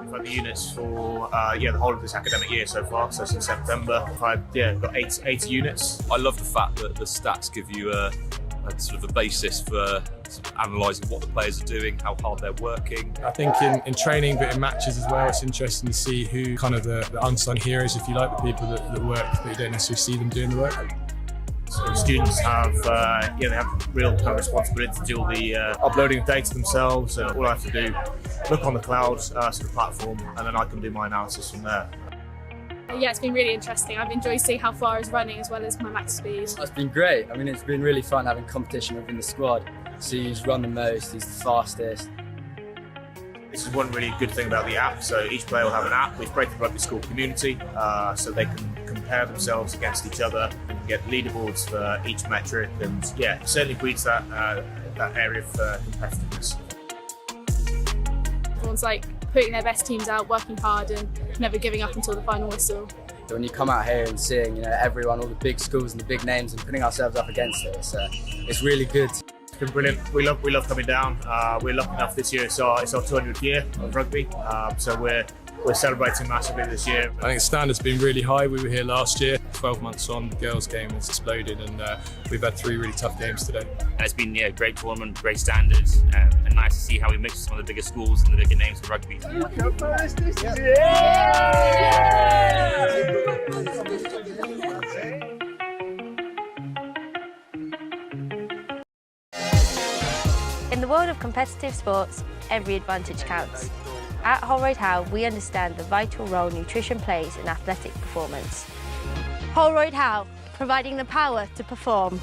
I've had the units for the whole of this academic year so far, so since September. I've got 80 units. I love the fact that the stats give you a sort of a basis for sort of analysing what the players are doing, how hard they're working. I think in training, but in matches as well, it's interesting to see who kind of the unsung heroes, if you like, the people that work, but you don't necessarily see them doing the work. So students have they have real kind of responsibility to do all the uploading of data themselves. All I have to do, look on the cloud sort of platform, and then I can do my analysis from there. Yeah, it's been really interesting. I've enjoyed seeing how far I was running as well as my max speed. It's been great. I mean, it's been really fun having competition within the squad. See who's run the most, who's the fastest. This is one really good thing about the app. So each player will have an app. We've created a rugby school community, so they can compare themselves against each other and get leaderboards for each metric. And yeah, it certainly breeds that area of competitiveness. Everyone's like putting their best teams out, working hard, and never giving up until the final whistle. So when you come out here and seeing, everyone, all the big schools and the big names, and putting ourselves up against it, it's really good. It's been brilliant. We love coming down. We're lucky enough this year. It's our 200th year of rugby, so we're celebrating massively this year. I think the standard's been really high. We were here last year. 12 months on, the girls' game has exploded, and we've had 3 really tough games today. It's been a great tournament, great standards, and nice to see how we mix some of the bigger schools and the bigger names in rugby. In the world of competitive sports, every advantage counts. At Holroyd Howe, we understand the vital role nutrition plays in athletic performance. Holroyd Howe, providing the power to perform.